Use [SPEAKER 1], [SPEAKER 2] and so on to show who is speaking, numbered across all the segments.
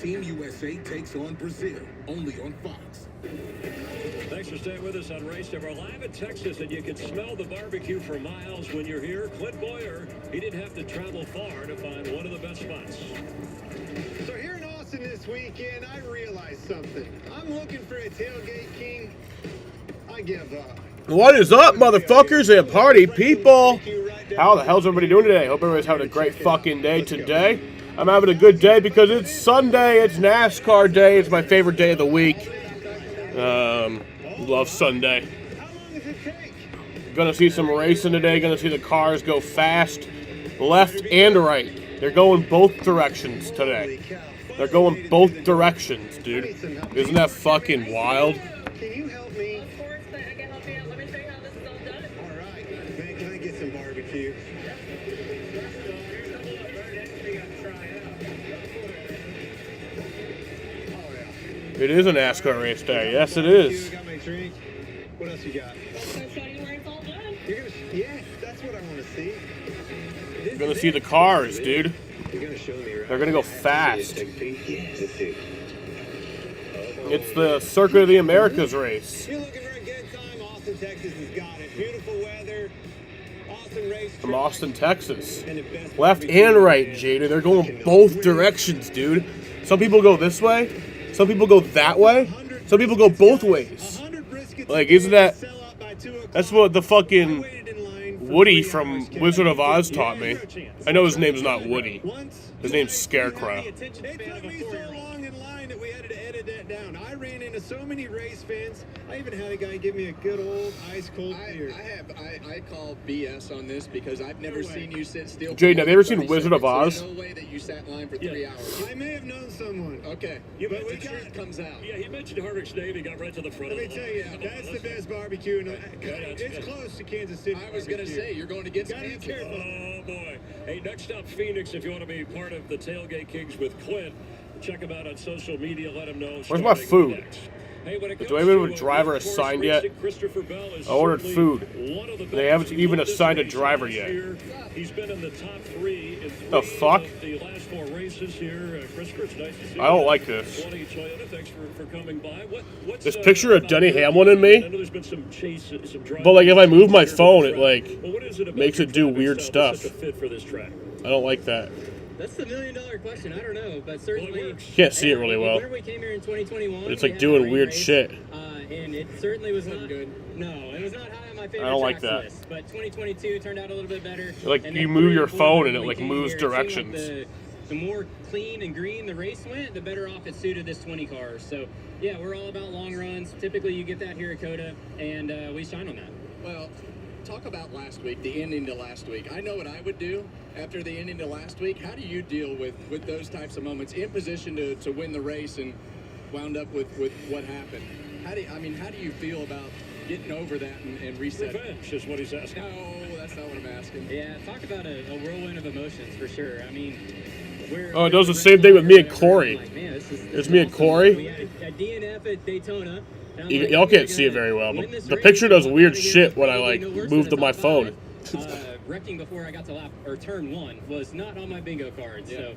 [SPEAKER 1] Team USA takes on Brazil, only on Fox.
[SPEAKER 2] Thanks for staying with us on Race Day. We're live in Texas, and you can smell the barbecue for miles when you're here. Clint Boyer, he didn't have to travel far to find one of the best spots.
[SPEAKER 3] So here in Austin this weekend, I realized something. I'm looking for a tailgate king. I give up.
[SPEAKER 4] What is up, motherfuckers and party people? How the hell's everybody doing today? Hope everybody's having a great fucking day today. I'm having a good day because it's Sunday. It's NASCAR day. It's my favorite day of the week. Love Sunday. Gonna see some racing today. Gonna see the cars go fast, left and right. They're going both directions today. They're going both directions, dude. Isn't that fucking wild?
[SPEAKER 3] Can you help me?
[SPEAKER 5] Of course, I can help you out. Let me show you how this is all done.
[SPEAKER 3] All right. Man, can I get some barbecue?
[SPEAKER 4] It is a NASCAR race day. Yes, it is.
[SPEAKER 3] Got my drink. What else you got?
[SPEAKER 5] I'm going to show you where it's all done.
[SPEAKER 3] Yeah, that's what I want to see.
[SPEAKER 4] You're gonna see the cars, dude.
[SPEAKER 3] You're gonna show me, right?
[SPEAKER 4] They're gonna go fast.
[SPEAKER 3] Yes. Let's see.
[SPEAKER 4] It's the Circuit of the Americas race.
[SPEAKER 3] You're looking for a good time. Austin, Texas has got it. Beautiful weather. Austin race.
[SPEAKER 4] From Austin, Texas.
[SPEAKER 3] And the best
[SPEAKER 4] Left and right, Jada. They're going both directions, dude. Some people go this way. Some people go that way. Some people go both ways. Like, isn't that... That's what the fucking Woody from Wizard of Oz taught me. I know his name's not Woody. His name's Scarecrow.
[SPEAKER 3] It took me so long in line that we had to edit that down. I ran into so many race fans. I even had a guy give me a good old ice cold beer.
[SPEAKER 6] I call BS on this because I've never seen you sit still.
[SPEAKER 4] Jade, have you ever seen Wizard of Oz?
[SPEAKER 6] There's no way that you sat in line for 3 hours.
[SPEAKER 3] I may have known someone.
[SPEAKER 6] Okay, but the truth comes out.
[SPEAKER 2] Yeah, he mentioned Harvick's name. He got right to the front
[SPEAKER 3] Let me
[SPEAKER 2] of the
[SPEAKER 3] tell you, that's the best barbecue. It's close to Kansas City.
[SPEAKER 6] I was going to say, you're going against
[SPEAKER 3] Gotta be
[SPEAKER 6] Kansas.
[SPEAKER 3] careful.
[SPEAKER 2] Oh, boy. Hey, next up, Phoenix, if you want to be part of the Tailgate Kings with Clint, check him out on social media. Let him know.
[SPEAKER 4] Where's my food?
[SPEAKER 2] Hey, when it
[SPEAKER 4] Do I have a driver assigned yet? I ordered food. They haven't even assigned a driver yet.
[SPEAKER 2] He's been in the top 3 in
[SPEAKER 4] The fuck?
[SPEAKER 2] the last 4 races here. Christopher, it's nice to see
[SPEAKER 4] I don't
[SPEAKER 2] you.
[SPEAKER 4] like this.
[SPEAKER 2] Thanks for coming by. What's
[SPEAKER 4] This picture of Denny Hamlin and me?
[SPEAKER 2] I know there's been some chase, some driving.
[SPEAKER 4] But like if I move my phone, it like
[SPEAKER 2] Well, what is it about
[SPEAKER 4] makes
[SPEAKER 2] your
[SPEAKER 4] it do
[SPEAKER 2] track
[SPEAKER 4] weird
[SPEAKER 2] itself that's
[SPEAKER 4] stuff.
[SPEAKER 2] such a fit for this track?
[SPEAKER 4] I don't like that.
[SPEAKER 7] That's the $1 million question. I don't know, but certainly
[SPEAKER 2] Well, it works.
[SPEAKER 4] You can't see it really well.
[SPEAKER 7] Whenever we came here in 2021,
[SPEAKER 4] But it's
[SPEAKER 7] we
[SPEAKER 4] like
[SPEAKER 7] had
[SPEAKER 4] doing
[SPEAKER 7] a rain
[SPEAKER 4] weird
[SPEAKER 7] race,
[SPEAKER 4] shit.
[SPEAKER 7] And it certainly was not good. No, it was not high on my favorite
[SPEAKER 4] I don't like
[SPEAKER 7] tracks
[SPEAKER 4] that.
[SPEAKER 7] list. But 2022 turned out a little bit better.
[SPEAKER 4] Like,
[SPEAKER 7] And
[SPEAKER 4] you
[SPEAKER 7] then
[SPEAKER 4] move
[SPEAKER 7] 3
[SPEAKER 4] your
[SPEAKER 7] and 4,
[SPEAKER 4] phone and it,
[SPEAKER 7] when we
[SPEAKER 4] like,
[SPEAKER 7] came
[SPEAKER 4] moves
[SPEAKER 7] here, it seemed like
[SPEAKER 4] directions.
[SPEAKER 7] the more clean and green the race went, the better off it suited this 20 cars. So yeah, we're all about long runs. Typically, you get that here at Cota, and we shine on that.
[SPEAKER 6] Well, talk about last week, the ending to last week. I know what I would do after the ending to last week. How do you deal with those types of moments in position to win the race and wound up with what happened? How do you feel about getting over that and resetting?
[SPEAKER 2] Revenge is what he's asking.
[SPEAKER 6] No, that's not what I'm asking.
[SPEAKER 7] Yeah, talk about a whirlwind of emotions for sure. I mean,
[SPEAKER 4] Oh, it does the same thing with me and Corey.
[SPEAKER 7] Like, man, this
[SPEAKER 4] It's me and Corey.
[SPEAKER 7] We had a DNF at Daytona. and I'm like,
[SPEAKER 4] Y'all
[SPEAKER 7] we're
[SPEAKER 4] can't
[SPEAKER 7] gonna
[SPEAKER 4] see it very well,
[SPEAKER 7] win
[SPEAKER 4] but
[SPEAKER 7] this
[SPEAKER 4] the
[SPEAKER 7] race,
[SPEAKER 4] picture does
[SPEAKER 7] and
[SPEAKER 4] weird
[SPEAKER 7] we're
[SPEAKER 4] shit when I
[SPEAKER 7] probably
[SPEAKER 4] like
[SPEAKER 7] no worse
[SPEAKER 4] move
[SPEAKER 7] than
[SPEAKER 4] to my
[SPEAKER 7] top
[SPEAKER 4] phone.
[SPEAKER 7] 5. Wrecking before I got to turn 1 was not on my bingo card. So,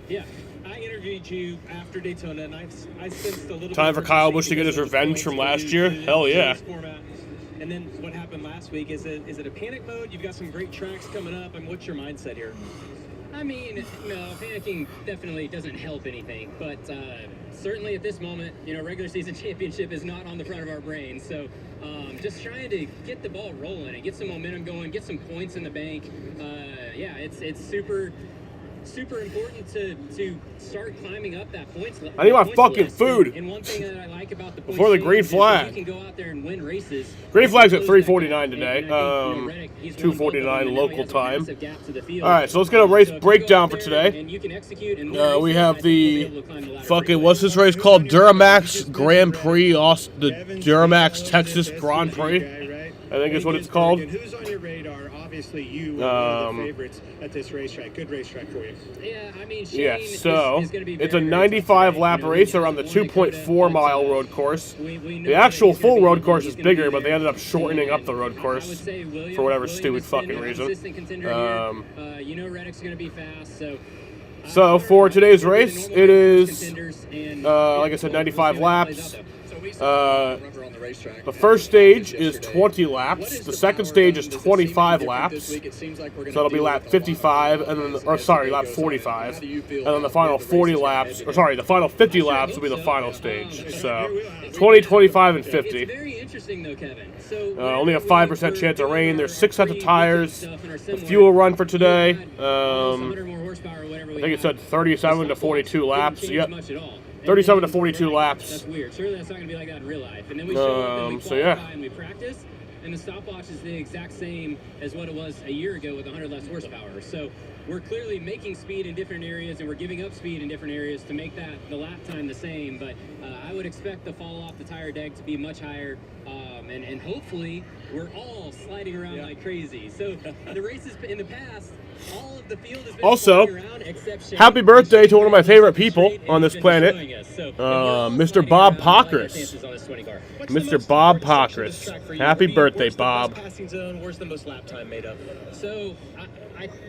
[SPEAKER 7] yeah. I interviewed you after Daytona, and I sensed a little
[SPEAKER 4] Time
[SPEAKER 7] bit
[SPEAKER 4] for Kyle
[SPEAKER 7] of
[SPEAKER 4] Busch to get his
[SPEAKER 7] shakiness
[SPEAKER 4] revenge
[SPEAKER 7] with
[SPEAKER 4] from
[SPEAKER 7] the
[SPEAKER 4] last
[SPEAKER 7] points
[SPEAKER 4] year?
[SPEAKER 7] to
[SPEAKER 4] Hell yeah.
[SPEAKER 7] this format. And then what happened last week, is it a panic mode? You've got some great tracks coming up, and what's your mindset here? I mean, no, panicking definitely doesn't help anything, but certainly at this moment, regular season championship is not on the front of our brain. So just trying to get the ball rolling and get some momentum going, get some points in the bank. Yeah, it's super important to start climbing up that points.
[SPEAKER 4] I need my
[SPEAKER 7] points
[SPEAKER 4] fucking
[SPEAKER 7] list.
[SPEAKER 4] food.
[SPEAKER 7] And one thing that I like about the
[SPEAKER 4] Before the
[SPEAKER 7] points
[SPEAKER 4] green
[SPEAKER 7] change is
[SPEAKER 4] flag.
[SPEAKER 7] you can go out there and win races.
[SPEAKER 4] Green flag's at
[SPEAKER 7] Close that
[SPEAKER 4] 3:49
[SPEAKER 7] gap.
[SPEAKER 4] today.
[SPEAKER 7] And I think, Reddick, he's won both of them,
[SPEAKER 4] 2:49
[SPEAKER 7] and now he
[SPEAKER 4] local
[SPEAKER 7] has a
[SPEAKER 4] time.
[SPEAKER 7] massive gap to the field.
[SPEAKER 4] All right, so let's get a race
[SPEAKER 7] So if you
[SPEAKER 4] breakdown
[SPEAKER 7] go
[SPEAKER 4] for
[SPEAKER 7] out there
[SPEAKER 4] today.
[SPEAKER 7] and you can execute and win
[SPEAKER 4] We
[SPEAKER 7] races, I
[SPEAKER 4] have
[SPEAKER 7] think we'll be
[SPEAKER 4] the
[SPEAKER 7] able to climb the ladder
[SPEAKER 4] fucking,
[SPEAKER 7] pretty
[SPEAKER 4] what's this race called? Duramax Grand Prix, the Duramax Texas Grand Prix, I think is what it's called.
[SPEAKER 3] And who's on your radar? Obviously, you are one of the favorites at this racetrack. Good racetrack for you.
[SPEAKER 7] Yeah, I mean,
[SPEAKER 4] Yeah,
[SPEAKER 7] Shane
[SPEAKER 4] so
[SPEAKER 7] is gonna be
[SPEAKER 4] it's a
[SPEAKER 7] very, very tough
[SPEAKER 4] 95
[SPEAKER 7] today.
[SPEAKER 4] lap race around the
[SPEAKER 7] he's won at Cota,
[SPEAKER 4] 2.4 mile
[SPEAKER 7] but,
[SPEAKER 4] road course.
[SPEAKER 7] we know
[SPEAKER 4] The
[SPEAKER 7] that
[SPEAKER 4] actual
[SPEAKER 7] he's gonna
[SPEAKER 4] full
[SPEAKER 7] be
[SPEAKER 4] road
[SPEAKER 7] good.
[SPEAKER 4] course
[SPEAKER 7] He's
[SPEAKER 4] is
[SPEAKER 7] gonna be
[SPEAKER 4] bigger, but they
[SPEAKER 7] there.
[SPEAKER 4] ended up shortening up the road
[SPEAKER 7] I would
[SPEAKER 4] course
[SPEAKER 7] say
[SPEAKER 4] for whatever
[SPEAKER 7] William
[SPEAKER 4] stupid
[SPEAKER 7] has been
[SPEAKER 4] fucking
[SPEAKER 7] a
[SPEAKER 4] reason.
[SPEAKER 7] consistent contender here. Reddick's going to be fast, so
[SPEAKER 4] So for today's race, it is, like I said, 95 laps. The first stage is 20 laps. The second stage is 25 laps. So it'll be lap 55, and then, or sorry, lap 45, and then the final 40 laps, or sorry, the final 50 laps will be the final stage. So 20, 25, and 50.
[SPEAKER 7] Very interesting though, Kevin.
[SPEAKER 4] Only a 5% chance of rain. There's 6 sets of tires. The fuel run for today. I think it said 37 to 42 laps. Yep. 37 to 42 laps.
[SPEAKER 7] That's weird. Surely that's not going to be like that in real life. And then we show up and we qualify and we practice, and the stopwatch is the exact same as what it was a year ago with 100 less horsepower. So we're clearly making speed in different areas, and we're giving up speed in different areas to make the lap time the same. But I would expect the fall off the tire deck to be much higher, and hopefully we're all sliding around like crazy. So the races in the past, all of the field has been
[SPEAKER 4] also,
[SPEAKER 7] around, except
[SPEAKER 4] happy birthday to one of my favorite people on this planet, Mr. Bob Pockris. Mr. Bob Pockris. Happy birthday, Bob.
[SPEAKER 7] Passing zone, where's the most lap time made up? So,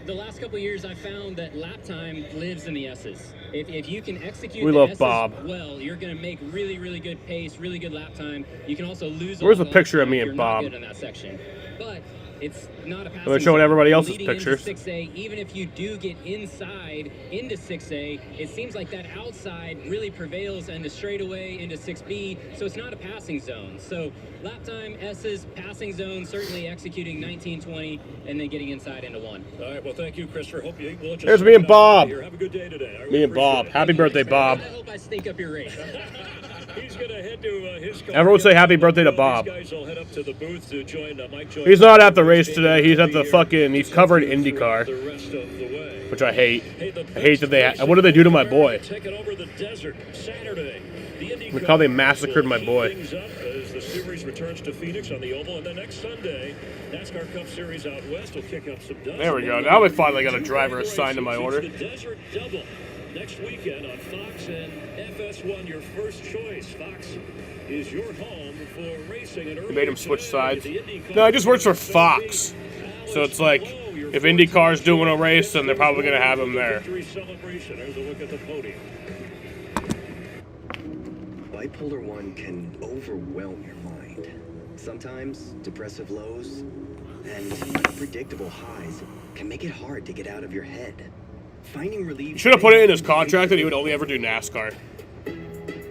[SPEAKER 7] the last couple of years, I found that lap time lives in the S's. If you can execute
[SPEAKER 4] we
[SPEAKER 7] the
[SPEAKER 4] love
[SPEAKER 7] S's
[SPEAKER 4] Bob.
[SPEAKER 7] well, you're going to make really, really good pace, really good lap time. You can also lose.
[SPEAKER 4] Where's
[SPEAKER 7] a
[SPEAKER 4] the picture of me
[SPEAKER 7] if
[SPEAKER 4] and
[SPEAKER 7] you're not
[SPEAKER 4] Bob?
[SPEAKER 7] good in that section. But it's not a passing
[SPEAKER 4] I'm showing
[SPEAKER 7] zone.
[SPEAKER 4] everybody else's
[SPEAKER 7] Leading
[SPEAKER 4] pictures.
[SPEAKER 7] Into 6A, even if you do get inside into 6A, it seems like that outside really prevails into straightaway into 6B, so it's not a passing zone. So lap time, S's, passing zone, certainly executing 19-20, and then getting inside into 1.
[SPEAKER 2] All right, well, thank you, Christopher. Hope you will just
[SPEAKER 4] Here's me and Bob.
[SPEAKER 2] Have a good day today.
[SPEAKER 4] Me and Bob. Happy birthday, Bob.
[SPEAKER 7] I hope I stink up your race.
[SPEAKER 2] He's going to head to his car.
[SPEAKER 4] Everyone say happy birthday to Bob.
[SPEAKER 2] These guys will head up to the booth to join Mike.
[SPEAKER 4] He's not at the race today. He's at the fucking, he's covering IndyCar,
[SPEAKER 2] The rest of the way.
[SPEAKER 4] which I hate. I hate that they, what did they do to my boy?
[SPEAKER 2] Taking over the desert Saturday.
[SPEAKER 4] Look how they massacred my boy.
[SPEAKER 2] Things up as the series returns to Phoenix on the Oval, and then next Sunday, NASCAR Cup Series out west will kick up some dust.
[SPEAKER 4] There we go. Now we finally got a driver assigned to my order.
[SPEAKER 2] It's the Desert Double next weekend on Fox and FS1. Your first choice. Fox is your home for racing. And
[SPEAKER 4] They made him switch sides. No, I just works for Fox. So it's like, if IndyCar's doing a race, then they're probably going to have him there.
[SPEAKER 2] Celebration. There's a look at the podium.
[SPEAKER 8] Bipolar 1 can overwhelm your mind. Sometimes depressive lows and unpredictable highs can make it hard to get out of your head. Finding relief.
[SPEAKER 4] You should have put it in his contract that he would only ever do NASCAR.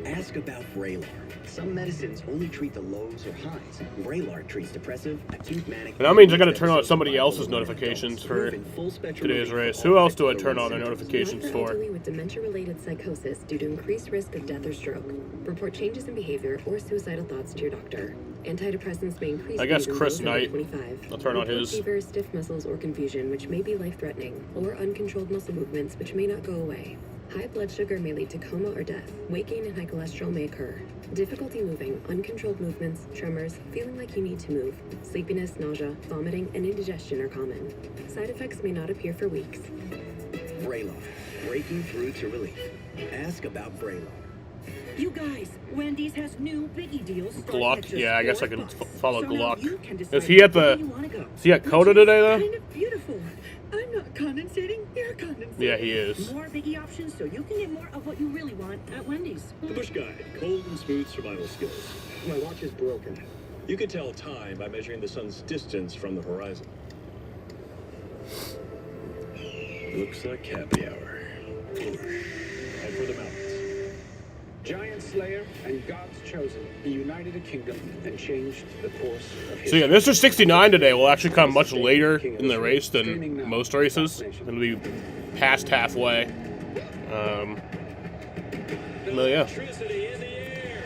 [SPEAKER 8] Ask about Vraylar. Some medicines only treat the lows or highs. Vraylar treats depressive, acute manic.
[SPEAKER 4] And that means I got to turn on somebody else's notifications for today's race. Who else do I turn on their notifications for?
[SPEAKER 9] Elderly with dementia-related psychosis due to increased risk of death or stroke. Report changes in behavior or suicidal thoughts to your doctor. Antidepressants may increase.
[SPEAKER 4] I guess
[SPEAKER 9] bleeding
[SPEAKER 4] Chris
[SPEAKER 9] below
[SPEAKER 4] Knight.
[SPEAKER 9] 25.
[SPEAKER 4] I'll turn on
[SPEAKER 9] Report
[SPEAKER 4] his.
[SPEAKER 9] Fever, stiff muscles, or confusion, which may be life-threatening, or uncontrolled muscle movements, which may not go away. High blood sugar may lead to coma or death. Weight gain and high cholesterol may occur. Difficulty moving, uncontrolled movements, tremors, feeling like you need to move, sleepiness, nausea, vomiting, and indigestion are common. Side effects may not appear for weeks.
[SPEAKER 8] Vraylar. Breaking through to relief. Ask about Vraylar.
[SPEAKER 10] You guys, Wendy's has new biggie deals.
[SPEAKER 4] Gluck? Yeah, I guess I can follow
[SPEAKER 10] So
[SPEAKER 4] Gluck.
[SPEAKER 10] now you can decide
[SPEAKER 4] Is he at
[SPEAKER 10] where
[SPEAKER 4] the?
[SPEAKER 10] you wanna go.
[SPEAKER 4] Is he at Cota today though?
[SPEAKER 10] Kind of beautiful. I'm not condensating, you're condensating.
[SPEAKER 4] Yeah, he is.
[SPEAKER 10] More biggie options so you can get more of what you really want at Wendy's.
[SPEAKER 2] The Bush Guide, cold and smooth survival skills.
[SPEAKER 3] My watch is broken.
[SPEAKER 2] You can tell time by measuring the sun's distance from the horizon. Looks like happy hour. Head for the mountains.
[SPEAKER 11] Giant Slayer and God's Chosen. He united a kingdom and changed the course of history.
[SPEAKER 4] So yeah, Mr. 69 today will actually come much later in the race than most races. It'll be past halfway. Well, yeah.
[SPEAKER 2] Electricity in the air.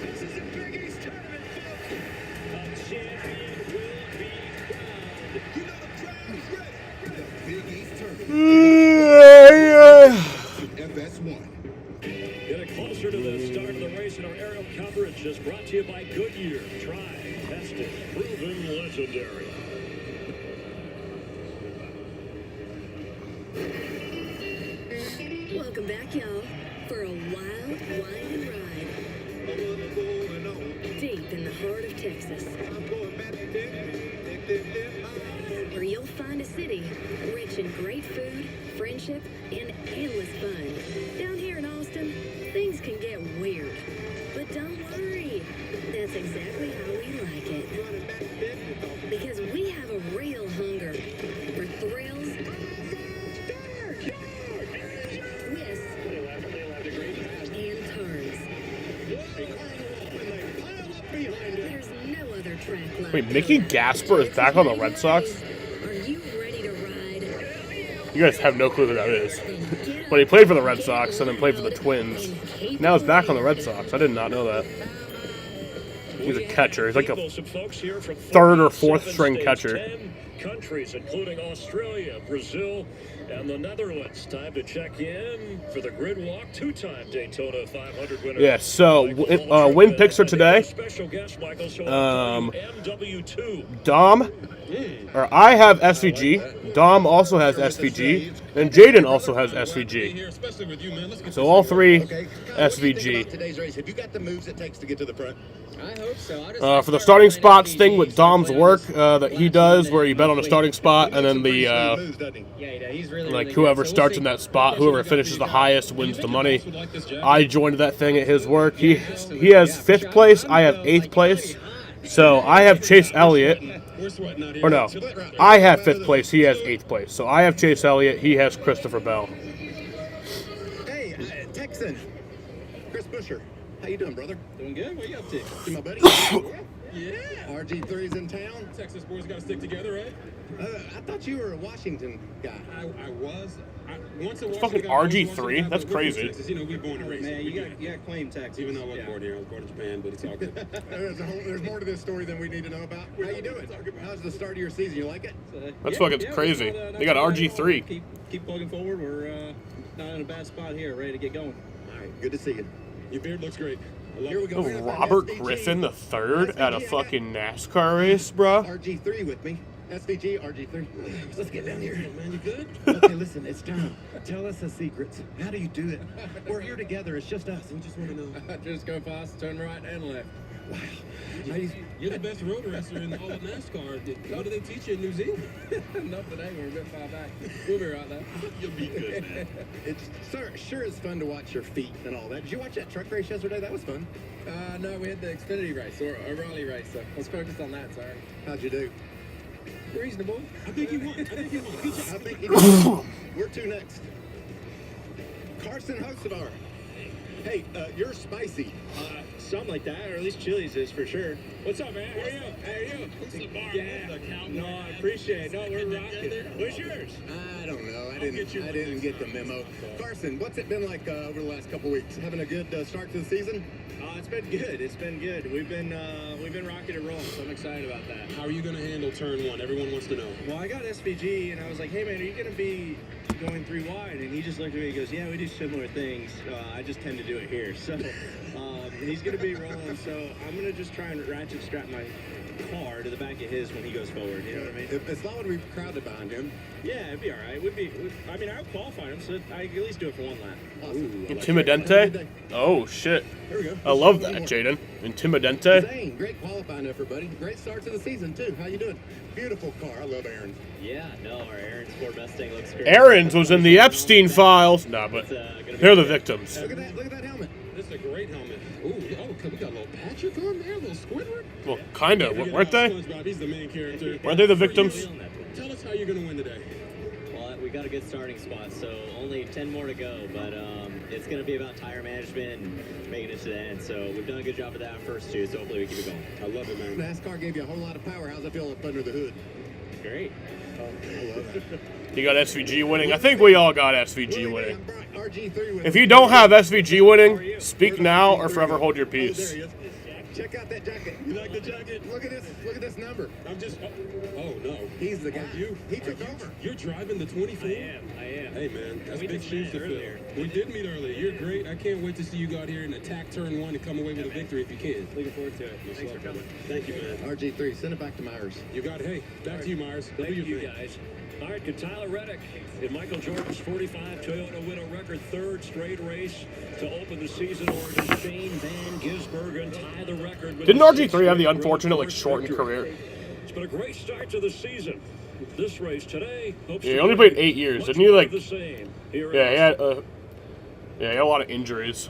[SPEAKER 2] This is the Big East tournament, folks. A champion will be crowned.
[SPEAKER 1] You know the crowd is ready. The Big East tournament. FS1.
[SPEAKER 2] Getting closer to the start of the race, and our aerial coverage is brought to you by Goodyear. Tried, tested, proven legendary.
[SPEAKER 9] Welcome back, y'all, for a wild, winding ride. Deep in the heart of Texas. Where you'll find a city rich in great food, friendship, and endless fun. Down here in Austin, things can get weird. But don't worry, that's exactly how we like it. Because we have a real hunger for thrills, twists, and turns. There's no other track like
[SPEAKER 4] Wait, Mickey
[SPEAKER 9] Cota.
[SPEAKER 4] Gasper is back on the Red Sox?
[SPEAKER 9] Are you ready to ride?
[SPEAKER 4] You guys have no clue who that is. But he played for the Red Sox and then played for the Twins. Now he's back on the Red Sox. I did not know that. He's a catcher. He's like a third or fourth string catcher.
[SPEAKER 2] 10 countries, including Australia, Brazil, and the Netherlands. Time to check in for the grid walk. Two-time Daytona 500 winner.
[SPEAKER 4] Yeah, so win picks for today.
[SPEAKER 2] Special guest, Michael, MW2.
[SPEAKER 4] Dom, or I have SVG. Dom also has SVG. And Jaden also has SVG. So all three SVG.
[SPEAKER 3] Today's race. Have you got the moves it takes to get to the front?
[SPEAKER 7] I hope so.
[SPEAKER 4] For the starting spots thing with Dom's work that he does, where you bet on a starting spot, and then the
[SPEAKER 7] He's really,
[SPEAKER 4] like
[SPEAKER 7] really
[SPEAKER 4] whoever
[SPEAKER 7] good. So
[SPEAKER 4] starts in that spot, whoever finishes the highest wins the money. I joined that thing at his work. He has 5th place. I have 8th place. So I have Chase Elliott. Or no, I have 5th place. He has 8th place. So I have Chase Elliott. He has Christopher Bell.
[SPEAKER 3] Hey, Texan. Chris Busher. How you doing, brother?
[SPEAKER 12] Doing good. What are you up to?
[SPEAKER 3] See my buddy? Yeah. RG3's in town.
[SPEAKER 12] Texas boys got to stick together, right?
[SPEAKER 3] I thought you were a Washington guy.
[SPEAKER 12] I was. Once a
[SPEAKER 4] Fucking RG3? That's crazy.
[SPEAKER 12] Texas, you know, we're born and raised.
[SPEAKER 7] Man, you got claim Texas.
[SPEAKER 12] Even though I wasn't born here, I was born in Japan, but it's all good.
[SPEAKER 3] There's more to this story than we need to know about. How you doing? How's the start of your season? You like it?
[SPEAKER 4] That's fucking crazy. They got RG3.
[SPEAKER 7] Keep plugging forward. We're not in a bad spot here. Ready to get going.
[SPEAKER 3] All right. Good to see you.
[SPEAKER 12] Your beard looks great.
[SPEAKER 3] Here we go.
[SPEAKER 4] Robert Griffin III at a fucking NASCAR race, bro.
[SPEAKER 3] RG3 with me. SVG, RG3. Let's get down here.
[SPEAKER 12] Man, you good?
[SPEAKER 3] Okay, listen, it's time. Tell us the secrets. How do you do it? We're here together. It's just us. We just want to know.
[SPEAKER 6] Just go fast, turn right and left.
[SPEAKER 3] Wow.
[SPEAKER 12] You're the best road racer in all of NASCAR. What do they teach you in New Zealand?
[SPEAKER 6] Not today, we're a bit far back. We'll be right there.
[SPEAKER 12] You'll be good, man.
[SPEAKER 3] It's sure is fun to watch your feet and all that. Did you watch that truck race yesterday? That was fun.
[SPEAKER 6] No, we had the Xfinity race, or a rally race, so I was focused on that, sorry.
[SPEAKER 3] How'd you do?
[SPEAKER 6] Reasonable.
[SPEAKER 12] I think you won. Good job.
[SPEAKER 3] I think you did. We're two next. Carson Hocevar. Hey, you're spicy.
[SPEAKER 2] Something like that, or at least Chili's is for sure. What's up, man? How are you? How are you?
[SPEAKER 12] What's the bar?
[SPEAKER 2] Yeah. No, I appreciate it. No, we're rocking. What's yours?
[SPEAKER 3] I don't know. I didn't get the memo. Carson, what's it been like over the last couple weeks? Having a good start to the season?
[SPEAKER 2] It's been good. It's been good. We've been rocking and rolling, so I'm excited about that.
[SPEAKER 12] How are you going to handle turn 1? Everyone wants to know.
[SPEAKER 2] Well, I got SVG, and I was like, hey, man, are you going to be going 3 wide? And he just looked at me and goes, yeah, we do similar things. I just tend to do it here. So he's going to be rolling. So I'm going to just try and ratchet strap my car to the back of his when he goes forward. You know what I mean?
[SPEAKER 3] It's not when we've crowded behind him.
[SPEAKER 2] Yeah, it'd be all right. I mean, I would qualify him, so I could at least do it for 1 lap.
[SPEAKER 3] Awesome.
[SPEAKER 4] Intimidente? Oh, shit.
[SPEAKER 3] There we go.
[SPEAKER 4] I love that, Jaden. Intimidente?
[SPEAKER 3] Zane, great qualifying effort, buddy. Great start to the season, too. How you doing? Beautiful car. I love Aaron.
[SPEAKER 7] Yeah, no, our Aaron's Ford Mustang looks great.
[SPEAKER 4] Aaron's was in the Epstein files. Nah, but they're the victims.
[SPEAKER 3] Look at that helmet.
[SPEAKER 12] This is a great helmet. Ooh, we got a little Patrick on there, a little Squidward.
[SPEAKER 4] Well, kind of. Weren't they?
[SPEAKER 12] SpongeBob, he's the main character.
[SPEAKER 4] Weren't they the victims?
[SPEAKER 12] Tell us how you're going to win today.
[SPEAKER 7] Well, we got a good starting spot, so only 10 more to go, but it's going to be about tire management and making it to the end. So we've done a good job of that first 2, so hopefully we keep it going.
[SPEAKER 12] I love it, man.
[SPEAKER 3] NASCAR gave you a whole lot of power. How's it feel up under the hood?
[SPEAKER 7] Great.
[SPEAKER 3] I love that.
[SPEAKER 4] You got SVG winning. I think we all got SVG winning.
[SPEAKER 3] RG3 with
[SPEAKER 4] If you don't have SVG winning, speak now or forever hold your
[SPEAKER 3] Oh, there
[SPEAKER 4] peace.
[SPEAKER 3] he is. Check out that jacket.
[SPEAKER 12] You like the jacket?
[SPEAKER 3] Look at this. Look at this number.
[SPEAKER 12] I'm just. Oh no.
[SPEAKER 3] He's the guy. He
[SPEAKER 12] Are
[SPEAKER 3] took
[SPEAKER 12] you-
[SPEAKER 3] over.
[SPEAKER 12] You're driving the 24.
[SPEAKER 7] I am.
[SPEAKER 12] Hey man, that's
[SPEAKER 7] We
[SPEAKER 12] big
[SPEAKER 7] just
[SPEAKER 12] shoes
[SPEAKER 7] met
[SPEAKER 12] to fill.
[SPEAKER 7] earlier.
[SPEAKER 12] We did meet earlier. You're great. I can't wait to see you go out here and attack turn 1 and come away with a victory if you can.
[SPEAKER 7] Looking forward to it.
[SPEAKER 12] Much
[SPEAKER 7] Thanks
[SPEAKER 12] love,
[SPEAKER 7] for coming.
[SPEAKER 12] brother. Thank you, man.
[SPEAKER 3] RG3, send it back to Myers.
[SPEAKER 12] You got it. Hey, back to you, Myers. Go do
[SPEAKER 2] Thank
[SPEAKER 12] your
[SPEAKER 2] you,
[SPEAKER 12] thing.
[SPEAKER 2] guys. All right, could Tyler Reddick in Michael Jordan's 45 Toyota win a record 3rd straight race to open the season, or does Shane Van Gisbergen tie the record? With
[SPEAKER 4] Didn't
[SPEAKER 2] a
[SPEAKER 4] RG3 have the
[SPEAKER 2] 6-straight
[SPEAKER 4] unfortunate, like,
[SPEAKER 2] road
[SPEAKER 4] shortened
[SPEAKER 2] victory?
[SPEAKER 4] career?
[SPEAKER 2] It's been a great start to the season.
[SPEAKER 13] This race today hopes
[SPEAKER 4] Yeah, he
[SPEAKER 13] to
[SPEAKER 4] only
[SPEAKER 13] bring
[SPEAKER 4] played 8 years.
[SPEAKER 13] much
[SPEAKER 4] Didn't he,
[SPEAKER 13] more
[SPEAKER 4] like...
[SPEAKER 13] of the same here
[SPEAKER 4] Yeah,
[SPEAKER 13] in
[SPEAKER 4] he had a lot of injuries.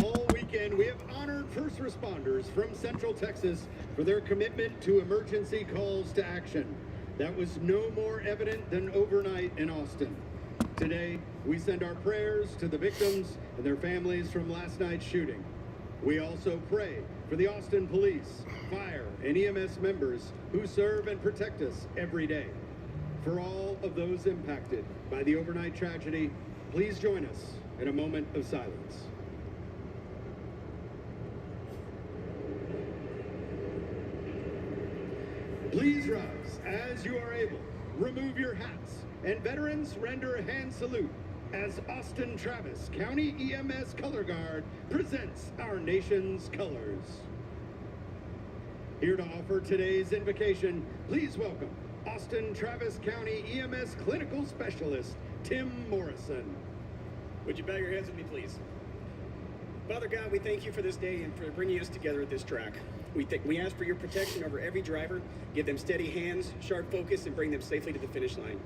[SPEAKER 3] All weekend, we have honored first responders from Central Texas for their commitment to emergency calls to action. That was no more evident than overnight in Austin. Today, we send our prayers to the victims and their families from last night's shooting. We also pray for the Austin Police, Fire, and EMS members who serve and protect us every day. For all of those impacted by the overnight tragedy, please join us in a moment of silence. Please rise as you are able. Remove your hats, and veterans render a hand salute as Austin Travis County EMS Color Guard presents our nation's colors. Here to offer today's invocation, please welcome Austin Travis County EMS Clinical Specialist, Tim Morrison.
[SPEAKER 14] Would you bow your heads with me, please? Father God, we thank you for this day and for bringing us together at this track. We ask for your protection over every driver, give them steady hands, sharp focus, and bring them safely to the finish line.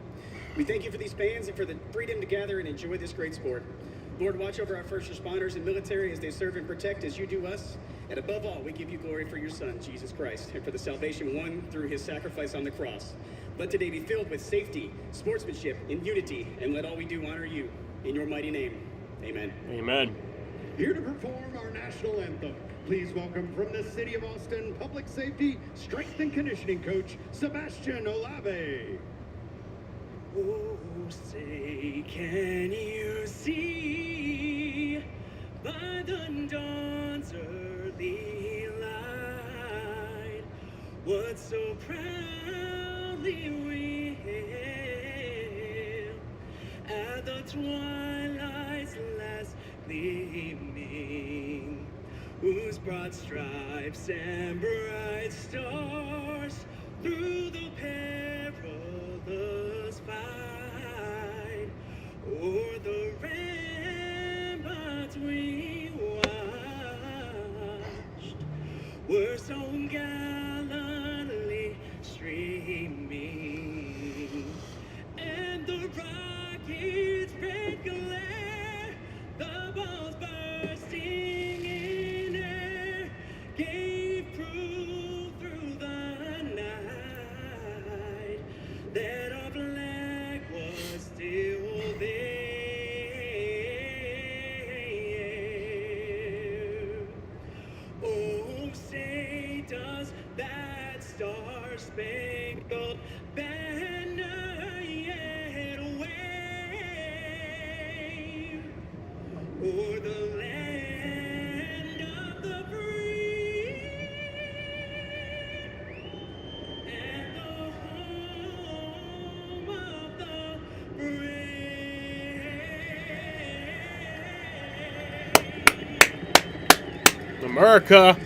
[SPEAKER 14] We thank you for these fans and for the freedom to gather and enjoy this great sport. Lord, watch over our first responders and military as they serve and protect as you do us. And above all, we give you glory for your Son, Jesus Christ, and for the salvation won through his sacrifice on the cross. Let today be filled with safety, sportsmanship, and unity, and let all we do honor you. In your mighty name, amen.
[SPEAKER 4] Amen.
[SPEAKER 3] Here to perform our national anthem, please welcome from the City of Austin Public Safety Strength and Conditioning Coach, Sebastian Olave.
[SPEAKER 15] Oh, say, can you see by the dawn's early light what so proudly we hailed at the twilight's last gleaming, whose broad stripes and bright stars through the perilous fight o'er the ramparts we watched were so gallantly streaming, and the rocket's red glare, the balls bursting in air, gave proof through the night that our flag was still there. Oh, say does that star-spangled banner yet wave o'er the land of the free and the home of the brave.
[SPEAKER 4] America.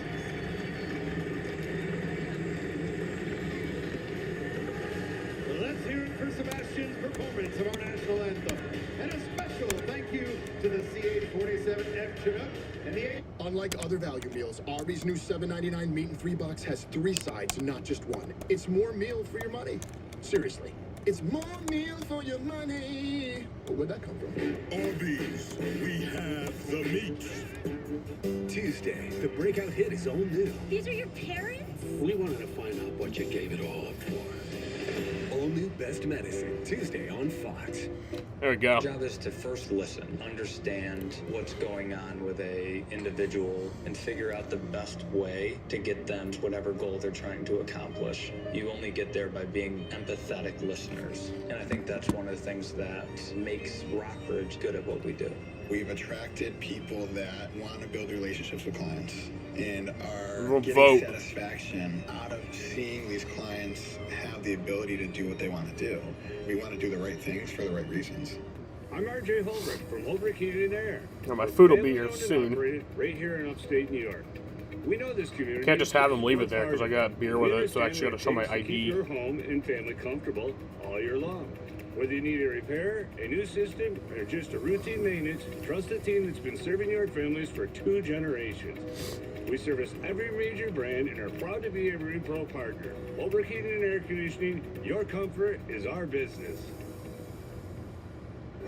[SPEAKER 3] Let's hear it for Sebastian's performance of our national anthem. And a special thank you to the CH-47F Chinook and the
[SPEAKER 16] Unlike other value meals, Arby's new $7.99 meat and 3 bucks has 3 sides, not just one. It's more meal for your money. Seriously. It's more meal for your money. Where'd that come from?
[SPEAKER 1] Arby's, we have the meat.
[SPEAKER 17] Tuesday, the breakout hit is all new.
[SPEAKER 10] These are your parents?
[SPEAKER 17] We wanted to find out what you gave it all up for. All new Best Medicine, Tuesday on Fox.
[SPEAKER 4] There we go.
[SPEAKER 18] Our job is to first listen, understand what's going on with a individual, and figure out the best way to get them to whatever goal they're trying to accomplish. You only get there by being empathetic listeners. And I think that's one of the things that makes Rockbridge good at what we do.
[SPEAKER 19] We've attracted people that want to build relationships with clients and are
[SPEAKER 4] We'll
[SPEAKER 19] getting
[SPEAKER 4] vote.
[SPEAKER 19] satisfaction out of seeing these clients have the ability to do what they want to do. We want to do the right things for the right reasons.
[SPEAKER 20] I'm RJ Holbrook from Holbrook Heating and Air.
[SPEAKER 4] Well, my food will be here
[SPEAKER 20] Family-owned and
[SPEAKER 4] soon.
[SPEAKER 20] operated right here in upstate New York. We know this community.
[SPEAKER 4] Can't just have them leave it there because I got beer with
[SPEAKER 20] We
[SPEAKER 4] it, so I
[SPEAKER 20] understand
[SPEAKER 4] actually got to show
[SPEAKER 20] what
[SPEAKER 4] my
[SPEAKER 20] it takes to keep
[SPEAKER 4] ID.
[SPEAKER 20] your home and family comfortable all year long. Whether you need a repair, a new system, or just a routine maintenance, trust a team that's been serving yard families for 2 generations. We service every major brand and are proud to be a Repro partner. Over heating and air conditioning, your comfort is our business.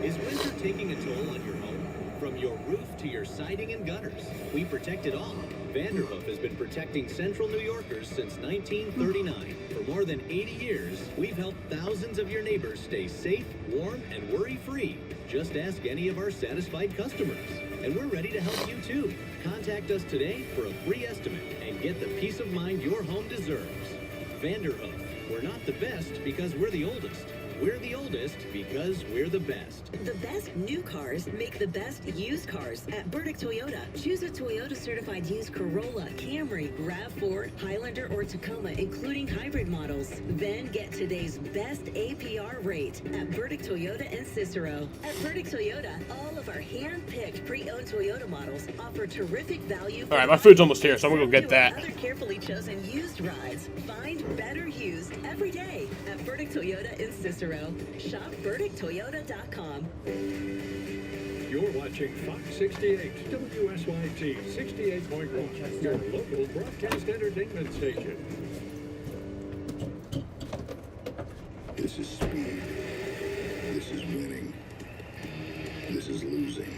[SPEAKER 21] Is winter taking a toll on your home? From your roof to your siding and gutters, we protect it all. Vanderhoof has been protecting Central New Yorkers since 1939. For more than 80 years, we've helped thousands of your neighbors stay safe, warm, and worry-free. Just ask any of our satisfied customers. And we're ready to help you too. Contact us today for a free estimate and get the peace of mind your home deserves. Vanderhoof. We're not the best because we're the oldest. We're the oldest because we're the best.
[SPEAKER 10] The best new cars make the best used cars at Burdick Toyota. Choose a Toyota certified used Corolla, Camry, RAV4, Highlander, or Tacoma, including hybrid models. Then get today's best APR rate at Burdick Toyota in Cicero. At Burdick Toyota, all of our hand-picked pre-owned Toyota models offer terrific value.
[SPEAKER 4] All right, my food's almost here, so I'm gonna go get that.
[SPEAKER 10] Other carefully chosen used rides. Find better used every day at Burdick Toyota in Cicero. Shop BurdickToyota.com.
[SPEAKER 20] You're watching Fox 68, WSYT 68.1, your local broadcast entertainment station.
[SPEAKER 1] This is speed. This is winning. This is losing.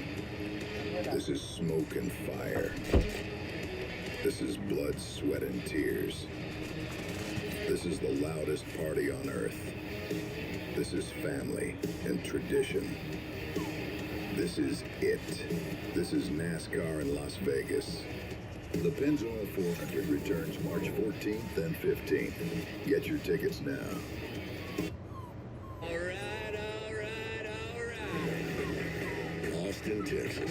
[SPEAKER 1] This is smoke and fire. This is blood, sweat, and tears. This is the loudest party on earth. This is family and tradition. This is it. This is NASCAR in Las Vegas. The Pennzoil 400 returns March 14th and 15th. Get your tickets now.
[SPEAKER 15] All right.
[SPEAKER 1] Austin, Texas.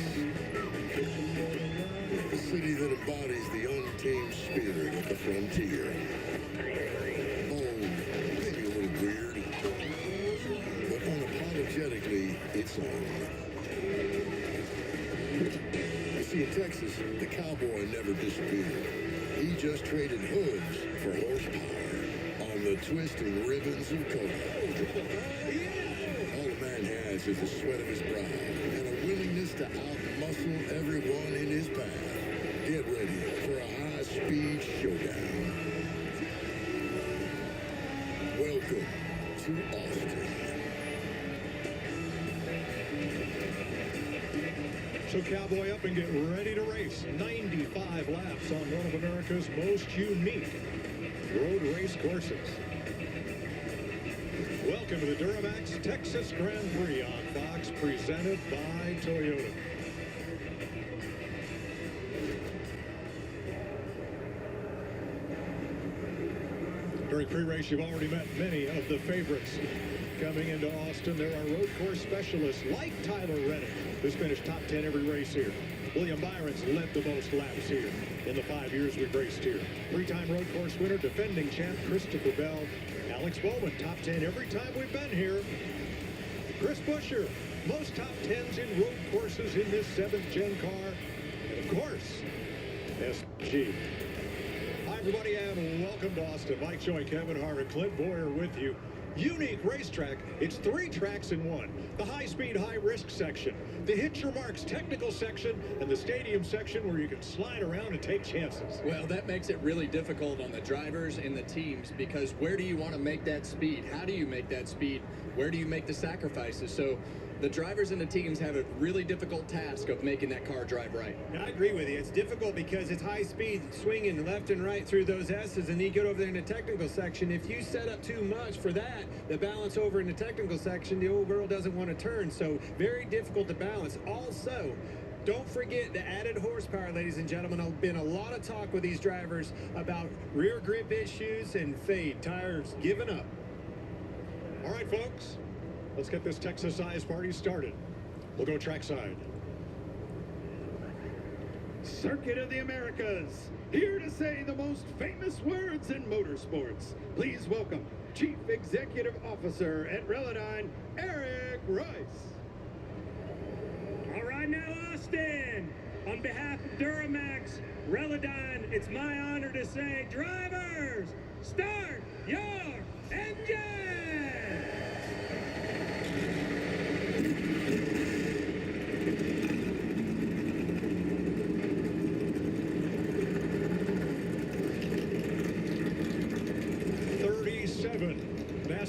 [SPEAKER 1] The city that embodies the untamed spirit of the frontier. Bold, maybe a little weird, but unapologetically its own. You see, in Texas, the cowboy never disappeared. He just traded hooves for horsepower on the twisting ribbons of Cota. All a man has is the sweat of his brow and a willingness to outmuscle everyone in his path. Get ready for a high-speed showdown. Welcome to Austin.
[SPEAKER 22] So cowboy up and get ready to race. 95 laps on one of America's most unique road race courses. Welcome to the Duramax Texas Grand Prix on Fox, presented by Toyota. During pre-race, you've already met many of the favorites. Coming into Austin, there are road course specialists like Tyler Reddick, who's finished top 10 every race here. William Byron's led the most laps here in the 5 years we've raced here. Three-time road course winner, defending champ Christopher Bell. Alex Bowman, top 10 every time we've been here. Chris Buescher, most top 10s in road courses in this 7th-gen car. And of course, SG. Hi, everybody, and welcome to Austin. Mike Joy, Kevin Harvick, Clint Boyer with you. Unique racetrack. It's 3 tracks in one. The high-speed, high-risk section, the hit your marks technical section, and the stadium section where you can slide around and take chances.
[SPEAKER 6] Well, that makes it really difficult on the drivers and the teams, because where do you want to make that speed? How do you make that speed? Where do you make the sacrifices? So the drivers and the teams have a really difficult task of making that car drive right.
[SPEAKER 2] I agree with you. It's difficult because it's high speed swinging left and right through those S's, and then you get over there in the technical section. If you set up too much for that, the balance over in the technical section, the old girl doesn't want to turn. So very difficult to balance. Also, don't forget the added horsepower, ladies and gentlemen. There's been a lot of talk with these drivers about rear grip issues and fade, tires giving up.
[SPEAKER 22] All right, folks. Let's get this Texas Eyes party started. We'll go trackside.
[SPEAKER 3] Circuit of the Americas, here to say the most famous words in motorsports. Please welcome Chief Executive Officer at Relodyne, Eric Rice.
[SPEAKER 15] All right, now, Austin, on behalf of Duramax, Relodyne, it's my honor to say, drivers, start your engine!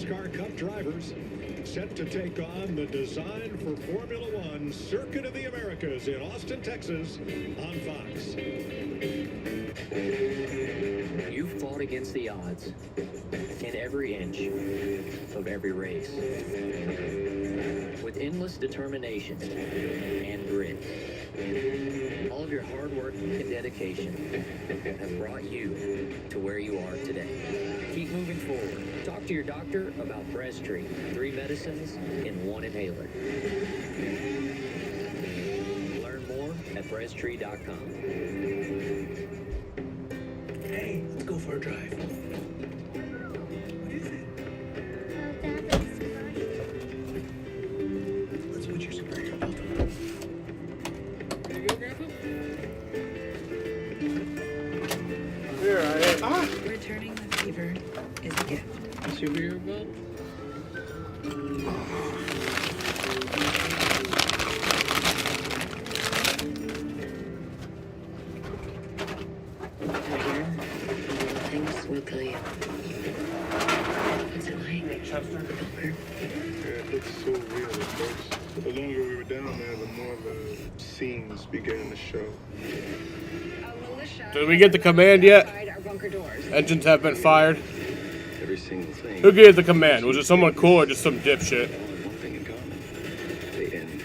[SPEAKER 22] NASCAR Cup drivers set to take on the Design for Formula One Circuit of the Americas in Austin, Texas on Fox.
[SPEAKER 5] You've fought against the odds in every inch of every race with endless determination and grit. All of your hard work and dedication have brought you to where you are today. Keep moving forward. Talk to your doctor about Breztri, 3 medicines in 1 inhaler. Learn more at Breztri.com.
[SPEAKER 17] Hey, let's go for a drive. Let's put your superior belt on.
[SPEAKER 7] There you go, Grandpa.
[SPEAKER 4] Here I am.
[SPEAKER 8] Returning the fever is a gift.
[SPEAKER 7] Superior belt.
[SPEAKER 9] Things will tell you. What's it like?
[SPEAKER 22] Chester? Yeah, it looks so real at first. The longer we were down there, the more the scenes began to show.
[SPEAKER 4] Did we get the command yet? Engines have been fired.
[SPEAKER 17] Every single thing.
[SPEAKER 4] Who gave the command? Was it someone cool or just some dipshit?
[SPEAKER 17] One thing in common. They end.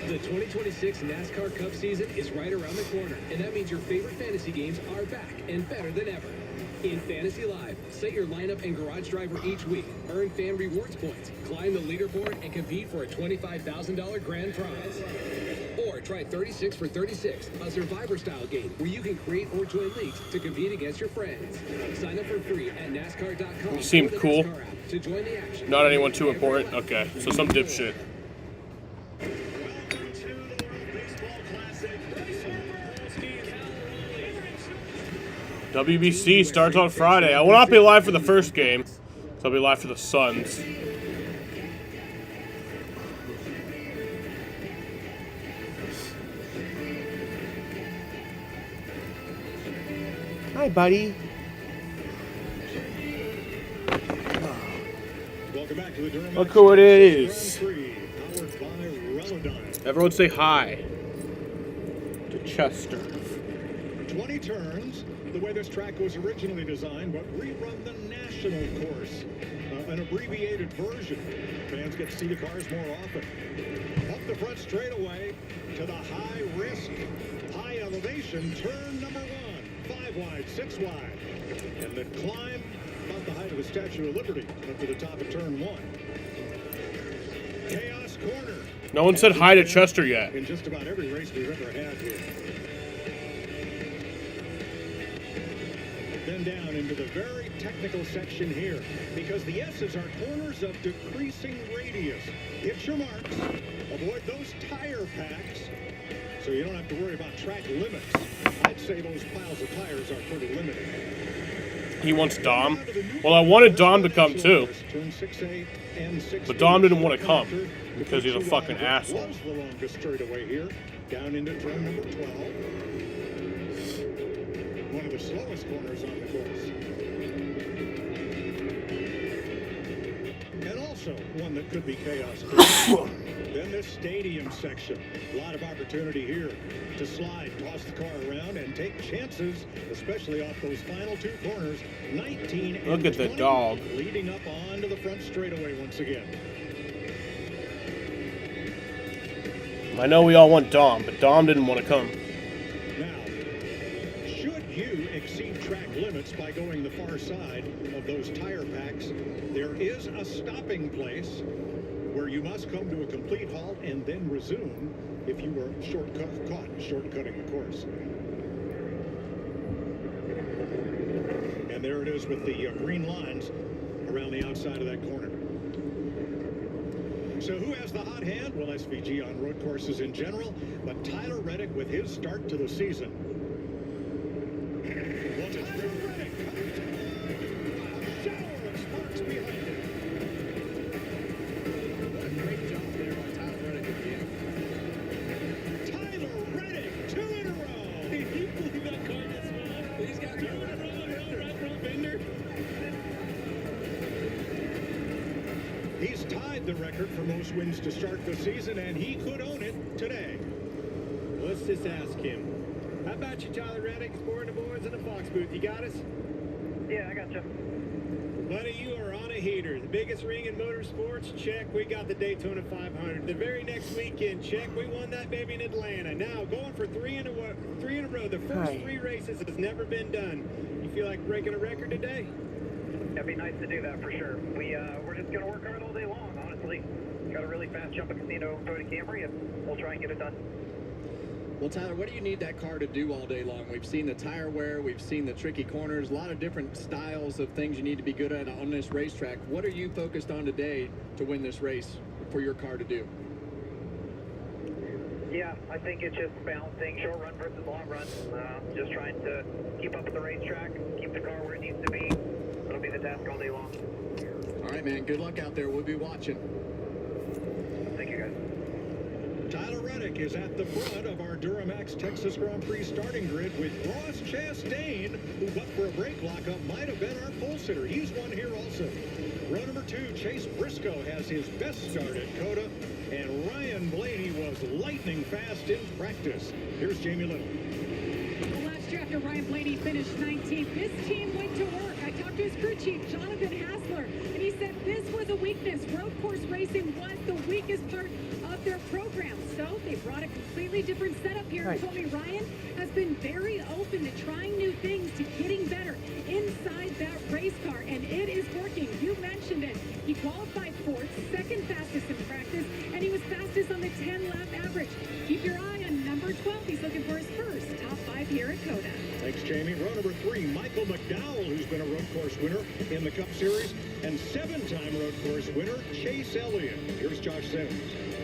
[SPEAKER 23] The 2026 NASCAR Cup season is right around the corner, and that means your favorite fantasy games are back and better than ever. In Fantasy Live, set your lineup and garage driver each week, earn fan rewards points, climb the leaderboard, and compete for a $25,000 grand prize. Or try 36 for 36, a Survivor-style game where you can create or join leagues to compete against your friends. Sign up for free at NASCAR.com.
[SPEAKER 4] You seem cool.
[SPEAKER 23] To join the action.
[SPEAKER 4] Not anyone too important? Okay, so some dipshit. WBC starts on Friday. I will not be live for the first game, so I'll be live for the Suns. Hi, buddy.
[SPEAKER 22] Welcome back to the Durham.
[SPEAKER 4] Look who it is.
[SPEAKER 22] Powered by Relodyne.
[SPEAKER 4] Everyone say hi to Chester.
[SPEAKER 22] 20 turns, the way this track was originally designed, but rerun the national course, an abbreviated version. Fans get to see the cars more often. Up the front straightaway to the high risk, high elevation turn number 1. 5 wide, 6 wide, and then climb about the height of the Statue of Liberty up to the top of turn 1. Chaos corner.
[SPEAKER 4] No one said hi to Chester yet.
[SPEAKER 22] In just about every race we've ever had here. Then down into the very technical section here, because the S's are corners of decreasing radius. Hit your marks, avoid those tire packs, so you don't have to worry about track limits. I'd say those piles of tires are pretty limited.
[SPEAKER 4] He wants Dom. Well, I wanted Dom to come too,
[SPEAKER 22] Turn 6A and 6B.
[SPEAKER 4] but Dom didn't want to come because he's a fucking asshole.
[SPEAKER 22] Was the longest straightaway here, down into turn number 12. One of the slowest corners on the course. And also one that could be chaos. Then this stadium section. A lot of opportunity here to slide, toss the car around, and take chances, especially off those final 2 corners. 19 and
[SPEAKER 4] Look at the
[SPEAKER 22] 20,
[SPEAKER 4] dog.
[SPEAKER 22] leading up onto the front straightaway once again.
[SPEAKER 4] I know we all want Dom, but Dom didn't want to come.
[SPEAKER 22] Now, should you exceed track limits by going the far side of those tire packs, there is a stopping place where you must come to a complete halt and then resume if you were caught shortcutting the course. And there it is with the green lines around the outside of that corner. So who has the hot hand? Well, SVG on road courses in general, but Tyler Reddick with his start to the season. What's it? Reddick. Shower of sparks behind him. What a great job there by Tyler Reddick again. Tyler Reddick, 2 in a row. Can you believe that car did He's tied the record for most wins to start the season, and he could own it today.
[SPEAKER 14] Let's just ask him. How about you, Tyler Reddick, sporting the boys in the Fox booth? You got us?
[SPEAKER 11] Yeah, I got you.
[SPEAKER 14] Buddy, you are on a heater. The biggest ring in motorsports, check. We got the Daytona 500. The very next weekend, check. We won that baby in Atlanta. Now, going for three in a row. The first 3 races has never been done. You feel like breaking a record today?
[SPEAKER 11] It'd be nice to do that for sure. We're just going to work hard all day long, honestly. Got a really fast jumping casino Cota Camry, and we'll try and get it done.
[SPEAKER 6] Well, Tyler, what do you need that car to do all day long? We've seen the tire wear, we've seen the tricky corners, a lot of different styles of things you need to be good at on this racetrack. What are you focused on today to win this race for your car to do?
[SPEAKER 11] Yeah, I think it's just balancing short run versus long run. Just trying to keep up with the racetrack, keep the car where it needs to be. It'll be the task all day long.
[SPEAKER 6] All right, man. Good luck out there. We'll be watching.
[SPEAKER 11] Thank you, guys.
[SPEAKER 22] Tyler Reddick is at the front of our Duramax Texas Grand Prix starting grid with Ross Chastain, who, but for a brake lockup, might have been our pole sitter. He's won here also. Row number 2, Chase Briscoe has his best start at Cota, and Ryan Blaney was lightning fast in practice. Here's Jamie Little.
[SPEAKER 12] Well, last year after Ryan Blaney finished 19th, this team went to work. I talked to his crew chief, Jonathan Hassler, and he said this was a weakness. Road course racing was the weakest part of their program. So they brought a completely different setup here and told me Ryan has been very open to trying new things, to getting better inside that race car, and it is working. You mentioned it. He qualified fourth, second fastest in practice, and he was fastest on the 10-lap average. Keep your eye on number 12. He's looking for his first top 5 here at Cota.
[SPEAKER 22] Thanks, Jamie. Row number 3, Michael McDowell, who's been a road course winner in the Cup Series, and 7-time road course winner, Chase Elliott. Here's Josh Sims.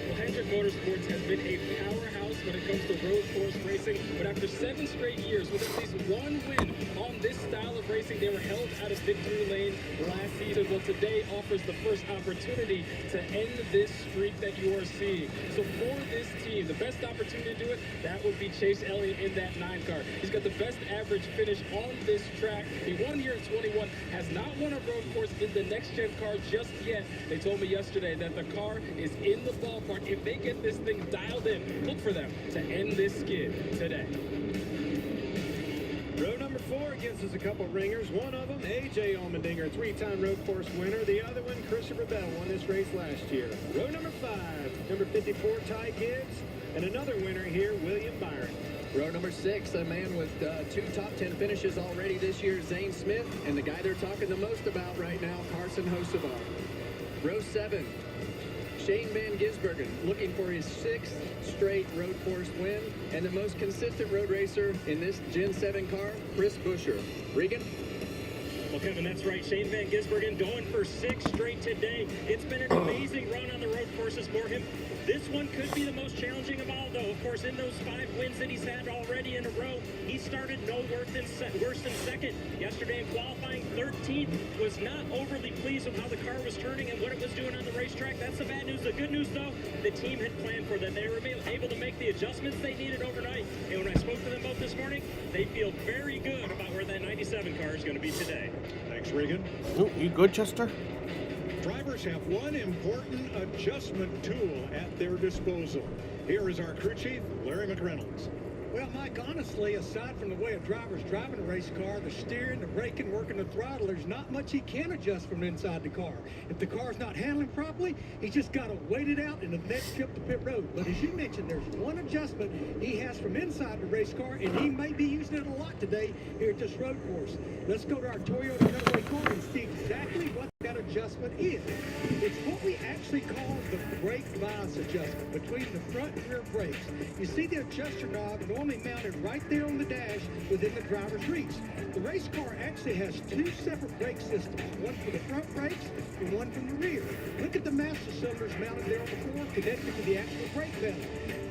[SPEAKER 7] Well, Hendrick Motorsports has been a powerhouse when it comes to road course racing, but after 7 straight years with at least 1 win on this style of racing, they were held out of victory lane last season. Well, today offers the first opportunity to end this streak that you are seeing. So for this team, the best opportunity to do it, that would be Chase Elliott in that 9 car. He's got the best average finish on this track. He won here in 21, has not won a road course in the next-gen car just yet. They told me yesterday that the car is in the ballpark. If they get this thing dialed in, look for them to end this skid today.
[SPEAKER 14] Row number 4 gives us a couple ringers. One of them, A.J. Allmendinger, 3-time road course winner. The other one, Christopher Bell, won this race last year. Row number 5, number 54, Ty Gibbs. And another winner here, William Byron.
[SPEAKER 6] Row number 6, a man with 2 top 10 finishes already this year, Zane Smith. And the guy they're talking the most about right now, Carson Hocevar. Row 7, Shane Van Gisbergen, looking for his 6th straight road course win, and the most consistent road racer in this Gen 7 car, Chris Buescher. Regan?
[SPEAKER 15] Well, Kevin, that's right. Shane Van Gisbergen going for 6 straight today. It's been an amazing run on the road courses for him. This one could be the most challenging of all, though. Of course, in those 5 wins that he's had already in a row, he started no worse than second. Yesterday in qualifying, 13th, was not overly pleased with how the car was turning and what it was doing on the racetrack. That's the bad news. The good news, though, the team had planned for that. They were able to make the adjustments they needed overnight. And when I spoke to them both this morning, they feel very good about where that 97 car is going to be today.
[SPEAKER 22] Thanks, Regan.
[SPEAKER 4] Oh, you good, Chester?
[SPEAKER 22] Drivers have one important adjustment tool at their disposal. Here is our crew chief, Larry McReynolds.
[SPEAKER 13] Well, Mike, honestly, aside from the way a driver's driving a race car, the steering, the braking, working the throttle, there's not much he can adjust from inside the car. If the car's not handling properly, he's just got to wait it out in the next trip to pit road. But as you mentioned, there's one adjustment he has from inside the race car, and he may be using it a lot today here at this road course. Let's go to our Toyota Cutaway car and see exactly what that adjustment is. It's what we actually call the brake bias adjustment between the front and rear brakes. You see the adjuster knob normally mounted right there on the dash within the driver's reach. The race car actually has 2 separate brake systems, one for the front brakes and one from the rear. Look at the master cylinders mounted there on the floor connected to the actual brake pedal.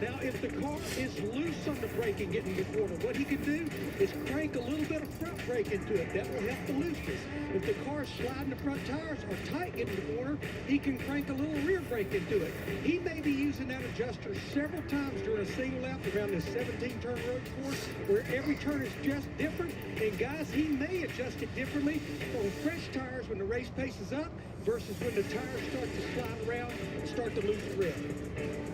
[SPEAKER 13] Now, if the car is loose on the braking getting the corner, what he can do is crank a little bit of front brake into it. That will help the looseness. If the car is sliding the front tires or tight getting the corner, he can crank a little rear brake into it. He may be using that adjuster several times during a single lap around this 17-turn road course where every turn is just different. And guys, he may adjust it differently on fresh tires when the race pace is up versus when the tires start to flying around and start to lose grip.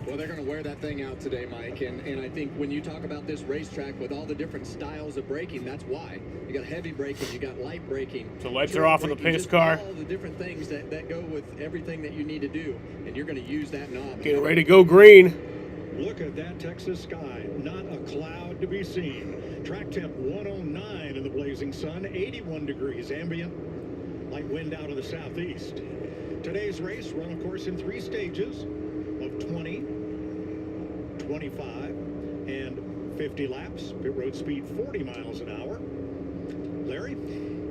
[SPEAKER 6] Well, they're going to wear that thing out today, Mike, and I think when you talk about this racetrack with all the different styles of braking, that's why. You got heavy braking, you got light braking.
[SPEAKER 4] So lights are off on the pace car.
[SPEAKER 6] All the different things that go with everything that you need to do, and you're going to use that knob.
[SPEAKER 4] Getting ready to go green.
[SPEAKER 22] Look at that Texas sky. Not a cloud to be seen. Track temp 109 in the blazing sun, 81 degrees ambient. Light wind out of the southeast. Today's race run, of course, in 3 stages of 20, 25, and 50 laps. Pit road speed 40 miles an hour. Larry?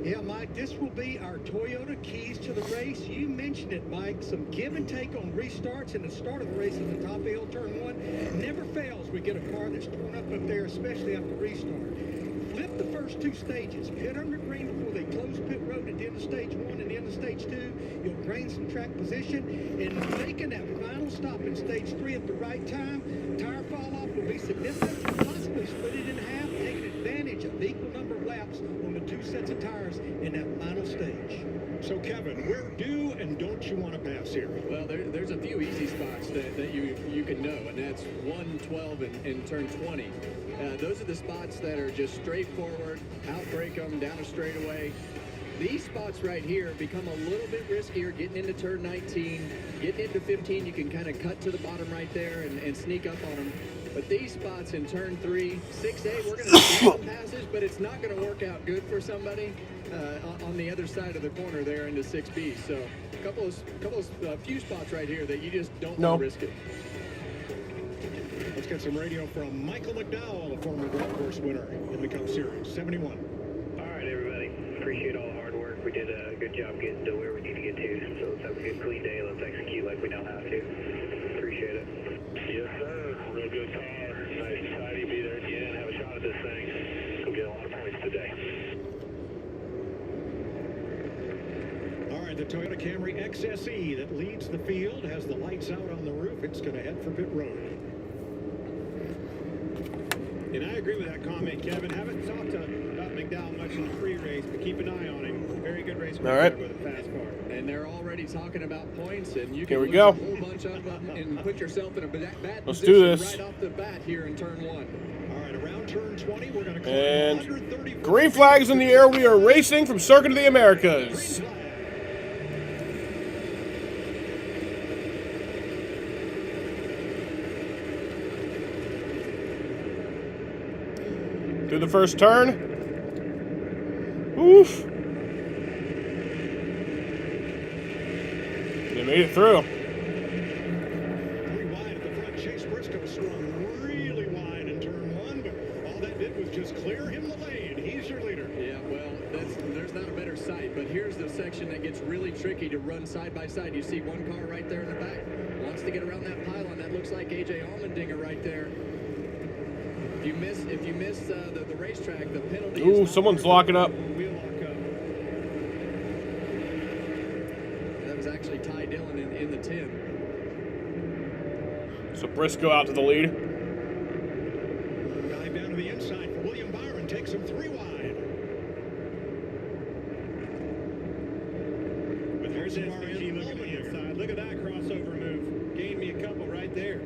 [SPEAKER 13] Yeah, Mike, this will be our Toyota keys to the race. You mentioned it, Mike. Some give and take on restarts in the start of the race at the top of the hill, turn 1. Never fails. We get a car that's torn up there, especially after restart. Flip the first 2 stages. Pit under green before they close pit road at the end of stage 1 and the end of stage 2. You'll gain some track position. And making that final stop in stage 3 at the right time, tire fall off will be significant. Possibly split it in half, taking advantage of the equal number of laps on the 2 sets of tires in that final stage.
[SPEAKER 22] So, Kevin, where do and don't you want to pass here?
[SPEAKER 6] Well, there's a few easy spots that you can know, and that's 1, 12, and turn 20. Those are the spots that are just straightforward, outbreak them, down a straightaway. These spots right here become a little bit riskier getting into turn 19. Getting into 15, you can kind of cut to the bottom right there and sneak up on them. But these spots in turn 3, 6A, we're going to see some passes, but it's not going to work out good for somebody on the other side of the corner there into 6B. So a few spots right here that you just don't want to risk it.
[SPEAKER 22] Let's get some radio from Michael McDowell, a former golf course winner in the Cup Series, 71.
[SPEAKER 11] All right, everybody. Appreciate all the hard work. We did a good job getting to where we need to get to. So let's have a good, clean day. Let's execute like we know how to. Appreciate it.
[SPEAKER 20] Yes, sir. Real good car. Nice and tidy. Be there at the end. Have a shot at this thing. Go get a lot of points today.
[SPEAKER 22] All right, the Toyota Camry XSE that leads the field has the lights out on the roof. It's going to head for pit road.
[SPEAKER 16] And I agree with that comment, Kevin. Haven't talked about McDowell much in the pre-race, but keep an eye on him. Very good race with a fast car.
[SPEAKER 6] And they're already talking about points, and you
[SPEAKER 4] Here
[SPEAKER 6] can
[SPEAKER 4] we
[SPEAKER 6] lose
[SPEAKER 4] go.
[SPEAKER 6] a whole bunch of them and put yourself in a bad
[SPEAKER 4] Let's
[SPEAKER 6] position
[SPEAKER 4] do this.
[SPEAKER 6] right off the bat here in turn 1.
[SPEAKER 22] All right, around turn 20, we're going to climb
[SPEAKER 4] And
[SPEAKER 22] 130.
[SPEAKER 4] green flags in the air. We are racing from Circuit of the Americas. Through the first turn. Oof. They made it through.
[SPEAKER 22] 3 wide at the front. Chase Briscoe swung really wide in turn 1, but all that did was just clear him the lane. He's your leader.
[SPEAKER 6] Yeah, well, there's not a better sight, but here's the section that gets really tricky to run side by side. You see one car right there in the back. Wants to get around that pylon. That looks like A.J. Allmendinger right there. If you miss the racetrack, the penalty is
[SPEAKER 4] Ooh, someone's locking up.
[SPEAKER 6] wheel lock up. That was actually Ty Dillon in the 10.
[SPEAKER 4] So Briscoe out to the lead.
[SPEAKER 22] Dive down to the inside for William Byron. Takes him 3 wide.
[SPEAKER 16] But there's SVG looking to the inside. Look at that crossover move. Gained me a couple right there.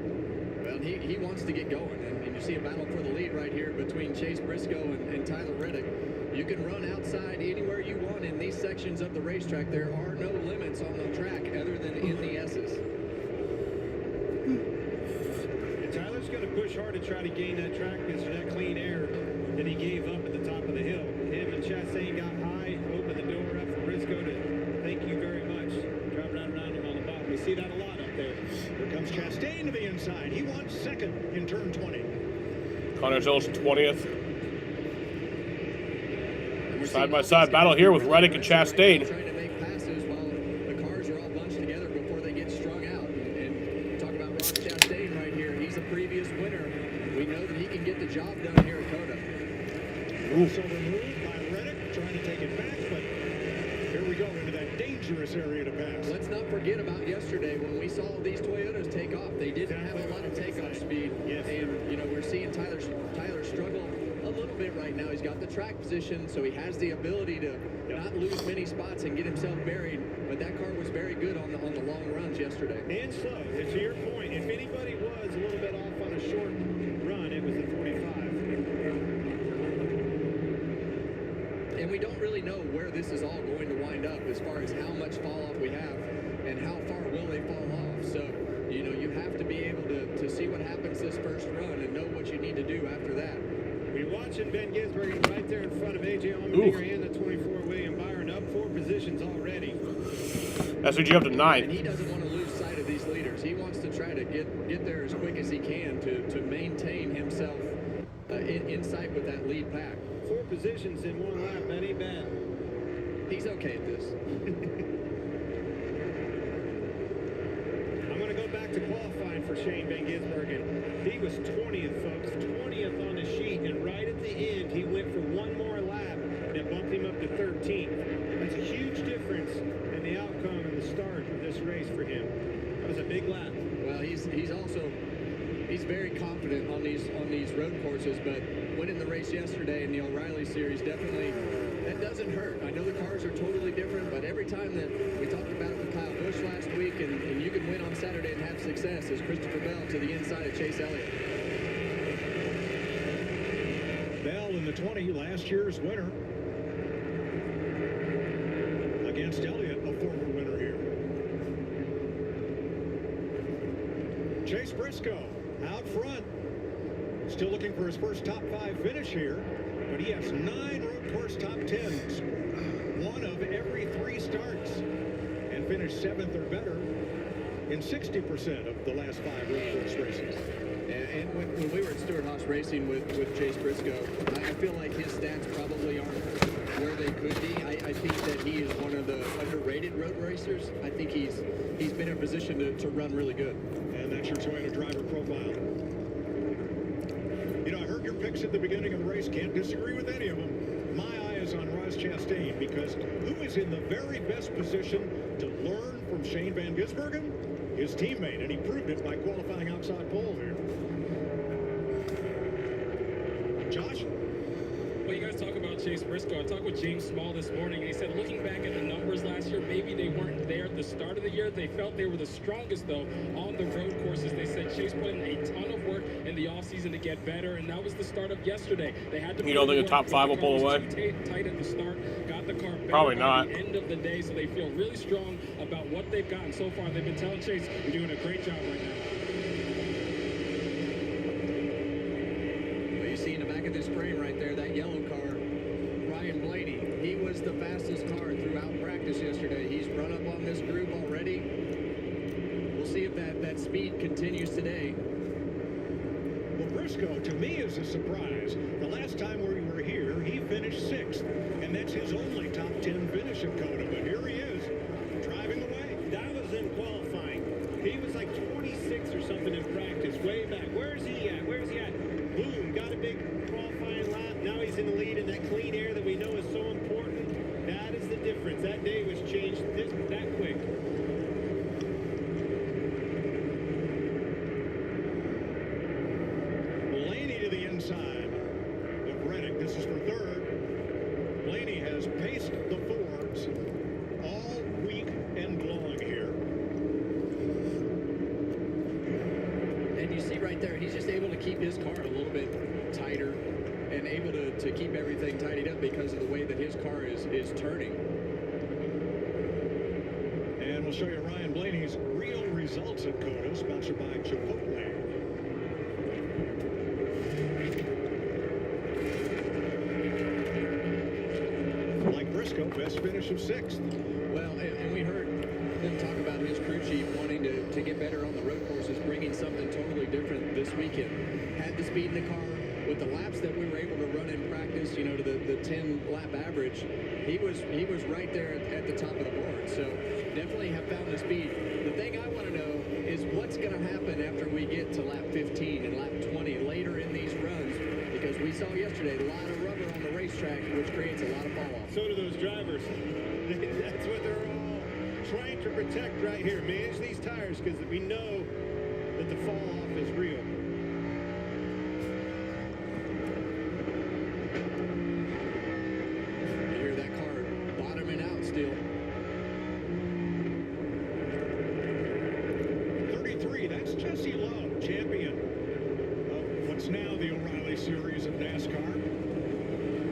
[SPEAKER 6] Well, he wants to get going, and you see a battle for the lead right here between Chase Briscoe and Tyler Reddick. You can run outside anywhere you want in these sections of the racetrack. There are no limits on the track other than in the S's.
[SPEAKER 16] And Tyler's going to push hard to try to gain that track because of that clean air that he gave up at the top of the hill. Him and Chastain got high, opened the door up for Briscoe to thank you very much. Drive around him on the bottom. We see that a lot up there.
[SPEAKER 22] Here comes Chastain to the inside. He wants second in turn 20.
[SPEAKER 4] Connors Hill's 20th. Side-by-side battle here with Reddick and Chastain.
[SPEAKER 6] Trying to make passes while the cars are all bunched together before they get strung out. And talk about Ron Chastain right here. He's a previous winner. We know that he can get the job done here at Cota.
[SPEAKER 22] Crossover move by Reddick, trying to take it back, but here we go into that dangerous area to pass.
[SPEAKER 6] Let's not forget about yesterday when we saw these Toyotas take off. They didn't have a lot of takeoff speed.
[SPEAKER 16] Yes.
[SPEAKER 6] And, you know, we're seeing Tyler struggle a little bit right now. He's got the track position, so he has the ability to not lose many spots and get himself buried. But that car was very good on the long run. runs yesterday.
[SPEAKER 16] And slow. And to your point, if anybody was a little bit off on a short run, it was the 45.
[SPEAKER 6] And we don't really know where this is all going to wind up as far as how much fall off we have and how far will they fall off. So, you know, you have to be able to see what happens this first run and know what you need to do after that.
[SPEAKER 16] We're watching Ben Gisbergen right there in front of A.J. Allmendinger and the 24 William Byron up 4 positions already.
[SPEAKER 4] That's what you have to 9.
[SPEAKER 6] And he doesn't want to lose sight of these leaders. He wants to try to get there as quick as he can to maintain himself in sight with that lead pack.
[SPEAKER 16] 4 positions in 1 lap, that ain't bad.
[SPEAKER 6] He's okay at this.
[SPEAKER 16] I'm going to go back to qualifying for Shane Van Gisbergen. He was 20th, folks, 20th on the sheet, and right at the end, he went for 1 more lap that bumped him up to 13th. That's a huge difference in the outcome and the start of this race for him. That was a big lap.
[SPEAKER 6] Well, he's very confident on these road courses, but winning the race yesterday in the O'Reilly Series definitely, that doesn't hurt. I know the cars are totally different, but every time that we talked about it with Kyle Busch last week, and you can win on Saturday and have success, is Christopher Bell to the inside of Chase Elliott.
[SPEAKER 22] Bell in the 20, last year's winner. Against Elliott, a former winner here. Chase Briscoe out front. Still looking for his first top 5 finish here, but he has 9 road course top 10s. 1 of every 3 starts, and finished 7th or better in 60% of the last 5 road course races.
[SPEAKER 6] And when we were at Stewart-Haas Racing with Chase Briscoe, I feel like his stats probably aren't where they could be. I think that he is one of the underrated road racers. I think he's been in position to run really good.
[SPEAKER 22] And that's your Toyota driver profile. You know, I heard your picks at the beginning of the race. Can't disagree with any of them. My eye is on Ross Chastain, because who is in the very best position to learn from Shane Van Gisbergen? His teammate, and he proved it by qualifying outside pole here. Josh?
[SPEAKER 18] Well, you guys talk about Chase Briscoe. I talked with James Small this morning, and he said looking back at the numbers last year, maybe they weren't there at the start of the year. They felt they were the strongest, though, on the road courses. They said Chase put in a ton of work in the offseason to get better, and that was the start of yesterday. They had to.
[SPEAKER 4] You don't think a top 5 will pull away?
[SPEAKER 18] Tight at the start, got the car better
[SPEAKER 4] Probably
[SPEAKER 18] by
[SPEAKER 4] not.
[SPEAKER 18] the end of the day, so they feel really strong about what they've gotten so far. They've been telling Chase, "You're doing a great job right now."
[SPEAKER 6] Well, you see in the back of this frame right there, that yellow car, Ryan Blaney. He was the fastest car throughout practice yesterday. He's run up on this group already. We'll see if that speed continues today.
[SPEAKER 22] Well, Briscoe, to me, is a surprise. The last time we were here, he finished 6th, and that's his only top 10 finish at Cota. But here he is, driving away.
[SPEAKER 16] That was in qualifying. He was like 26 or something in practice, way back. Where's he at? Where's he at? Boom, got a big qualifying lap. Now he's in the lead in that clean air that we know is so important. That is the difference. That day was changed that quick.
[SPEAKER 22] Blaney to the inside of Reddick. This is for 3rd. Blaney has paced the Fords all week and long here.
[SPEAKER 6] And you see right there, he's just able to keep his car a little bit tighter and able to keep everything tidied up because of the way that his car is turning.
[SPEAKER 22] And we'll show you Ryan Blaney's real results at Cota, sponsored by Chipotle. Like Briscoe, best finish of 6th.
[SPEAKER 6] Well, and we heard him talk about his crew chief wanting to get better on the road courses, bringing something totally different this weekend. Had the speed in the car. With the laps that we were able to run in practice, you know, to the 10-lap average, he was right there at the top of the board. So definitely have found the speed. The thing I want to know is what's going to happen after we get to lap 15 and lap 20 later in these runs, because we saw yesterday a lot of rubber on the racetrack, which creates a lot of fall off.
[SPEAKER 16] So do those drivers. That's what they're all trying to protect right here. Manage these tires, because we know that the fall off is real.
[SPEAKER 6] Bottoming out still.
[SPEAKER 22] Jesse Love, champion of what's now the O'Reilly Series of NASCAR,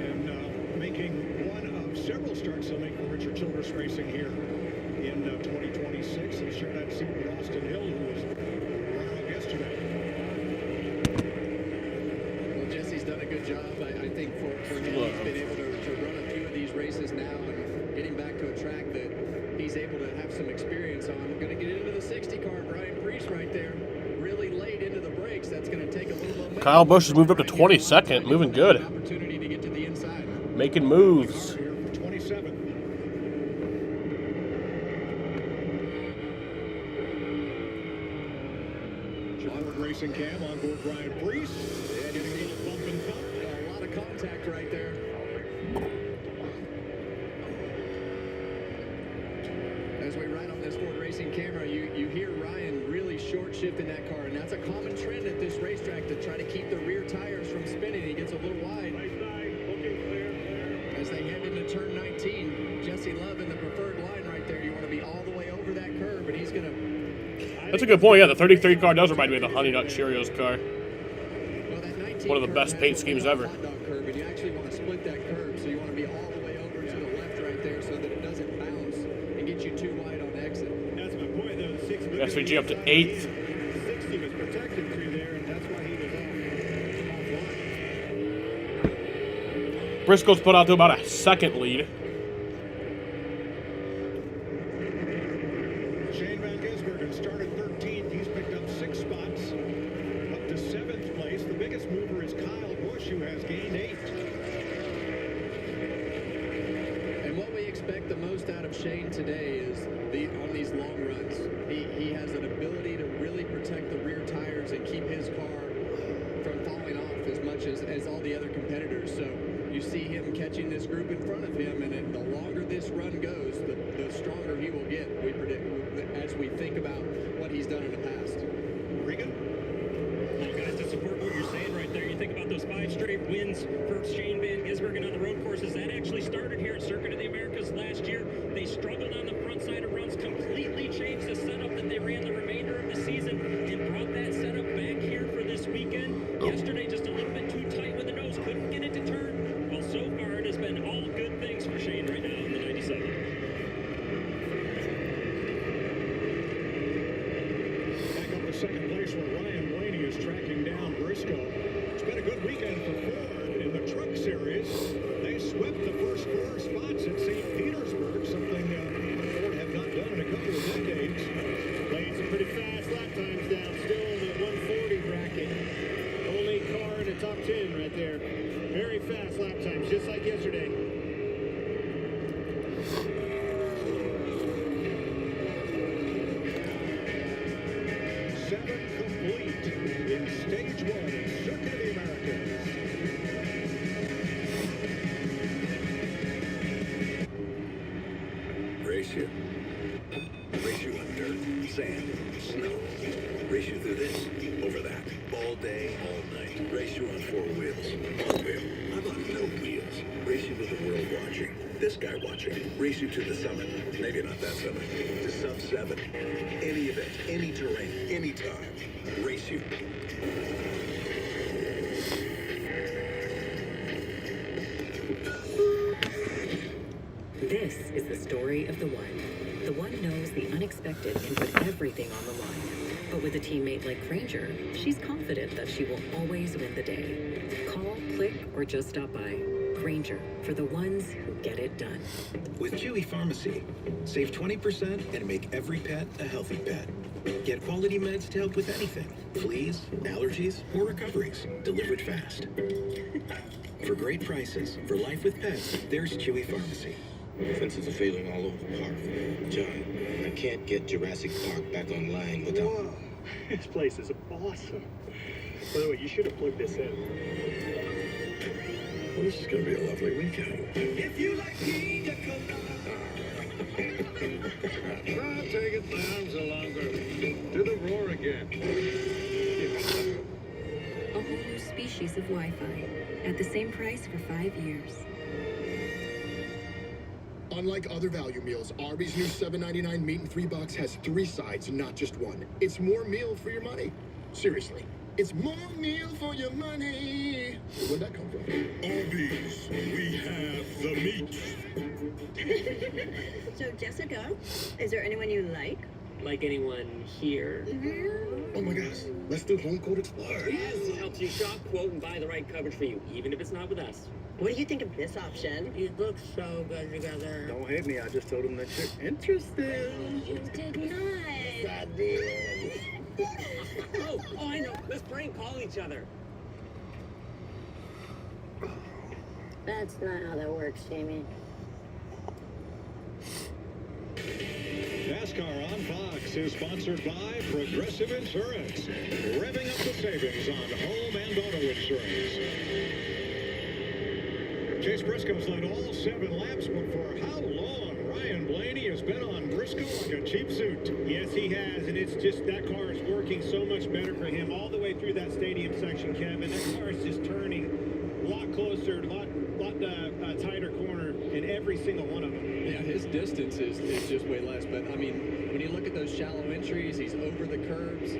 [SPEAKER 22] and making one of several starts they'll make for Richard Childress Racing here in 2026. And share that seat with Austin Hill, who was runner-up yesterday.
[SPEAKER 6] Well, Jesse's done a good job, I think, for him. He's been able to run a few of these races now and getting back to a track that he's able to have some experience on. Going to get into the 60 car, Brian Priest right there. Really late into the brakes. That's going to take a little momentum.
[SPEAKER 4] Kyle Busch has moved up to 22nd, moving good.
[SPEAKER 6] Opportunity to get to the inside.
[SPEAKER 4] Making moves.
[SPEAKER 22] Forward Racing Cam on board Brian Priest. Yeah, getting a little bump and thump.
[SPEAKER 6] A lot of contact right there. As we ride on this Ford Racing camera, you hear Ryan really short shifting that car, and that's a common trend at this racetrack to try to keep the rear tires from spinning. He gets a little wide. As they head into turn 19, Jesse Love in the preferred line right there. You want to be all the way over that curve, and he's going to...
[SPEAKER 4] That's a good point. Yeah, the 33 car does remind me of the Honey Nut Cheerios car. One of the best paint schemes ever.
[SPEAKER 6] Curve, and you actually want to split that curve, so you want to be all the way over to the left right there so that it doesn't bounce and get you too wide on exit.
[SPEAKER 22] That's my point, though. The 6
[SPEAKER 4] SVG up to 8th.
[SPEAKER 22] 60 was protected through there, and that's why he was off.
[SPEAKER 4] Briscoe's put out to about a second lead.
[SPEAKER 22] Shane Van Gisbergen started 13th. He's picked up 6 spots. Up to 7th place. The biggest mover is Kyle Busch, who has gained 8.
[SPEAKER 6] And what we expect the most out of Shane today is on these long runs. He has an ability to really protect the rear tires and keep his car from falling off as much as all the other competitors. So you see him catching this group in front of him, and the longer this run goes, the stronger he will get, we predict, as we think about what he's done in the past.
[SPEAKER 22] Regan?
[SPEAKER 15] Well, guys, to support what you're saying right there, you think about those 5 straight wins for Shane Van Gisbergen on the road courses. That actually started here at Circuit of the Americas last year. They struggled on the front side of runs, completely changed the setup that they ran the remainder of the season, and brought that setup back here for this weekend. Yesterday, just a little bit too tight with the nose, couldn't get it to turn. Well, so far, it has been all good things for Shane right now in the 97.
[SPEAKER 22] Second place where Ryan Blaney is tracking down Briscoe. It's been a good weekend for Ford in the Truck Series. They swept the first 4 spots at St. Petersburg, something Ford have not done in a couple of decades.
[SPEAKER 10] Playing some pretty fast lap times down, still in the 140 bracket. Only car in the top 10 right there. Very fast lap times, just like yesterday.
[SPEAKER 22] Complete in stage 1 of Circuit of the Americas.
[SPEAKER 1] Race you. Race you on dirt, sand, snow. Race you through this, over that, all day, all night. Race you on 4 wheels. One wheel. How about no wheels? Race you with the world watching. This guy watching. Race you to the summit. Maybe not that summit. To sub 7. Any event, any terrain, anytime. Race you.
[SPEAKER 19] This is the story of the one. The one knows the unexpected can put everything on the line. But with a teammate like Granger, she's confident that she will always win the day. Call, click, or just stop by. Granger, for the ones who get it done.
[SPEAKER 21] With Chewy Pharmacy, save 20% and make every pet a healthy pet. Get quality meds to help with anything. Fleas, allergies, or recoveries. Delivered fast. For great prices, for life with pets, there's Chewy Pharmacy.
[SPEAKER 24] Fences are failing all over the park. John, I can't get Jurassic Park back online without...
[SPEAKER 10] Whoa. This place is awesome. By the way, you should have plugged this in.
[SPEAKER 1] Well, this is going to be a lovely weekend.
[SPEAKER 10] If you like pina
[SPEAKER 22] Try taking down so longer. To the roar again.
[SPEAKER 9] A whole new species of Wi-Fi at the same price for 5 years.
[SPEAKER 2] Unlike other value meals, Arby's new $7.99 meat and 3 box has 3 sides, not just one. It's more meal for your money. Seriously, it's more meal for your money. Where'd that come from?
[SPEAKER 1] Arby's, we have the meat.
[SPEAKER 3] So, Jessica, is there anyone you like?
[SPEAKER 5] Like anyone here?
[SPEAKER 2] Oh my gosh, let's do Home Code Explorer.
[SPEAKER 5] Yes, it helps you shop, quote, and buy the right coverage for you, even if it's not with us.
[SPEAKER 3] What do you think of this option?
[SPEAKER 5] You look so good together.
[SPEAKER 2] Don't hate me, I just told him that you're interested.
[SPEAKER 3] You did not.
[SPEAKER 2] I did.
[SPEAKER 5] Oh, I know. Let's prank call each other.
[SPEAKER 3] That's not how that works, Jamie.
[SPEAKER 22] NASCAR on Fox is sponsored by Progressive Insurance, revving up the savings on home and auto insurance. Chase Briscoe's led all 7 laps, but for how long? Ryan Blaney has been on Briscoe like a cheap suit.
[SPEAKER 16] Yes, he has, and it's just that car is working so much better for him all the way through that stadium section, Kevin. That car is just turning a lot closer, a lot tighter corner in every single one of them.
[SPEAKER 6] Yeah, his distance is just way less. But, I mean, when you look at those shallow entries, he's over the curbs,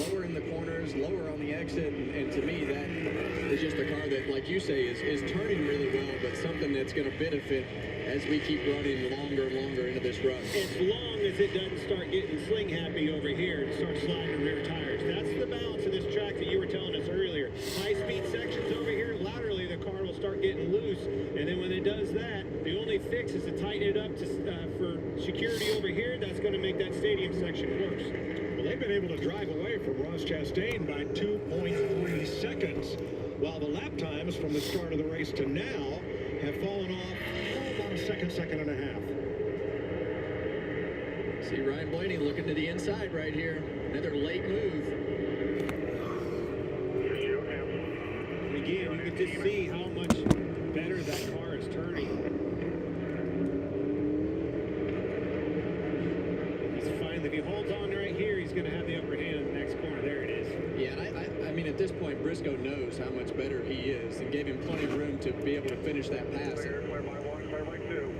[SPEAKER 6] lower in the corners, lower on the exit. And to me, that is just a car that, like you say, is turning really well, but something that's going to benefit as we keep running longer and longer into this run.
[SPEAKER 16] As long as it doesn't start getting sling happy over here and start sliding the rear tires. That's the balance of this track that you were telling us earlier. High-speed sections over here, laterally the car will start getting loose. And then when it does that, the only fix is to tighten it up for security over here. That's going to make that stadium section worse.
[SPEAKER 22] Well, they've been able to drive away from Ross Chastain by 2.3 seconds, while the lap times from the start of the race to now have fallen off about a second and a half.
[SPEAKER 6] See Ryan Blaney looking to the inside right here. Another late move.
[SPEAKER 16] And again, you can just see how much better that car is turning. If he holds on right here, he's going to have the upper hand in the next corner. There it is.
[SPEAKER 6] Yeah, and I mean, at this point, Briscoe knows how much better he is and gave him plenty of room to be able to finish that pass.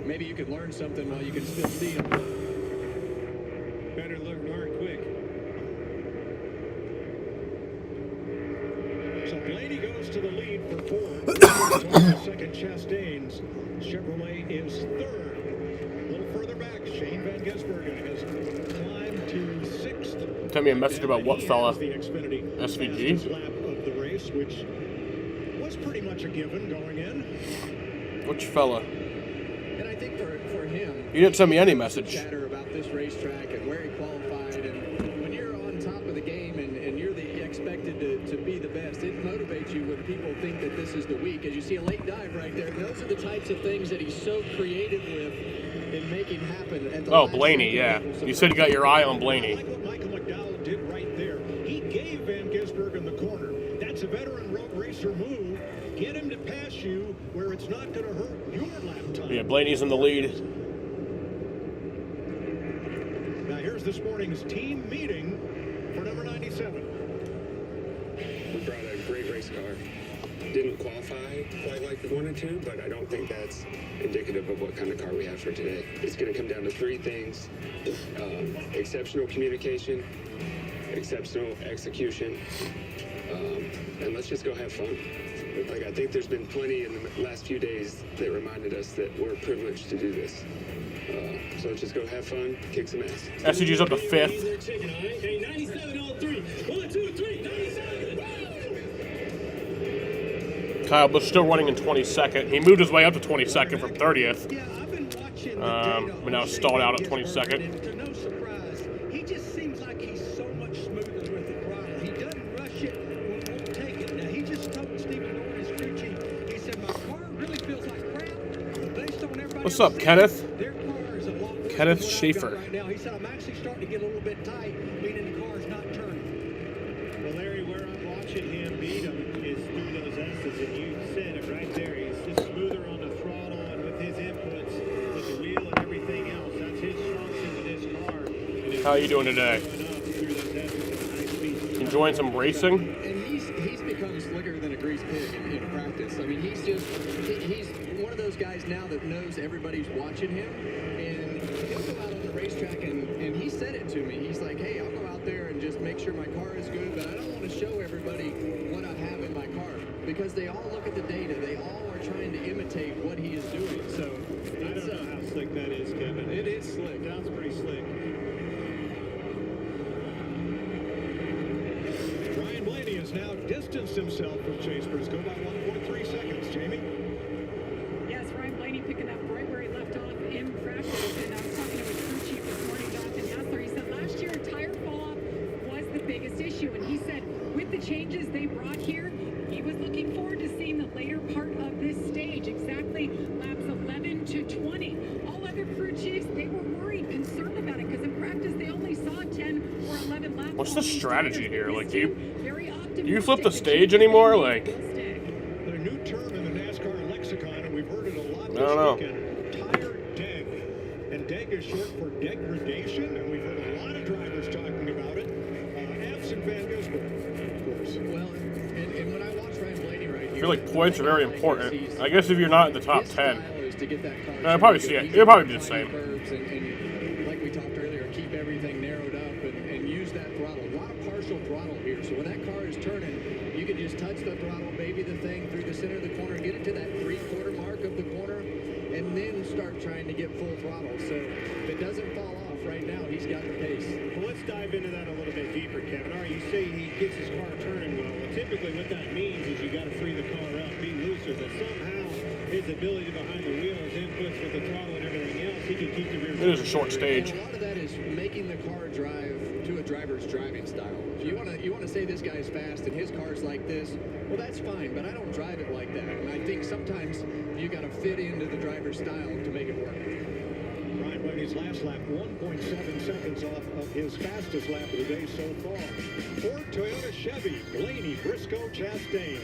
[SPEAKER 6] Maybe you could learn something while you can still see him.
[SPEAKER 16] Better learn quick.
[SPEAKER 22] So Blaney goes to the lead for Ford. Second, Chastain's Chevrolet is third. A little further back, Shane Van Gisbergen has climbed to 6th.
[SPEAKER 4] Send me a message about what fella?
[SPEAKER 22] The Xfinity
[SPEAKER 4] SVG?
[SPEAKER 22] lap of the race, which was pretty much a given going in.
[SPEAKER 4] Which fella?
[SPEAKER 6] And I think for him,
[SPEAKER 4] You didn't send me any message.
[SPEAKER 6] chatter about this racetrack and where he qualified, and when you're on top of the game and you're expected to be the best, it motivates you when people think that this is the week. As you see a late dive right there, those are the types of things that he's so creative with in making happen. At the last
[SPEAKER 4] Blaney, yeah. You said you got your eye on Blaney.
[SPEAKER 22] Like what Michael McDowell did right there. He gave Van Gisbergen the corner. That's a veteran road racer move. Get him to pass you where it's not going to hurt your lap time.
[SPEAKER 4] Yeah, Blaney's in the lead.
[SPEAKER 22] Now here's this morning's team meeting for number 97.
[SPEAKER 8] We brought a great race car. Didn't qualify quite like we wanted to, but I don't think that's indicative of what kind of car we have for today. It's going to come down to 3 things. Exceptional communication, exceptional execution, and let's just go have fun. Like, I think there's been plenty in the last few days that reminded us that we're privileged to do this. So let's just go have fun, kick some ass.
[SPEAKER 4] SCG's up to 5th.
[SPEAKER 8] Hey, 97 all 3. 1, 2, 3, 97.
[SPEAKER 4] Kyle Busch still running in 22nd. He moved his way up to 22nd from 30th. But now stalled out at 22nd.
[SPEAKER 13] To no surprise, he just seems like he's so much smoother with the throttle. He doesn't rush it, won't take it. Now, he just told Stephen Dorn, his crew chief, he said, my car really feels like crap, but based on everybody
[SPEAKER 4] What's up, Kenneth?
[SPEAKER 13] their car is a lot worse
[SPEAKER 4] Kenneth
[SPEAKER 13] than what I've
[SPEAKER 4] Schaefer.
[SPEAKER 13] got right now. He said, I'm actually starting to get a little bit tight, meaning the car's not turning.
[SPEAKER 16] Well, Larry, where I'm watching him beat him is through those S's, and you said it right there. He's just smoother on the throttle and with his inputs, with the wheel and everything else. That's his strong suit with his car.
[SPEAKER 4] How are you doing today? Enjoying some racing?
[SPEAKER 6] And he's he's become slicker than a greased pig in practice. I mean, he's one of those guys now that knows everybody's watching him, and he'll go out on the racetrack, and he said it to me. He's like, hey, I'll go out there and just make sure my car is good, but I don't want to show everybody what I have in my car, because they all look at the data. They all are trying to imitate what he is doing. So
[SPEAKER 16] I don't know how slick that is, Kevin.
[SPEAKER 6] It is slick.
[SPEAKER 16] Sounds pretty slick. Ryan Blaney has now distanced himself from Chase Briscoe by 1.3 seconds. Jamie?
[SPEAKER 7] Yes, Ryan Blaney picking up right where he left off in practice. And I was talking to his crew chief this morning, Jonathan Hassler. He said last year tire fall-off was the biggest issue. And he said with the changes they brought here, he was looking forward to seeing the later part of this stage, exactly laps 11 to 20. All other crew chiefs, they were worried, concerned about it, because in practice they only saw 10 or 11 laps.
[SPEAKER 4] What's the strategy here? Like, do you flip the stage anymore? Like,
[SPEAKER 16] The new term in the NASCAR lexicon, and we've heard it a lot
[SPEAKER 4] I don't know.
[SPEAKER 16] this weekend, tire deg. And deg is short for degradation, and we've heard a lot of drivers talking about it. F's and Van Gisbergen, of course.
[SPEAKER 6] Well, and when I watch Ryan Blaney right here,
[SPEAKER 4] I feel like points are very important. I guess if you're not in the top 10,
[SPEAKER 6] to get that car
[SPEAKER 4] I'd probably see it. It'll probably be the same.
[SPEAKER 6] And like we talked earlier, keep everything narrowed up and use that throttle. A lot of partial throttle here, so when that car is turning, you can just touch the throttle, baby the thing through the center of the corner, get it to that 3/4 mark of the corner, and then start trying to get full throttle. So if it doesn't fall off right now, he's got the pace.
[SPEAKER 16] Well, let's dive into that a little bit deeper, Kevin. All right, you say he gets his car turning well. Well, typically what that means is you got to free the car up, be looser, but somehow his ability behind the wheel, his inputs with the throttle and everything else, he can keep the rear.
[SPEAKER 4] It is a short stage.
[SPEAKER 6] And a lot of that is making the car drive to a driver's driving style. If you want to say this guy's fast and his car's like this, well, that's fine, but I don't drive it like that. And I think sometimes you got to fit into the driver's style to make it work.
[SPEAKER 16] Ryan Blaney's last lap, 1.7 seconds off of his fastest lap of the day so far. Ford, Toyota, Chevy, Blaney, Briscoe, Chastain.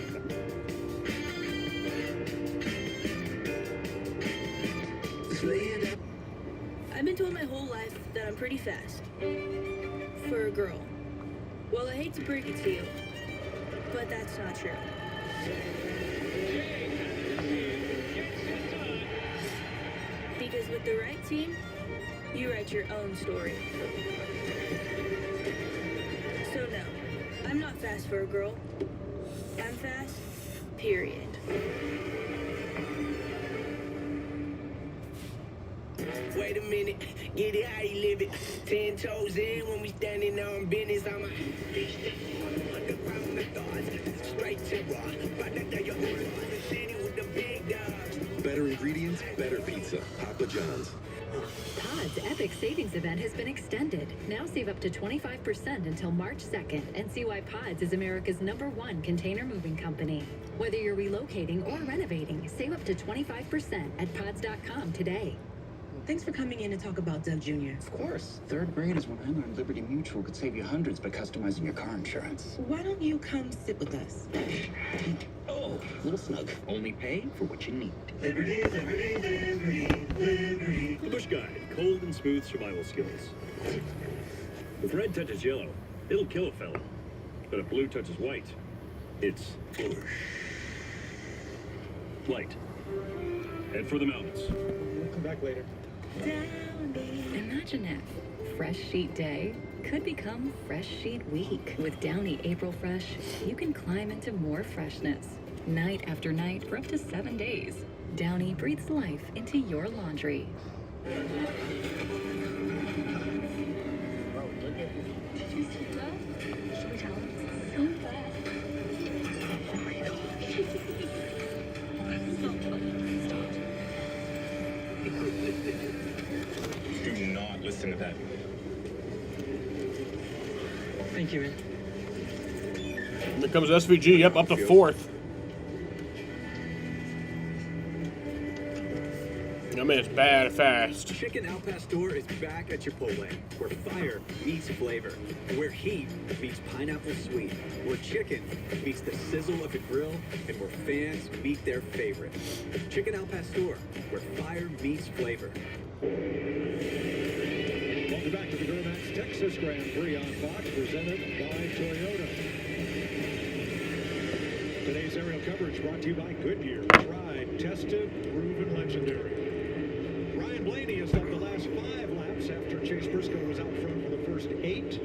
[SPEAKER 12] I've been told my whole life that I'm pretty fast. For a girl. Well, I hate to break it to you, but that's not true. Because with the right team, you write your own story. So no, I'm not fast for a girl. I'm fast, period.
[SPEAKER 17] Wait a minute, get it how you live it. 10 toes in when we standing on business. I'm a underground thoughts, straight terror. But I tell you who the city with the big dogs.
[SPEAKER 23] Better ingredients, better pizza. Papa John's.
[SPEAKER 25] Pod's Epic Savings Event has been extended. Now save up to 25% until March 2nd and see why Pods is America's #1 container moving company. Whether you're relocating or renovating, save up to 25% at pods.com today.
[SPEAKER 26] Thanks for coming in to talk about Doug Jr.
[SPEAKER 27] Of course. Third grade is when I learned Liberty Mutual could save you hundreds by customizing your car insurance.
[SPEAKER 26] Why don't you come sit with us?
[SPEAKER 27] Oh, little snug. Only pay for what you need.
[SPEAKER 20] Liberty, Liberty, Liberty, Liberty. The Bush Guide, cold and smooth survival skills. If red touches yellow, it'll kill a fella. But if blue touches white, it's Bush. Light. Head for the mountains.
[SPEAKER 16] We'll come back later.
[SPEAKER 25] Imagine if Fresh Sheet Day could become Fresh Sheet Week. With Downy April Fresh, you can climb into more freshness. Night after night for up to 7 days. Downy breathes life into your laundry.
[SPEAKER 8] Do not listen to that.
[SPEAKER 26] Thank you, man.
[SPEAKER 4] Here comes SVG. Yep, up to 4th. That man's bad fast.
[SPEAKER 14] Chicken Al Pastor is back at Chipotle, where fire meets flavor, where heat meets pineapple sweet, where chicken meets the sizzle of the grill, and where fans meet their favorite. Chicken Al Pastor, where fire meets flavor.
[SPEAKER 16] Welcome back to the Duramax Texas Grand Prix on Fox, presented by Toyota.
[SPEAKER 22] Today's aerial coverage brought to you by Goodyear. Tried, tested, proven legendary. Ryan Blaney has led the last 5 laps after Chase Briscoe was out front for the first 8.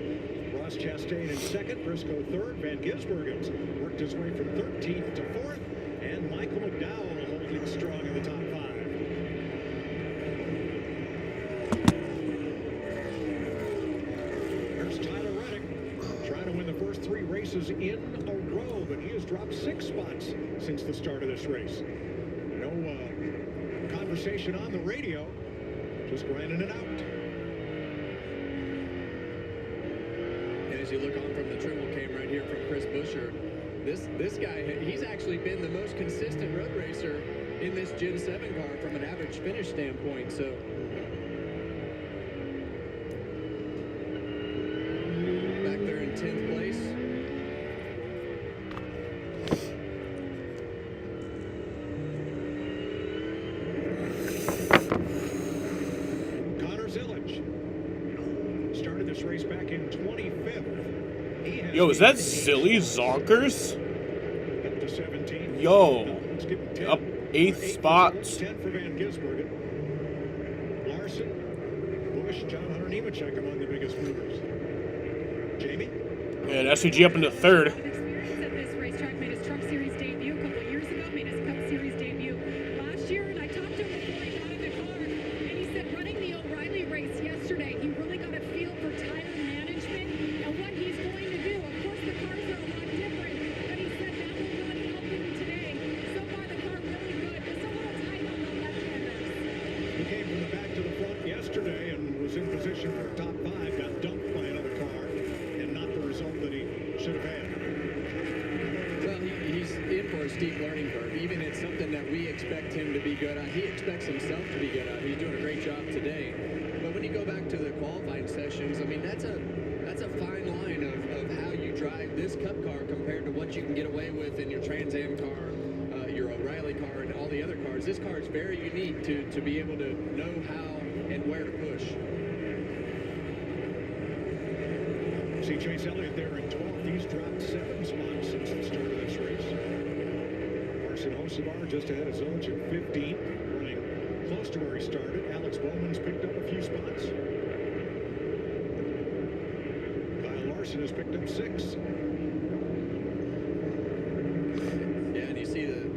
[SPEAKER 22] Ross Chastain in second, Briscoe third. Van Gisbergen's worked his way from 13th to 4th. And Michael McDowell holding strong in the top 5. There's Tyler Reddick trying to win the first 3 races in a row, but he has dropped 6 spots since the start of this race. No conversation on the radio, just grinding it out.
[SPEAKER 6] As you look on from the triple cam right here from Chris Buescher, this guy, he's actually been the most consistent road racer in this Gen 7 car from an average finish standpoint. So back there in 10th place.
[SPEAKER 22] Connor Zillage started this race back in 25th.
[SPEAKER 4] Yo, is that Zilly Zonkers?
[SPEAKER 22] Up to 17.
[SPEAKER 4] Yo, up 8th spots.
[SPEAKER 22] 10 for Van Gisbergen. Larson, Busch, John Hunter Nemechek among the biggest movers. Jamie?
[SPEAKER 4] And SVG up into 3rd.
[SPEAKER 7] Experience at this racetrack, made his Truck Series debut a couple of years ago, made his Cup Series debut last year, and I talked to him before he got in the car, and he said running the O'Reilly race yesterday, he really got a feel for tire management and what he's going to do. Of course, the cars are a lot different, but he said that will really help him today. So far, the car really good, just a little tight on the left-handers.
[SPEAKER 22] He came from the back to the front yesterday and was in position for a top 5, got dumped by another car, and not the result that he should have had.
[SPEAKER 6] Well, he's in for a steep learning curve. Even it's something that we expect him to be good at. He expects himself to be good at. He's doing a great job today. But when you go back to the qualifying sessions, I mean, that's a fine line of how you drive this Cup car compared to what you can get away with in your Trans Am car, your O'Reilly car, and all the other cars. This car is very unique to be able to know how and where to push.
[SPEAKER 22] See Chase Elliott there in 12th. He's dropped 7 spots since the start of this race. Carson Hocevar just ahead of Zillich at 15th, running close to where he started. Alex Bowman's picked up a few spots. Kyle Larson has picked up 6.
[SPEAKER 6] Yeah, and you see the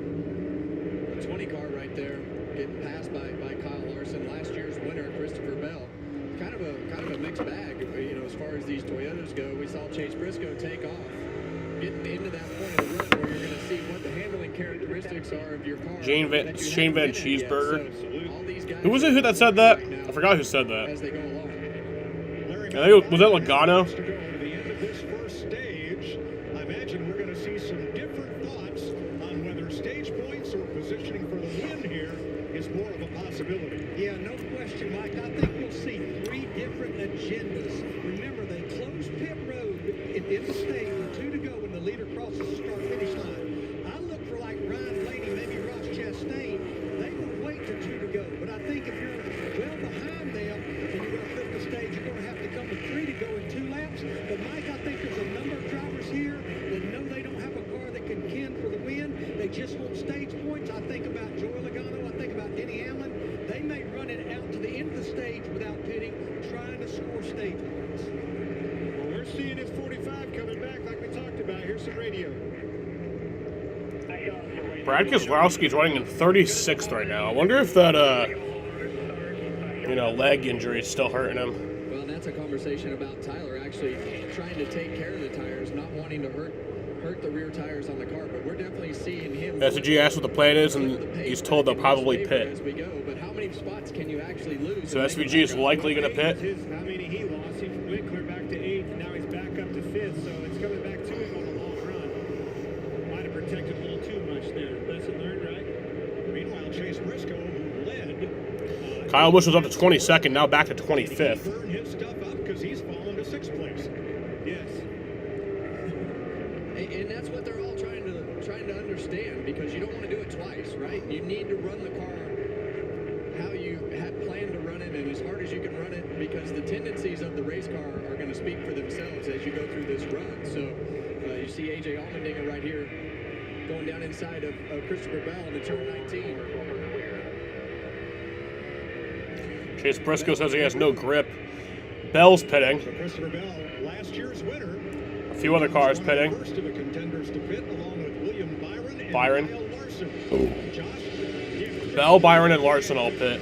[SPEAKER 6] 20 car right there getting passed by Kyle Larson. Last year's winner, Christopher Bell. Kind of a mixed bag, you know, as far as these Toyotas go. We saw Chase Briscoe take off, getting into that point of the run where you're going to see what the handling characteristics are of your car.
[SPEAKER 4] Shane Van Cheeseburger.
[SPEAKER 6] So,
[SPEAKER 4] Who was it that said that? I forgot who said that.
[SPEAKER 6] as they go along.
[SPEAKER 4] I think was that Logano?
[SPEAKER 22] To go to the end of this first stage, I imagine we're going to see some different thoughts on whether stage points or positioning for the win here is more of a possibility.
[SPEAKER 13] Yeah, no question, Mike. I think we'll see 3 different agendas. Remember, they close pit road at the end of the stage with 2 to go when the leader crosses the start-finish line. I look for like Ryan Blaney, maybe Ross Chastain. They will wait to 2 to go. But I think if you're well behind them and you're going to flip the stage, you're going to have to come with 3 to go in 2 laps. But Mike, I think there's a number of drivers here that know they don't have a car that can contend for the win. They just want stage points. I think about Joey Logano. I think about Denny Hamlin. They may run it out to the end of the stage without pitting, trying to score stage points.
[SPEAKER 16] Well, we're seeing his 45 coming back like we talked about. Here's some radio.
[SPEAKER 4] Brad Keselowski's running in 36th right now. I wonder if that, leg injury is still hurting him.
[SPEAKER 6] Well, and that's a conversation about Tyler actually trying to take care of the tires, not wanting to hurt the rear tires on the car. But we're definitely seeing him.
[SPEAKER 4] SG asked what the plan is, and he's told they'll probably pit.
[SPEAKER 6] As we go, but how many spots can you actually lose?
[SPEAKER 4] So SVG is likely going to pit.
[SPEAKER 16] How many he lost? He went clear back to 8th, and now he's back up to 5th, so it's coming back to him on a long run. Might have protected a little too much there. Lesson learned, right?
[SPEAKER 22] Meanwhile, Chase Briscoe, who led,
[SPEAKER 4] Kyle Busch was up to 22nd, now back to 25th.
[SPEAKER 22] burn his stuff up because he's fallen to 6th place.
[SPEAKER 16] Yes.
[SPEAKER 6] And that's what they're all trying to understand, because you don't want to do it twice, right? You need to run the car how you had planned to run it and as hard as you can run it, because the tendencies of the race car are going to speak for themselves as you go through this run. So you see AJ Allmendinger right here going down inside of Christopher Bell into turn 19.
[SPEAKER 4] Chase Briscoe says he has no grip. Bell's pitting.
[SPEAKER 22] So Christopher Bell, last year's winner.
[SPEAKER 4] A few other cars pitting.
[SPEAKER 22] First of the contenders to pit, along with William Byron and
[SPEAKER 4] Byron.
[SPEAKER 22] Kyle Larson. Josh,
[SPEAKER 4] Bell, Byron, and Larson all pit.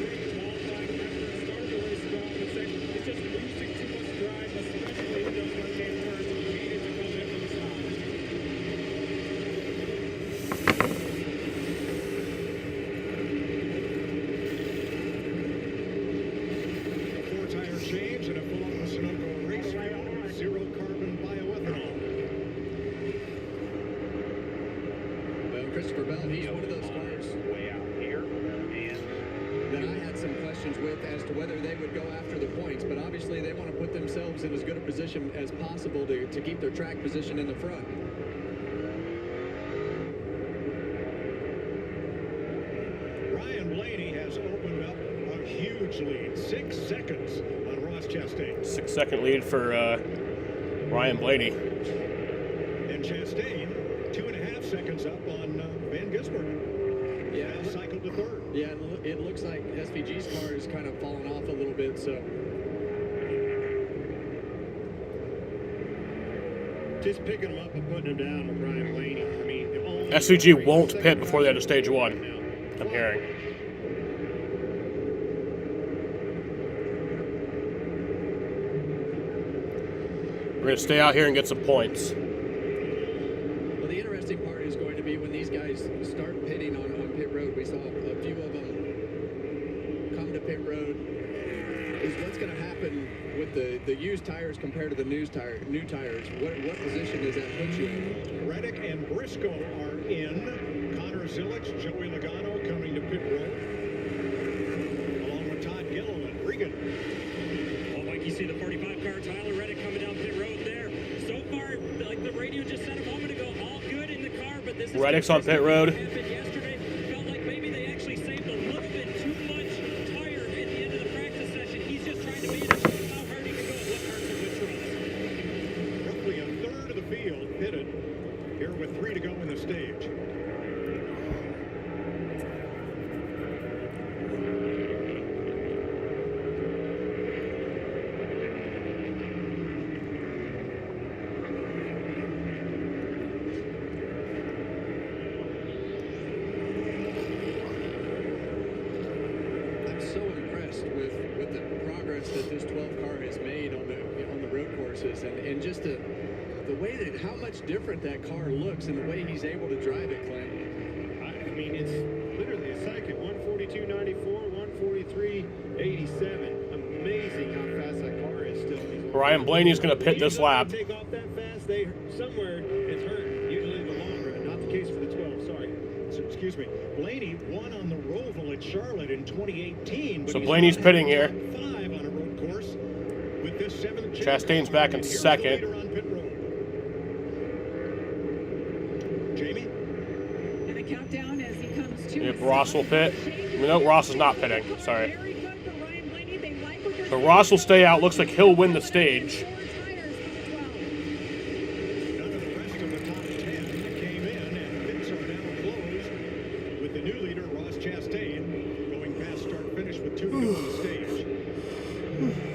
[SPEAKER 22] four-tire change and a full-on Sunoco race fuel, zero-carbon bioethanol.
[SPEAKER 6] Well, Christopher Bell, he's one of those cars
[SPEAKER 16] Way out here. And
[SPEAKER 6] that I had some questions with as to whether they would go after the points, but obviously they want to put themselves in as good a position as possible to keep their track position in the front.
[SPEAKER 22] Ryan Blaney has opened up a huge lead, 6 seconds on Ross Chastain.
[SPEAKER 4] 6-second lead for Ryan Blaney.
[SPEAKER 22] And Chastain, 2.5 seconds up on Van Gisbergen.
[SPEAKER 6] Yeah,
[SPEAKER 22] Now cycled to third.
[SPEAKER 6] Yeah, it looks like SVG's car is kind of falling off a little bit, so.
[SPEAKER 16] just picking him up and putting him down with Ryan Blaney. I mean, the only
[SPEAKER 4] SVG won't pit before the end of stage 1. I'm hearing. We're going to stay out here and get some points.
[SPEAKER 6] Well, the interesting part is going to be when these guys start pitting on pit road. We saw a few of them come to pit road. Is what's going to happen with the used tires compared to the new tires? What position does that put you in?
[SPEAKER 22] Reddick and Briscoe are in. Connor Zilic, Joey Logano coming to pit road. Along with Todd Gilliland. Regan.
[SPEAKER 5] Well, Mike, you see the 45 car, Tyler Reddick coming down pit road there. So far, like the radio just said a moment ago, all good in the car, but this is
[SPEAKER 4] Reddick's on pit road.
[SPEAKER 5] yesterday. Felt like maybe they actually saved a little bit too much tire at the end of the practice session. He's just trying to beat it. How hard he can go, what parts are good trucks.
[SPEAKER 22] Roughly a third of the field pitted. Here with 3 to go in the stage.
[SPEAKER 6] I'm so impressed with the progress that this 12 car has made on the road courses, and just the way that how much different that car looks and the way he's able to drive it, Clint.
[SPEAKER 16] I mean, it's literally a second. 142.94, 143.87. Amazing how fast that car is still.
[SPEAKER 4] Ryan Blaney's going to pit this lap.
[SPEAKER 16] Take off that fast, somewhere it's hurt. Usually in the long run. Not the case for the 12. Sorry.
[SPEAKER 22] So, excuse me. Blaney won on the Roval at Charlotte in 2018. But
[SPEAKER 4] So
[SPEAKER 22] he's
[SPEAKER 4] Blaney's
[SPEAKER 22] not
[SPEAKER 4] pitting
[SPEAKER 22] in
[SPEAKER 4] here.
[SPEAKER 22] the top 5 on a road course with this 7th
[SPEAKER 4] Chastain's back in
[SPEAKER 22] and here's the
[SPEAKER 4] second.
[SPEAKER 22] leader on pit road. Jamie?
[SPEAKER 7] And a countdown as he comes to
[SPEAKER 4] If Ross will pit. No, Ross is not pitting. Sorry. So Ross will stay out. Looks like he'll win the stage.
[SPEAKER 22] None of the rest of the top 10 came in, and pits are now closed with the new leader, Ross Chastain, going past start finish with 2 to go on the stage.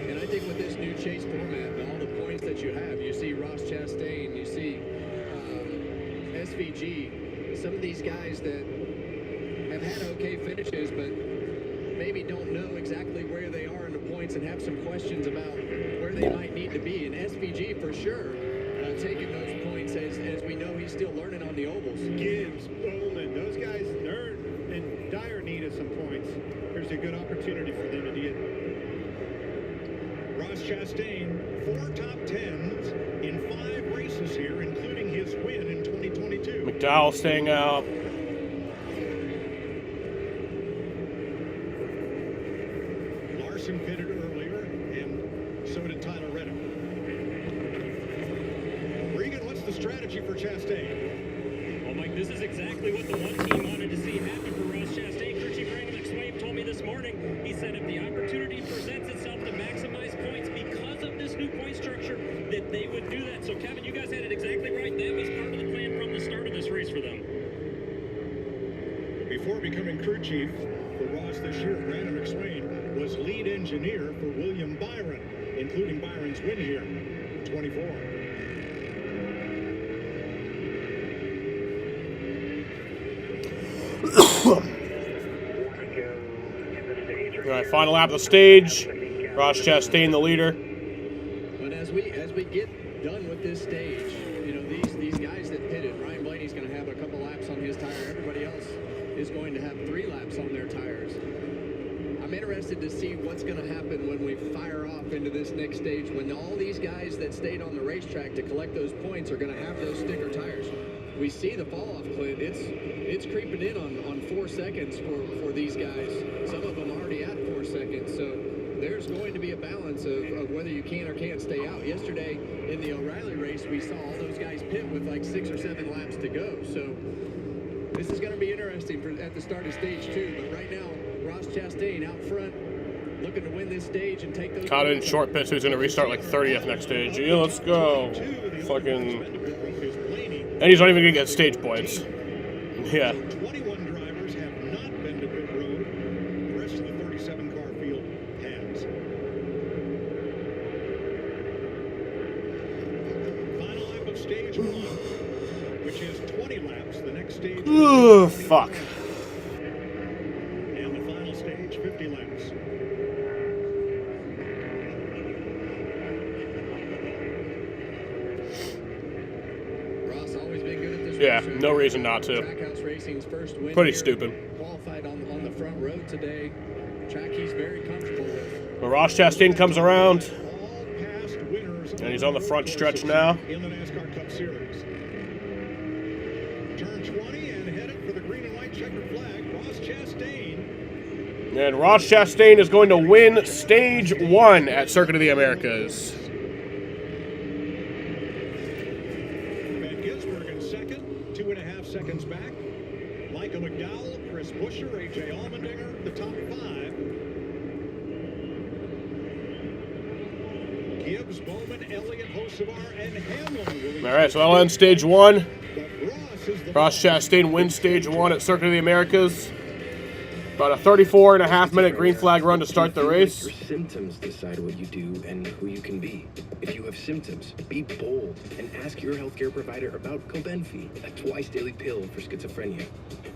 [SPEAKER 6] And I think with this new chase format and all the points that you have, you see Ross Chastain, you see SVG, some of these guys that have had okay finishes, but maybe don't know exactly where they are in the points and have some questions about where they might need to be. And SVG for sure taking those points as we know he's still learning on the ovals.
[SPEAKER 16] Gibbs, Bowman, those guys, they're in dire need of some points. Here's a good opportunity for them to get.
[SPEAKER 22] Ross Chastain, 4 top 10s in 5 races here, including his win in 2022.
[SPEAKER 4] McDowell staying out.
[SPEAKER 22] Larson pitted earlier, and so did Tyler Reddick. Regan, what's the strategy for Chastain?
[SPEAKER 5] Well, Mike, this is exactly what the one team wanted to see happen for Ross Chastain. Crew Chief Randy McSwain told me this morning, he said if the opportunity presents itself to maximize points because of this new point structure, that they would do that. So, Kevin, you guys had it exactly right. That was part of the plan from the start of this race for them.
[SPEAKER 22] Before becoming crew chief for Ross this year, Brandon McSwain was lead engineer for William Byron, including Byron's win here, 24.
[SPEAKER 4] All right, final lap of the stage. Ross Chastain, the leader.
[SPEAKER 6] But as we get done with this stage, you know, these guys that pitted, Ryan Blaney's going to have a couple laps on his tire. Everybody else is going to have 3 laps on their tires. I'm interested to see what's going to happen when we fire off into this next stage, when all these guys that stayed on the racetrack to collect those points are going to have those sticker tires. We see the fall off, Clint. It's creeping in on 4 seconds for these guys. Some of them already at 4 seconds. So there's going to be a balance of whether you can or can't stay out. Yesterday in the O'Reilly race, we saw all those guys pit with like 6 or 7 laps to go. So this is going to be interesting at the start of stage 2. But right now, Ross Chastain out front, looking to win this stage and take those.
[SPEAKER 4] Cota in short pit, so he's going to restart like 30th next stage. Yeah, let's go. Fucking. And he's not even going to get stage points. Yeah.
[SPEAKER 22] 21 drivers have not been to pit road. The rest of the 37-car field has. Final lap of stage 1, which is 20 laps. The next stage.
[SPEAKER 4] Ooh, fuck.
[SPEAKER 22] And the final stage, 50 laps.
[SPEAKER 4] Yeah, no reason not to.
[SPEAKER 6] Trackhouse Racing's first win.
[SPEAKER 4] Pretty stupid.
[SPEAKER 6] Qualified on the front row today. Track he's very comfortable with.
[SPEAKER 4] But Ross Chastain comes around, and he's on the front stretch now.
[SPEAKER 22] In the NASCAR Cup Series. Turn 20 and headed for the green and white checkered flag, Ross Chastain.
[SPEAKER 4] And Ross Chastain is going to win stage 1 at Circuit of the Americas.
[SPEAKER 22] Seconds back. Michael McDowell, Chris Buescher, A.J. Allmendinger, the top 5. Gibbs, Bowman, Elliott, Hocevar, and Hamlin.
[SPEAKER 4] All right, so that'll end stage 1. Ross Chastain wins stage 1 at Circuit of the Americas. About a 34.5-minute green flag run to start the race.
[SPEAKER 10] Your symptoms decide what you do and who you can be. If you have symptoms, be bold and ask your healthcare provider about Cobenfy, a twice-daily pill for schizophrenia.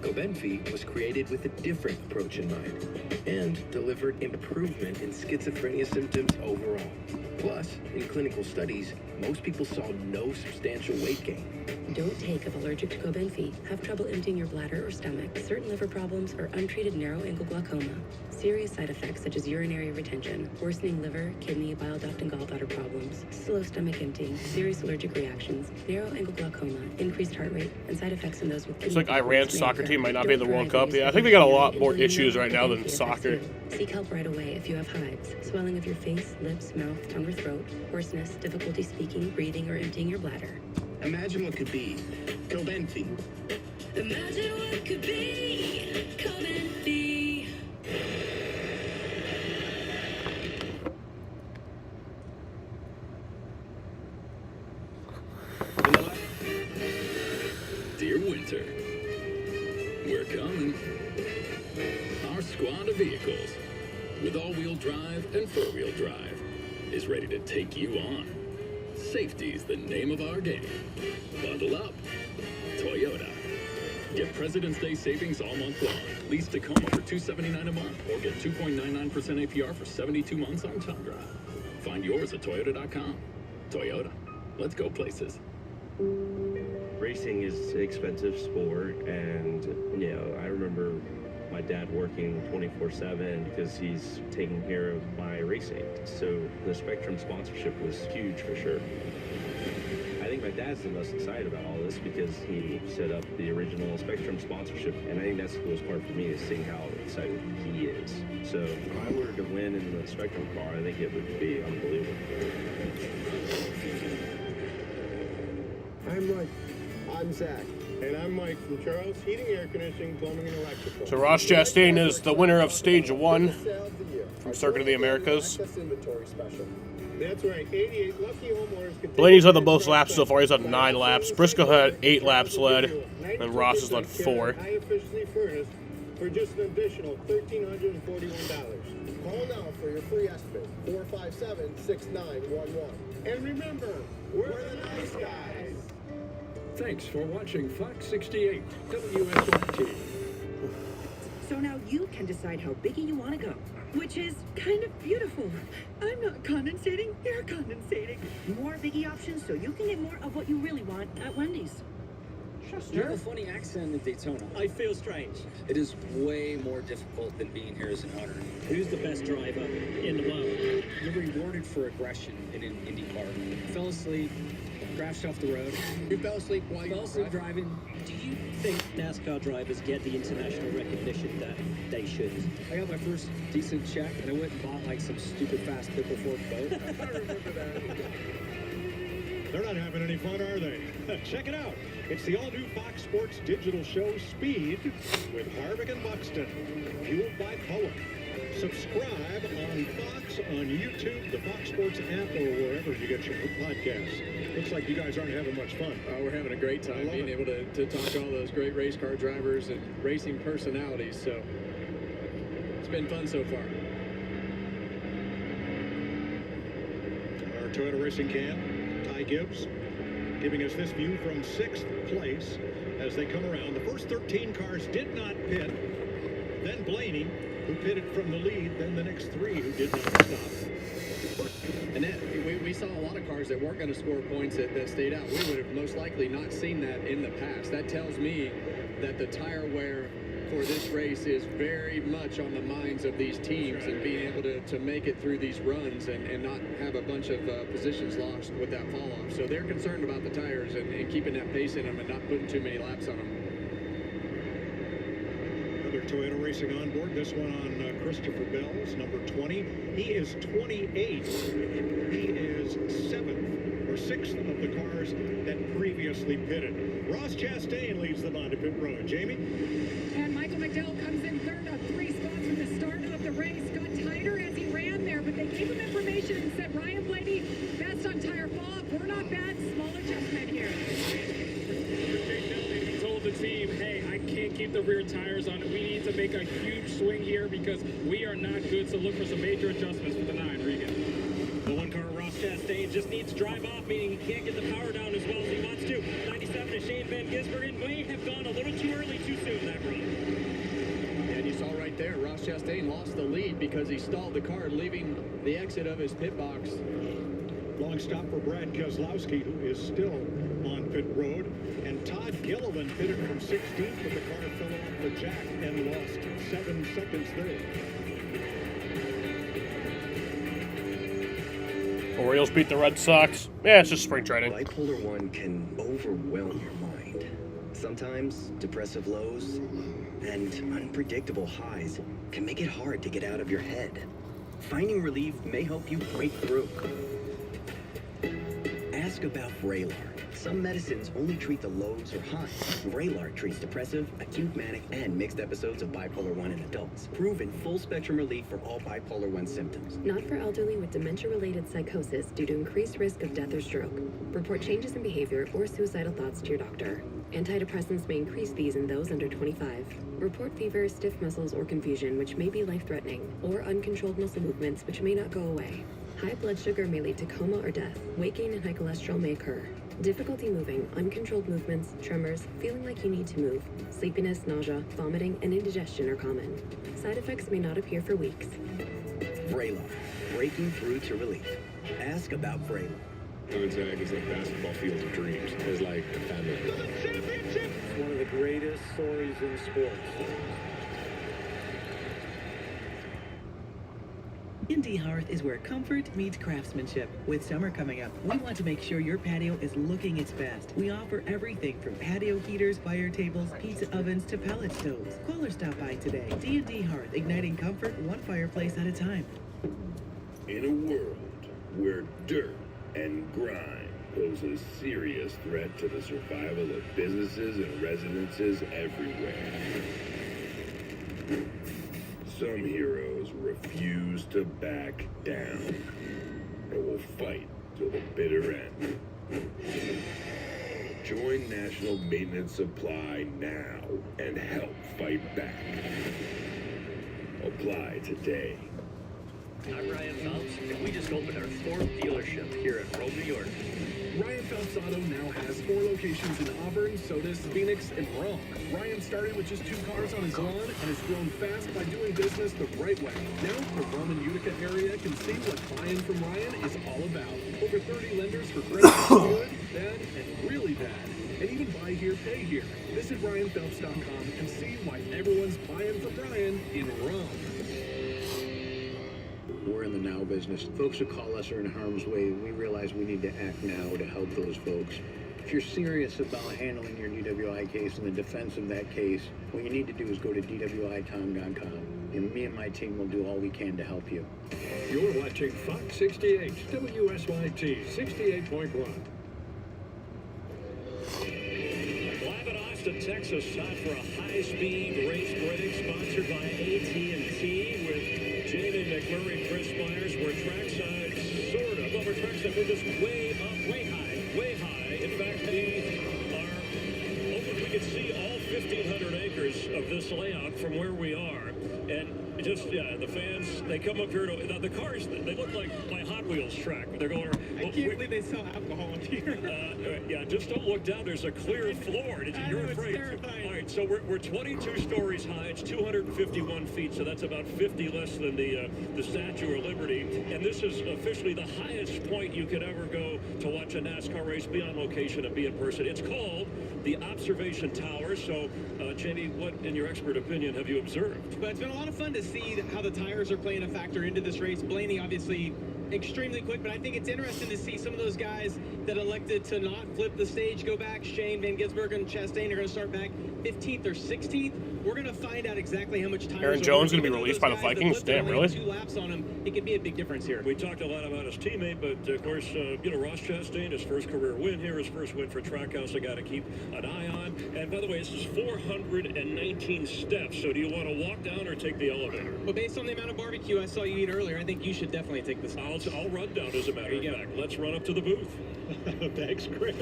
[SPEAKER 10] Cobenfy was created with a different approach in mind and delivered improvement in schizophrenia symptoms overall. Plus, in clinical studies, most people saw no substantial weight gain.
[SPEAKER 9] Don't take if allergic to Cobenfy, have trouble emptying your bladder or stomach, certain liver problems, or untreated narrow angle glaucoma. Serious side effects such as urinary retention, worsening liver, kidney, bile duct, and gallbladder problems, slow stomach emptying, serious allergic reactions, narrow angle glaucoma, increased heart rate, and side effects in those with kidney.
[SPEAKER 4] Looks like Iran's soccer team might not be in the World Cup. Yeah, I think they got a lot more issues right now than soccer.
[SPEAKER 9] Seek help right away if you have hives, swelling of your face, lips, mouth, tongue, or throat, hoarseness, difficulty speaking, breathing, or emptying your bladder.
[SPEAKER 10] Imagine what could be. Cobenfy.
[SPEAKER 12] Imagine what could be. Cobenfy.
[SPEAKER 11] Dear Winter, we're coming. Our squad of vehicles, with all-wheel drive and four-wheel drive, is ready to take you on. Safety's the name of our game. Bundle up. Toyota. Get President's Day savings all month long. Lease Tacoma for $279 a month, or get 2.99% APR for 72 months on Tundra. Find yours at Toyota.com. Toyota. Let's go places.
[SPEAKER 15] Racing is an expensive sport, and you know, I remember my dad working 24/7 because he's taking care of my racing. So the Spectrum sponsorship was huge for sure. I think my dad's the most excited about all this because he set up the original Spectrum sponsorship, and I think that's the coolest part for me is seeing how excited he is. So if I were to win in the Spectrum car, I think it would be unbelievable.
[SPEAKER 2] I'm Mike. I'm Zach. And I'm Mike from Charles Heating, Air Conditioning, Plumbing, and Electrical.
[SPEAKER 4] So Ross Chastain is the winner of stage 1 from Circuit of the Americas.
[SPEAKER 2] That's right. 88 lucky homeowners can
[SPEAKER 4] Blaney's led the most laps so far. He's had 9 laps. Briscoe had 8 laps led, and Ross has led 4.
[SPEAKER 2] high efficiency furnace
[SPEAKER 1] for just an additional $1,341. Call now for your free estimate, 457-6911. And remember, we're the nice guys.
[SPEAKER 3] Thanks for watching Fox 68 WSRT.
[SPEAKER 17] So now you can decide how biggie you want to go, which is kind of beautiful. I'm not condensating, you're condensating. More biggie options so you can get more of what you really want at Wendy's.
[SPEAKER 18] You have a funny accent in Daytona. I feel strange. It is way more difficult than being here as an owner.
[SPEAKER 5] Who's the best driver in the world?
[SPEAKER 18] You're rewarded for aggression in an IndyCar. Fell asleep, crashed off the road.
[SPEAKER 6] You fell asleep while you
[SPEAKER 18] Fell asleep driving.
[SPEAKER 5] Do you think NASCAR drivers get the international recognition that they should?
[SPEAKER 18] I got my first decent check, and I went and bought like some stupid fast pickle fork boat.
[SPEAKER 1] I remember that.
[SPEAKER 22] They're not having any fun, are they? Check it out. It's the all-new Fox Sports digital show Speed with Harvick and Buxton, fueled by Power. Subscribe on Fox, on YouTube, the Fox Sports app, or wherever you get your podcasts. Looks like you guys aren't having much fun.
[SPEAKER 6] We're having a great time being able to talk to all those great race car drivers and racing personalities. So it's been fun so far.
[SPEAKER 22] Our Toyota Racing Cam, Ty Gibbs, giving us this view from 6th place as they come around. The first 13 cars did not pit. Then Blaney, who pitted from the lead, then the next 3 who did not stop.
[SPEAKER 6] And then we saw a lot of cars that weren't going to score points that stayed out. We would have most likely not seen that in the past. That tells me that the tire wear for this race is very much on the minds of these teams and being able to make it through these runs and not have a bunch of positions lost with that fall off. So they're concerned about the tires and keeping that pace in them and not putting too many laps on them.
[SPEAKER 22] Another Toyota Racing on board, this one on Christopher Bell's, number 20. He is 28. He is 7th or 6th of the cars that previously pitted. Ross Chastain leads them onto pit road. Jamie?
[SPEAKER 7] And Michael McDowell comes in third of 3 spots from the start of the race. Got tighter as he ran there, but they gave him information and said, Ryan Blaney, best on tire fall-off. We're not bad. Small adjustment here.
[SPEAKER 5] He told the team, hey, I can't keep the rear tires on. We need to make a huge swing here because we are not good, so look for some major adjustments for the 9, Regan. The one car, Ross Chastain, just needs to drive off, meaning he can't get the power down as well as he wants to. 97 to Shane Van Gisbergen may have gone a little too early, too soon that run.
[SPEAKER 6] And you saw right there, Ross Chastain lost the lead because he stalled the car, leaving the exit of his pit box.
[SPEAKER 22] Long stop for Brad Keselowski, who is still on pit road. And Todd Gilliland pitted from 16th, but the car fell off the jack and lost 7 seconds there.
[SPEAKER 4] Orioles beat the Red Sox. Yeah, it's just spring training.
[SPEAKER 10] Bipolar 1 can overwhelm your mind. Sometimes depressive lows and unpredictable highs can make it hard to get out of your head. Finding relief may help you break through. Ask about Vraylar. Some medicines only treat the lows or highs. Vraylar treats depressive, acute manic, and mixed episodes of bipolar 1 in adults. Proven full-spectrum relief for all bipolar 1 symptoms.
[SPEAKER 9] Not for elderly with dementia-related psychosis due to increased risk of death or stroke. Report changes in behavior or suicidal thoughts to your doctor. Antidepressants may increase these in those under 25. Report fever, stiff muscles, or confusion, which may be life-threatening, or uncontrolled muscle movements, which may not go away. High blood sugar may lead to coma or death. Weight gain and high cholesterol may occur. Difficulty moving, uncontrolled movements, tremors, feeling like you need to move, sleepiness, nausea, vomiting, and indigestion are common. Side effects may not appear for weeks.
[SPEAKER 10] Vraylar. Breaking through to relief. Ask about Vraylar.
[SPEAKER 8] Contact is like basketball field of dreams. It's like a family.
[SPEAKER 16] It's one of the greatest stories in sports.
[SPEAKER 19] Indy Hearth is where comfort meets craftsmanship. With summer coming up, we want to make sure your patio is looking its best. We offer everything from patio heaters, fire tables, pizza ovens, to pellet stoves. Call or stop by today. D&D Hearth, igniting comfort one fireplace at a time.
[SPEAKER 20] In a world where dirt and grime pose a serious threat to the survival of businesses and residences everywhere, some heroes refuse to back down and will fight till the bitter end.
[SPEAKER 14] Join National Maintenance Supply now and help fight back. Apply today.
[SPEAKER 21] I'm Ryan Phelps, and we just opened our 4th dealership here in Rome, New York.
[SPEAKER 23] Ryan Phelps Auto now has 4 locations in Auburn, Sodus, Phoenix, and Rome. Ryan started with just 2 cars on his lawn and has grown fast by doing business the right way. Now the Rome and Utica area can see what buying from Ryan is all about. Over 30 lenders for credit good, bad, and really bad. And even buy here, pay here. Visit RyanPhelps.com and see why everyone's buying from Ryan in Rome.
[SPEAKER 24] We're in the now business. Folks who call us are in harm's way. We realize we need to act now to help those folks. If you're serious about handling your DWI case and the defense of that case, what you need to do is go to DWITom.com. And me and my team will do all we can to help you.
[SPEAKER 3] You're watching Fox 68, WSYT 68.1.
[SPEAKER 5] Live in Austin, Texas, time for a high-speed race break sponsored by AT&T with Jamie McMurray, Chris Myers. We're trackside, sort of. Well, we're trackside. We're just way up, way high, way high. In fact, we are open. We can see all 1,500 acres of this layout from where we are. And just, yeah, the fans, they come up here to, the cars, they look like my Hot Wheels track. They're going,
[SPEAKER 25] I can't believe they sell alcohol up here.
[SPEAKER 5] Yeah, just don't look down. There's a clear floor. You're afraid. All right, so we're 22 stories high. It's 251 feet, so that's about 50 less than the Statue of Liberty. And this is officially the highest point you could ever go to watch a NASCAR race, be on location and be in person. It's called the Observation Tower. So, Jamie, what, in your expert opinion, have you observed?
[SPEAKER 25] But it's been a lot of fun to see how the tires are playing a factor into this race. Blaney, obviously, extremely quick, but I think it's interesting to see some of those guys that elected to not flip the stage go back. Shane, Van Gisbergen, and Chastain are going to start back 15th or 16th. We're going to find out exactly how much tires.
[SPEAKER 4] Aaron Jones going to be released by the Vikings? Damn, really?
[SPEAKER 25] 2 laps on him. It could be a big difference here.
[SPEAKER 5] We talked a lot about his teammate, but of course, Ross Chastain, his first career win here, his first win for Trackhouse, I got to keep an eye on. And by the way, this is 419 steps. So do you want to walk down or take the elevator?
[SPEAKER 25] Well, based on the amount of barbecue I saw you eat earlier, I think you should definitely take this.
[SPEAKER 5] I'll run down, as a matter of fact. Let's run up to the booth.
[SPEAKER 22] Thanks, Chris.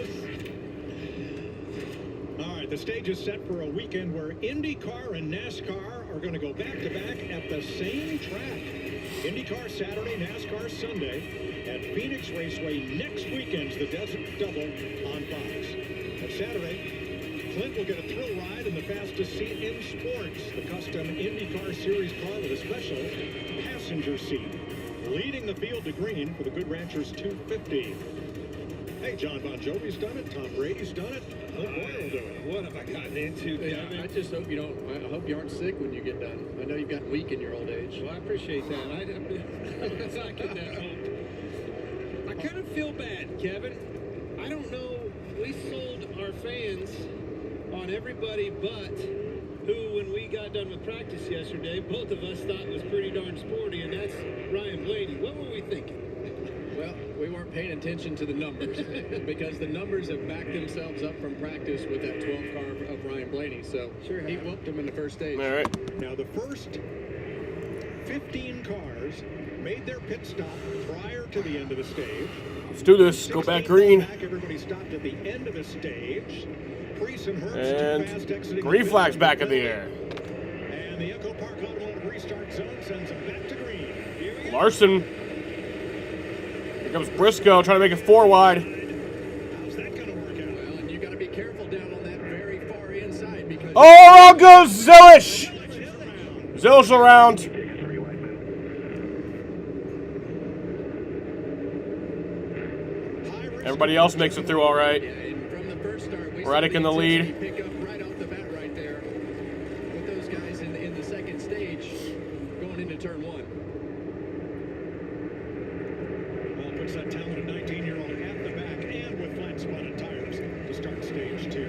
[SPEAKER 22] All right, the stage is set for a weekend where IndyCar and NASCAR are going to go back-to-back at the same track. IndyCar Saturday, NASCAR Sunday at Phoenix Raceway. Next weekend's the Desert Double on Fox. On Saturday, Clint will get a thrill ride in the fastest seat in sports, the custom IndyCar Series car with a special passenger seat. Leading the field to green for the Good Ranchers 250. Hey, John Bon Jovi's done it. Tom Brady's done it. What have I gotten into?
[SPEAKER 6] I just hope you don't. I hope you aren't sick when you get done. I know you've gotten weak in your old age.
[SPEAKER 16] Well, I appreciate that. Let's not get that hope. I kind of feel bad, Kevin. I don't know. We sold our fans on everybody but who, when we got done with practice yesterday, both of us thought was pretty darn sporty, and that's Ryan Blaney. What were we thinking?
[SPEAKER 6] Well, we weren't paying attention to the numbers because the numbers have backed themselves up from practice with that 12 car of Ryan Blaney. So he whooped him in the first stage.
[SPEAKER 4] All right.
[SPEAKER 22] Now, the first 15 cars made their pit stop prior to the end of the stage.
[SPEAKER 4] Let's do this. Go back green.
[SPEAKER 22] Everybody stopped at the end of the stage. Priest and Herbst
[SPEAKER 4] And
[SPEAKER 22] too fast exiting
[SPEAKER 4] green
[SPEAKER 22] the
[SPEAKER 4] flag's
[SPEAKER 22] pit.
[SPEAKER 4] back in the air.
[SPEAKER 22] And the Echo Park Automotive restart zone sends them back to green. Here we go.
[SPEAKER 4] Larson. Here comes Briscoe trying to make it 4 wide.
[SPEAKER 22] How's that going to work out?
[SPEAKER 6] Well, and you got to be careful down on that very far inside because.
[SPEAKER 4] Oh, out goes Zilish. Zilish around. Everybody else makes it through all right. Reddick in the lead.
[SPEAKER 6] Pick up right off the bat right there with those guys in the second stage going into turn 1.
[SPEAKER 22] Well, puts that talented 19-year-old at the back and with flat spotted tires to start stage 2.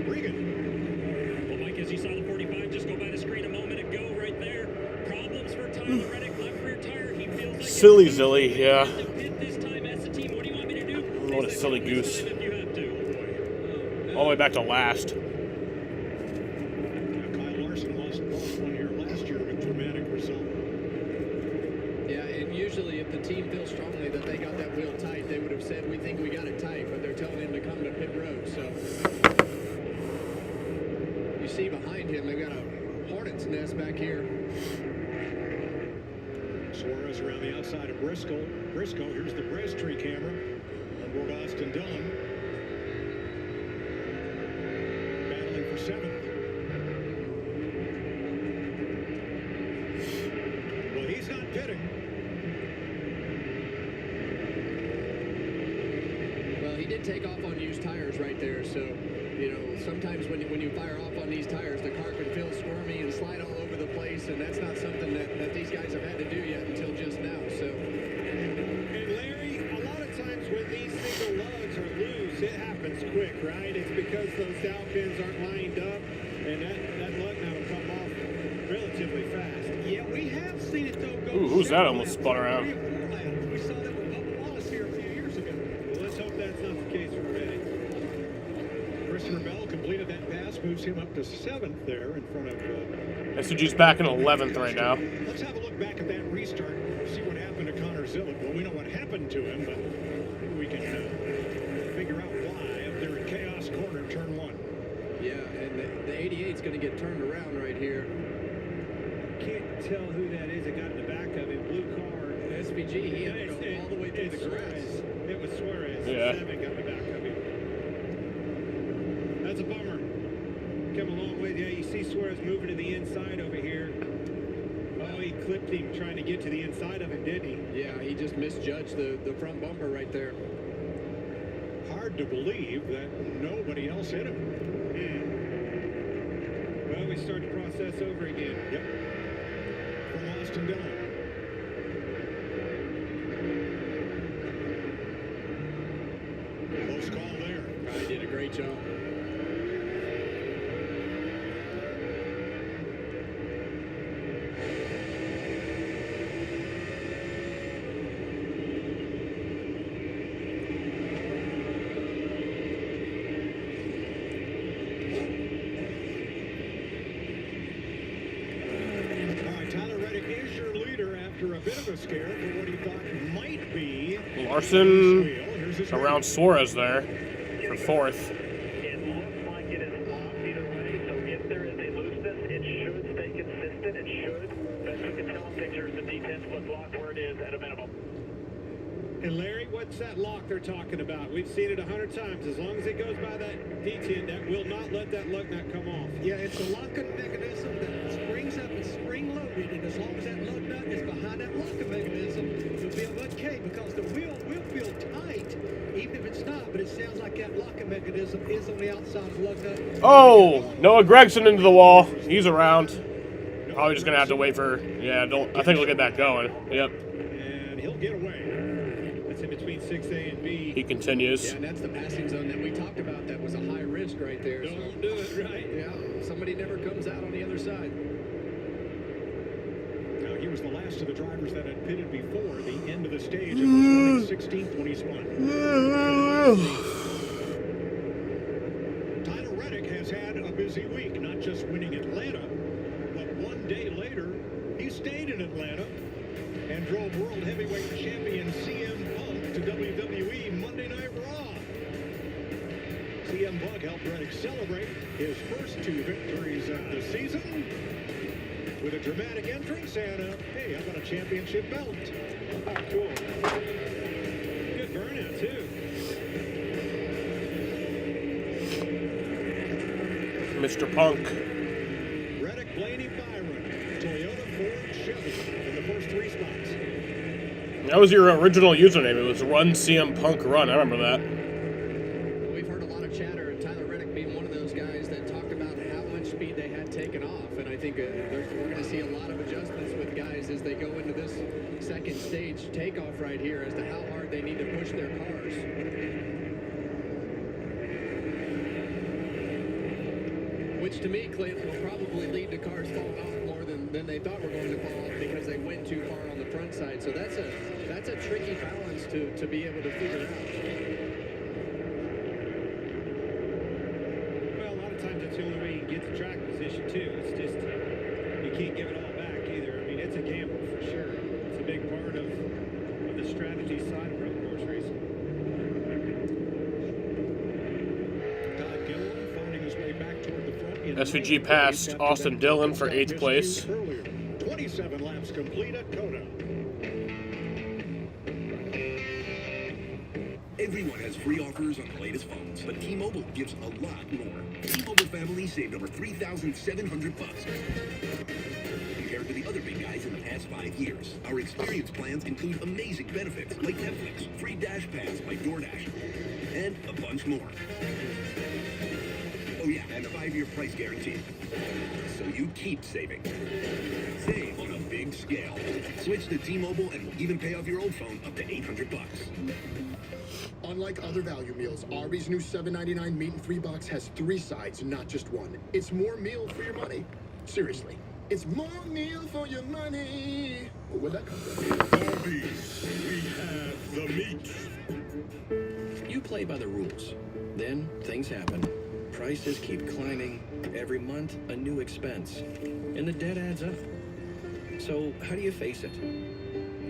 [SPEAKER 22] Regan.
[SPEAKER 5] Well, Mike, as you saw the 45 just go by the screen a moment ago right there. Problems for Tyler Reddick, left rear tire. He feels like
[SPEAKER 4] Silly Zilly, yeah.
[SPEAKER 5] this time as a team. What do you want me to do?
[SPEAKER 4] What a silly goose. All the way back to last.
[SPEAKER 22] Kyle Larson lost both one here last year with dramatic result.
[SPEAKER 6] Yeah, and usually if the team feels strongly that they got that wheel tight, they would have said, we think we got it tight. nest back here.
[SPEAKER 22] Suarez around the outside of Briscoe. Briscoe, here's the Brastree camera. On board Austin Dillon. Battling for 7th. Well, he's not pitting.
[SPEAKER 6] Well, he did take off on used tires right there, so, you know, sometimes when you fire off on these tires, the car can feel squirmy and slide all over the place, and that's not something that these guys have had to do yet until just now, so.
[SPEAKER 16] And Larry, a lot of times when these single lugs are loose, it happens quick, right? It's because those dowel pins aren't lined up, and that lug nut will come off relatively fast.
[SPEAKER 22] Yeah, we have seen it though go.
[SPEAKER 4] Ooh, who's that almost spun around?
[SPEAKER 22] We saw that with Bubba Wallace here a few years ago.
[SPEAKER 16] Well, let's hope that's not the case for Reddick.
[SPEAKER 22] Christopher Bell completed that pass, moves him up to 7th there in front of.
[SPEAKER 4] SUG's back in 11th right now.
[SPEAKER 22] Let's have a look back at that restart. See what happened to Connor Zillick. Well, we know what happened to him, but maybe we can figure out why up there in Chaos Corner, turn 1.
[SPEAKER 6] Yeah, and the 88's going to get turned around right here.
[SPEAKER 16] Can't tell who that is that got in the back of him. Blue car.
[SPEAKER 6] SVG, he had to go all the way through the grass.
[SPEAKER 16] It was Suarez.
[SPEAKER 4] Yeah.
[SPEAKER 16] 7 got in the back of him. That's a bummer. Come a long way. Yeah, you see Suarez moving to the inside over here. Oh, he clipped him trying to get to the inside of him, didn't he?
[SPEAKER 6] Yeah, he just misjudged the front bumper right there.
[SPEAKER 22] Hard to believe that nobody else hit him.
[SPEAKER 16] Well, we start the process over again.
[SPEAKER 22] Yep. From Austin Dillon. Close call there.
[SPEAKER 6] He did a great job.
[SPEAKER 22] After a bit of a scare for what he thought might be
[SPEAKER 4] Larson around Suarez there for 4th.
[SPEAKER 21] It looks like it is off either way, so if there is a looseness, it should stay consistent. It should. Best we can tell in pictures, the D10 was locked where it is at a minimum.
[SPEAKER 16] And Larry, what's that lock they're talking about? We've seen it 100 times. As long as it goes by that D10, that will not let that lug nut come off.
[SPEAKER 22] Yeah, it's a locking mechanism that springs up and spring loaded, and as long as that lug nut is behind that locking mechanism, it'll be okay because the wheel will feel tight, even if it's not. But it sounds like that locking mechanism is on the outside of the lug nut.
[SPEAKER 4] Oh, Noah Gregson into the wall. He's around. Probably just gonna have to wait for. Yeah, don't. I think we'll get that going. Yep.
[SPEAKER 22] And he'll get away.
[SPEAKER 16] That's in between 6A and B.
[SPEAKER 4] He continues.
[SPEAKER 6] Yeah, and that's the passing zone that we talked about. That was a high risk right there.
[SPEAKER 16] Don't do it, right?
[SPEAKER 6] Yeah, somebody never comes out on the other side.
[SPEAKER 22] Now, he was the last of the drivers that had pitted before the end of the stage. It was running 16th when he spun. Tyler Reddick has had a busy week, not just winning Atlanta, but one day later, he stayed in Atlanta and drove World Heavyweight Champion CM Punk to WWE Monday Night Raw. CM Punk helped Reddick celebrate his first 2 victories of the season with a dramatic entrance and hey, I got a championship belt.
[SPEAKER 16] Oh, cool. Good burnout, too.
[SPEAKER 4] Mr. Punk.
[SPEAKER 22] Reddick, Blaney, Byron, Toyota, Ford, Chevy in the first 3 spots.
[SPEAKER 4] That was your original username. It was Run CM Punk Run. I remember that.
[SPEAKER 6] We've heard a lot of chatter, and Tyler Reddick being one of those guys that talked about how much speed they had taken off. And I think we're going to see a lot of adjustments with guys as they go into this second stage takeoff right here as to how hard they need to push their cars. Which to me, Clint, will probably lead to cars falling off more than they thought were going to fall off because they went too far on the front side. So that's a tricky balance to be able to figure out.
[SPEAKER 16] Well, a lot of times that's the only way you can get the track position, too. It's just, you can't give it all back either. I mean, it's a gamble for sure. It's a big part of the strategy side of road course racing.
[SPEAKER 22] Todd Gilliland finding his way back toward the front in
[SPEAKER 4] SVG passed Austin Dillon for 8th place.
[SPEAKER 22] 27 laps complete at Cota.
[SPEAKER 2] Everyone has free offers on the latest phones, but T-Mobile gives a lot more. T-Mobile family saved over $3,700 compared to the other big guys in the past 5 years. Our experience plans include amazing benefits like Netflix, free Dash Pass by DoorDash, and a bunch more. Oh yeah, and a 5-year price guarantee. So you keep saving. Save on a big scale. Switch to T-Mobile and we'll even pay off your old phone up to $800.
[SPEAKER 11] Unlike other value meals, Arby's new $7.99 meat and 3 box has 3 sides, not just one. It's more meal for your money. Seriously, it's more meal for your money. Where'd that come from?
[SPEAKER 22] Arby's, we have the meat.
[SPEAKER 10] You play by the rules. Then things happen. Prices keep climbing. Every month, a new expense. And the debt adds up. So how do you face it?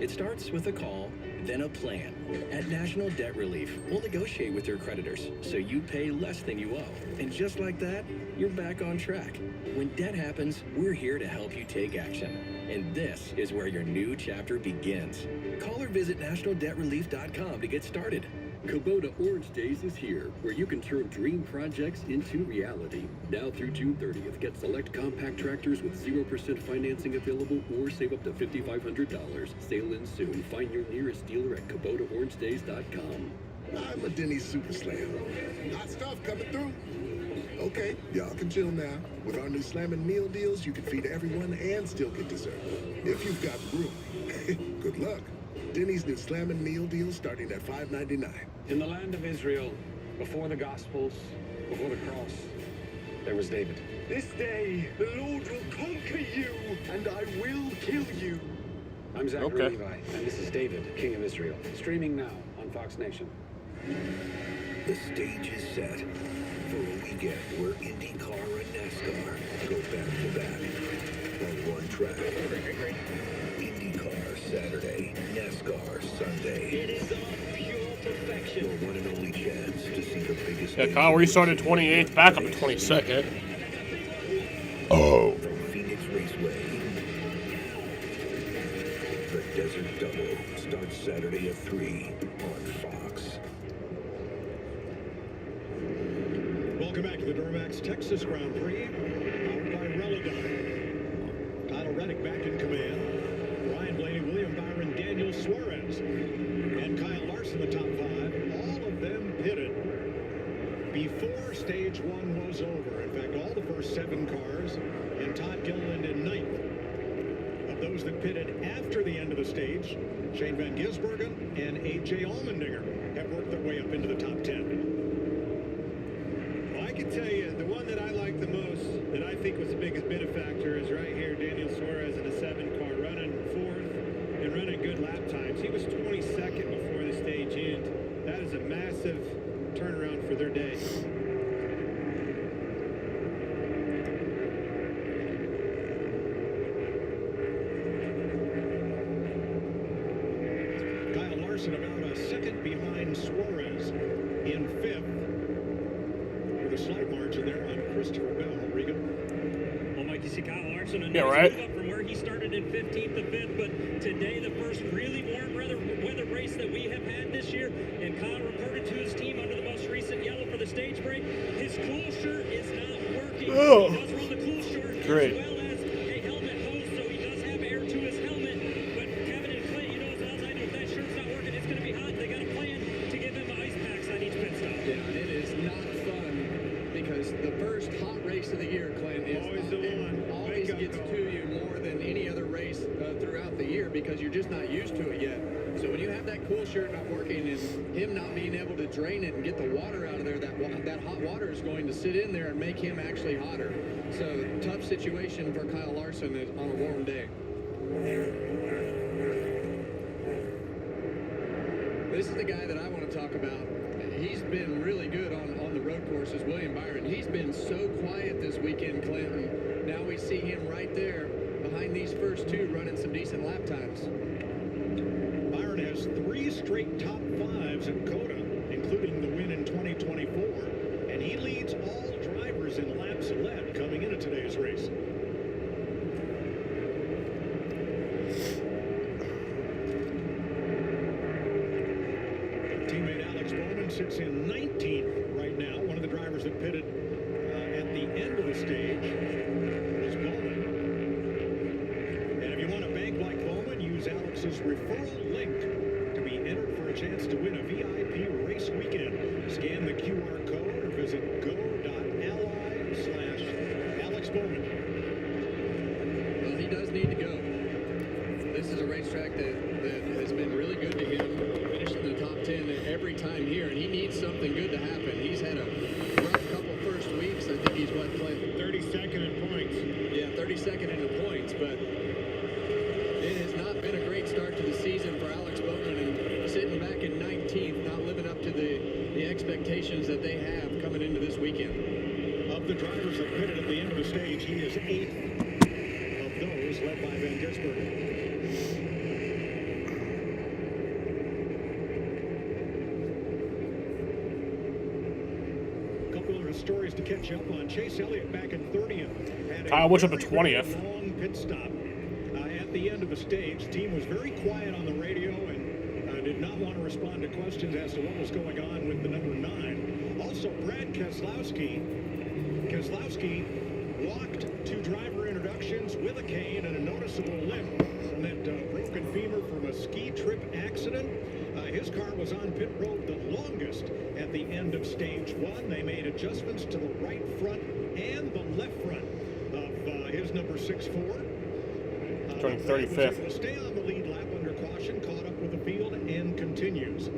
[SPEAKER 10] It starts with a call, then a plan. At National Debt Relief, we'll negotiate with your creditors so you pay less than you owe. And just like that, you're back on track. When debt happens, we're here to help you take action. And this is where your new chapter begins. Call or visit nationaldebtrelief.com to get started.
[SPEAKER 3] Kubota Orange Days is here, where you can turn dream projects into reality. Now through June 30th, get select compact tractors with 0% financing available or save up to $5,500. Sale ends soon. Find your nearest dealer at KubotaOrangeDays.com.
[SPEAKER 11] I'm a Denny's Super Slam. Hot stuff coming through. Okay, y'all can chill now. With our new Slammin' Meal deals, you can feed everyone and still get dessert. If you've got room. Good luck. Denny's new Slammin' Meal deal starting at $5.99.
[SPEAKER 12] In the land of Israel, before the Gospels, before the cross, there was David.
[SPEAKER 1] This day, the Lord will conquer you, and I will kill you.
[SPEAKER 12] I'm Zachary Levi, and this is David, King of Israel. Streaming now on Fox Nation.
[SPEAKER 2] The stage is set for a weekend where IndyCar and NASCAR go back to back on one track. IndyCar Saturday, NASCAR Sunday. It is all pure perfection. Your one and only chance to see the biggest.
[SPEAKER 4] Yeah, Kyle restarted 28th, back up to 22nd.
[SPEAKER 2] Oh. From Phoenix Raceway. The Desert Double starts Saturday at 3 on Fox.
[SPEAKER 22] Welcome back to the Duramax Texas Grand Prix, powered by Relodyne. Kyle Reddick back in command. Ryan Blaney, William Byron, Daniel Suarez, and Kyle Larson, the top 5. All of them pitted before stage 1 was over. In fact, all the first 7 cars, and Todd Gilliland in 9th. Of those that pitted after the end of the stage, Shane Van Gisbergen and A.J. Allmendinger have worked their way up into the top 10.
[SPEAKER 16] I can tell you, the one that I like the most, that I think was the biggest benefactor, is right here, Daniel Suarez in a 7 car, running 4th and running good lap times. He was 22nd before the stage end. That is a massive turnaround for their day.
[SPEAKER 22] Kyle Larson about a second behind Suarez in 5th. With a slight margin there on Christopher Bell. Regan.
[SPEAKER 5] Well, Mike, you see Kyle Larson, a
[SPEAKER 4] Yeah,
[SPEAKER 5] nice
[SPEAKER 4] right.
[SPEAKER 5] move up from where he started in 15th to 5th, but today the first really warm weather race that we have had this year, and Kyle reported to his team under the most recent yellow for the stage break, his cool shirt is not working.
[SPEAKER 4] Oh.
[SPEAKER 5] He does run the cool shirt
[SPEAKER 4] Great.
[SPEAKER 5] as well as a helmet hose, so he does have air to his helmet, but Kevin and Clay, you know as well as I do, if that shirt's not working, it's going to be hot. They got a plan to give him ice packs on each pit stop.
[SPEAKER 6] Yeah, and it is not fun because the first hot race of the year, Clint, is
[SPEAKER 16] Always the one.
[SPEAKER 6] always gets to you more than any other race throughout the year because you're just not used to it yet. So when you have that cool shirt not working and him not being able to drain it and get the water out of there, that hot water is going to sit in there and make him actually hotter. So tough situation for Kyle Larson on a warm day. This is the guy that I want to talk about. He's been really good on the road courses, William Byron. He's been so quiet this weekend, Clinton. Now we see him right there behind these first 2 running some decent lap times.
[SPEAKER 22] Byron has 3 straight top 5s at Cota, including the win in 2024. And he leads all drivers in laps led coming Bowman sits in 19th right now. One of the drivers that pitted at the end of the stage was Bowman. And if you want to bank like Bowman, use Alex's referral link to be entered for a chance to win a VIP race weekend. Scan the QR code or visit go.ally/Alex Bowman.
[SPEAKER 6] Well, he does need to go. This is a racetrack that has been really good to him, finishing in the top 10 every time here, and he needs something good to happen. He's had a rough couple first weeks. I think he's playing
[SPEAKER 16] 32nd in points.
[SPEAKER 6] Yeah, 32nd in the points, but it has not been a great start to the season for Alex Bowman, and sitting back in 19th, not living up to the expectations that they have coming into this weekend.
[SPEAKER 22] Of the drivers that pitted at the end of the stage, he is 8th of those, led by Van Gisbergen. Stories to catch up on. Chase Elliott back in 30th.
[SPEAKER 4] Kyle Busch up to 20th.
[SPEAKER 22] Long pit stop at the end of the stage. Team was very quiet on the radio and did not want to respond to questions as to what was going on with the number 9. Also, Brad Keselowski walked to driver introductions with a cane and a noticeable limp from that broken femur from a ski trip accident. His car was on pit road the longest at the end of stage 1. They made adjustments to the right front and the left front of his number 6-4.
[SPEAKER 4] Turning 35th.
[SPEAKER 22] Will stay on the lead lap under caution, caught up with the field, and continues.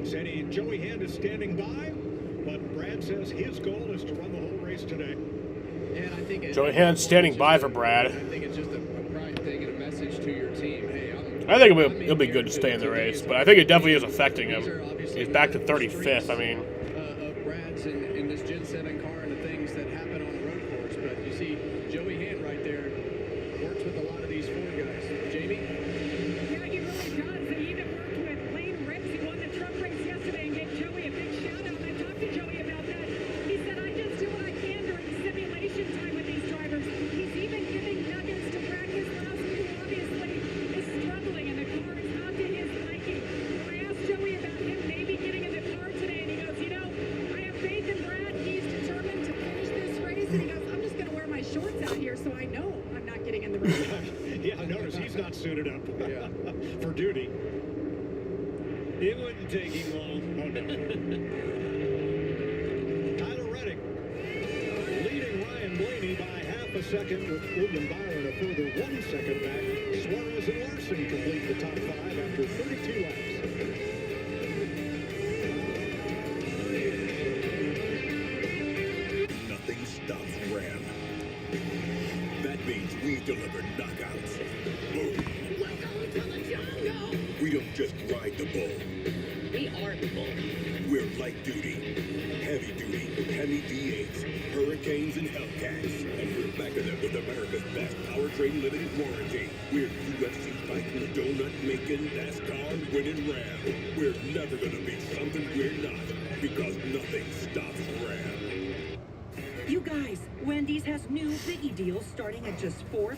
[SPEAKER 22] Said Joey Hand is standing by, but Brad says his goal is to run the whole race today.
[SPEAKER 6] And I think
[SPEAKER 4] Joey Hand standing by for Brad.
[SPEAKER 6] I think it's just a pride thing and a message to your team. Hey,
[SPEAKER 4] I think it'll be good to stay in the race, but I think it definitely is affecting him. He's back to 35th. I mean,
[SPEAKER 6] Brad's in this Gen 7 car and the things that happen on the road course, but you see Joey Hand right there works with a lot of these Ford guys. Jamie?
[SPEAKER 7] Yeah, he really does. And he even worked with Lane Riggs. He won the truck race yesterday and gave Joey a big shout out. I talked to Joey about that. He said, I just do what I can during simulation time with these drivers. He's even giving nuggets to Brad Keselowski, who obviously is struggling and the car is not to his liking. So I asked Joey about him maybe getting in the car today, and he goes, you know, I have faith in Brad. He's determined to finish this race, and he goes, I'm just going to wear my shorts out here so I know I'm not getting in the race.
[SPEAKER 22] Yeah, notice he's not suited up for duty.
[SPEAKER 16] It wouldn't take him long.
[SPEAKER 22] Oh, no. Tyler Reddick leading Ryan Blaney by half a second, with William Byron a further 1 second back. Suarez and Larson complete the top 5 after 32 laps.
[SPEAKER 2] Nothing stops Ram. That means we deliver knockouts. Boom.
[SPEAKER 7] Welcome to the jungle.
[SPEAKER 2] We don't just ride the bull.
[SPEAKER 7] We are the bull.
[SPEAKER 2] We're light duty, heavy duty, Hemi V8s, Hurricanes, and Hellcats. And we're backing them with America's best powertrain limited warranty. We're UFC fighting, donut making, Nascar winning Ram. We're never gonna be something we're not, because nothing stops Ram.
[SPEAKER 13] You guys, Wendy's has new Biggie deals starting at just $4.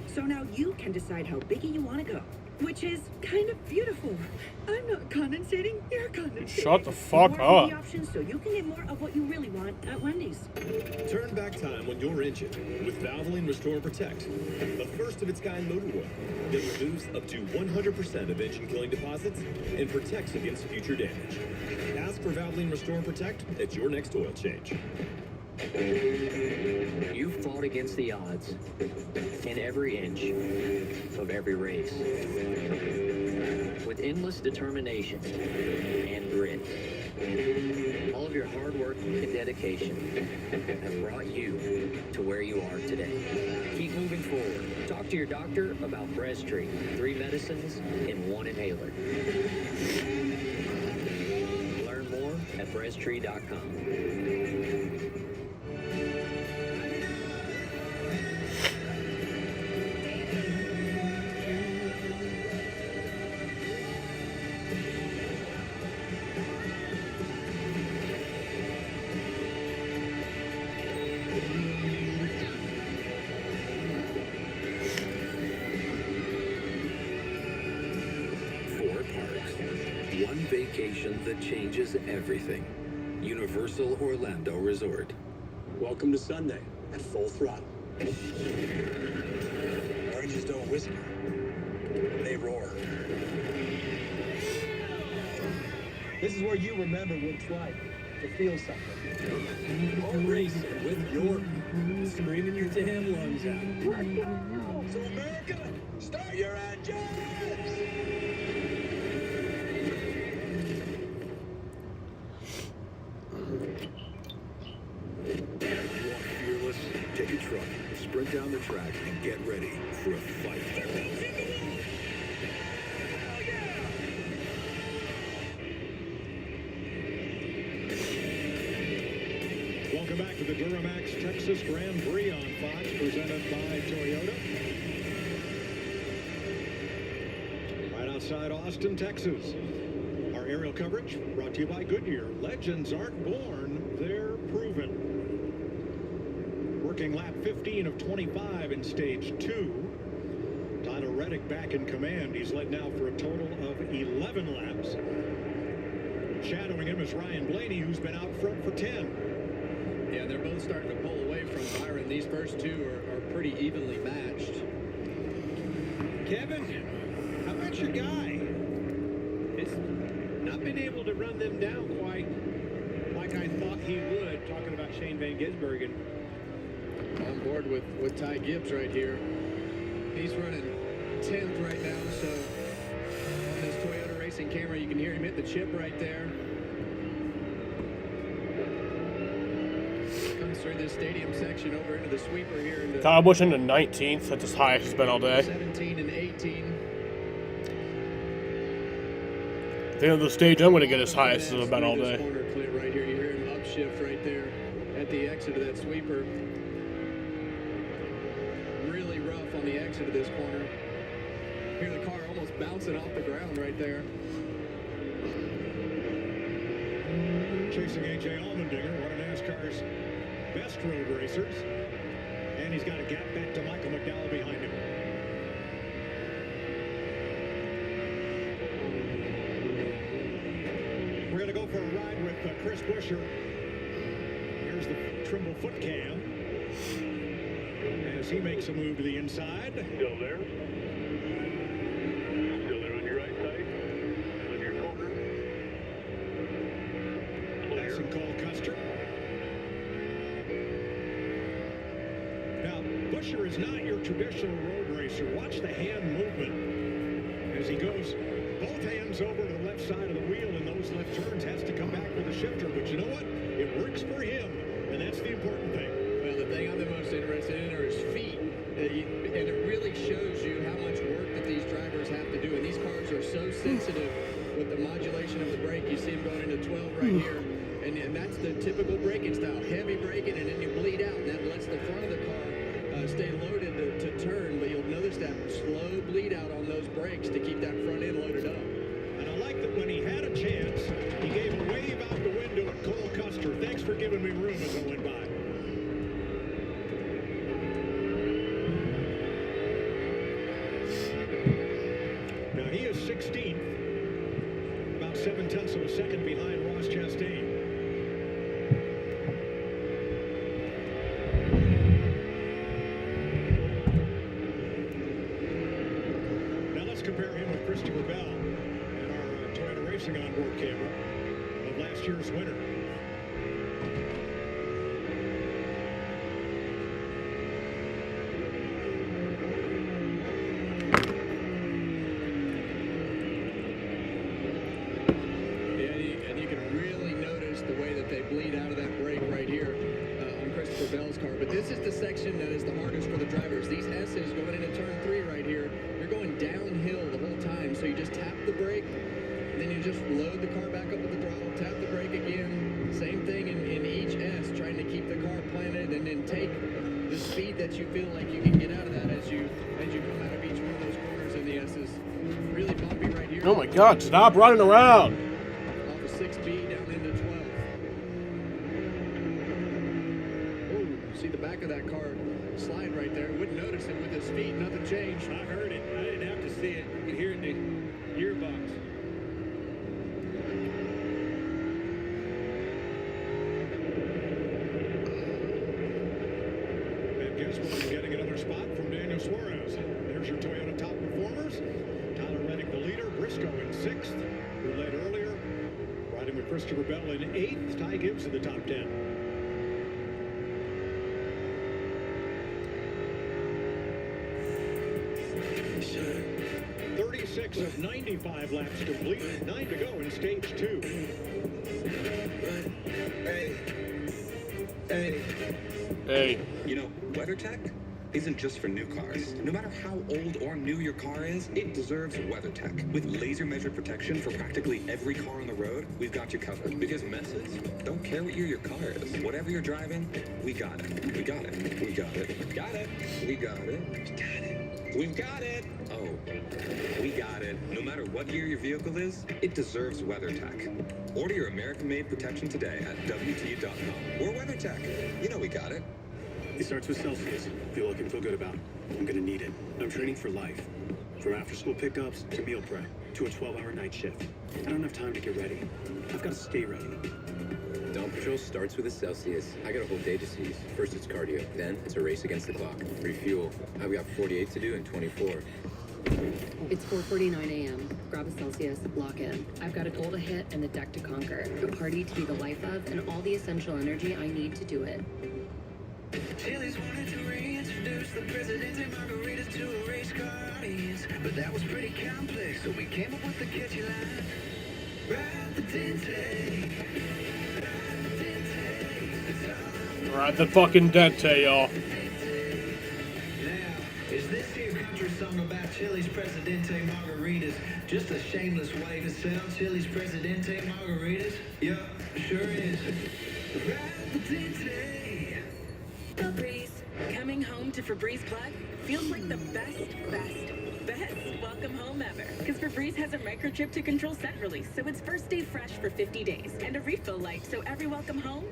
[SPEAKER 13] So now you can decide how biggie you want to go, which is kind of beautiful. I'm not condensating, you're condensating.
[SPEAKER 4] Shut the fuck
[SPEAKER 13] more
[SPEAKER 4] up.
[SPEAKER 13] Biggie options so you can get more of what you really want at Wendy's.
[SPEAKER 15] Turn back time on your engine with Valvoline Restore and Protect, the first of its kind motor oil that removes up to 100% of engine killing deposits and protects against future damage. Ask for Valvoline Restore and Protect at your next oil change.
[SPEAKER 17] You've fought against the odds in every inch of every race with endless determination and grit. All of your hard work and dedication have brought you to where you are today. Keep moving forward. Talk to your doctor about Breztri, 3 medicines in 1 inhaler. Learn more at Breztri.com.
[SPEAKER 3] vacation that changes everything. Universal Orlando Resort.
[SPEAKER 12] Welcome to Sunday at full throttle. Oranges don't whisper. They roar.
[SPEAKER 8] This is where you remember what it's like to feel something.
[SPEAKER 12] Racing with your screaming your damn lungs out. So America, start your engines!
[SPEAKER 2] Fearless, take a truck, sprint down the track, and get ready for a fight.
[SPEAKER 22] Welcome back to the Duramax Texas Grand Prix on Fox, presented by Toyota. Right outside Austin, Texas. Our aerial coverage brought to you by Goodyear. Legends aren't born, they're proven. Working lap 15 of 25 in stage 2. Tyler Reddick back in command. He's led now for a total of 11 laps. Shadowing him is Ryan Blaney, who's been out front for 10.
[SPEAKER 6] Yeah, they're both starting to pull away from Byron. These first two are pretty evenly matched.
[SPEAKER 16] Kevin, how about your guy? It's not been able to run them down quite like I thought he would, talking about Shane Van Gisbergen.
[SPEAKER 6] On board with Ty Gibbs right here. He's running 10th right now, so on this Toyota racing camera, you can hear him hit the chip right there. Comes through this stadium section over into the sweeper here. Into
[SPEAKER 4] Kyle Busch into 19th. That's as high as he's been all day.
[SPEAKER 6] 17 and 18.
[SPEAKER 4] At the end of the stage, I'm going to get as high as I've been all day.
[SPEAKER 6] Corner Clint right here. You hear him upshift right there at the exit of that sweeper. Really rough on the exit of this corner. Hear the car almost bouncing off the ground right there.
[SPEAKER 22] Chasing A.J. Allmendinger, one of NASCAR's best road racers. And he's got a gap back to Michael McDowell behind him. We're going to go for a ride with Chris Buescher. Here's the Trimble foot cam as he makes a move to the inside.
[SPEAKER 21] Still there. Still there on your right side. On your corner.
[SPEAKER 22] Passing Cole Custer. Now, Buescher is not your traditional road racer. Watch the hand movement as he goes both hands over to the left side of the wheel in those left turns. Has to come back with a shifter, but you know what? It works for him, and that's the important thing.
[SPEAKER 6] Well, the thing I'm the most interested in are his feet. And it really shows you how much work that these drivers have to do. And these cars are so sensitive with the modulation of the brake. You see them going into 12 right here. And that's the typical braking style. Heavy braking, and then you bleed out. And that lets the front of the car stay loaded to turn. But you'll notice that slow bleed out on those brakes to keep that front end loaded up.
[SPEAKER 22] And I like that when he had a chance, he gave a wave out the window at Cole Custer. Thanks for giving me room as I went by. Now he is 16th, about 7/10 of a second behind Ross Chastain. Now let's compare him with Christopher Bell and our Toyota Racing onboard camera of last year's winner.
[SPEAKER 6] And you can really notice the way that they bleed out of that brake right here on Christopher Bell's car. But this is the section that is the hardest for the drivers. These S's going into turn 3 right here, you're going downhill the whole time. So you just tap the brake, and then you just load the car back up with the throttle, tap the brake again. Same thing in each S, trying to keep the car planted, and then take the speed that you feel like you can get out of that as you come out of each one of those corners in the S's. Really bumpy right here.
[SPEAKER 4] Oh my God, stop running around.
[SPEAKER 6] Off of 6B down into 12. Oh, see the back of that car slide right there. Wouldn't notice it with his feet. Nothing changed.
[SPEAKER 16] I heard it. I didn't have to see it. You could hear it in the gearbox.
[SPEAKER 22] Gisbergen getting another spot from Daniel Suarez. There's your Toyota top performers. Tyler Reddick, the leader. Briscoe in 6th, who led earlier. Riding with Christopher Bell in 8th. Ty Gibbs in the top 10. 36 of 95 laps complete. 9 to go in stage 2.
[SPEAKER 4] Hey.
[SPEAKER 9] You know, WeatherTech isn't just for new cars. No matter how old or new your car is, it deserves WeatherTech. With laser measured protection for practically every car on the road, we've got you covered. Because messes don't care what year your car is. Whatever you're driving, we got it. We got it. We got it. Got it. We got it. We got it. We've got it. Oh, we got it. No matter what year your vehicle is, it deserves WeatherTech. Order your American-made protection today at WT.com. We're WeatherTech. You know we got it.
[SPEAKER 3] It starts with Celsius. Feel look and feel good about. I'm gonna need it. I'm training for life. From after-school pickups to meal prep to a 12-hour night shift. I don't have time to get ready. I've got to stay ready.
[SPEAKER 10] Dawn Patrol starts with a Celsius. I got a whole day to seize. First it's cardio, then it's a race against the clock. Refuel. I've got 48 to do in 24.
[SPEAKER 14] It's 4:49 a.m. Grab a Celsius, lock in. I've got a goal to hit and the deck to conquer. A party to be the life of and all the essential energy I need to do it.
[SPEAKER 18] Chili's wanted to reintroduce the Presidente Margaritas to a race car audience, but that was pretty complex, so we came up with the catchy line. Ride the Dente.
[SPEAKER 4] Ride the fucking Dente, y'all.
[SPEAKER 18] Is this here country song about Chili's Presidente Margaritas just a shameless way to sell Chili's Presidente Margaritas? Yup, sure is. Ride the Dente.
[SPEAKER 19] Febreze. Coming home to Febreze Plug feels like the best welcome home ever. Because Febreze has a microchip to control scent release, so it's first stay fresh for 50 days. And a refill light, so every welcome home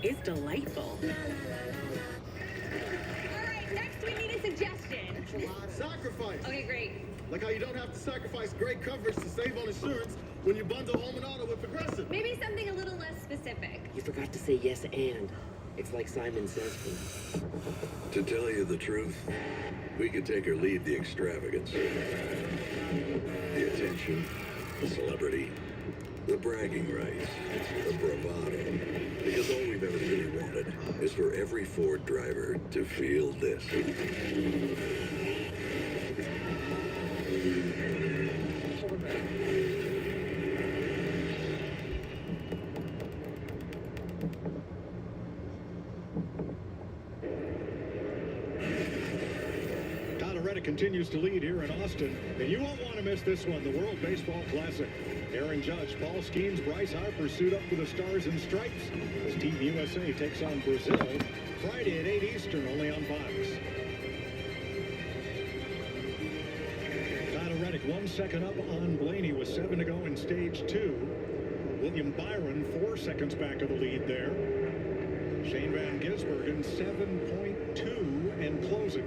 [SPEAKER 19] is delightful.
[SPEAKER 20] Alright, next we need a suggestion.
[SPEAKER 1] Sacrifice.
[SPEAKER 20] Okay, great.
[SPEAKER 1] Like how you don't have to sacrifice great coverage to save on insurance when you bundle home and auto with Progressive.
[SPEAKER 20] Maybe something a little less specific.
[SPEAKER 17] You forgot to say yes and. It's like Simon Says.
[SPEAKER 2] To tell you the truth, we could take or leave the extravagance, the attention, the celebrity, the bragging rights, the bravado. Because all we've ever really wanted is for every Ford driver to feel this.
[SPEAKER 22] Continues to lead here in Austin, and you won't want to miss this one, the World Baseball Classic. Aaron Judge, Paul Skeens, Bryce Harper suit up for the Stars and Stripes as Team USA takes on Brazil Friday at 8 Eastern, only on Fox. Tyler Reddick 1 second up on Blaney with 7 to go in stage 2. William Byron 4 seconds back of the lead there. Shane Van Gisbergen 7.2 and closing.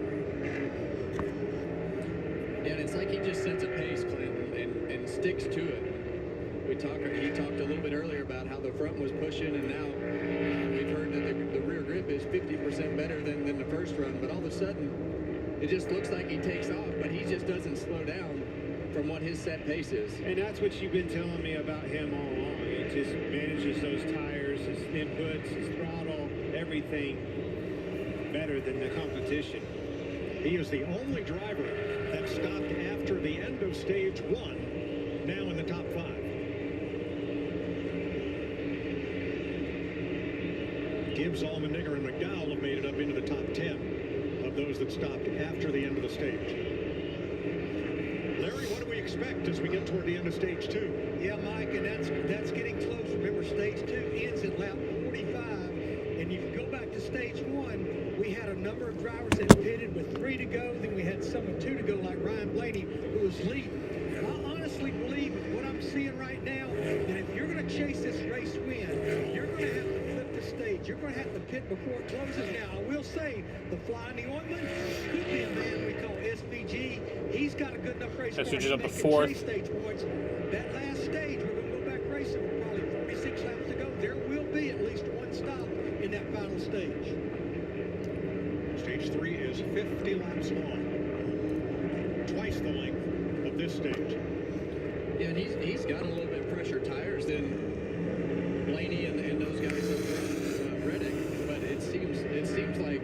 [SPEAKER 6] Yeah, and it's like he just sets a pace, Clinton, and sticks to it. He talked a little bit earlier about how the front was pushing, and now we've heard that the rear grip is 50% better than the first run. But all of a sudden, it just looks like he takes off, but he just doesn't slow down from what his set pace is.
[SPEAKER 16] And that's what you've been telling me about him all along. He just manages those tires, his inputs, his throttle, everything better than the competition.
[SPEAKER 22] He is the only driver that stopped after the end of stage 1, now in the top 5. Gibbs, Allmendinger, and McDowell have made it up into the top 10 of those that stopped after the end of the stage. Larry, what do we expect as we get toward the end of stage 2?
[SPEAKER 8] Yeah, Mike, and that's getting close. Remember, stage 2 ends at lap 45, and you can go back to stage 1. We had a number of drivers that pitted with 3 to go. Then we had some with 2 to go, like Ryan Blaney, who was leading. And I honestly believe with what I'm seeing right now, that if you're going to chase this race win, you're going to have to flip the stage. You're going to have to pit before it closes. Now, I will say, the fly in the ointment could be a man we call SVG. He's got a good enough race car
[SPEAKER 4] That's just
[SPEAKER 8] to
[SPEAKER 4] up to
[SPEAKER 8] make it
[SPEAKER 4] 4th.
[SPEAKER 8] chase stage points. That last stage, we're going to go back racing with probably 46 laps to go. There will be at least one stop in that final stage.
[SPEAKER 22] Stage Stage 3 is 50 laps long. Twice the length of this stage.
[SPEAKER 6] Yeah, and he's got a little bit fresher tires than Blaney and those guys up front, Reddick. But it seems like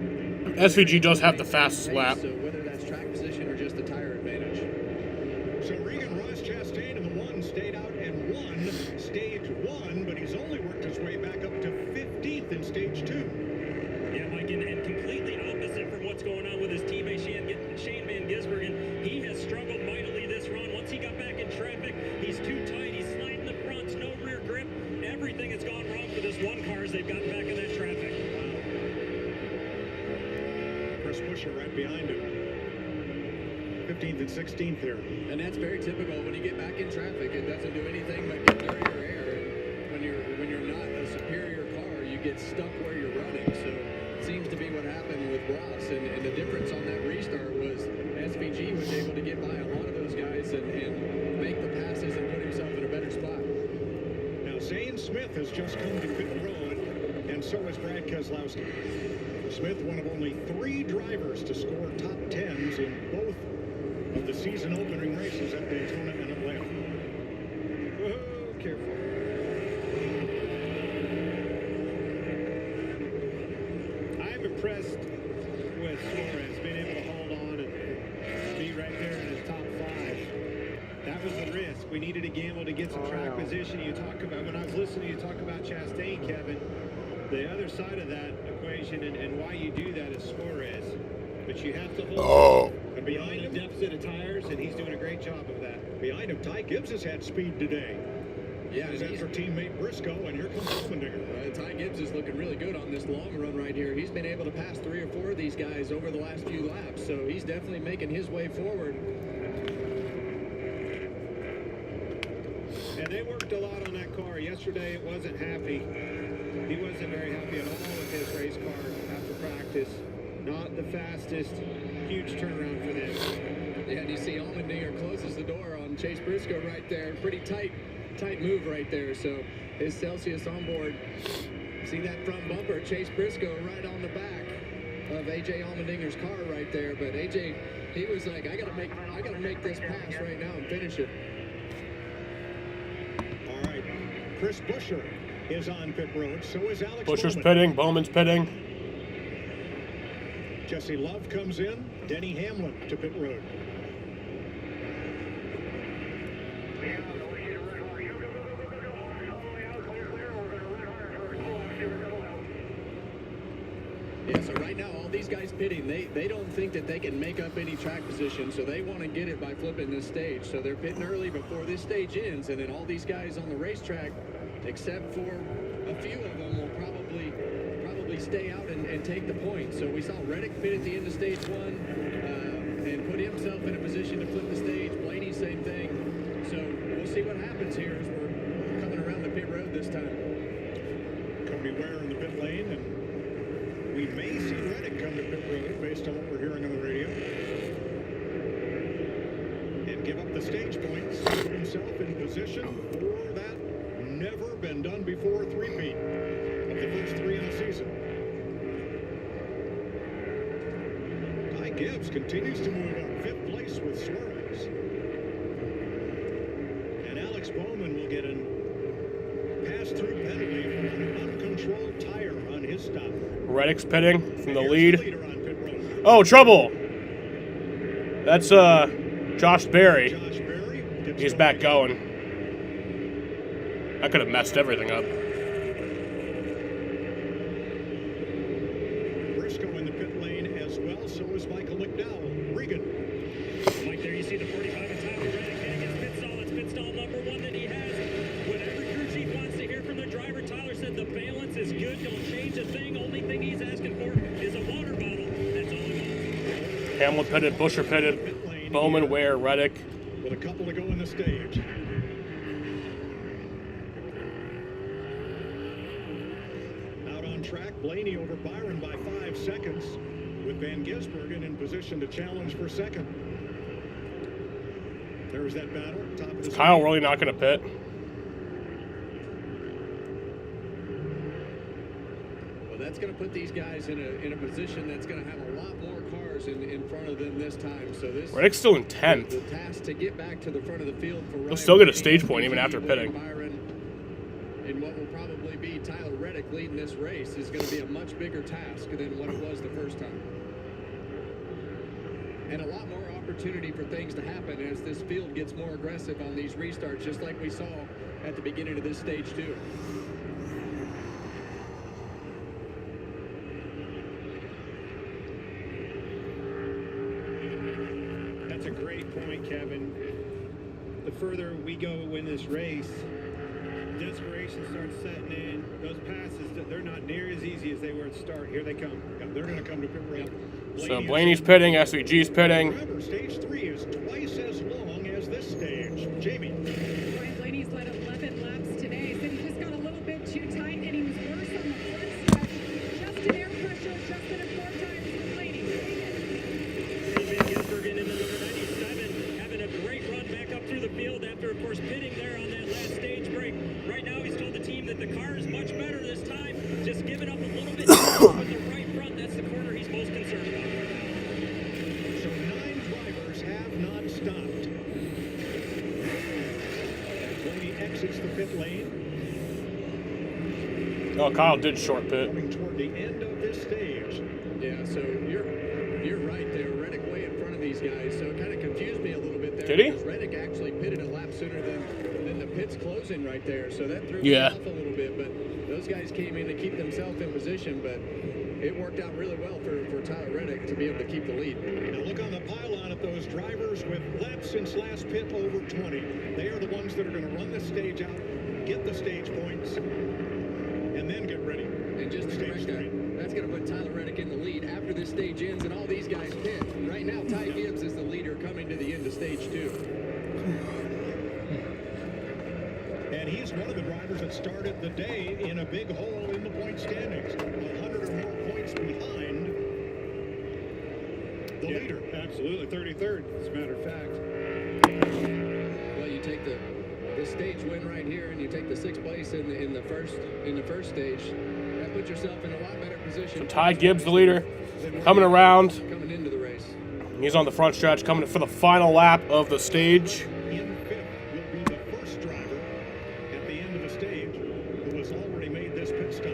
[SPEAKER 4] SVG does have the fastest lap.
[SPEAKER 6] So whether that's track position or just the tire advantage.
[SPEAKER 22] So Regan Ross Chastain in the 1 stayed out and won Stage 1, but he's only worked his way back up to 15th in Stage 2.
[SPEAKER 5] Yeah, Mike, and completely opposite from what's going on with his teammate Shane Van Gisbergen. He has struggled mightily this run. Once he got back in traffic, he's too tight. He's sliding the fronts, no rear grip. Everything has gone wrong for this one car as they've gotten back in that traffic.
[SPEAKER 22] Chris Buescher right behind him. 15th and 16th there.
[SPEAKER 6] And that's very typical. When you get back in traffic, it doesn't do anything but get dirty your air. And when you're not a superior car, you get stuck where you're running. So it seems to be what happened with Ross. And the difference on that restart was SVG was able to get by a lot of those guys and make the passes and put himself in a better spot.
[SPEAKER 22] Now Zane Smith has just come to pit road, and so has Brad Keselowski. Smith, one of only 3 drivers to score top 10s in both of the season opening races at Daytona and Atlanta. Whoa, careful.
[SPEAKER 16] I'm impressed with Suarez being able to hold on and be right there in his top 5. That was the risk. We needed to gamble to get some track position. You talk about, when I was listening to you talk about Chastain, Kevin, the other side of that equation and why you do that is Suarez. But you have to hold
[SPEAKER 22] and behind
[SPEAKER 16] a
[SPEAKER 22] him,
[SPEAKER 16] deficit of tires, and he's doing a great job of that.
[SPEAKER 22] behind him, Ty Gibbs has had speed today.
[SPEAKER 6] Yeah,
[SPEAKER 22] He's after teammate Briscoe, and here comes Allmendinger.
[SPEAKER 6] Ty Gibbs is looking really good on this long run right here. He's been able to pass 3 or 4 of these guys over the last few laps, so he's definitely making his way forward.
[SPEAKER 16] And they worked a lot on that car. Yesterday, it wasn't happy. He wasn't very happy at all with his race car after practice. Not the fastest. Huge turnaround for them.
[SPEAKER 6] Yeah, and you see Allmendinger closes the door on Chase Briscoe right there. Pretty tight move right there. So his Celsius on board. See that front bumper, Chase Briscoe right on the back of AJ Allmendinger's car right there. But AJ, he was like, I gotta make this pass right now and finish it.
[SPEAKER 22] All right, Chris Buescher is on pit road. So is Alex
[SPEAKER 4] Buescher's
[SPEAKER 22] Bowman.
[SPEAKER 4] pitting. Bowman's pitting.
[SPEAKER 22] Jesse Love comes in. Denny Hamlin to pit road.
[SPEAKER 6] Yeah, so right now, all these guys pitting, they don't think that they can make up any track position, so they want to get it by flipping this stage. So they're pitting early before this stage ends, and then all these guys on the racetrack, except for a few of them, will probably stay out and take the point. So we saw Reddick pit at the end of stage 1 and put himself in a position to flip the stage. Blaney, same thing. So we'll see what happens here as we're coming around the pit road this time.
[SPEAKER 22] Cody Ware in the pit lane, and we may see Reddick come to pit road based on what we're hearing on the radio. And give up the stage points, put himself in position for that never been done before three-peat of the first 3 in a season. Ty Gibbs continues to move up 5th place with Suarez. And Alex Bowman will get an pass-through penalty for an uncontrolled tire on his stop.
[SPEAKER 4] Reddick's pitting from the lead. Oh, trouble! That's Josh Berry. He's back going. I could have messed everything up.
[SPEAKER 22] Briscoe in the pit lane as well, so is Michael McDowell. Regan.
[SPEAKER 5] Mike, there you see the 45 and Tyler Reddick getting his pit stall. It's pit stall number 1 that he has. What every crew chief wants to hear from the driver, Tyler said the balance is good. Don't change a thing. Only thing he's asking for is a water bottle. That's all he wants.
[SPEAKER 4] Hamlin pitted, Buescher pitted, Bowman, Ware, Reddick.
[SPEAKER 22] With a couple to go in the stage. Out on track, Blaney over Byron by 5 seconds, with Van Gisbergen in position to challenge for second. There's that battle. Top of the
[SPEAKER 4] Is Kyle really not going to pit?
[SPEAKER 6] Well, that's going to put these guys in a position that's going to have a lot more cars in front of them this time. So this
[SPEAKER 4] Reddick's still in 10th.
[SPEAKER 6] The task to get back to the front of the field for
[SPEAKER 4] He'll
[SPEAKER 6] Ryan
[SPEAKER 4] still get a
[SPEAKER 6] Blaney,
[SPEAKER 4] stage point even after pitting.
[SPEAKER 6] Byron, and what will probably be Tyler Reddick leading this race is going to be a much bigger task than what it was the first time. And a lot more opportunity for things to happen as this field gets more aggressive on these restarts, just like we saw at the beginning of this stage 2.
[SPEAKER 16] That's a great point, Kevin. The further we go in this race, desperation starts setting in. Those passes, they're not near as easy as they were at the start. Here they come. Yeah, they're going to come to pit road.
[SPEAKER 4] So Blaney's pitting, SVG's pitting.
[SPEAKER 22] Remember, stage 3 is twice as long as this stage. Jamie.
[SPEAKER 7] Ryan Blaney's led 11 laps today. Said he just got a little bit too tight and he was worse on the front stretch. Just an air pressure adjustment of 4 times for Blaney.
[SPEAKER 5] Gisbergen in the number 97, having a great run back up through the field after, of course, pitting there on that last stage break. Right now, he's told the team that the car is much better this time. Just give it up a little bit with the right front. That's the corner he's most concerned about.
[SPEAKER 22] So 9 drivers have not stopped. Blaney exits the pit lane.
[SPEAKER 4] Oh, Kyle did short pit.
[SPEAKER 22] Coming toward the end of this stage.
[SPEAKER 6] Yeah, so you're right there. Reddick way in front of these guys, so it kind of confused me a little bit there.
[SPEAKER 4] Did he?
[SPEAKER 6] Because Reddick actually pitted a lap sooner than the pit's closing right there, so that threw me
[SPEAKER 4] Yeah.
[SPEAKER 6] off a little bit. But those guys came in to keep themselves in position, but it worked out really well for Tyler Reddick to be able to keep the lead.
[SPEAKER 22] Now look on the pylon at those drivers with laps since last pit over 20. They are the ones that are going to run the stage out, get the stage points, and then get ready.
[SPEAKER 6] And just to correct that, that's going to put Tyler Reddick in the lead after this stage ends and all these guys pit. Right now, Ty Gibbs is the leader coming to the end of stage 2.
[SPEAKER 22] And he's one of the drivers that started the day in a big hole in the point standings. 100 or more points behind the leader.
[SPEAKER 16] Absolutely, 33rd, as a matter of fact.
[SPEAKER 6] Well, you take the stage win right here, and you take the 6th place in the first stage. That puts yourself in a lot better position.
[SPEAKER 4] So Ty Gibbs, the leader, coming around.
[SPEAKER 6] Coming into the race.
[SPEAKER 4] He's on the front stretch, coming for the final lap of the stage.
[SPEAKER 22] In 5th will be the first driver at the end of the stage who has already made this pit stop.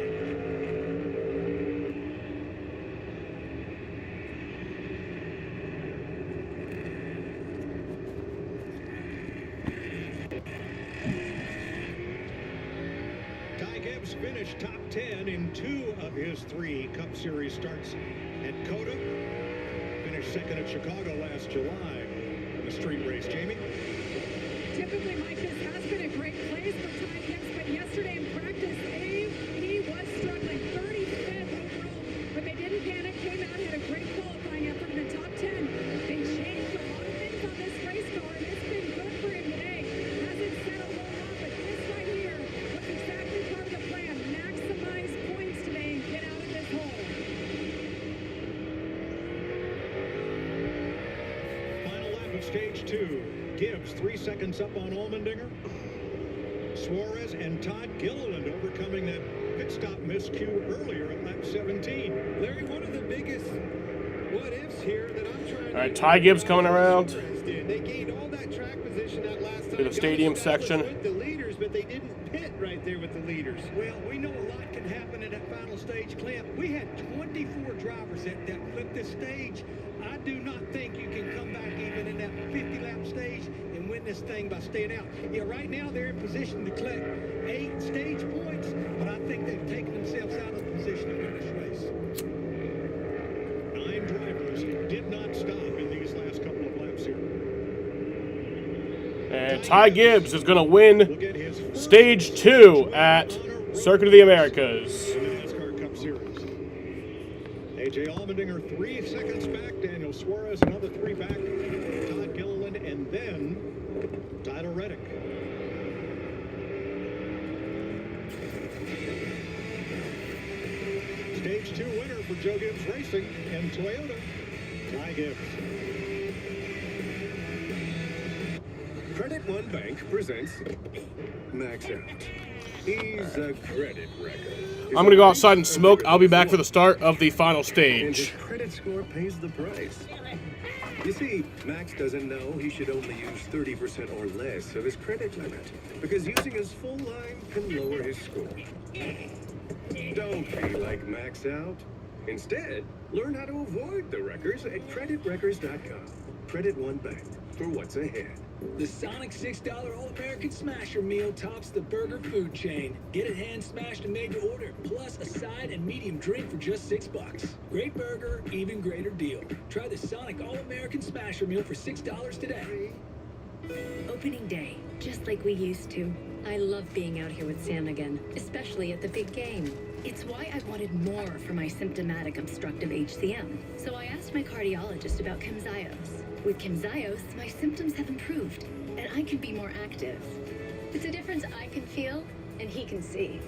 [SPEAKER 22] Ty Gibbs finished top 10 in 2 of his 3 Cup Series starts at Cota. Finished second at Chicago last July in the street race. Jamie?
[SPEAKER 7] Typically, Mike, this has been a great place for Ty Gibbs, but yesterday in practice, he was struggling. 35th overall, but they didn't panic, came out, had a great qualifying effort in the top 10. They changed a lot of things on this race car, and it's been good for him today. Hasn't said a whole lot, but this right here was exactly part of the plan. Maximize points today and get out of this hole.
[SPEAKER 22] Final lap of stage 2. Gibbs 3 seconds up on Allmendinger. Suarez and Todd Gilliland overcoming that pit stop miscue earlier at lap 17.
[SPEAKER 16] Larry, one of the biggest what-ifs here that I'm trying to...
[SPEAKER 4] All right, Ty Gibbs coming around
[SPEAKER 16] They gained all that track position that last time.
[SPEAKER 4] to the stadium section.
[SPEAKER 16] With the leaders, but they didn't pit right there with the leaders.
[SPEAKER 8] Well, we know a lot can happen in that final stage, Clint. We had 24 drivers that flipped this stage. I do not think you can come back even in that 50-lap stage and win this thing by staying out. Yeah, right now they're in position to collect 8 stage points, but I think they've taken themselves out of the position to win this race.
[SPEAKER 22] 9 drivers did not stop in these last couple of laps here.
[SPEAKER 4] And Ty Gibbs is going to win stage 2 at Circuit of the Americas.
[SPEAKER 22] In the NASCAR Cup Series. A.J. Allmendinger 3 seconds back. Daniel Suarez another 3 back. Todd Gilliland and then Tyler Reddick. Stage 2 winner for Joe Gibbs Racing and Toyota. Ty Gibbs.
[SPEAKER 2] Credit One Bank presents Max Out.
[SPEAKER 15] He's a credit wrecker.
[SPEAKER 4] I'm gonna go outside and smoke. I'll be back for the start of the final
[SPEAKER 15] And his
[SPEAKER 4] stage.
[SPEAKER 15] credit score pays the price. You see, Max doesn't know he should only use 30% or less of his credit limit, because using his full line can lower his score. Don't be like Max out. Instead, learn how to avoid the wreckers at creditwreckers.com. Credit One Bank for what's ahead.
[SPEAKER 12] The Sonic $6 All-American Smasher meal tops the burger food chain. Get it hand smashed and made to order, plus a side and medium drink for just $6. Great burger, even greater deal. Try the Sonic All-American Smasher meal for $6 today.
[SPEAKER 14] Opening day, just like we used to. I love being out here with Sam again, especially at the big game. It's why I wanted more for my symptomatic obstructive HCM. So I asked my cardiologist about Camzyos. With Camzyos, my symptoms have improved, and I can be more active. It's a difference I can feel, and he can see.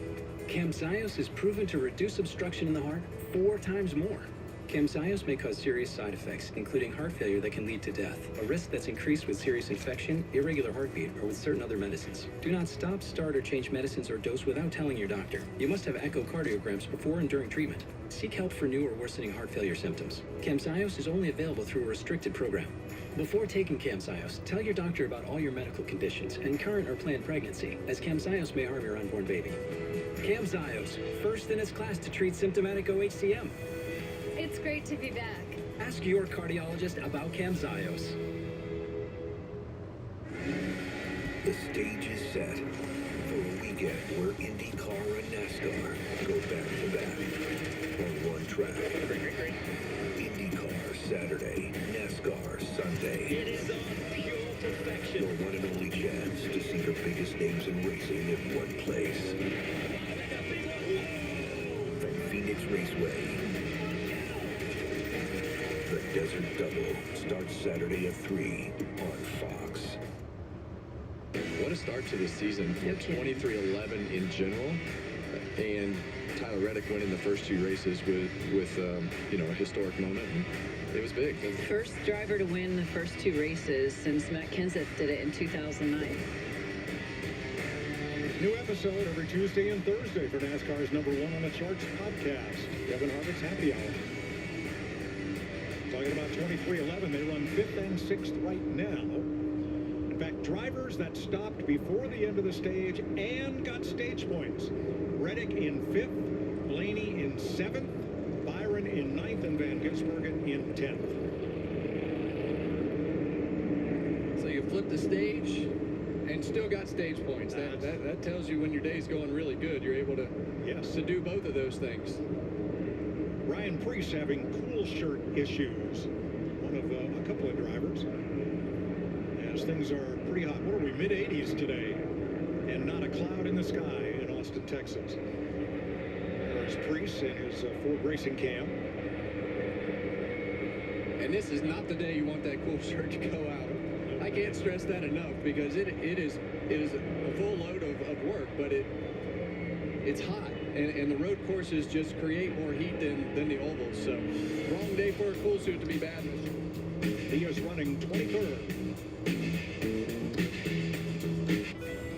[SPEAKER 10] Camzyos is proven to reduce obstruction in the heart 4 times more. Camzyos may cause serious side effects, including heart failure that can lead to death, a risk that's increased with serious infection, irregular heartbeat, or with certain other medicines. Do not stop, start, or change medicines or dose without telling your doctor. You must have echocardiograms before and during treatment. Seek help for new or worsening heart failure symptoms. Camzyos is only available through a restricted program. Before taking Camzyos, tell your doctor about all your medical conditions and current or planned pregnancy, as Camzyos may harm your unborn baby. Camzyos, first in its class to treat symptomatic OHCM.
[SPEAKER 14] It's great to be back.
[SPEAKER 10] Ask your cardiologist about Camzyos.
[SPEAKER 2] The stage is set for a weekend where IndyCar and NASCAR go back to back on one track. IndyCar Saturday, NASCAR Sunday.
[SPEAKER 12] It is on pure perfection.
[SPEAKER 2] Your one and only chance to see the biggest names in racing in one place. From Phoenix Raceway. The Desert Double starts Saturday at 3 on Fox.
[SPEAKER 6] What a start to the season. 23-11 in general, and Tyler Reddick winning the first 2 races with a historic moment. And it was big.
[SPEAKER 11] First driver to win the first 2 races since Matt Kenseth did it in 2009.
[SPEAKER 22] New episode every Tuesday and Thursday for NASCAR's #1 on the charts podcast. Kevin Harvick's Happy Hour. Talking about 23-11, they run 5th and 6th right now. In fact, drivers that stopped before the end of the stage and got stage points. Reddick in 5th, Blaney in 7th, Byron in 9th, and Van Gisbergen in 10th.
[SPEAKER 6] So you flipped the stage and still got stage points. That tells you when your day's going really good, you're able to do both of those things.
[SPEAKER 22] Ryan Preece having cool shirt issues. One of a couple of drivers. As things are pretty hot. What are we, mid-80s today? And not a cloud in the sky in Austin, Texas. There's Preece in his Ford Racing Cam.
[SPEAKER 6] And this is not the day you want that cool shirt to go out. I can't stress that enough, because it is a full load of work, but it's hot. And the road courses just create more heat than the ovals. So, wrong day for a cool suit to be bad.
[SPEAKER 22] He is running 23rd.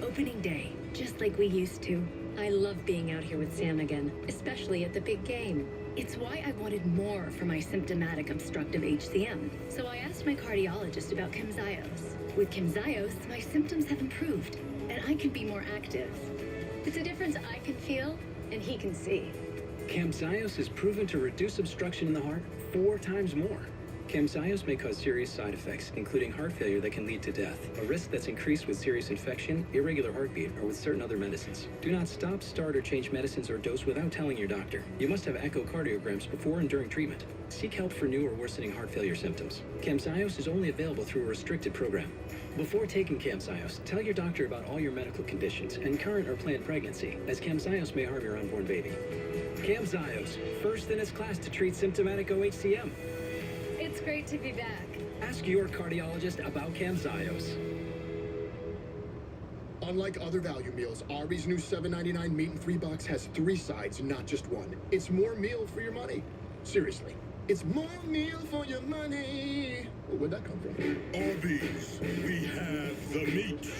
[SPEAKER 14] Opening day, just like we used to. I love being out here with Sam again, especially at the big game. It's why I wanted more for my symptomatic obstructive HCM. So I asked my cardiologist about Camzyos. With Camzyos, my symptoms have improved, and I can be more active. It's a difference I can feel, and he can see.
[SPEAKER 10] Camzyos is proven to reduce obstruction in the heart 4 times more. Camzyos may cause serious side effects, including heart failure that can lead to death, a risk that's increased with serious infection, irregular heartbeat, or with certain other medicines. Do not stop, start, or change medicines or dose without telling your doctor. You must have echocardiograms before and during treatment. Seek help for new or worsening heart failure symptoms. Camzyos is only available through a restricted program. Before taking Camzyos, tell your doctor about all your medical conditions and current or planned pregnancy, as Camzyos may harm your unborn baby. Camzyos, first in its class to treat symptomatic OHCM.
[SPEAKER 14] It's great to be back.
[SPEAKER 10] Ask your cardiologist about Camzyos.
[SPEAKER 1] Unlike other value meals, Arby's new $7.99 meat and 3 box has 3 sides, not just one. It's more meal for your money. Seriously, It's more meal for your money. Where'd that come from?
[SPEAKER 2] Arby's, we have the meat.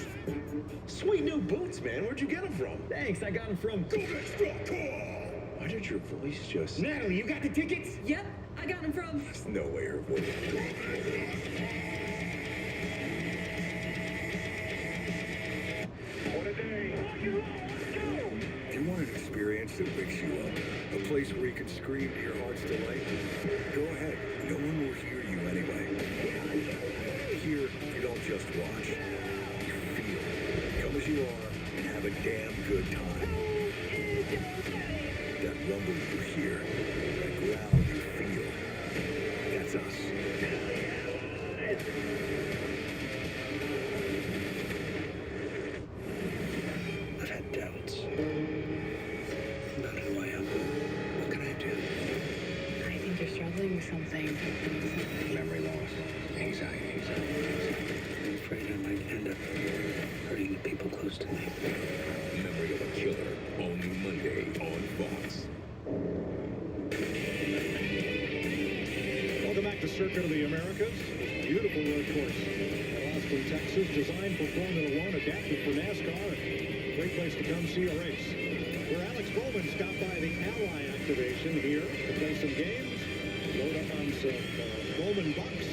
[SPEAKER 10] Sweet new boots, man. Where'd you get them from?
[SPEAKER 12] Thanks, I got them from
[SPEAKER 10] Why did your voice just...
[SPEAKER 12] Natalie, you got the tickets?
[SPEAKER 14] Yep, I got him from.
[SPEAKER 10] There's no way her voice...
[SPEAKER 13] If you want an experience that wakes you up, a place where you can scream to your heart's delight, go ahead. No one will hear you anyway. Here, you don't just watch. You feel. Come as you are and have a damn good time. That rumble you hear, that growl you feel, that's us. I've had doubts about who I am. What can I do?
[SPEAKER 11] I think you're struggling with something.
[SPEAKER 13] Memory loss, anxiety. I'm afraid I might end up hurting the people close to me.
[SPEAKER 2] Memory of a Killer, all new Monday on Fox.
[SPEAKER 22] Welcome back to Circuit of the Americas. Beautiful road course. Austin, Texas, designed for Formula One, adapted for NASCAR. Great place to come see a race. Where Alex Bowman stopped by the Ally activation here to play some games, load up on some Bowman bucks,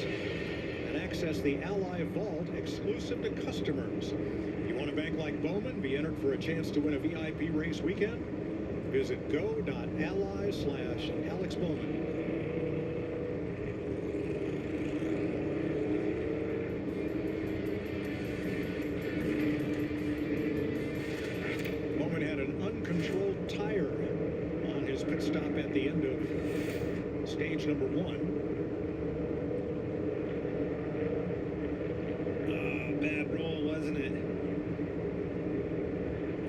[SPEAKER 22] and access the Ally Vault exclusive to customers. You want to bank like Bowman? Be entered for a chance to win a VIP race weekend? Visit go.ally/Alex Bowman. Bowman had an uncontrolled tire on his pit stop at the end of stage number 1.
[SPEAKER 16] Bad roll, wasn't it?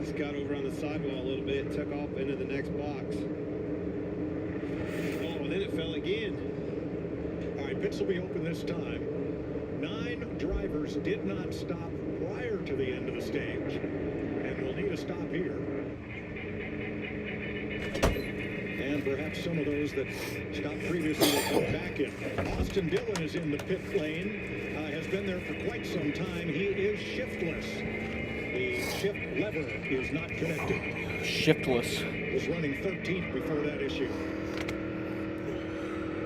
[SPEAKER 16] Just got over on the sidewall a little bit, took off into the next box. Oh, and then it fell again.
[SPEAKER 22] All right, pits will be open this time. 9 drivers did not stop prior to the end of the stage, and will need a stop here. And perhaps some of those that stopped previously will come back in. Austin Dillon is in the pit lane. Has been there for quite some time. He is shiftless. The shift lever is not connected.
[SPEAKER 4] Shiftless.
[SPEAKER 22] Was running 13th before that issue.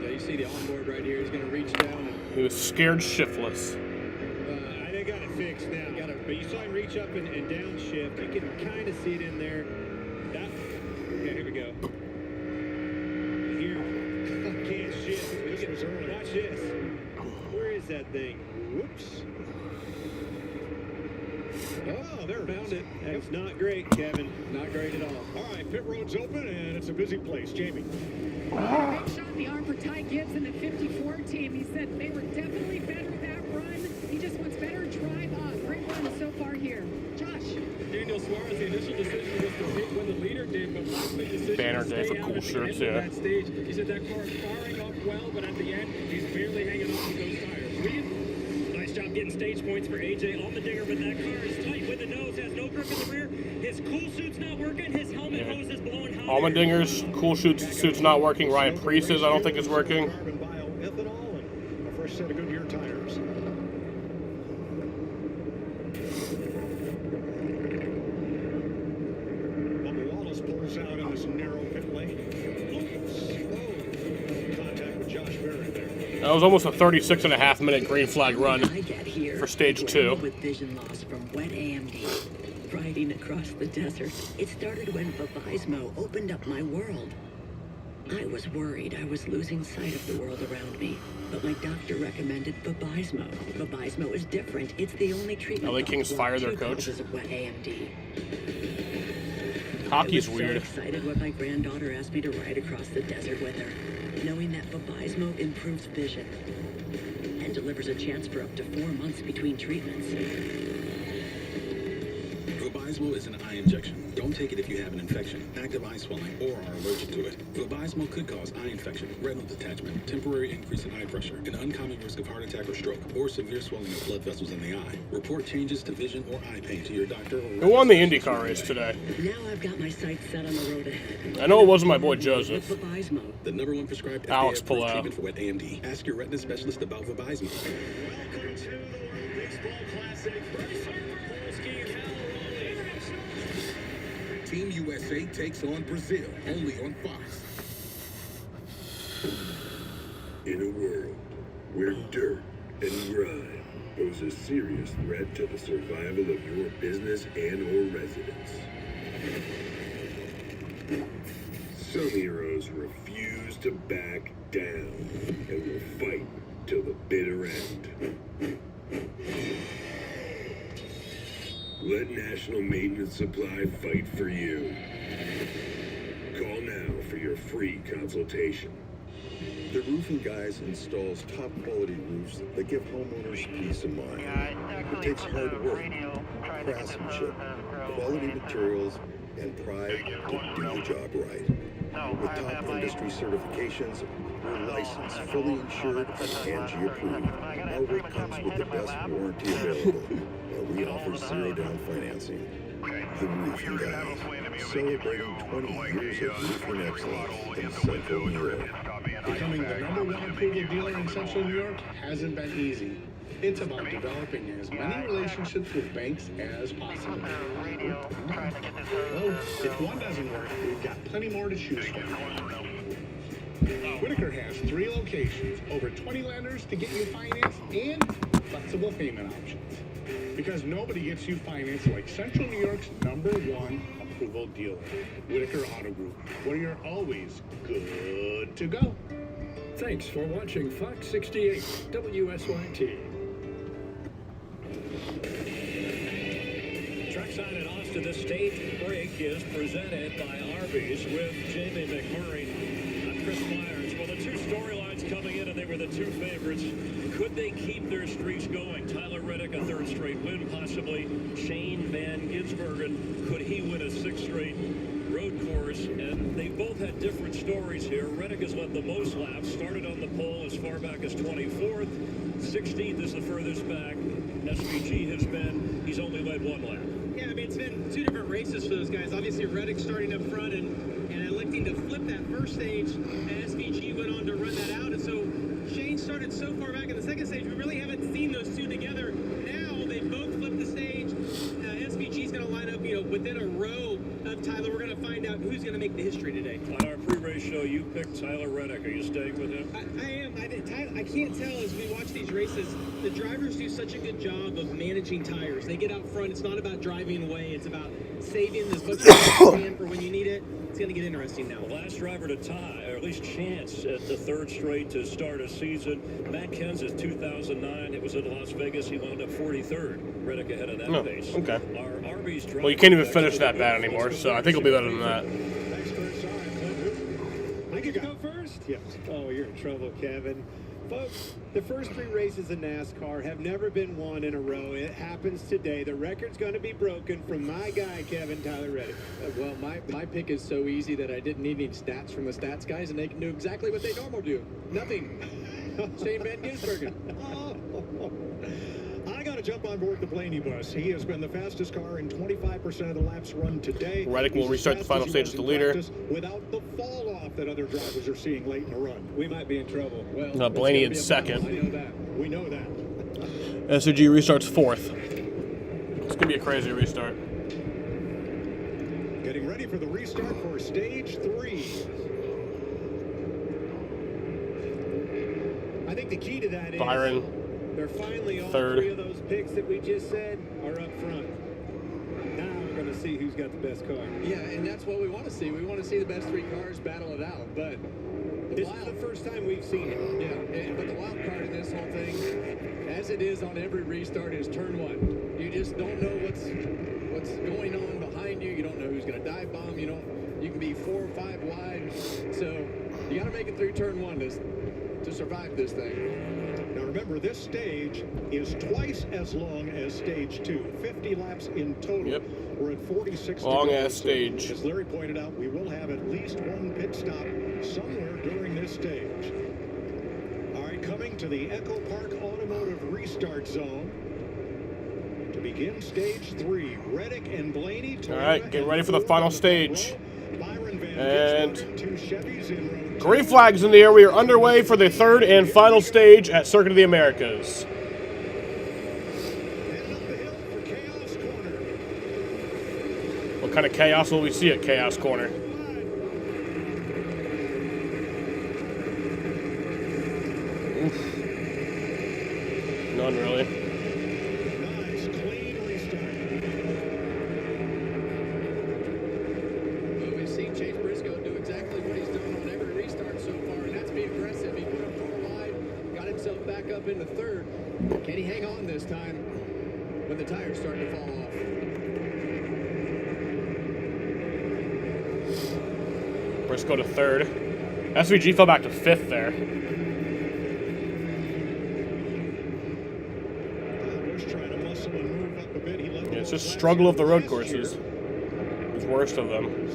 [SPEAKER 6] Yeah, you see the onboard right here. He's going to reach down and...
[SPEAKER 4] He was scared shiftless.
[SPEAKER 16] They got it fixed now. But you saw him reach up and downshift. You can kind of see it in there. Okay, here we go. Here. Can't shift. Watch this. Where is that thing? Whoops. Oh, there, found it. That's not great, Kevin.
[SPEAKER 6] Not great at all.
[SPEAKER 22] All right, pit road's open, and it's a busy place. Jamie.
[SPEAKER 7] Big shot in the arm for Ty Gibbs and the 54 team. He said they were definitely better that run. He just wants better drive up. Great run so far here. Josh.
[SPEAKER 3] Daniel Suarez, the initial decision was to take when the leader did, but last week's decision
[SPEAKER 4] Banner
[SPEAKER 3] to
[SPEAKER 4] day
[SPEAKER 3] stay
[SPEAKER 4] for
[SPEAKER 3] out
[SPEAKER 4] cool
[SPEAKER 3] at the
[SPEAKER 4] shirts,
[SPEAKER 3] end of
[SPEAKER 4] yeah.
[SPEAKER 3] that stage. He said that car is firing up well, but at the end, he's barely hanging on with those tires. Reed?
[SPEAKER 5] Nice job getting stage points for AJ Allmendinger, but that car is tight with the nose, has no grip in the rear. His cool suit's not working. His helmet hose is blowing hot.
[SPEAKER 4] Allmendinger's cool suit's not working. Ryan Preece's, I don't think, is working.
[SPEAKER 22] Carbon bioethanol and a fresh set of Goodyear tires. Bubba Wallace pulls out in this narrow pit lane. Oops. Oh, contact with Josh Berry there.
[SPEAKER 4] That was almost a 36.5-minute green flag run for stage 2.
[SPEAKER 21] With vision loss from wet AMD, riding across the desert. It started when Vabismo opened up my world. I was worried I was losing sight of the world around me, but my doctor recommended Vabismo. Vabismo is different. It's the only treatment.
[SPEAKER 4] LA Kings fire their coach.
[SPEAKER 21] Of wet AMD.
[SPEAKER 4] Hockey's
[SPEAKER 21] I was
[SPEAKER 4] weird.
[SPEAKER 21] so excited when my granddaughter asked me to ride across the desert with her, knowing that Vabismo improves vision and delivers a chance for up to 4 months between treatments.
[SPEAKER 9] Vabysmo is an eye injection. Don't take it if you have an infection, active eye swelling, or are allergic to it. Vabysmo could cause eye infection, retinal detachment, temporary increase in eye pressure, an uncommon risk of heart attack or stroke, or severe swelling of blood vessels in the eye. Report changes to vision or eye pain to your doctor or...
[SPEAKER 4] Who won the IndyCar race today?
[SPEAKER 21] Now I've got my sights set on the road ahead.
[SPEAKER 4] I know it wasn't my boy Joseph.
[SPEAKER 21] With Vabysmo.
[SPEAKER 9] The #1 prescribed
[SPEAKER 4] Alex
[SPEAKER 9] FDA-approved
[SPEAKER 4] Palau.
[SPEAKER 9] treatment for wet AMD. Ask your retina specialist about Vabysmo.
[SPEAKER 5] Welcome to the World Baseball Classic.
[SPEAKER 2] Team USA takes on Brazil, only on Fox.
[SPEAKER 18] In a world where dirt and grime pose a serious threat to the survival of your business and or residence, some heroes refuse to back down and will fight till the bitter end. Let National Maintenance Supply fight for you. Call now for your free consultation.
[SPEAKER 13] The Roofing Guys installs top quality roofs that give homeowners peace of mind. It takes hard work, craftsmanship, quality materials, and pride to do the job right. With top industry certifications, we're licensed, fully insured, and ANGI approved. Our work comes with the best warranty available, and we offer zero down financing. The Roofing Guys, celebrating 20 years of roofing excellence in Central New York.
[SPEAKER 23] Becoming the #1 approval dealer in Central New York hasn't been easy. It's about developing as many relationships with banks as possible. Well, if one doesn't work, we've got plenty more to choose from. Whitaker has 3 locations, over 20 lenders to get you financed, and flexible payment options. Because nobody gets you financed like Central New York's #1 approval dealer, Whitaker Auto Group, where you're always good to go.
[SPEAKER 12] Thanks for watching Fox 68 WSYT.
[SPEAKER 5] Trackside at Austin, the state break is presented by Arby's with Jamie McMurray. I'm Chris Myers. Well, the 2 storylines coming in, and they were the 2 favorites. Could they keep their streaks going? Tyler Reddick, a 3rd straight win, possibly. Shane Van Gisbergen, could he win a 6th straight road course? And they both had different stories here. Reddick has led the most laps, started on the pole as far back as 24th. 16th is the furthest back. SVG has been, he's only led 1 lap.
[SPEAKER 24] Yeah, I mean, it's been 2 different races for those guys. Obviously, Reddick starting up front and electing to flip that first stage, and SVG went on to run that out. And so Shane started so far back in the 2nd stage, we really haven't seen those 2 together. Now they both flipped the stage. SVG's going to line up, within a row of Tyler. We're going to find out who's going to make the history today.
[SPEAKER 5] On our pre-race show, you picked Tyler Reddick. Are you staying with him?
[SPEAKER 24] I am. I can't tell as we watch these races. The drivers do such a good job of managing tires. They get out front. It's not about driving away. It's about saving as much as you can for when you need it. It's going to get interesting now.
[SPEAKER 5] The last driver to tie, or at least chance at the 3rd straight to start a season. Matt Kenseth, 2009. It was in Las Vegas. He wound up 43rd. Reddick ahead of that pace.
[SPEAKER 4] Okay.
[SPEAKER 5] Our Arby's driver.
[SPEAKER 4] Well, you can't even finish that bad anymore, so I think it'll be better than that.
[SPEAKER 16] I get to go first? Yes. Oh, you're in trouble, Kevin. Folks, the first 3 races in NASCAR have never been won in a row. It happens today. The record's going to be broken from my guy, Kevin Tyler Reddick.
[SPEAKER 6] Well, my pick is so easy that I didn't need any stats from the stats guys, and they can do exactly what they normally do. Nothing. Shane Van Gisbergen.
[SPEAKER 16] I got to jump on board the Blaney bus. He has been the fastest car in 25% of the laps run today.
[SPEAKER 4] Reddick will restart the final stage as the leader.
[SPEAKER 16] Without the fall off that other drivers are seeing late in the run. We might be in trouble.
[SPEAKER 4] Well, Blaney in 2nd.
[SPEAKER 16] I know that. We know that.
[SPEAKER 4] SVG restarts 4th. It's going to be a crazy restart.
[SPEAKER 16] Getting ready for the restart for stage 3. I think the key to that is
[SPEAKER 4] Byron,
[SPEAKER 16] they're finally all
[SPEAKER 4] 3rd.
[SPEAKER 16] 3 of those picks that we just said are up front. Now we're going to see who's got the best car.
[SPEAKER 6] Yeah, and that's what we want to see. We want to see the best 3 cars battle it out. But
[SPEAKER 16] this is the first time we've seen it.
[SPEAKER 6] Yeah, but the wild card in this whole thing, as it is on every restart, is turn 1. You just don't know what's going on behind you. You don't know who's going to dive bomb. You can be 4 or 5 wide. So you got to make it through turn 1 to survive this thing.
[SPEAKER 16] Now remember, this stage is twice as long as stage 2. 50 laps in total.
[SPEAKER 4] Yep.
[SPEAKER 16] We're
[SPEAKER 13] with 46
[SPEAKER 4] Long
[SPEAKER 13] to go.
[SPEAKER 4] ass stage.
[SPEAKER 13] As Larry pointed out, we will have at least one pit stop somewhere during this stage. All right, coming to the Echo Park Automotive Restart Zone. To begin stage 3, Reddick and Blaney.
[SPEAKER 4] All right, getting ready for the final stage. And green flags in the air. We are underway for the third and final stage at Circuit of the Americas. What kind of chaos will we see at Chaos Corner? Oof. None really.
[SPEAKER 6] Up into third. Can he hang on this time when the tires start to fall off?
[SPEAKER 4] Briscoe to third. SVG fell back to fifth there. Yeah, it's just struggle of the road courses. It's worst of them.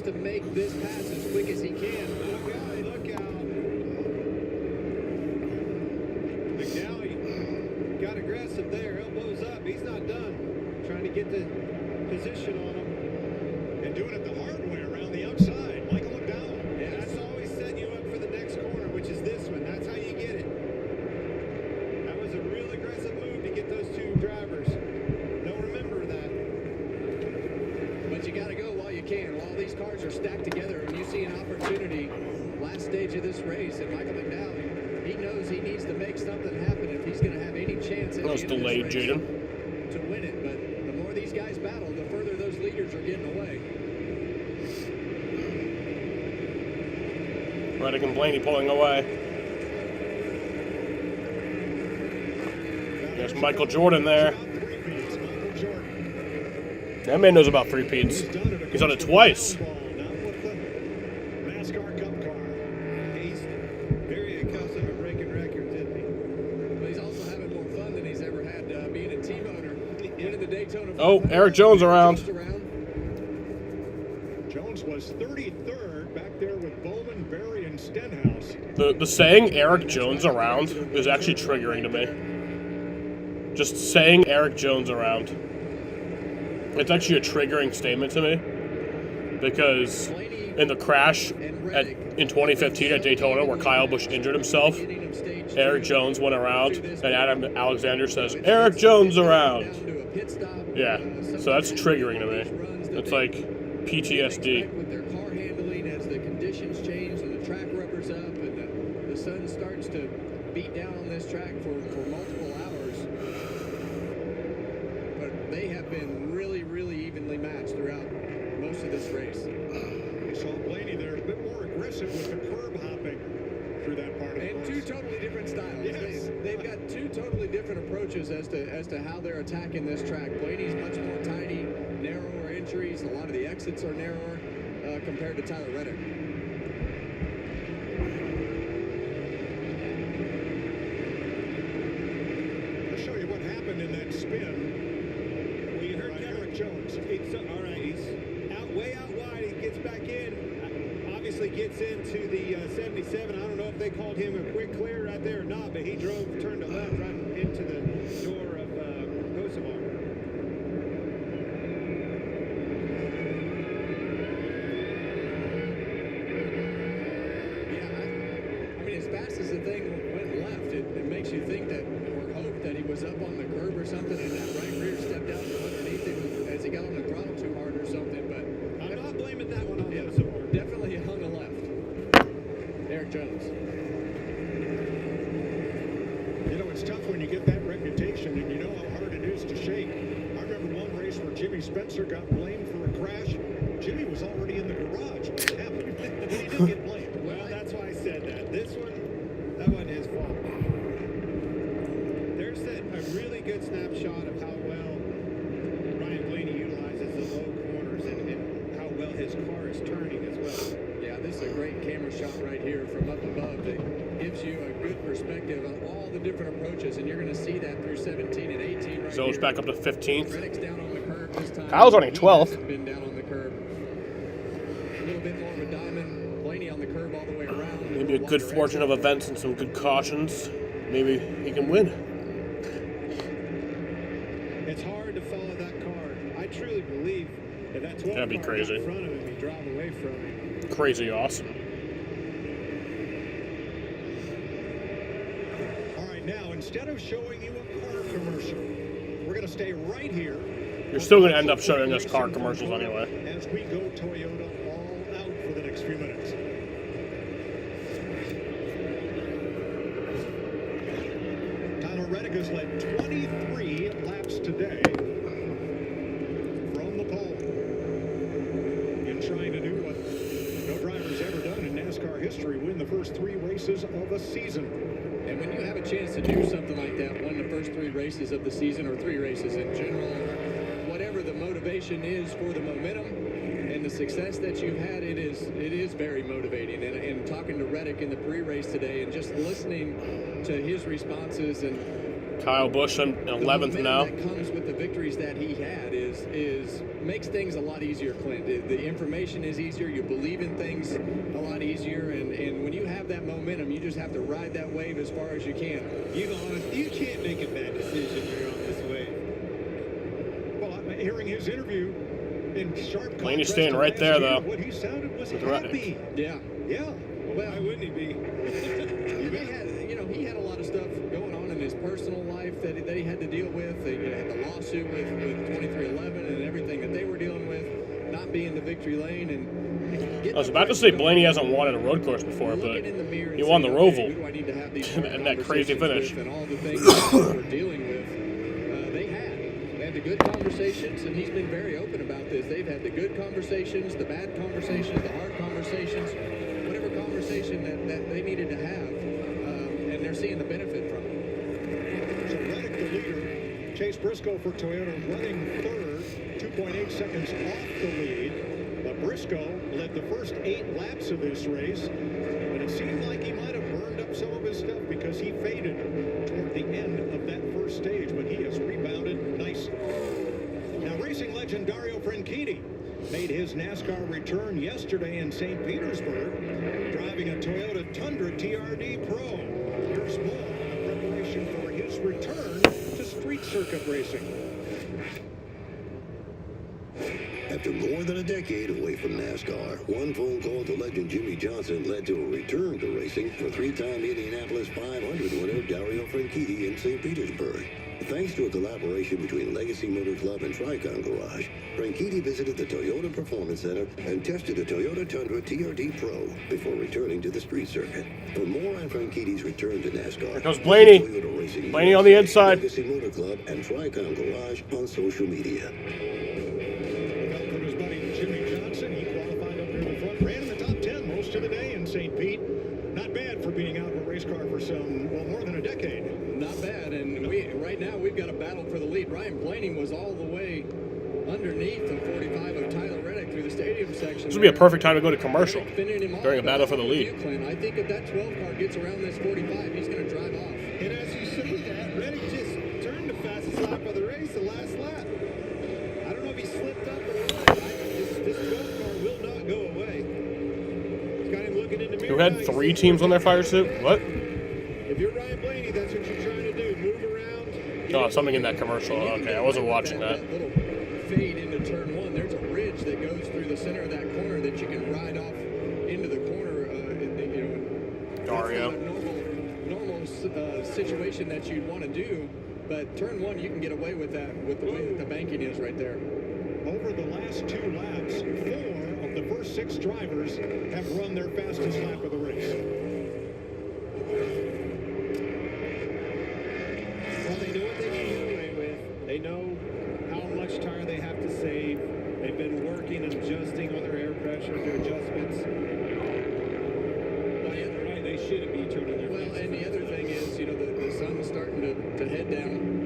[SPEAKER 6] To make this pass as quick as he can. Look out. McNally got aggressive there, elbows up. He's not done. Trying to get the position on him.
[SPEAKER 13] And doing it the hard way around the outside. Michael McDowell.
[SPEAKER 6] Yeah, that's always setting you up for the next corner, which is this one. That's how you get it. That was a real aggressive move to get those two drivers. They'll remember that. But you got to go while you can. While these cars are stacked together and you see an opportunity last stage of this race, and Michael McDowell, he knows he needs to make something happen if he's going to have any chance at
[SPEAKER 4] That was delayed, Jaden.
[SPEAKER 6] to win it. But the more these guys battle, the further those leaders are getting away.
[SPEAKER 4] Reddick and Blaney pulling away. There's Michael Jordan there. That man knows about three-peats. He's done it twice.
[SPEAKER 13] Nascar Cup car.
[SPEAKER 6] He's very accustomed to breaking records, isn't he? But he's also having more fun than he's ever had being a team owner. Winning the Daytona.
[SPEAKER 4] Oh, Eric Jones around.
[SPEAKER 13] Jones was 33rd back there with Bowman, Berry, and Stenhouse.
[SPEAKER 4] The saying Eric Jones around is actually triggering to me. Just saying Eric Jones around. It's actually a triggering statement to me. Because in the crash in 2015 at Daytona where Kyle Busch injured himself, Eric Jones went around and Adam Alexander says, Eric Jones around. Yeah, so that's triggering to me. It's like PTSD.
[SPEAKER 6] With their car handling as the conditions change and the track rubbers up and the sun starts to beat down on this track for multiple hours. But they have been really, really evenly matched throughout most of this race.
[SPEAKER 13] You saw Blaney there a bit more aggressive with the curb hopping through that part of the
[SPEAKER 6] And two totally different styles.
[SPEAKER 13] Yes.
[SPEAKER 6] They've got two totally different approaches as to how they're attacking this track. Blaney's much more tiny, narrower entries. A lot of the exits are narrower compared to Tyler Reddick.
[SPEAKER 13] I'll show you what happened in that spin.
[SPEAKER 6] We heard
[SPEAKER 13] Eric Jones.
[SPEAKER 6] All right, he's way out wide. He gets back in. Obviously gets into the 77. I don't know if they called him a quick clear right there or not, but he turned to left right into the door of Kosovar. Yeah, I mean, as fast as the thing went left, it makes you think that, or hope that he was up on the curb or something, and that right rear stepped out from underneath him as he got on the throttle too hard or something. But I'm not blaming that one on Kosovar. Definitely hung a left. Eric Jones.
[SPEAKER 13] You know, it's tough when you get that reputation and you know how hard it is to shake. I remember one race where Jimmy Spencer got blamed for a crash. Jimmy was already in the garage when it happened, but he didn't get blamed.
[SPEAKER 6] Well, that's why I said that. This one, that wasn't his fault. There's a really good snapshot of how well Ryan Blaney utilizes the low corners and how well his car is turning as well. Yeah, this is a great camera shot right here from up above that gives gives you a good perspective on all the different approaches, and you're going to see that through 17 and 18. Right
[SPEAKER 4] Zoe's
[SPEAKER 6] here.
[SPEAKER 4] back up to 15th.
[SPEAKER 6] Reddick's down on the curve this time.
[SPEAKER 4] Kyle's running
[SPEAKER 6] He
[SPEAKER 4] 12th.
[SPEAKER 6] hasn't been down on the curve. A little bit more of a diamond. Blaney on the curve all the way around.
[SPEAKER 4] Maybe a good fortune of events and some good cautions. Maybe he can win.
[SPEAKER 16] It's hard to follow that car. I truly believe if that 12
[SPEAKER 4] That'd be
[SPEAKER 16] car
[SPEAKER 4] crazy.
[SPEAKER 16] in front of him, he drive away from him.
[SPEAKER 4] Crazy awesome.
[SPEAKER 16] All right, now instead of showing you a car commercial, we're going to stay right here.
[SPEAKER 4] You're still going to end up showing us car commercials anyway.
[SPEAKER 16] As we go Toyota all out for the next few minutes. Tyler Reddick has led 23 laps today from the pole in trying to do what no driver's ever done in NASCAR history, win the first 3 races of a season.
[SPEAKER 6] And when you have a chance to do something like that, win the first 3 races of the season, or 3 races in general, whatever the motivation is for the momentum and the success that you've had, it is very motivating. And talking to Reddick in the pre-race today and just listening to his responses, and
[SPEAKER 4] Kyle Busch on 11th now.
[SPEAKER 6] that comes with the victories that he had is makes things a lot easier, Clint. The information is easier. You believe in things a lot easier, and when you have that momentum, you just have to ride that wave as far as you can.
[SPEAKER 16] You can't make a bad decision here on this wave. Well, I'm hearing his interview in sharp
[SPEAKER 4] Blaney's
[SPEAKER 16] contrast
[SPEAKER 4] staying
[SPEAKER 16] to
[SPEAKER 4] right
[SPEAKER 16] last
[SPEAKER 4] there,
[SPEAKER 16] year,
[SPEAKER 4] though.
[SPEAKER 16] What he sounded was
[SPEAKER 4] With
[SPEAKER 16] happy.
[SPEAKER 6] Yeah.
[SPEAKER 16] Yeah. Well, why wouldn't he be?
[SPEAKER 6] He had a lot of stuff going on in his personal life that he had to deal with. He had the lawsuit with 2311 and everything that they were dealing with, not being the victory lane. And
[SPEAKER 4] I was about to say Blaney hasn't won at a road course before, but he won the Roval and that crazy finish.
[SPEAKER 6] And all the things that we're dealing with, they had the good conversations, and he's been very open about this. They've had the good conversations, the bad conversations, the hard conversations, whatever conversation that they needed to have, and they're seeing the benefit from it.
[SPEAKER 16] So Reddick, the leader, Chase Briscoe for Toyota running third, 2.8 seconds off the lead. But Briscoe led the first 8 laps of this race, but it seemed like he might have burned up some of his stuff because he faded toward the end of that first stage, but he has rebounded nicely. Now, racing legend Dario Franchitti made his NASCAR return yesterday in St. Petersburg, driving a Toyota Tundra TRD Pro. Here's more on the preparation for his return to street circuit racing.
[SPEAKER 8] After more than a decade away from NASCAR, one phone call to legend Jimmy Johnson led to a return to racing for 3-time Indianapolis 500 winner Dario Franchitti in St. Petersburg. Thanks to a collaboration between Legacy Motor Club and Tricon Garage, Franchitti visited the Toyota Performance Center and tested a Toyota Tundra TRD Pro before returning to the street circuit. For more on Franchitti's return to NASCAR,
[SPEAKER 4] Here comes Blaney.
[SPEAKER 8] Toyota Racing
[SPEAKER 4] Blaney on the inside.
[SPEAKER 8] Legacy Motor Club and Tricon Garage on social media.
[SPEAKER 16] From his buddy Jimmy Johnson, he qualified up near the front, ran in the top 10 most of the day in St. Pete. Not bad for being out of a race car for more than a decade.
[SPEAKER 6] Not bad, and right now we've got a battle for the lead. Ryan Blaney was all the way underneath the 45 of Tyler Reddick through the stadium section.
[SPEAKER 4] This would be a perfect time to go to commercial during a battle for the lead.
[SPEAKER 6] I think if that 12 car gets around this 45, he's going to drive off.
[SPEAKER 1] And as you say that, Reddick just turned the fastest lap of the race, the last lap. I don't know if he slipped up or what. This 12 car will not go away. It's got him looking in the mirror.
[SPEAKER 4] Who had 3 teams on their fire suit? What?
[SPEAKER 1] If you're Ryan Blaney, that's what you're trying to do. Move around.
[SPEAKER 4] Oh, something in that commercial. Okay, I wasn't watching that.
[SPEAKER 6] Little fade into turn 1. There's a ridge that goes through the center of that corner that you can ride off into the corner.
[SPEAKER 4] Dario.
[SPEAKER 6] That's not a normal situation that you'd want to do, but turn 1 you can get away with that with the way that the banking is right there.
[SPEAKER 16] Over the last 2 laps, 4 of the first 6 drivers have run their fastest lap of the race.
[SPEAKER 1] Well, they know what they can get away with. They know how much tire they have to save. They've been working and adjusting on their air pressure, their adjustments. Right, they shouldn't be turning their
[SPEAKER 6] Well, and the other thing is, the sun's starting to head down.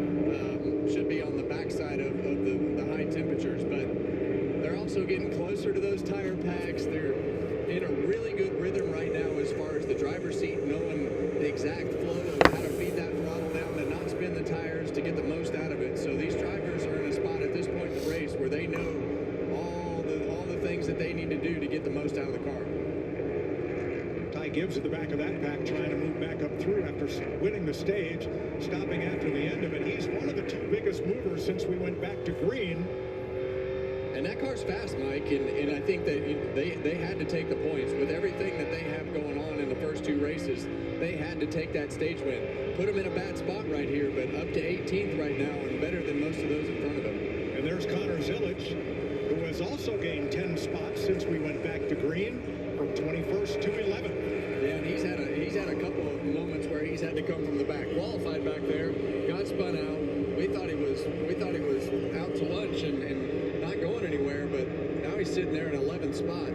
[SPEAKER 6] Should be on the backside of the high temperatures, but they're also getting closer to those tire packs. They're in a really good rhythm right now as far as the driver's seat, knowing exact flow of how to feed that throttle down, to not spin the tires, to get the most out of it. So these drivers are in a spot at this point in the race where they know all the things that they need to do to get the most out of the car.
[SPEAKER 22] Ty Gibbs at the back of that pack trying to move back up through after winning the stage, stopping after the end of it. He's one of the two biggest movers since we went back to green.
[SPEAKER 6] And that car's fast, Mike, and I think that they had to take the points. With everything that they have going on in the first two races, they had to take that stage win. Put them in a bad spot right here, but up to 18th right now and better than most of those in front of him.
[SPEAKER 22] And there's Connor Zilic, who has also gained 10 spots since we went back to green, from 21st to 11th.
[SPEAKER 6] Yeah, and he's had a couple of moments where he's had to come from the back. Qualified back there, got spun out. We thought he was out to lunch and not going anywhere, but now he's sitting there in 11th spot,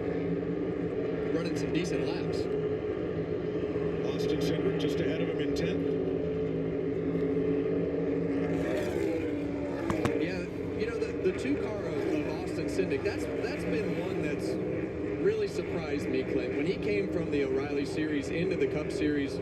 [SPEAKER 6] running some decent laps.
[SPEAKER 22] Austin Cindric just ahead of him in 10th.
[SPEAKER 6] Yeah, you know, the two car of Austin Cindric, that's been one that's really surprised me, Clint. When he came from the O'Reilly Series into the Cup Series,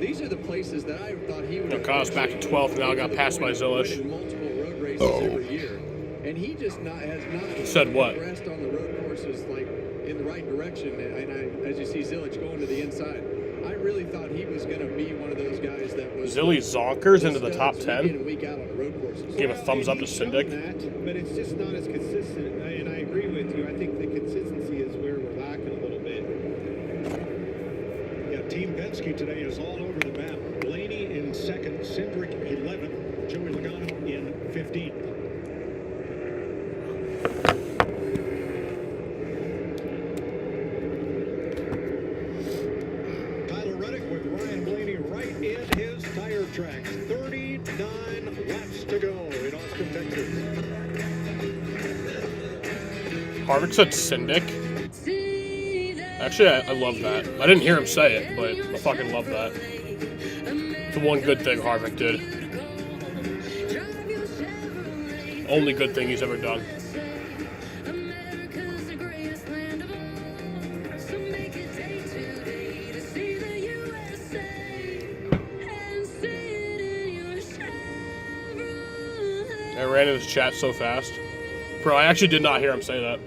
[SPEAKER 6] these are the places that I thought he would have.
[SPEAKER 4] Cost back to 12th, now got passed by Zilic.
[SPEAKER 6] Multiple road races every year. And he just has not
[SPEAKER 4] Said what?
[SPEAKER 6] progressed on the road courses like in the right direction. And as you see Zilic going to the inside, I really thought he was going to be one of those guys that was
[SPEAKER 4] Zilly zonkers into the top 10.
[SPEAKER 6] week in and week out on the road courses.
[SPEAKER 4] Give a thumbs up to Syndic.
[SPEAKER 16] But it's just not as consistent, and I agree with you. I think the consistency is where we're lacking a little bit.
[SPEAKER 22] Yeah, Team Penske today is all over the map. Blaney in 2nd, Cindric 11th, Joey Logano in 15th. Tyler Reddick with Ryan Blaney right in his tire tracks. 39 laps to go in Austin, Texas.
[SPEAKER 4] Harvick said Syndic. Actually, I love that. I didn't hear him say it, but I fucking love that. It's the one good thing Harvick did. Only good thing he's ever done. I ran into his chat so fast. Bro, I actually did not hear him say that.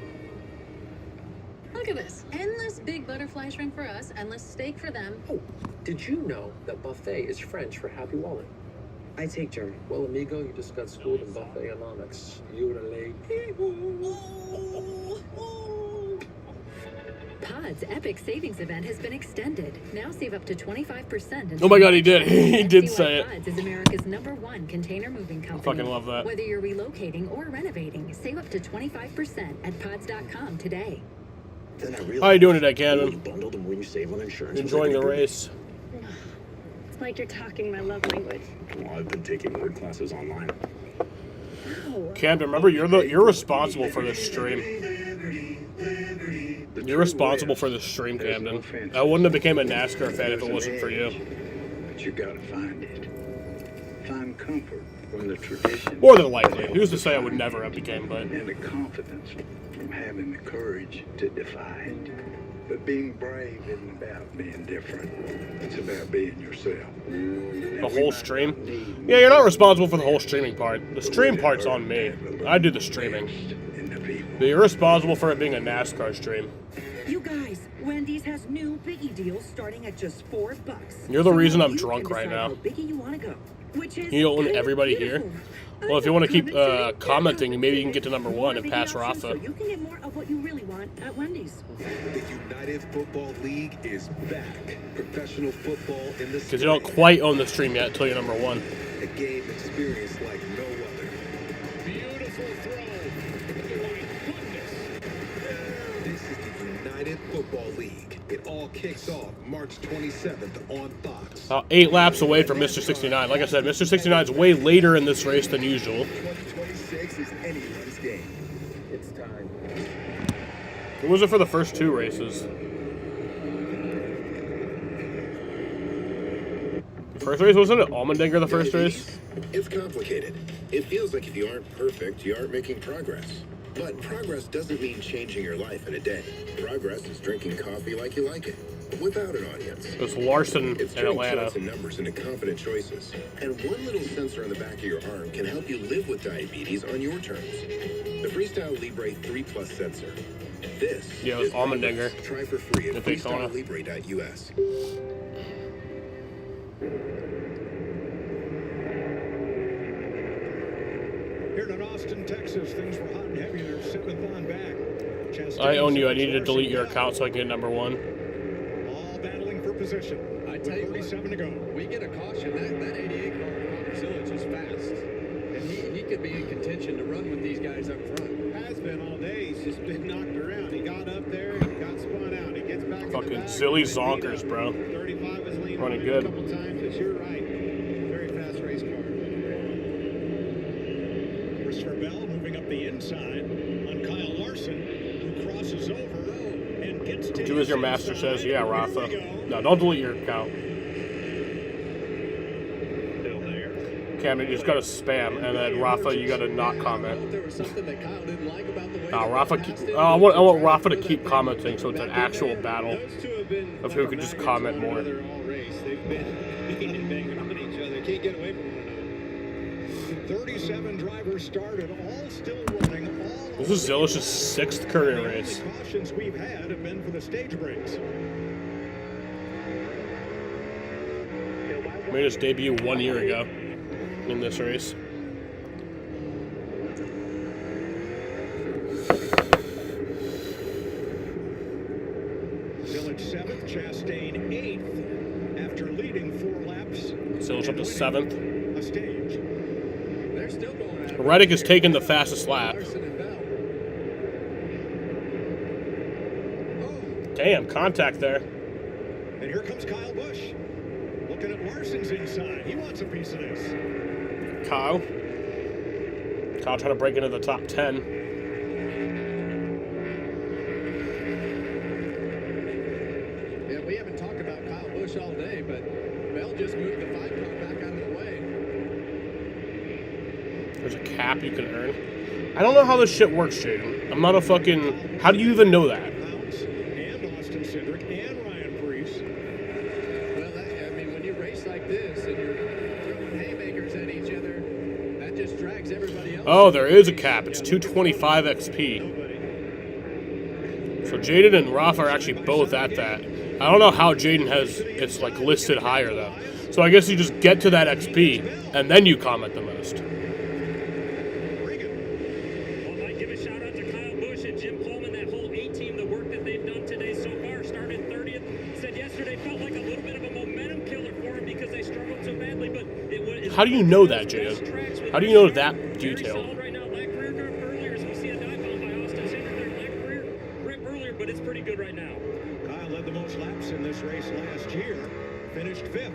[SPEAKER 11] Look at this. Endless big butterfly shrimp for us, endless steak for them.
[SPEAKER 10] Oh, did you know that buffet is French for happy wallet? I take German. Well, amigo, you just got schooled in buffet-onomics. You and a lady.
[SPEAKER 14] Pod's epic savings event has been extended. Now save up to 25%.
[SPEAKER 4] Oh my god, he did. He did say it.
[SPEAKER 14] Pods is America's #1 container moving company.
[SPEAKER 4] I fucking love that.
[SPEAKER 14] Whether you're relocating or renovating, save up to 25% at pods.com today.
[SPEAKER 8] Then I
[SPEAKER 4] How you doing today,
[SPEAKER 8] the more you
[SPEAKER 4] Cannon?
[SPEAKER 8] bundle, the more you save on insurance.
[SPEAKER 4] Enjoying the race.
[SPEAKER 15] It's like you're talking my love language.
[SPEAKER 9] Well, I've been taking word classes online.
[SPEAKER 4] Camden, remember you're responsible for this stream. You're responsible for this stream, Camden. I wouldn't have became a NASCAR fan if it wasn't for you.
[SPEAKER 17] But you gotta find it. Find comfort from the tradition.
[SPEAKER 4] More than likely. Who's to say I would never have became, but
[SPEAKER 17] And the confidence from having the courage to defy it. But being brave isn't about being different. It's about being yourself.
[SPEAKER 4] the whole stream. Yeah, you're not responsible for the whole streaming part. The stream part's on me. I do the streaming. But you're responsible for it being a NASCAR stream.
[SPEAKER 19] You guys, Wendy's has new Biggie deals starting at just $4.
[SPEAKER 4] You're the
[SPEAKER 19] So
[SPEAKER 4] reason
[SPEAKER 19] now
[SPEAKER 4] I'm
[SPEAKER 19] you
[SPEAKER 4] drunk
[SPEAKER 19] can
[SPEAKER 4] right
[SPEAKER 19] decide
[SPEAKER 4] now.
[SPEAKER 19] how Biggie you want to go, which is
[SPEAKER 4] You own
[SPEAKER 19] kind of
[SPEAKER 4] everybody here?
[SPEAKER 19] beautiful.
[SPEAKER 4] Well, if you want to keep commenting, maybe you can get to number 1 and pass
[SPEAKER 19] So
[SPEAKER 4] Rafa.
[SPEAKER 19] you can get more of what you really want at Wendy's.
[SPEAKER 2] The United Football League is back. Professional football in the
[SPEAKER 4] Because you don't quite own the stream yet until you're number 1.
[SPEAKER 2] A game experience like no other.
[SPEAKER 22] Beautiful throw.
[SPEAKER 2] This is the United Football League. It all kicks off March 27th on Fox.
[SPEAKER 4] 8 laps away from Mr. 69. Like I said, Mr. 69 is way later in this race than usual.
[SPEAKER 2] 2026 is anyone's game.
[SPEAKER 10] It's time.
[SPEAKER 4] Who was it for the first 2 races? The first race, wasn't it Allmendinger the first race?
[SPEAKER 8] It's complicated. It feels like if you aren't perfect, you aren't making progress. But progress doesn't mean changing your life in a day. Progress is drinking coffee like you like it.
[SPEAKER 2] without an audience.
[SPEAKER 4] It was Larson
[SPEAKER 2] It's
[SPEAKER 4] in
[SPEAKER 2] turning
[SPEAKER 4] Atlanta.
[SPEAKER 2] choice and numbers into confident choices. And one little sensor on the back of your arm can help you live with diabetes on your terms. The Freestyle Libre 3 Plus sensor. This
[SPEAKER 4] Yeah, it was
[SPEAKER 2] is
[SPEAKER 4] Allmendinger.
[SPEAKER 2] progress. Try for free at
[SPEAKER 4] If they call it.
[SPEAKER 2] freestylelibre.us.
[SPEAKER 22] Here in Austin, Texas, things were hot and heavy. They're seventh on back.
[SPEAKER 4] I own you. I need to delete your account so I can get number one.
[SPEAKER 22] All battling for position.
[SPEAKER 6] I tell you what,
[SPEAKER 22] 37 to go.
[SPEAKER 6] we get a caution. That 88 car Connor Zillage is fast. And he could be in contention to run with these guys up front.
[SPEAKER 1] Has been all day. He's just been knocked around. He got up there, got spun out. He gets back in the
[SPEAKER 4] Fucking
[SPEAKER 1] back,
[SPEAKER 4] Zilly
[SPEAKER 1] and then beat
[SPEAKER 4] zonkers,
[SPEAKER 1] up.
[SPEAKER 4] bro.
[SPEAKER 1] 35 was leaning
[SPEAKER 4] Running
[SPEAKER 1] on
[SPEAKER 4] good.
[SPEAKER 1] him a couple times, but you're right. Very fast race car.
[SPEAKER 22] Christopher Bell moving up the inside on Kyle Larson, who crosses over and gets to
[SPEAKER 4] Do as your master says. Yeah, Rafa. No, don't delete your account.
[SPEAKER 22] Still there.
[SPEAKER 4] Cam, you just gotta spam, and then Rafa, you gotta not comment.
[SPEAKER 6] There was something that Kyle didn't like about the way
[SPEAKER 4] Nah, Rafa. I want Rafa to keep commenting, so it's an actual battle of who could just comment more.
[SPEAKER 1] They're all race. They've been beating and banging on each other. Can't get away from one another.
[SPEAKER 22] 37 drivers started, all still running. All
[SPEAKER 4] This is Zillish's 6th career race.
[SPEAKER 22] the cautions we've had have been for the stage breaks.
[SPEAKER 4] Made his debut 1 year ago in this race.
[SPEAKER 22] Village 7th, Chastain 8th, after leading 4 laps.
[SPEAKER 4] Zillish up to 7th.
[SPEAKER 22] A stage.
[SPEAKER 6] They're still going at it.
[SPEAKER 4] Reddick is taking the fastest lap.
[SPEAKER 6] Larson and Bell.
[SPEAKER 4] Damn, contact there.
[SPEAKER 22] And here comes Kyle Busch. Looking at Larson's inside. He wants a piece of this.
[SPEAKER 4] Kyle trying to break into the top 10.
[SPEAKER 6] Yeah, we haven't talked about Kyle Busch all day, but Bell just moved the 5 car back out of the way.
[SPEAKER 4] There's a cap you can earn. I don't know how this shit works, Jaden. I'm not a fucking... How do you even know that?
[SPEAKER 22] And Austin Cindric and Ryan Preece.
[SPEAKER 6] Well, I mean, when you race like this and you're throwing haymakers at each other, that just drags everybody else.
[SPEAKER 4] Oh, there is a cap. It's 225 XP. So Jaden and Rafa are actually both at that. I don't know how Jaden has it's like listed higher though. So I guess you just get to that XP and then you comment the most.
[SPEAKER 5] Well, I'd give a shout out to Kyle Busch and Jim Coleman, that whole A team, the work that they've done today so far. Started 30th. Said yesterday felt like a little bit of a momentum killer for him because they struggled so badly. But it was.
[SPEAKER 4] How do you know that, Jaden? How do you know that detail?
[SPEAKER 5] Right now, lap career grip earlier as we see a dive bomb by Austin Cindric. Their lap career grip earlier, but it's pretty good right now.
[SPEAKER 22] Kyle led the most laps in this race last year. Finished 5th.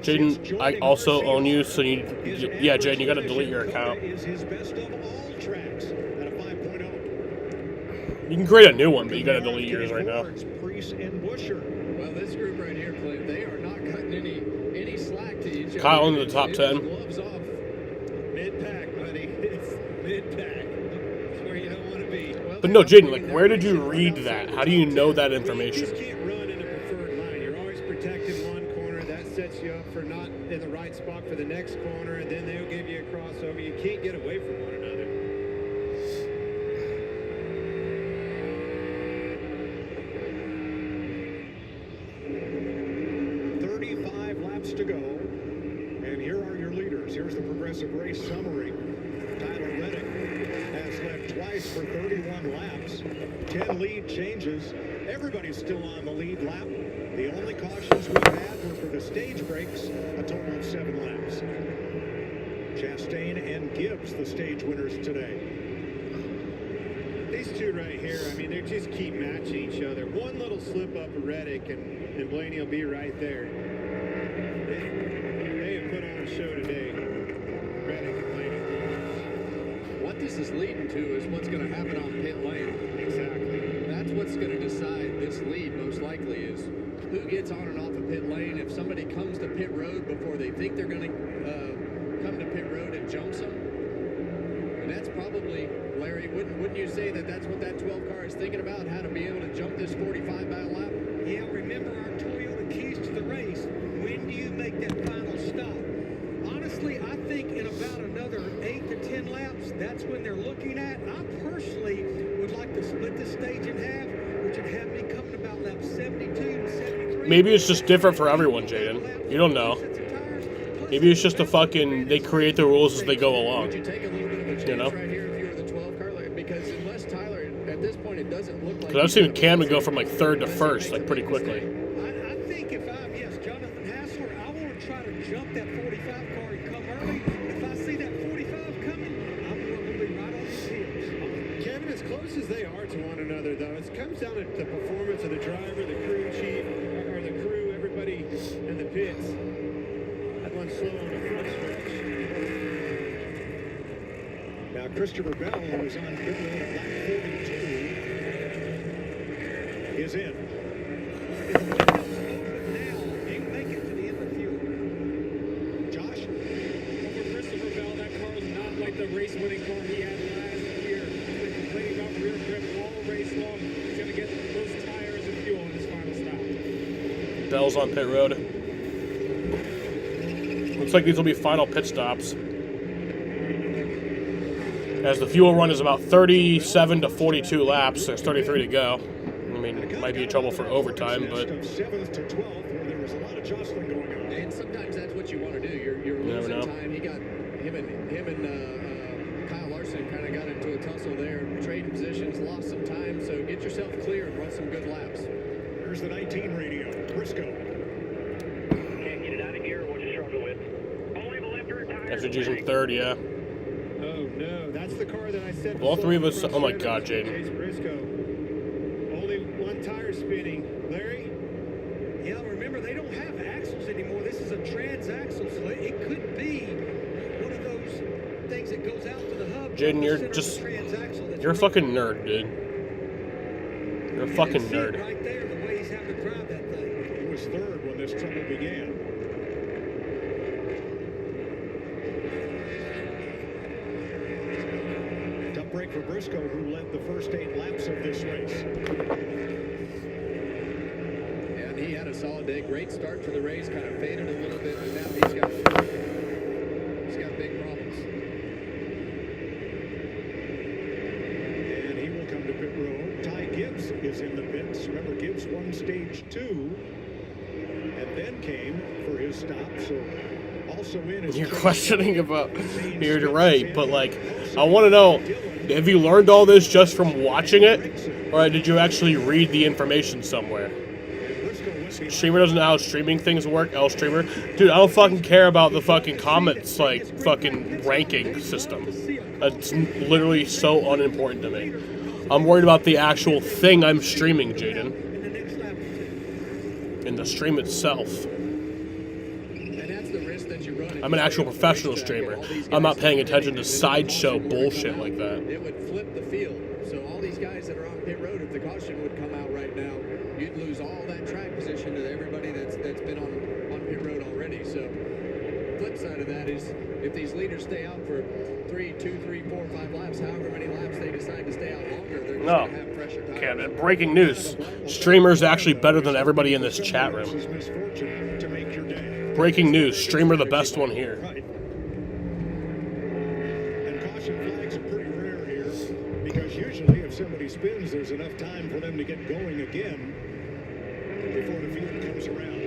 [SPEAKER 4] Jaden, I also own you, so you yeah, Jaden, you gotta delete your account.
[SPEAKER 22] Is his best of all tracks at a 5.0.
[SPEAKER 4] You can create a new one, but you gotta delete yours right now.
[SPEAKER 22] Preece and Buscher.
[SPEAKER 6] Well, this group right here, Clint, they are not cutting any slack to each other.
[SPEAKER 4] Kyle into the top 10.
[SPEAKER 6] Gloves off.
[SPEAKER 1] Mid-pack, buddy. It's mid-pack. It's where you don't want to be.
[SPEAKER 4] But no, Jaden, like, where did you read that? How do you know that
[SPEAKER 1] You
[SPEAKER 4] information?
[SPEAKER 1] just can't run in a preferred line. You're always protecting one corner. That sets you up for not in the right spot for the next corner, and then they'll give you a crossover. You can't get away from one another.
[SPEAKER 22] To go. And here are your leaders. Here's the Progressive Race summary. Tyler Reddick has led twice for 31 laps. 10 lead changes. Everybody's still on the lead lap. The only cautions we've had were for the stage breaks, a total of 7 laps. Chastain and Gibbs, the stage winners today.
[SPEAKER 1] These two right here, I mean, they just keep matching each other. One little slip up of Reddick, and Blaney will be right there. They have put on a show today. Reddick and Blaney.
[SPEAKER 6] What this is leading to is what's going to happen on pit lane.
[SPEAKER 1] Exactly.
[SPEAKER 6] That's what's going to decide this lead, most likely, is who gets on and off of pit lane. If somebody comes to pit road before they think they're going to come to pit road and jumps them, and that's probably, Larry, wouldn't you say that that's what that 12 car is thinking about, how to be able to jump this 45 by a lap?
[SPEAKER 3] Yeah, remember our Toyota keys to the race. When do you make that final stop? Honestly, I think in about another 8 to 10 laps, that's when they're looking at. I personally would like to split the stage in half, which would have me coming about lap 72 to 73.
[SPEAKER 4] Maybe it's just different for everyone, Jaden. You don't know. Maybe it's just a fucking, they create the rules as they go along. You know?
[SPEAKER 6] Right here if you were the 12 car, because unless Tyler, at this point, it doesn't look like.
[SPEAKER 4] Because I've seen Camden go from like third to first, like pretty quickly.
[SPEAKER 3] I think if I'm, yes, Jonathan Hassler, I want to try to jump that 45 car and come early. If I see that 45 coming, I'm going to be right on his heels.
[SPEAKER 1] Kevin, as close as they are to one another, though, it comes down to the performance of the driver, the crew chief, or the crew, everybody in the pits. That one's slow on the front stretch.
[SPEAKER 22] Now, Christopher Bell, who was on pit road at lap 42, is in. Josh?
[SPEAKER 5] For Christopher Bell, that car is not like the race-winning car he had last year. He's been complaining about rear grip all race long. He's going to get those tires and fuel in his final stop.
[SPEAKER 4] Bell's on pit road. Looks like these will be final pit stops. As the fuel run is about 37 to 42 laps, there's 33 to go. I mean, it might be in trouble for overtime, but...
[SPEAKER 22] 7th to 12th, where there was a lot of jostling going on.
[SPEAKER 6] And sometimes that's what you want to do. You're losing
[SPEAKER 4] know.
[SPEAKER 6] time. He got him and Kyle Larson kind of got into a tussle there, trading positions, lost some time. So get yourself clear and run some good laps.
[SPEAKER 22] Here's the 19 radio, Briscoe.
[SPEAKER 5] Can't get it out of gear. What you struggle with? Only the left rear tire.
[SPEAKER 4] SVG's in third, yeah.
[SPEAKER 1] Oh, no. That's the car that I said.
[SPEAKER 4] All three of us...
[SPEAKER 1] front
[SPEAKER 4] Oh my
[SPEAKER 1] center
[SPEAKER 4] god,
[SPEAKER 1] was
[SPEAKER 4] Jaden.
[SPEAKER 1] Chase Briscoe. Only one tire spinning. Larry?
[SPEAKER 3] Yeah, remember, they don't have axles anymore. This is a transaxle, so it could be one of those things that goes out to the hub.
[SPEAKER 4] Jaden, you're
[SPEAKER 3] Center of
[SPEAKER 4] just...
[SPEAKER 3] the transaxle that's
[SPEAKER 4] You're a fucking nerd, dude. You're a fucking
[SPEAKER 3] see it
[SPEAKER 4] nerd.
[SPEAKER 3] right there, the way he's having to drive that thing.
[SPEAKER 22] He was third when this trouble began. Tough break for Briscoe, who led the first 8 laps of this race.
[SPEAKER 6] And he had a solid day. Great start to the race. Kind of faded a little bit, but now he's got big problems.
[SPEAKER 22] And he will come to pit road. Ty Gibbs is in the pits. Remember, Gibbs won stage 2 and then came for his stop. So also in is
[SPEAKER 4] You're questioning about... You're right, but like, I want to know, have you learned all this just from watching it? Or did you actually read the information somewhere? Streamer doesn't know how streaming things work, Streamer. Dude, I don't fucking care about the fucking comments, like, fucking ranking system. That's literally so unimportant to me. I'm worried about the actual thing I'm streaming, Jaden. And the stream itself.
[SPEAKER 6] And that's the risk that you run.
[SPEAKER 4] I'm an actual professional streamer. I'm not paying attention to sideshow bullshit like that.
[SPEAKER 6] It would flip the field. So all these guys that are on pit road, if the caution would come out right now, you'd lose all that track position to everybody that's been on pit road already. So flip side of that is if these leaders stay out for 3, 2, 3, 4, 5 laps, however many laps they decide to stay out longer, they're just going to have pressure tires.
[SPEAKER 4] Okay, breaking news. Streamer's actually better than everybody in this chat room. Breaking news. Streamer the best one here.
[SPEAKER 22] And caution flags are pretty rare here because usually if somebody spins, there's enough time for them to get going again before the field comes around.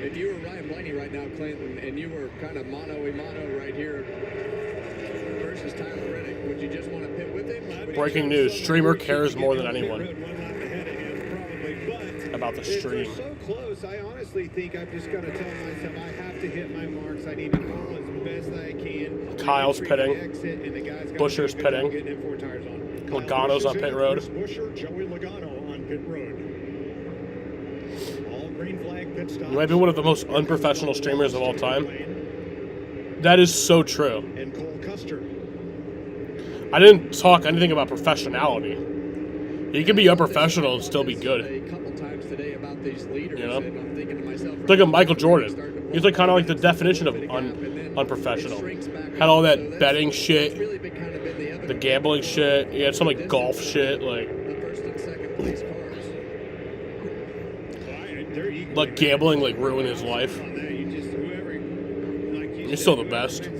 [SPEAKER 6] If you were Ryan Blaney right now, Clinton, and you were kind of mano-a-mano right here versus Tyler Reddick, would you just want to pit with him?
[SPEAKER 4] Breaking news. Streamer cares more than anyone about the stream.
[SPEAKER 1] If they're so close, I honestly think I'm just going to tell myself I have to hit my marks. I need to pull as best I can.
[SPEAKER 4] Kyle's pitting. Busher's pitting. Logano's on pit road.
[SPEAKER 22] Busher, Joey Logano on pit road. All green flag pit stops.
[SPEAKER 4] You might be one of the most unprofessional streamers of all time. That is so true.
[SPEAKER 22] And Cole Custer.
[SPEAKER 4] I didn't talk anything about professionality. You can be unprofessional and still be good.
[SPEAKER 6] A couple times today about these leaders,
[SPEAKER 4] You know?
[SPEAKER 6] and I'm thinking to myself,
[SPEAKER 4] It's like a Michael Jordan. He's like kind of like the definition of unprofessional. Had all that betting shit, the gambling shit. He had some like golf shit. Like,
[SPEAKER 6] the first and second place cars.
[SPEAKER 4] let gambling like ruin his life. He's still the best.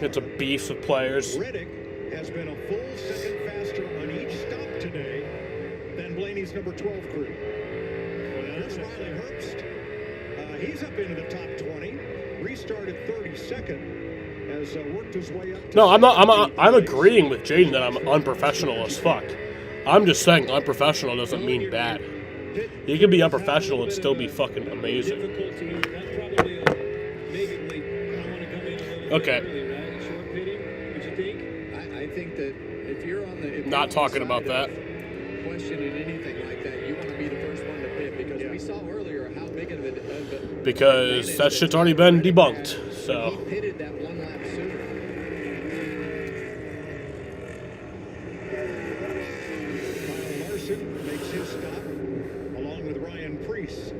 [SPEAKER 4] It's a beast with players.
[SPEAKER 22] Reddick has been a full second faster on each stop today than Blaney's number 12 crew. Here's Riley Herbst. He's up into the top 20. Restarted 32nd. Has worked his way up.
[SPEAKER 4] No, I'm agreeing with Jaden that I'm unprofessional as fuck. I'm just saying unprofessional doesn't mean bad. You can be unprofessional and still be fucking amazing. Okay.
[SPEAKER 6] I think that if you're on the
[SPEAKER 4] Not talking about that.
[SPEAKER 6] questioning anything like that, you want to be the first one to pit because we saw earlier how big of a
[SPEAKER 4] Because that shit's already been debunked. So.
[SPEAKER 6] he pitted that one lap sooner.
[SPEAKER 22] Kyle Larson makes his stop along with Ryan Preece.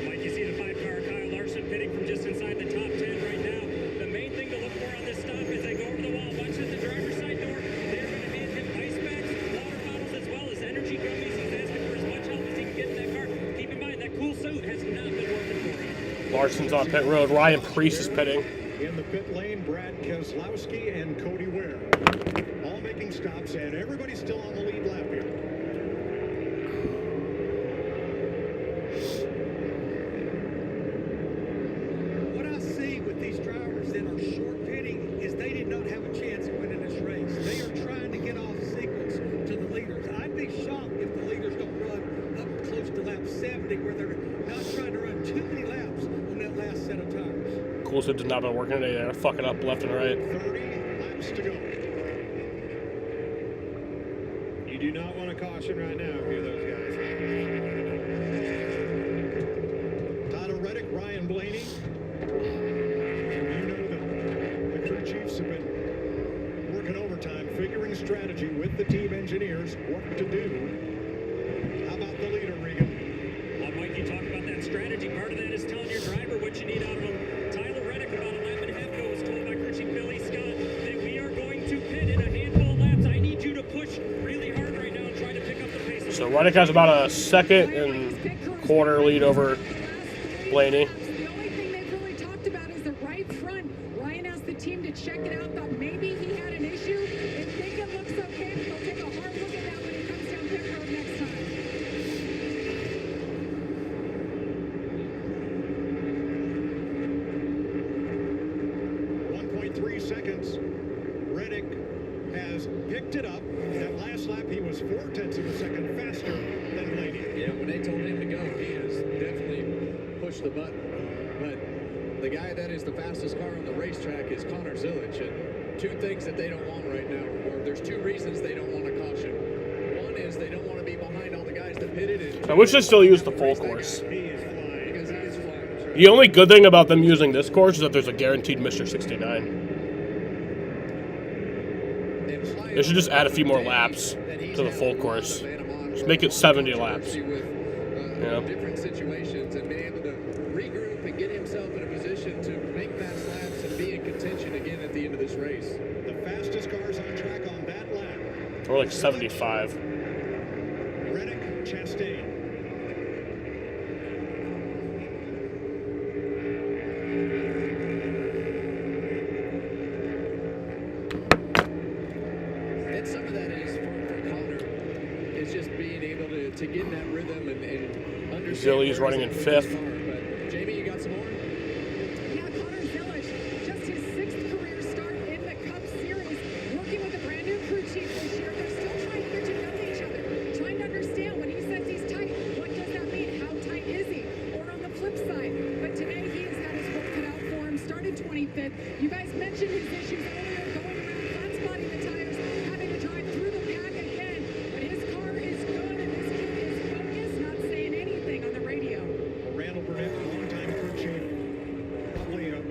[SPEAKER 5] Mike, you see the 5-car Kyle Larson pitting from just inside the top 10 right now. The main thing to look for on this stop is they go over the wall, watch at the driver's side door. They're going to hand him ice packs, water bottles, as well as energy gummies. He's asking for as much help as he can get in that car. Keep in mind, that cool suit has not been working for him.
[SPEAKER 4] Larson's on pit road. Ryan Preece is pitting.
[SPEAKER 22] In the pit lane, Brad Keselowski and Cody Ware. All making stops, and everybody's still on the lead lap here.
[SPEAKER 3] What I see with these drivers that are short pitting is they did not have a chance at winning this race. They are trying to get off sequence to the leaders. I'd be shocked if the leaders don't run up close to lap 70 where they're not trying to run too many laps on that last set of tires.
[SPEAKER 4] Cool suits have not been working today. They're fucking up left and right.
[SPEAKER 22] 30 laps to go.
[SPEAKER 16] You do not want to caution right now if you're those guys.
[SPEAKER 22] Tyler Reddick, Ryan Blaney. You know the crew chiefs have been working overtime, figuring strategy with the team engineers, what to do. How about the leader, Regan?
[SPEAKER 5] Well, Mike, you talk about that strategy. Part of that is telling your driver what you need out of him. Tyler Reddick, about a lap and a half ago, was told by crew chief Billy Scott that we are going to pit in a handful of laps. I need you to push really hard right now and try to pick up the pace.
[SPEAKER 4] So Reddick has about a second and quarter lead over Blaney.
[SPEAKER 7] The only thing they've really talked about is the right front. Ryan asked the team to check it out, thought maybe he had an issue. If they think it looks okay, they'll take a hard look at that when he comes down pit road next time.
[SPEAKER 22] 1.3 seconds. Reddick has picked it up. That last lap, he was 0.4 of a second faster than Blaney.
[SPEAKER 6] Yeah, when they told him to go, he has definitely pushed the button. But the guy that is the fastest car on the racetrack is Connor Zilic. And two things that they don't want right now, or there's two reasons they don't want to caution. One is they don't want to be behind all the guys that pitted it.
[SPEAKER 4] I wish they still use the full course.
[SPEAKER 6] Because he is flying.
[SPEAKER 4] The only good thing about them using this course is that there's a guaranteed Mr. 69. They should just add a few more laps to the full course. Just make it 70 laps. Yeah.
[SPEAKER 6] Different situations and being able to regroup and get himself in a position to make fast laps and be in contention again at the end of this race.
[SPEAKER 22] The fastest cars on track on that lap.
[SPEAKER 4] Or like 75.
[SPEAKER 22] Reddick, Chastain.
[SPEAKER 6] And some of that is for Connor is just being able to get in that rhythm and understand.
[SPEAKER 4] Zilly's running in fifth.
[SPEAKER 6] But Jamie, you got some more?
[SPEAKER 7] Yeah, Connor Zilic, just his 6th career start in the Cup Series, working with a brand new crew chief this year. They're still trying to get to know each other, trying to understand when he says he's tight, what does that mean? How tight is he? Or on the flip side, but today he has had his work cut out for him, started 25th. You guys mentioned his issues earlier, going around, flat spotting the tires, having to drive through the pack again, but his car is good and this kid is focused, not saying anything on the radio.
[SPEAKER 22] Randall Burnett, longtime crew chief.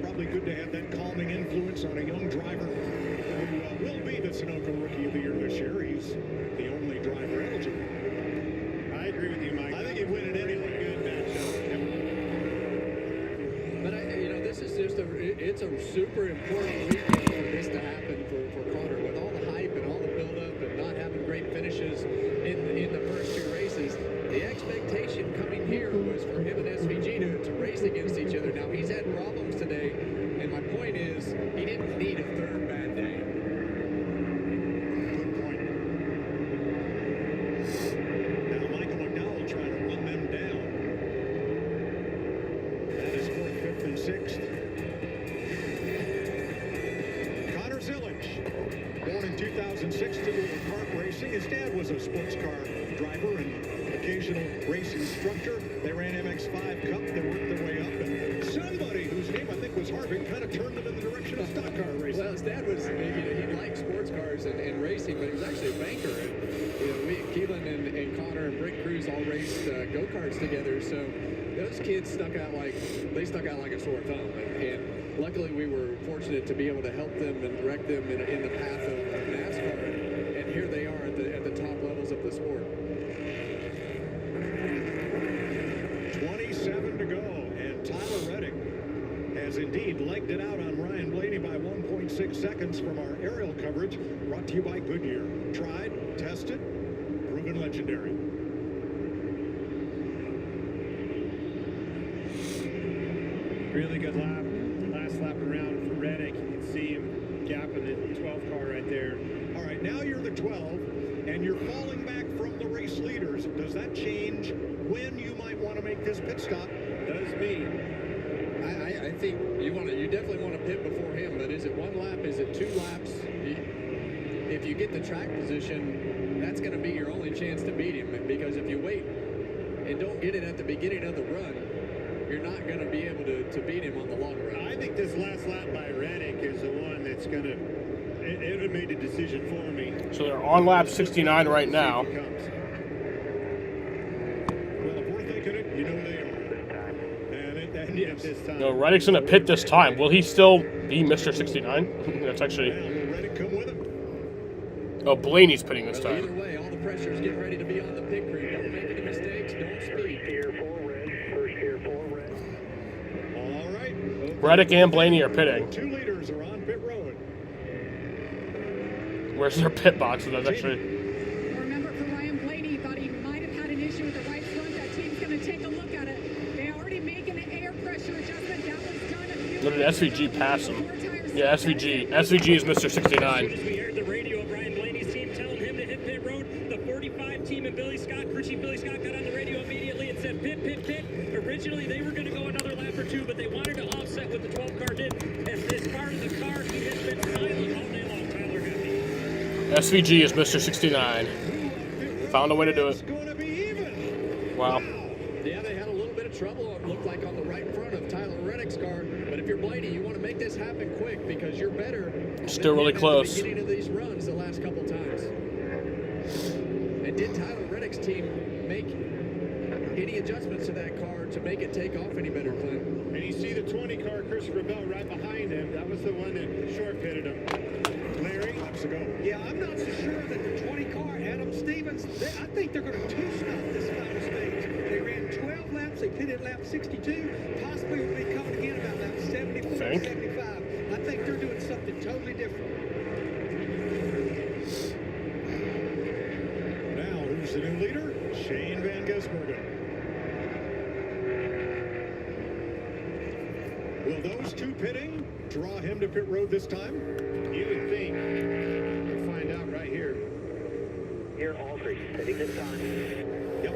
[SPEAKER 22] Probably good to have that calming influence on a young driver who will be the Sunoco Rookie of the Year this year. He's the only driver eligible.
[SPEAKER 16] I agree with you, Mike.
[SPEAKER 22] I think he'd win it anyway.
[SPEAKER 16] Good matchup.
[SPEAKER 6] But this is just it's a super important weekend for this to happen for Connor. With all the hype and all the buildup and not having great finishes in the first two races, the expectation coming here was for him and SVG to race against each other. Now, he's had problems today, and my point is he didn't need a third bad day.
[SPEAKER 22] Good point. Now Michael McDowell trying to run them down. That is 4th, 5th, and 6th. Connor Zillage, born in 2006 to kart racing. His dad was a sports car driver and occasional race instructor. They ran MX-5 Cup. They worked their way up, and somebody whose name I think was Harvick kind of turned them in the direction of stock car racing.
[SPEAKER 6] Well, his dad was, he liked sports cars and racing, but he was actually a banker. And, Keelan and Connor and Britt Cruz all raced go-karts together, so those kids stuck out like a sore thumb. And luckily, we were fortunate to be able to help them and direct them in the path of NASCAR. And here they are at the top levels of the sport.
[SPEAKER 22] 27 to go, and Tyler Reddick has indeed legged it out on Ryan Blaney by 1.6 seconds from our aerial coverage, brought to you by Goodyear. Tried, tested, proven legendary.
[SPEAKER 16] Really good lap. Last lap around for Reddick. You can see him gapping the 12 car right there.
[SPEAKER 22] All right, now you're the 12, and you're falling back from the race leaders. Does that change when you might want to make this pit stop?
[SPEAKER 16] Does me.
[SPEAKER 6] I think you definitely want to pit before him, but is it one lap? Is it 2 laps? If you get the track position, that's going to be your only chance to beat him, because if you wait and don't get it at the beginning of the run, you're not going to be able to beat him on the long run.
[SPEAKER 16] I think this last lap by Reddick is the one that's going to, it would have made the decision for me.
[SPEAKER 4] So they're on lap 69 right now.
[SPEAKER 22] Well, if we're thinking it, you know they are. And yes,
[SPEAKER 16] this time.
[SPEAKER 4] No, Reddick's in a pit this time. Will he still be Mr. 69? That's actually...
[SPEAKER 22] Reddick come with him.
[SPEAKER 4] Oh, Blaney's pitting this
[SPEAKER 6] Either
[SPEAKER 4] time.
[SPEAKER 6] way, all the pressure is getting ready to be on the pit crew. Don't make any mistakes. Don't speed.
[SPEAKER 17] First gear, 4 red.
[SPEAKER 22] All right.
[SPEAKER 4] Reddick and Blaney are pitting.
[SPEAKER 22] 2 leaders are on pit road.
[SPEAKER 4] Where's their pit box? That's actually...
[SPEAKER 7] Remember, for Ryan Blaney, thought he might have had an issue with the right front. That team's going to take a look at it. They already making an air pressure adjustment. That was done a few
[SPEAKER 4] What did SVG pass him? Yeah, SVG. SVG is Mr. 69.
[SPEAKER 5] We heard the radio of Ryan Blaney's team telling him to hit pit road. The 45 team and Billy Scott, crew chief Billy Scott, got on the radio immediately and said pit, pit, pit. Originally, they were going to go another lap or 2, but they wanted to offset what the 12 car did. As this part of the car, he has been silent all day long. Tyler Guthrie.
[SPEAKER 4] SVG is Mr. 69. Found a way to do it. Wow.
[SPEAKER 6] Yeah, they had a little bit of trouble, it looked like, on the right front of Tyler Reddick's car. But if you're Blaney, you want to make this happen quick because you're better.
[SPEAKER 4] Still really close.
[SPEAKER 6] At the beginning of these runs the last couple times. And did Tyler Reddick's team make any adjustments to that car to make it take off any better, Clint?
[SPEAKER 16] And you see the 20 car, Christopher Bell, right behind him. That was the one that short pitted him.
[SPEAKER 22] Larry, laps ago.
[SPEAKER 3] Yeah, I'm not so sure that the 20 car, Adam Stevens, I think they're going to two-stop this final stage. They ran 12 laps. They pitted lap 62. Possibly will be coming again about lap 74
[SPEAKER 4] Think?
[SPEAKER 3] 75. I think they're doing something totally different.
[SPEAKER 22] Now, who's the new leader? Shane Van Gisbergen. Will those 2 pitting draw him to pit road this time?
[SPEAKER 16] You would think. We'll find out right here.
[SPEAKER 17] Here, all 3. Pitting this time.
[SPEAKER 22] Yep.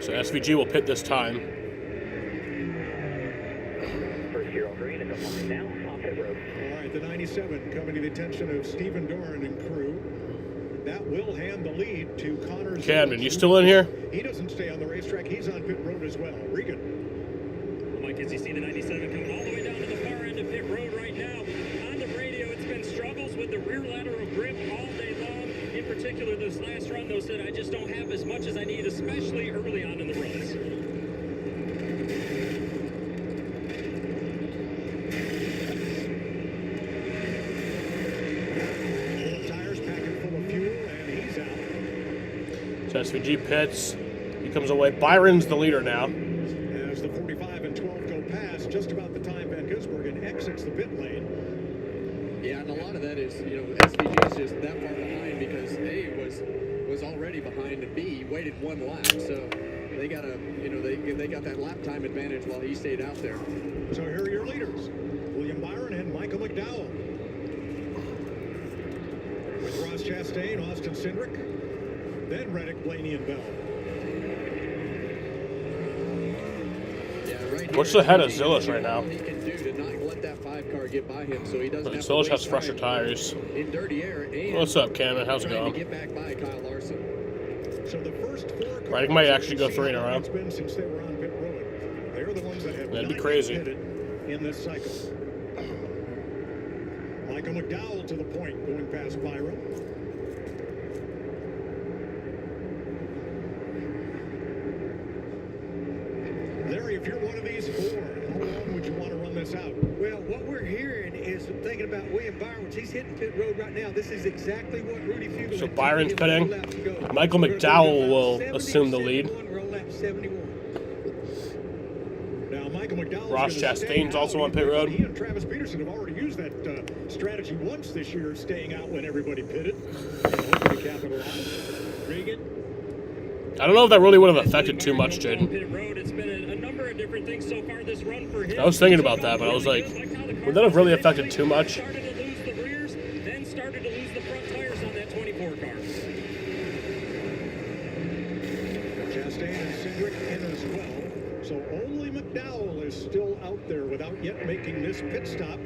[SPEAKER 4] So SVG will pit this time.
[SPEAKER 17] First gear, all green. It's up line now. On pit road.
[SPEAKER 22] All right, the 97 coming to the attention of Stephen Doran and crew. That will hand the lead to Connor.
[SPEAKER 4] Camden, you still in here?
[SPEAKER 22] He doesn't stay on the racetrack. He's on pit road as well. Regan.
[SPEAKER 5] Mike, as you see the 97 coming all the way down to the far end of pit road right now. On the radio, it's been struggles with the rear lateral grip all day long. In particular, this last run, though, said I just don't have as much as I need, especially early on in the runs.
[SPEAKER 22] Tires packing full of fuel, and he's out.
[SPEAKER 4] So SVG pits. He comes away. Byron's the leader now.
[SPEAKER 22] As the 45 and 12 go past just about the time Van Gisbergen exits the pit lane.
[SPEAKER 6] Yeah, and a lot of that is, SVG is just that far behind because A was already behind and B waited one lap. So they got they got that lap time advantage while he stayed out there.
[SPEAKER 22] So here are your leaders, William Byron and Michael McDowell. With Ross Chastain, Austin Cindric, then Reddick, Blaney, and Bell.
[SPEAKER 4] What's ahead of Zillish right now?
[SPEAKER 6] He can do to not let that 5 car get by him, so he doesn't have to
[SPEAKER 4] Zillish has
[SPEAKER 6] waste
[SPEAKER 4] fresher
[SPEAKER 6] time
[SPEAKER 4] tires.
[SPEAKER 6] in dirty air. And
[SPEAKER 4] What's up, Cameron? How's it
[SPEAKER 6] trying
[SPEAKER 4] going?
[SPEAKER 6] to get back by Kyle Larson.
[SPEAKER 22] So the first 4 cars
[SPEAKER 4] Reddick might actually go 3 in a row.
[SPEAKER 22] it's been since they were on pit road. They're the ones that have
[SPEAKER 4] That'd be
[SPEAKER 22] not
[SPEAKER 4] crazy.
[SPEAKER 22] pitted in this cycle. Michael McDowell to the point, going past Byron. Larry, if you're one of these 4, how long would you want to run this out?
[SPEAKER 3] Well, what we're hearing is thinking about William Byron. He's hitting pit road right now. This is exactly what Rudy Fugle.
[SPEAKER 4] So
[SPEAKER 3] had
[SPEAKER 4] Byron's
[SPEAKER 3] told him
[SPEAKER 4] pitting.
[SPEAKER 3] 2 laps ago.
[SPEAKER 4] Michael
[SPEAKER 3] We're gonna go
[SPEAKER 4] McDowell
[SPEAKER 3] about
[SPEAKER 4] will
[SPEAKER 3] 70,
[SPEAKER 4] assume the lead.
[SPEAKER 3] 71. We're on lap 71.
[SPEAKER 22] Now, Michael McDowell.
[SPEAKER 4] Ross Chastain's also on pit road.
[SPEAKER 22] He and Travis Peterson have already used that strategy once this year, staying out when everybody pitted. And hoping to capitalize. Regan.
[SPEAKER 4] I don't know if that really would have affected too much, Jaden.
[SPEAKER 5] Pit road. It's been a number of different things so far this run for him.
[SPEAKER 4] I was thinking about that, but I was like, would that have really affected too much?
[SPEAKER 5] Started to lose the rears, then started to lose the front tires on that 24 car.
[SPEAKER 22] Chastain and Cindric in as well. So only McDowell is still out there without yet making this pit stop.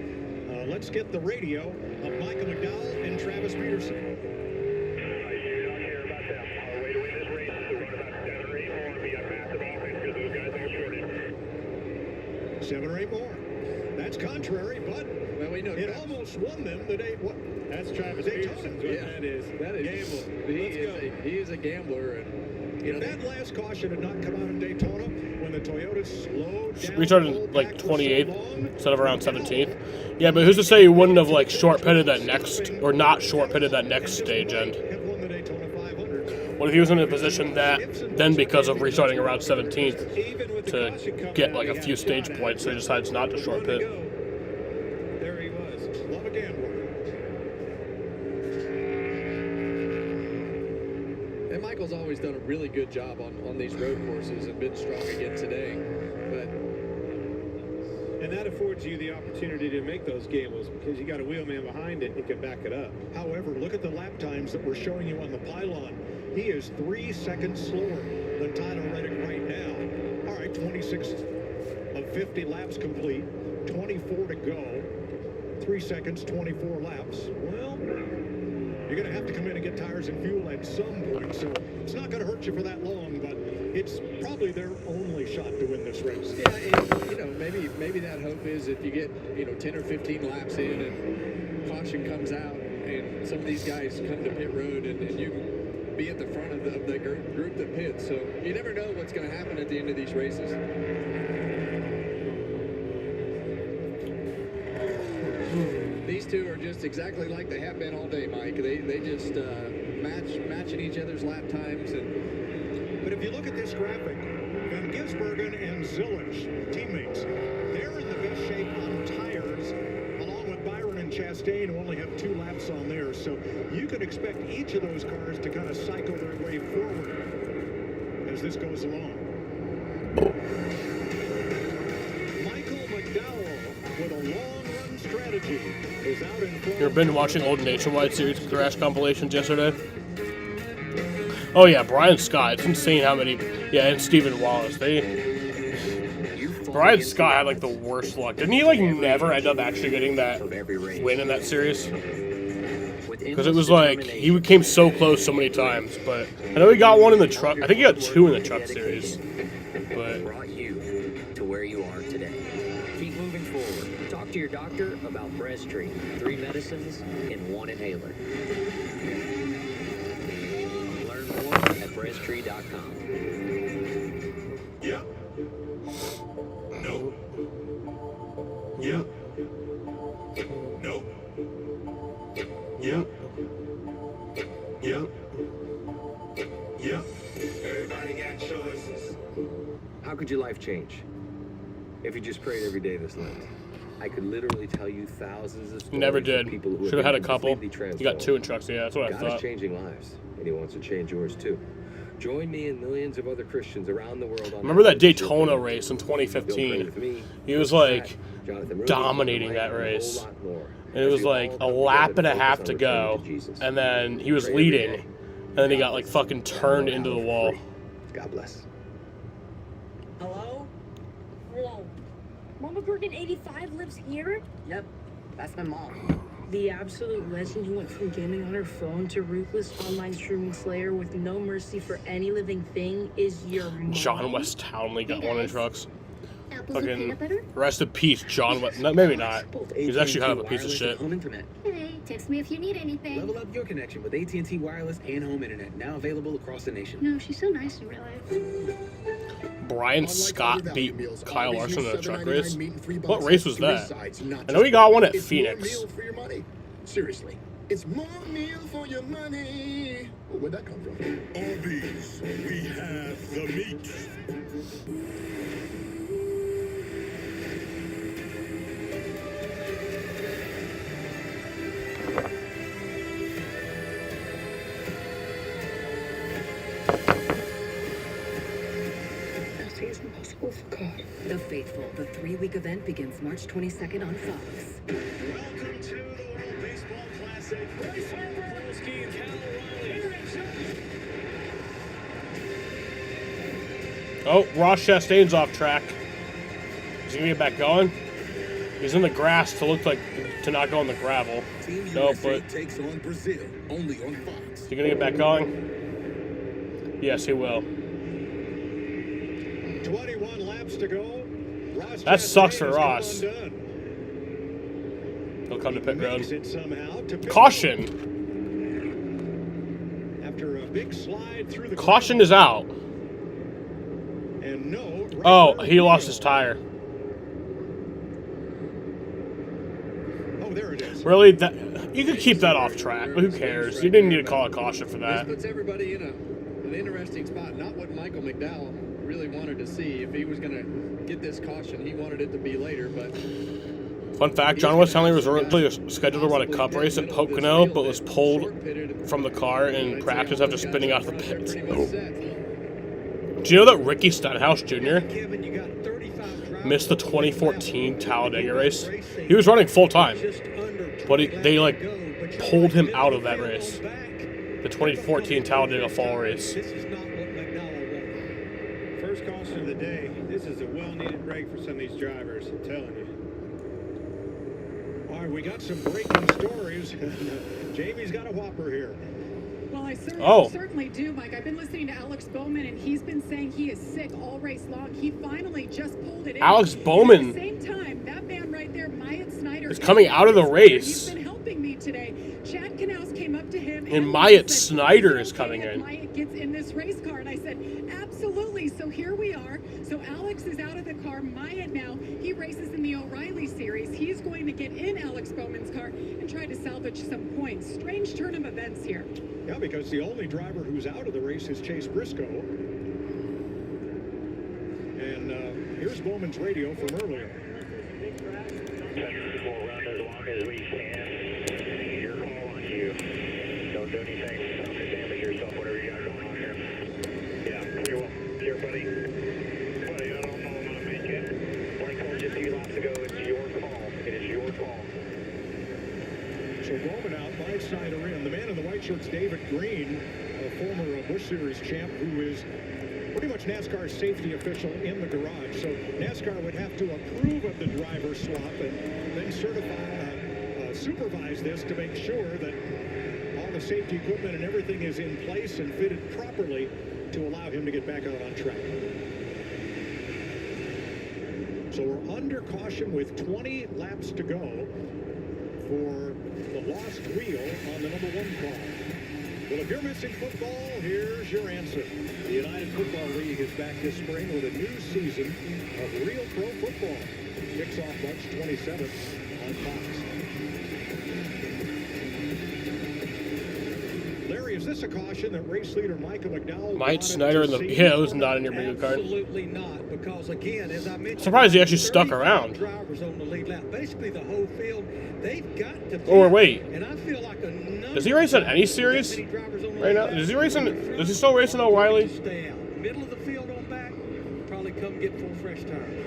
[SPEAKER 22] Let's get the radio of Michael McDowell and Travis Peterson. 7 or 8 more. That's contrary, but
[SPEAKER 6] well, we know
[SPEAKER 22] it almost won them the day. What?
[SPEAKER 1] That's Travis Peterson's.
[SPEAKER 6] Yeah,
[SPEAKER 1] That is
[SPEAKER 6] gamble. He is a gambler, and
[SPEAKER 22] if that last caution had not come out in Daytona when the Toyota slowed down,
[SPEAKER 4] We started like 28th instead of around 17th. Yeah, but who's to say he wouldn't have like short pitted that next, or not short pitted that next stage end? What if he was in a position that then, because of restarting around 17th, to get like a few stage points, so he decides not to short pit?
[SPEAKER 22] There he was. Love a gambler.
[SPEAKER 6] And Michael's always done a really good job on these road courses and been strong again today.
[SPEAKER 1] And that affords you the opportunity to make those gambles because you got a wheelman behind it and can back it up.
[SPEAKER 22] However, look at the lap times that we're showing you on the pylon. He is 3 seconds slower than Tyler Reddick right now. All right, 26 of 50 laps complete, 24 to go. 3 seconds, 24 laps. Well, you're going to have to come in and get tires and fuel at some point, so it's not going to hurt you for that long, but it's probably their only shot to win this race.
[SPEAKER 6] Yeah, and, maybe that hope is if you get 10 or 15 laps in and caution comes out and some of these guys come to pit road and you can be at the front of the group that pits. So you never know what's going to happen at the end of these races. These two are just exactly like they have been all day, Mike. They just matching each other's lap times.
[SPEAKER 22] But if you look at this graphic, Van Gisbergen and Zillish, teammates, they're in the best shape on tires, along with Byron and Chastain, who only have 2 laps on theirs. So you could expect each of those cars to kind of cycle their way forward as this goes along. Michael McDowell with a long-run strategy is out in front.
[SPEAKER 4] You ever been watching old Nationwide Series crash compilations yesterday? Oh yeah, Brian Scott. It's insane how many. Yeah, and Stephen Wallace. Brian Scott had like the worst luck. Didn't he like never end up actually getting that win in that series? Because it was like he came so close so many times. But I know he got one in the truck. I think he got 2 in the truck series. But
[SPEAKER 18] brought you to where you are today. Keep moving forward. Talk to your doctor about Breztri. 3 medicines in 1 inhaler. Learn more at Breztri.com.
[SPEAKER 2] Yeah. No. Yeah. No. Yeah. Yeah. Yeah. Everybody got choices.
[SPEAKER 10] How could your life change If you just prayed every day this Lent, I could literally tell you thousands of stories.
[SPEAKER 4] You never
[SPEAKER 10] of
[SPEAKER 4] did.
[SPEAKER 10] people who
[SPEAKER 4] Should have had a
[SPEAKER 10] been
[SPEAKER 4] couple.
[SPEAKER 10] completely
[SPEAKER 4] You got 2 in
[SPEAKER 10] transformed.
[SPEAKER 4] trucks. Yeah, that's what I
[SPEAKER 10] God
[SPEAKER 4] thought.
[SPEAKER 10] is changing lives, and He wants to change yours too. Join me and millions of other Christians around the world on
[SPEAKER 4] Remember that
[SPEAKER 10] Outreach
[SPEAKER 4] Daytona
[SPEAKER 10] Circuit.
[SPEAKER 4] race in
[SPEAKER 10] You'll pray
[SPEAKER 4] 2015?
[SPEAKER 10] with me,
[SPEAKER 4] He was
[SPEAKER 10] Chris
[SPEAKER 4] like
[SPEAKER 10] Pratt, Jonathan Rubin,
[SPEAKER 4] dominating
[SPEAKER 10] Mike,
[SPEAKER 4] that
[SPEAKER 10] and a whole
[SPEAKER 4] race.
[SPEAKER 10] lot more.
[SPEAKER 4] And it
[SPEAKER 10] As
[SPEAKER 4] was
[SPEAKER 10] we
[SPEAKER 4] like
[SPEAKER 10] all
[SPEAKER 4] a
[SPEAKER 10] come
[SPEAKER 4] lap
[SPEAKER 10] together
[SPEAKER 4] and a
[SPEAKER 10] to
[SPEAKER 4] half
[SPEAKER 10] focus
[SPEAKER 4] to
[SPEAKER 10] on
[SPEAKER 4] go.
[SPEAKER 10] returning to Jesus.
[SPEAKER 4] And then he was
[SPEAKER 10] Pray every
[SPEAKER 4] leading.
[SPEAKER 10] day.
[SPEAKER 4] And then he got like fucking turned into the wall.
[SPEAKER 10] God bless.
[SPEAKER 12] Hello? Hello. Mama Bergen 85 lives here? Yep, that's my mom. The absolute legend who went from gaming on her phone to ruthless online streaming slayer with no mercy for any living thing is your mom?
[SPEAKER 4] John West Townley got one in trucks.
[SPEAKER 12] Apples and peanut butter?
[SPEAKER 4] Fucking rest in peace, John West. No, maybe not. He's actually kind of a piece of shit.
[SPEAKER 12] Home internet. Hey, text me if you need anything.
[SPEAKER 9] Level up your connection with AT&T Wireless and Home Internet, now available across the nation.
[SPEAKER 12] No, she's so nice in real life.
[SPEAKER 4] Brian Scott beat Kyle Larson in a truck race. What race was that? I know he got one at Phoenix.
[SPEAKER 2] For your money. Seriously. It's more meal for your money. Where'd that come from?
[SPEAKER 22] Arby's, we have the meat.
[SPEAKER 12] Nothing's impossible for God.
[SPEAKER 20] The Faithful, the 3-week event begins March 22nd on Fox.
[SPEAKER 16] Welcome to the World Baseball Classic. Polsky and Cal O'Reilly.
[SPEAKER 4] Oh, Ross Chastain's off track. Is he gonna get back going? He's in the grass to look like to not go on the gravel.
[SPEAKER 2] Team
[SPEAKER 4] No,
[SPEAKER 2] USA
[SPEAKER 4] but
[SPEAKER 2] takes on Brazil, only on Fox.
[SPEAKER 4] is he gonna get back going? Yes, he will.
[SPEAKER 16] 21 laps to go. Ross
[SPEAKER 4] That sucks for
[SPEAKER 16] Chastain
[SPEAKER 4] Ross.
[SPEAKER 16] is undone.
[SPEAKER 4] He'll come to pit
[SPEAKER 16] Makes
[SPEAKER 4] road.
[SPEAKER 16] it somehow to pit
[SPEAKER 4] Caution.
[SPEAKER 16] road. After a big slide through the
[SPEAKER 4] Caution is out.
[SPEAKER 16] and no.
[SPEAKER 4] Oh, he lost his tire.
[SPEAKER 16] Oh, there it is.
[SPEAKER 4] Really? That you could keep that off track, but who cares? You didn't need to call a caution for
[SPEAKER 6] This
[SPEAKER 4] that.
[SPEAKER 6] puts everybody in an interesting spot. Not what Michael McDowell really wanted to see. If he was going to get this caution, he wanted it to be later. But
[SPEAKER 4] Fun fact, John West Townley was originally scheduled to run a cup race at Pocono, but was pulled from the car in practice after spinning out of the pit. Do you know that Ricky Stenhouse Jr. missed the 2014 Talladega race? He was running full time, but they like pulled him out of that race. The 2014 Talladega Fall race.
[SPEAKER 16] This is not what McDowell wanted. First caution of the day. This is a well-needed break for some of these drivers. I'm telling you. All right, we got some breaking stories. Jamie's got a whopper here.
[SPEAKER 7] Well, I
[SPEAKER 4] Oh.
[SPEAKER 7] certainly do, Mike. I've been listening to Alex Bowman, and he's been saying he is sick all race long. He finally just pulled it in.
[SPEAKER 4] Alex Bowman
[SPEAKER 7] At the same time, that man right there, Myatt Snyder,
[SPEAKER 4] is coming out of the race.
[SPEAKER 7] He's been helping me today. Chad Knaus came up to him,
[SPEAKER 4] And
[SPEAKER 7] he
[SPEAKER 4] Myatt
[SPEAKER 7] said,
[SPEAKER 4] Snyder
[SPEAKER 7] "Is
[SPEAKER 4] is
[SPEAKER 7] it
[SPEAKER 4] coming
[SPEAKER 7] okay if
[SPEAKER 4] in."
[SPEAKER 7] Myatt gets in this race car, and I said, absolutely. So here we are. So Alex is out of the car. Myatt now, he races in the O'Reilly series. He's going to get in Alex Bowman's car and try to salvage some points. Strange turn of events here.
[SPEAKER 16] Yeah, because the only driver who's out of the race is Chase Briscoe. And here's Bowman's radio from earlier.
[SPEAKER 21] We'll run as long as we can. Your call on you. Don't do anything to damage yourself, whatever you got going on here. Yeah, you're welcome. Here, buddy. Buddy, I don't know if I'm going to make it. Like I told you a few laps ago, it's your call. It is your call.
[SPEAKER 16] So Bowman out, Myatt Snyder in. The man in the white shirt's David Green, a former Busch Series champ who is pretty much NASCAR's safety official in the garage. So NASCAR would have to approve of the driver swap and then supervise this to make sure that all the safety equipment and everything is in place and fitted properly to allow him to get back out on track. So we're under caution with 20 laps to go for the lost wheel on the number 1 car. Well, if you're missing football, here's your answer. The United Football League is back this spring with a new season of real pro football. Kicks off March 27th on Fox. Larry, is
[SPEAKER 22] this a caution that race leader Michael McDowell
[SPEAKER 4] Mike
[SPEAKER 22] wanted
[SPEAKER 4] Snyder in
[SPEAKER 22] to
[SPEAKER 4] the
[SPEAKER 22] see?
[SPEAKER 4] it was not in your bingo card.
[SPEAKER 3] Absolutely not, because again, as I mentioned,
[SPEAKER 4] Surprised he actually stuck
[SPEAKER 3] 35
[SPEAKER 4] around.
[SPEAKER 3] Drivers on the lead lap, basically the whole field. They've got to.
[SPEAKER 4] Or wait,
[SPEAKER 3] and I feel like a
[SPEAKER 4] does he race in any series right now? Does he still race in O'Reilly?
[SPEAKER 3] Stay out. Middle of the field on back. Probably come get 4 fresh tires.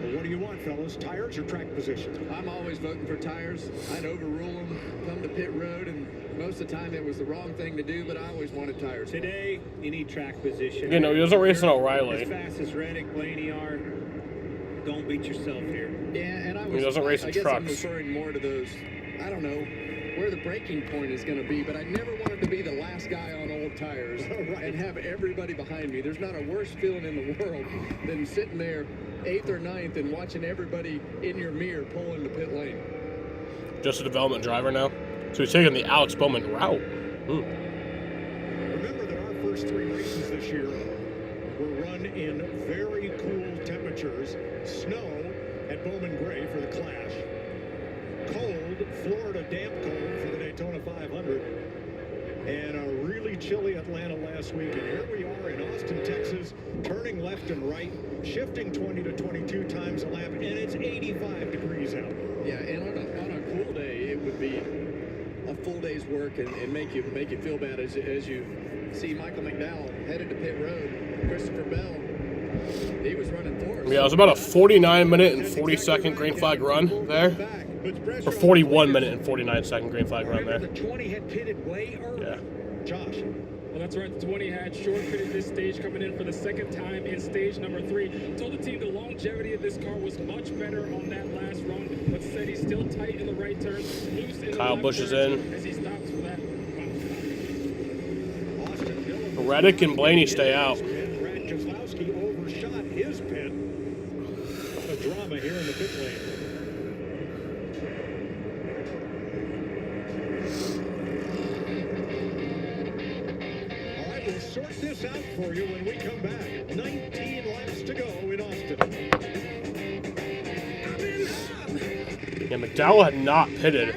[SPEAKER 22] Well, what do you want, fellas? Tires or track position?
[SPEAKER 6] I'm always voting for tires. I'd overrule them, come to pit road, and most of the time it was the wrong thing to do, but I always wanted tires.
[SPEAKER 16] Today, you need track position.
[SPEAKER 4] You know, he doesn't race in O'Reilly.
[SPEAKER 16] As fast as Reddick, Blaney are, don't beat yourself here.
[SPEAKER 6] Yeah, and I was.
[SPEAKER 4] He doesn't race in
[SPEAKER 6] I guess I'm
[SPEAKER 4] trucks.
[SPEAKER 6] referring more to those. I don't know where the breaking point is going to be, but I never wanted to be the last guy on old tires and have everybody behind me. There's not a worse feeling in the world than sitting there 8th or 9th and watching everybody in your mirror pull into pit lane.
[SPEAKER 4] Just a development driver now. So he's taking the Alex Bowman route.
[SPEAKER 22] Remember that our first 3 races this year were run in very cool temperatures. Snow at Bowman Gray for the Clash. Cold, Florida damp cold for the Daytona 500. And a really chilly Atlanta last week. And here we are in Austin, Texas, turning left and right, shifting 20 to 22 times a lap, and it's 85 degrees out.
[SPEAKER 6] Yeah, and on a cool day, it would be a full day's work and make you feel bad as you see Michael McDowell headed to pit road. Christopher Bell, he was running for us.
[SPEAKER 4] Yeah, it was about a 49-minute and 40-second green flag run there. Or 41-minute and 49-second green flag run there.
[SPEAKER 3] The 20 had pitted way early.
[SPEAKER 4] Yeah.
[SPEAKER 22] Josh.
[SPEAKER 11] Well, that's right. The 20 had short pitted this stage, coming in for the second time in stage number 3. Told the team the longevity of this car was much better on that last run, but said he's still tight in the right turn, loose in the
[SPEAKER 4] Kyle
[SPEAKER 11] left
[SPEAKER 4] Busch is
[SPEAKER 11] turn
[SPEAKER 4] in.
[SPEAKER 11] as he stops for that.
[SPEAKER 4] Reddick and Blaney stay out.
[SPEAKER 22] Brad Keselowski overshot his pit. A drama here in the pit lane. All right, we'll sort this out for you when we come back. 19 laps to go in Austin.
[SPEAKER 4] Yeah, McDowell had not pitted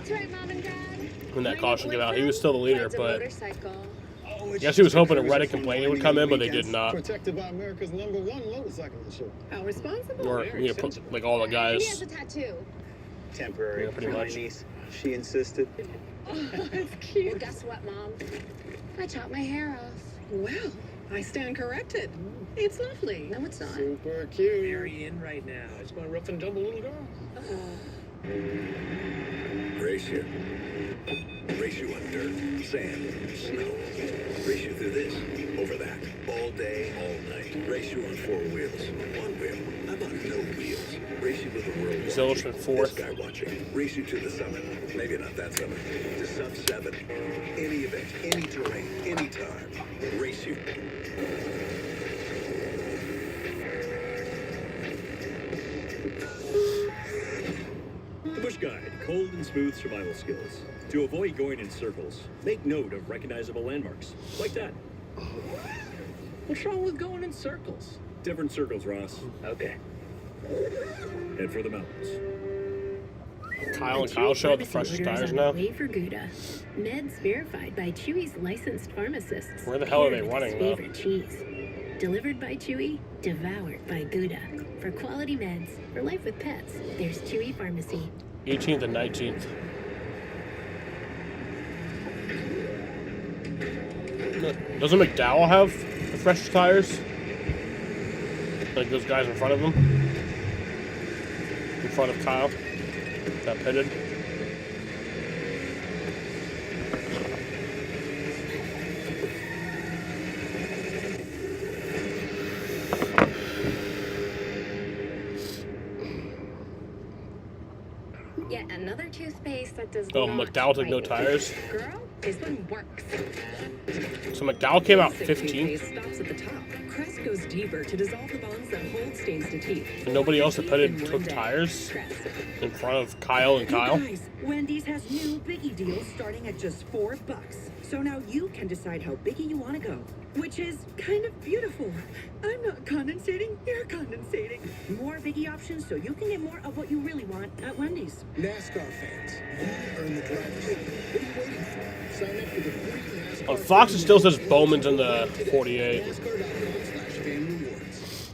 [SPEAKER 4] when that caution came out. He was still the leader, but I guess he was hoping that Reddick and Blaney would come in, but they did not.
[SPEAKER 13] Protected by America's #1 motorcycle show.
[SPEAKER 7] How responsible.
[SPEAKER 4] Or, you know, like all the
[SPEAKER 7] He has
[SPEAKER 4] guys.
[SPEAKER 7] a tattoo.
[SPEAKER 13] Temporary.
[SPEAKER 4] Yeah, pretty
[SPEAKER 13] My
[SPEAKER 4] much.
[SPEAKER 13] niece, she insisted.
[SPEAKER 7] Oh, that's cute. Well, guess what, Mom? I chopped my hair off. Well, I stand corrected. It's lovely. No, it's not.
[SPEAKER 13] Super cute.
[SPEAKER 18] Mary in right now. It's my rough and tumble little girl.
[SPEAKER 2] Race you. Race you on dirt, sand, snow. Race you through this, over that, all day, all night. Race you on 4 wheels, 1 wheel. How about no wheels? Race you with the world
[SPEAKER 4] Zillow's
[SPEAKER 2] watching,
[SPEAKER 4] been fourth.
[SPEAKER 2] this guy watching. Race you to the summit. Maybe not that summit. To sub 7. Any event, any terrain, any time. Race you.
[SPEAKER 23] The Busch Guide, cold and smooth survival skills. To avoid going in circles, make note of recognizable landmarks, like that.
[SPEAKER 18] What's wrong with going in circles?
[SPEAKER 23] Different circles, Ross.
[SPEAKER 18] Okay.
[SPEAKER 23] Head for the mountains.
[SPEAKER 4] Kyle and Kyle show up the freshest tires now.
[SPEAKER 14] Way for Gouda. Meds verified by Chewy's licensed pharmacists.
[SPEAKER 4] Where the hell are they
[SPEAKER 14] Paired with
[SPEAKER 4] running,
[SPEAKER 14] his
[SPEAKER 4] though?
[SPEAKER 14] favorite cheese. Delivered by Chewy, devoured by Gouda. For quality meds, for life with pets, there's Chewy Pharmacy.
[SPEAKER 4] 18th and 19th. Doesn't McDowell have the freshest tires? Like those guys in front of him? In front of Kyle? That pitted?
[SPEAKER 14] Yet another toothpaste that does
[SPEAKER 4] Oh,
[SPEAKER 14] not
[SPEAKER 4] McDowell took no
[SPEAKER 14] whiten.
[SPEAKER 4] tires?
[SPEAKER 14] Girl, this one works.
[SPEAKER 4] So McDowell came out
[SPEAKER 19] Toothpaste
[SPEAKER 4] 15th?
[SPEAKER 19] stops at the top. Crest goes deeper to dissolve the bonds that hold stains to teeth.
[SPEAKER 4] And nobody else that pitted
[SPEAKER 19] In
[SPEAKER 4] took
[SPEAKER 19] one day.
[SPEAKER 4] tires?
[SPEAKER 19] Crest.
[SPEAKER 4] In front of Kyle and Kyle?
[SPEAKER 19] You guys, Wendy's has new Biggie deals starting at just $4. So now you can decide how biggie you want to go, which is kind of beautiful. I'm not condensating, you're condensating. More Biggie options so you can get more of what you really want at Wendy's.
[SPEAKER 17] NASCAR fans, you earn the driver's seat. What are you waiting for?
[SPEAKER 2] Sign up for the free NASCAR.
[SPEAKER 4] On Fox, it still says Bowman's in the 48.
[SPEAKER 2] NASCAR.com/fanrewards.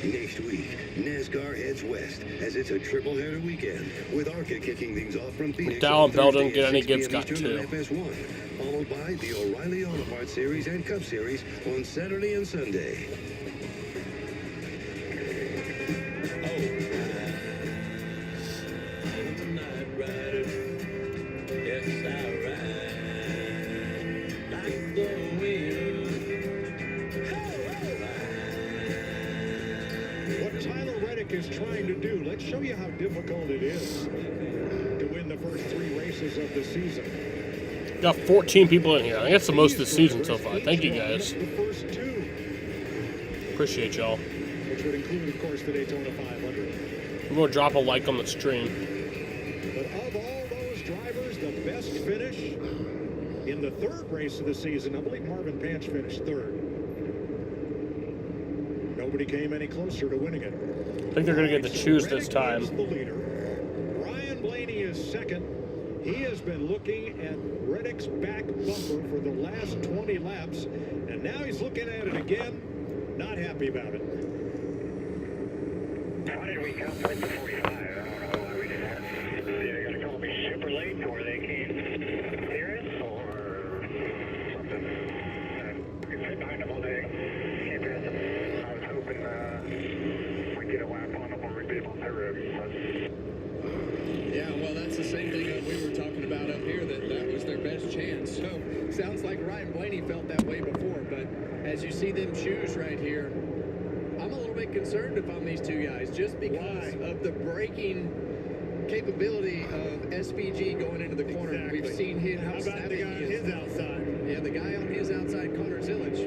[SPEAKER 2] Next week, NASCAR heads west as it's a triple-header weekend with ARCA kicking things off from Phoenix.
[SPEAKER 4] Dallin Bell
[SPEAKER 2] Thursday
[SPEAKER 4] didn't get
[SPEAKER 2] at
[SPEAKER 4] any
[SPEAKER 2] 6
[SPEAKER 4] Gibbs,
[SPEAKER 2] p.m.
[SPEAKER 4] got
[SPEAKER 2] Eastern
[SPEAKER 4] two.
[SPEAKER 2] on FS1, followed by the O'Reilly Auto Parts Series and Cup Series on Saturday and Sunday.
[SPEAKER 22] What Tyler Reddick is trying to do, let's show you how difficult it is to win the first 3 races of the season.
[SPEAKER 4] Got 14 people in here. I think that's the most this season so far. Thank you guys.
[SPEAKER 22] The first 2,
[SPEAKER 4] Appreciate y'all.
[SPEAKER 22] which would include, of course, the Daytona 500.
[SPEAKER 4] I'm gonna drop a like on the stream.
[SPEAKER 22] But of all those drivers, the best finish in the 3rd race of the season, I believe Marvin Panch finished 3rd. Nobody came any closer to winning it.
[SPEAKER 4] I think they're gonna get to choose this time.
[SPEAKER 22] Reddick is the leader. Ryan Blaney is 2nd. He has been looking at Reddick's back bumper for the last 20 laps, and now he's looking at it again. Not happy about it.
[SPEAKER 21] Why did we come with the 45? I don't know why we did that. They're going to call me super late, or they can't hear it, or something. We've been behind them all day. Can't pass them. I was hoping we'd get a lap on them or we'd be able to rib.
[SPEAKER 6] Yeah, well, that's the same thing that we were talking about up here, that was their best chance. So, sounds like Ryan Blaney felt that way before, but as you see them choose right here, I'm a little bit concerned if I'm these two guys, just because of the braking capability of SVG going into the corner.
[SPEAKER 1] Exactly.
[SPEAKER 6] We've seen him.
[SPEAKER 1] How about the guy on his outside?
[SPEAKER 6] Yeah, the guy on his outside, Connor Zillage.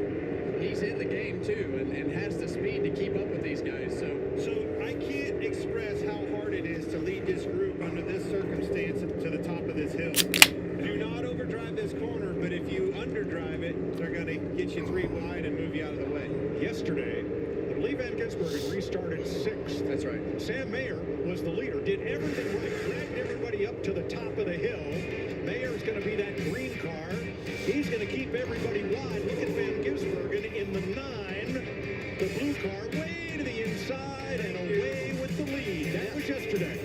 [SPEAKER 6] He's in the game too, and has the speed to keep up with these guys. So
[SPEAKER 1] I can't express how hard it is to lead this group under this circumstance to the top of this hill. Do not overdrive this corner, but if you underdrive it, they're going to get you 3 wide and move you out of the way.
[SPEAKER 22] Yesterday, I believe Van Gisbergen restarted 6th.
[SPEAKER 6] That's right.
[SPEAKER 22] Sam Mayer was the leader, did everything right, dragged everybody up to the top of the hill. Mayer's going to be that green car. He's going to keep everybody wide. Look at Van Gisbergen in the 9. The blue car way to the inside and away with the lead. That was yesterday.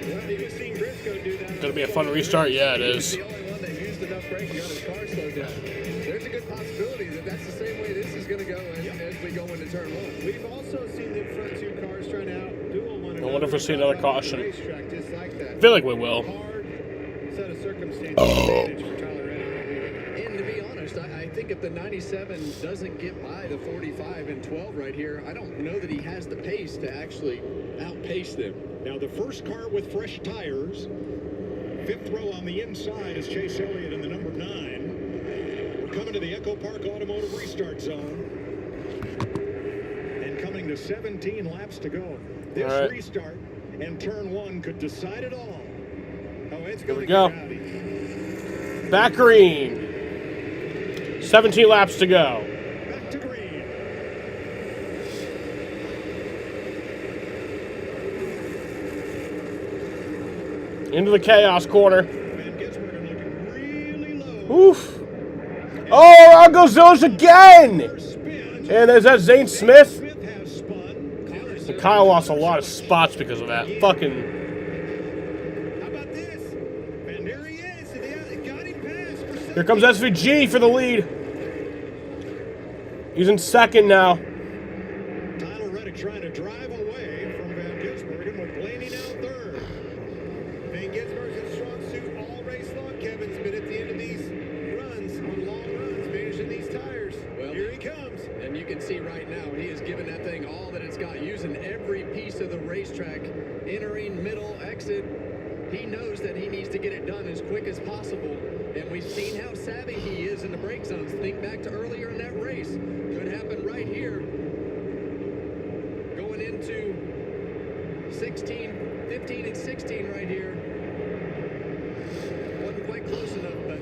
[SPEAKER 1] Well, you've seen Briscoe do that.
[SPEAKER 4] Gonna be a fun restart. Yeah, it is.
[SPEAKER 6] He's the only one that used enough braking on his car slowed down. There's a good possibility that that's the same way this is going to go as we go into turn 1.
[SPEAKER 1] We've also seen the front 2 cars trying to outduel one another.
[SPEAKER 4] I wonder if we'll see another caution.
[SPEAKER 1] Racetrack just like that.
[SPEAKER 4] I feel like we will.
[SPEAKER 1] Hard set of circumstances advantage for Tyler Reddick.
[SPEAKER 6] And to be honest, I think if the 97 doesn't get by the 45 and 12 right here, I don't know that he has the pace to actually outpace them.
[SPEAKER 22] Now the first car with fresh tires. 5th row on the inside is Chase Elliott in the number 9. We're coming to the Echo Park Automotive Restart Zone. And coming to 17 laps to go. This
[SPEAKER 4] right.
[SPEAKER 22] restart and turn 1 could decide it all.
[SPEAKER 1] Oh, it's
[SPEAKER 4] Here
[SPEAKER 1] going
[SPEAKER 4] we
[SPEAKER 1] to
[SPEAKER 4] go.
[SPEAKER 1] get rowdy.
[SPEAKER 4] Back green. 17 laps to go.
[SPEAKER 22] Back to green.
[SPEAKER 4] Into the chaos corner.
[SPEAKER 22] Van Gisbergen looking really low.
[SPEAKER 4] Oof. Oh, out goes Zillage again. And is that Zane Smith?
[SPEAKER 22] Smith has spun.
[SPEAKER 4] And Kyle lost a lot of spots because of that. Fucking.
[SPEAKER 1] How about this? And there he is. It got him past for
[SPEAKER 4] Here comes SVG for the lead. He's in 2nd now.
[SPEAKER 22] Tyler Reddick trying to drive away from Van Gisbergen with Blaney now 3rd.
[SPEAKER 1] Van Gisbergen's in strong suit all race long. Kevin's been at the end of these runs, on long runs, managing these tires.
[SPEAKER 6] Well,
[SPEAKER 1] here he comes.
[SPEAKER 6] And you can see right now, he is giving that thing all that it's got, using every piece of the racetrack, entering, middle, exit. He knows that he needs to get it done as quick as possible. And we've seen how savvy he is in the brake zones. Think back to earlier in that race. Could happen right here. Going into 16, 15 and 16 right here. Wasn't quite close enough, but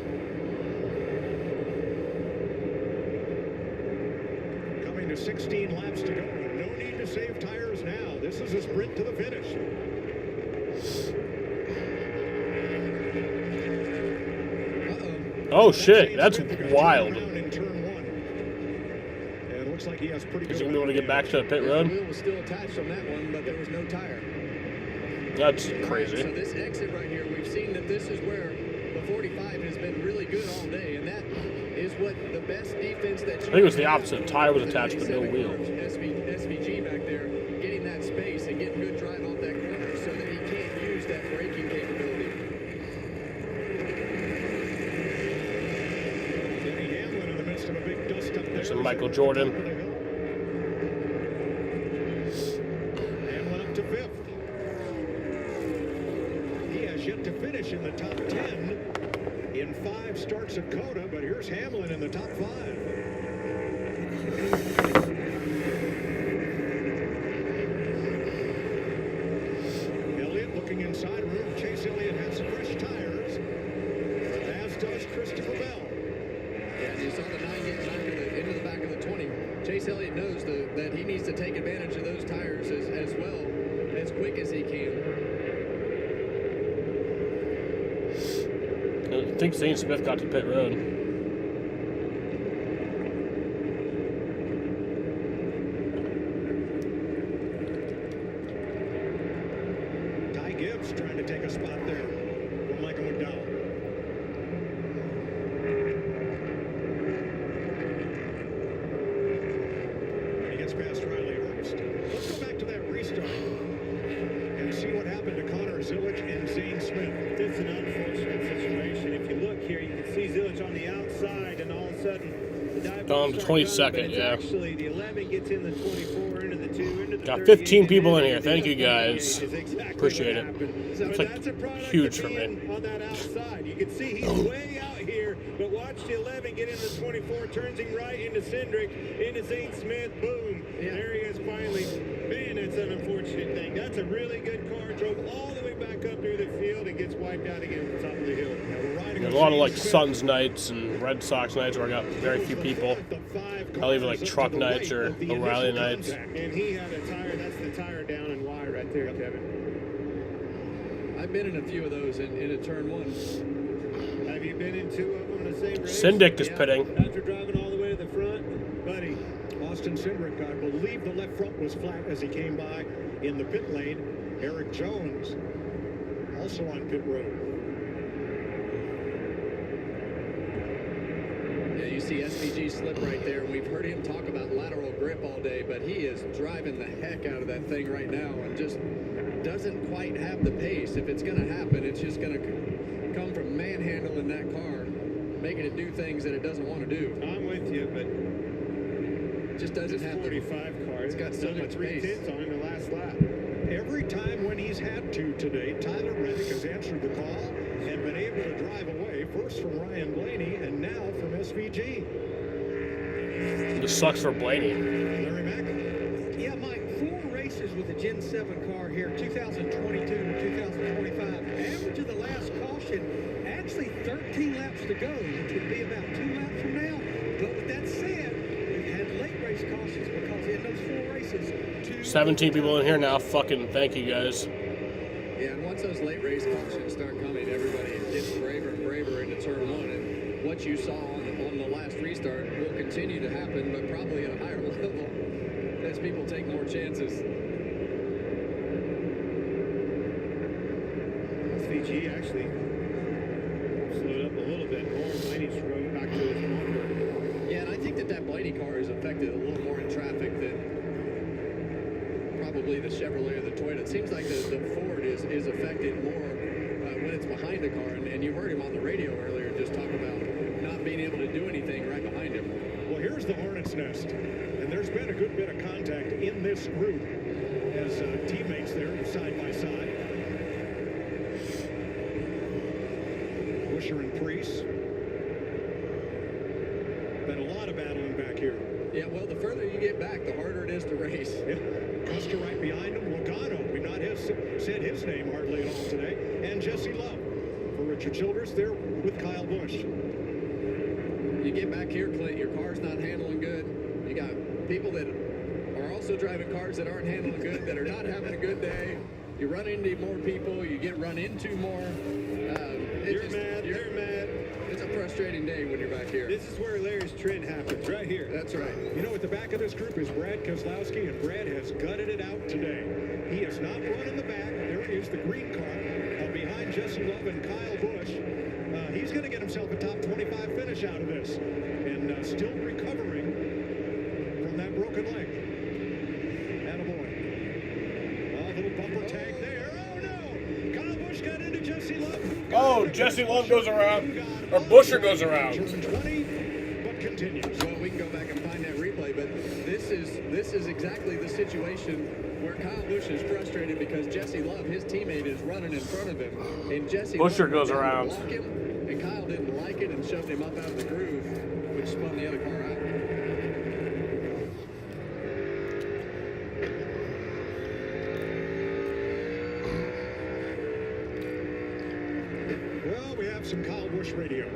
[SPEAKER 22] Coming to 16 laps to go. No need to save tires now. This is a sprint to the finish.
[SPEAKER 4] Oh shit, that's wild.
[SPEAKER 22] In turn one. And it looks like he has pretty good.
[SPEAKER 4] Is he gonna be able to get back to the pit
[SPEAKER 6] The
[SPEAKER 4] road?
[SPEAKER 6] wheel was still attached on that one, but there was no tire.
[SPEAKER 4] That's
[SPEAKER 6] So
[SPEAKER 4] crazy.
[SPEAKER 6] this exit right here, we've seen that this is where the 45 has been really good all day, and that is what the best defense that you
[SPEAKER 4] I think it was the opposite. Tire was attached, but no wheel.
[SPEAKER 6] SVG back there, getting that space and getting good drive off that corner so that he can't use that braking capability.
[SPEAKER 22] Denny Hamlin in the midst of a big dust up there.
[SPEAKER 4] There's some Michael Jordan.
[SPEAKER 22] Hamlin up to 5th. He has yet to finish in the top 10 in 5 starts at Cota, but here's Hamlin in the top 5. Elliott looking inside room. Chase Elliott has fresh tires, as does Christopher Bell.
[SPEAKER 6] Yeah, and you saw the 9 get into the back of the 20. Chase Elliott knows that he needs to take advantage of those tires as well, as quick as he can.
[SPEAKER 4] I think Zane Smith got to pit road.
[SPEAKER 22] Ty Gibbs trying to take a spot there for Michael McDowell. He gets past Riley Hurst. Let's go back to that restart and see what happened to Connor Zillich and Zane Smith.
[SPEAKER 16] It's an unfortunate situation. If you look here, you can see Zillich on the outside, and all of a sudden, the dive
[SPEAKER 4] Down to
[SPEAKER 16] starts running,
[SPEAKER 4] 22nd,
[SPEAKER 16] but it's
[SPEAKER 4] yeah.
[SPEAKER 16] Actually, the 11 gets in the 24, into the 2, into the
[SPEAKER 4] Got
[SPEAKER 16] 38,
[SPEAKER 4] 15 people in
[SPEAKER 16] and
[SPEAKER 4] here. Thank you guys.
[SPEAKER 16] is exactly
[SPEAKER 4] Appreciate
[SPEAKER 16] what
[SPEAKER 4] it.
[SPEAKER 16] happened. So
[SPEAKER 4] It's
[SPEAKER 16] that's a
[SPEAKER 4] like
[SPEAKER 16] product
[SPEAKER 4] huge
[SPEAKER 16] of
[SPEAKER 4] for me.
[SPEAKER 16] being on that outside. You can see he's way out here, but watch the 11 get in the 24, turns him right into Cindric, into Zane Smith, boom. There he is finally. Man, that's an unfortunate thing. That's a really good car. Drove all the way back up through the field and gets wiped out again at the top of the hill.
[SPEAKER 4] There's a lot of like Suns nights and Red Sox nights where I got very few people. I'll even like truck nights or O'Reilly nights.
[SPEAKER 16] And he had a tire. That's the tire down and Y right there, Kevin.
[SPEAKER 6] I've been in a few of those in a turn 1.
[SPEAKER 16] Have you been in 2 of them in the same race?
[SPEAKER 4] Syndic is pitting.
[SPEAKER 16] After driving all the way to the front, buddy.
[SPEAKER 22] Austin Cindric, I believe the left front was flat as he came by in the pit lane. Eric Jones also on pit road.
[SPEAKER 6] Yeah, you see SVG slip right there. We've heard him talk about lateral grip all day, but he is driving the heck out of that thing right now and just doesn't quite have the pace. If it's going to happen, it's just going to come from manhandling that car, making it do things that it doesn't want to do.
[SPEAKER 16] I'm with you, but
[SPEAKER 6] just doesn't have
[SPEAKER 16] 45 car.
[SPEAKER 6] It's got so much
[SPEAKER 16] 3
[SPEAKER 6] pace.
[SPEAKER 16] tenths on him the last lap.
[SPEAKER 22] Every time when he's had to today, Tyler Reddick has answered the call and been able to drive away, first from Ryan Blaney and now from SVG.
[SPEAKER 4] This sucks for Blaney.
[SPEAKER 22] Larry Mack.
[SPEAKER 3] Yeah, Mike, 4 races with the Gen 7 car here, 2022 to 2025. Average of the last caution, actually 13 laps to go, which would be about 2 laps from now. But with that said, we've had late race cautions because in those 4 races,
[SPEAKER 4] 17 people in here now. Fucking thank you guys.
[SPEAKER 6] Yeah, and once those late race cautions start coming, everybody gets braver and braver into turn 1. And what you saw on the last restart will continue to happen, but probably at a higher level as people take more chances.
[SPEAKER 16] SVG actually slowed up a little bit more. Blaney's drove back to his longer.
[SPEAKER 6] Yeah, and I think that Blaney car is affected a little more in traffic than probably the Chevrolet or the Toyota. It seems like the Ford is affected more when it's behind the car. And you heard him on the radio earlier just talk about not being able to do anything right behind him.
[SPEAKER 22] Well, here's the Hornet's Nest. And there's been a good bit of contact in this group as teammates there side by side. Busher and Priest. Been a lot of battling back here.
[SPEAKER 6] Yeah, well, the further you get back, the harder it is to race.
[SPEAKER 22] Yeah. Custer right behind him. Logano, we've not said his name hardly at all today. And Jesse Love. For Richard Childress there with Kyle Busch.
[SPEAKER 6] You get back here, Clint, your car's not handling good. You got people that are also driving cars that aren't handling good, that are not having a good day. You run into more people, you get run into more.
[SPEAKER 16] You're mad.
[SPEAKER 6] It's a frustrating day.
[SPEAKER 1] This is where Larry's trend happens, right here.
[SPEAKER 23] That's right. You know, at the back of this group is Brad Keselowski, and Brad has gutted it out today. He has not run in the back. There he is, the green car, behind Jesse Love and Kyle Busch. He's going to get himself a top 25 finish out of this, and still recovering from that broken leg. Attaboy. A little bumper tag there. Oh, no! Kyle Busch got into Jesse Love.
[SPEAKER 4] Oh, Jesse Love goes around. Or Busher goes around.
[SPEAKER 23] 20, but continues.
[SPEAKER 6] Well, we can go back and find that replay, but this is exactly the situation where Kyle Busch is frustrated because Jesse Love, his teammate, is running in front of him, and Jesse
[SPEAKER 4] Busher
[SPEAKER 6] Love
[SPEAKER 4] goes
[SPEAKER 6] went down to
[SPEAKER 4] around.
[SPEAKER 6] block him, and Kyle didn't like it and shoved him up out of the groove, which spun the other car out.
[SPEAKER 23] Well, we have some Kyle Busch radio.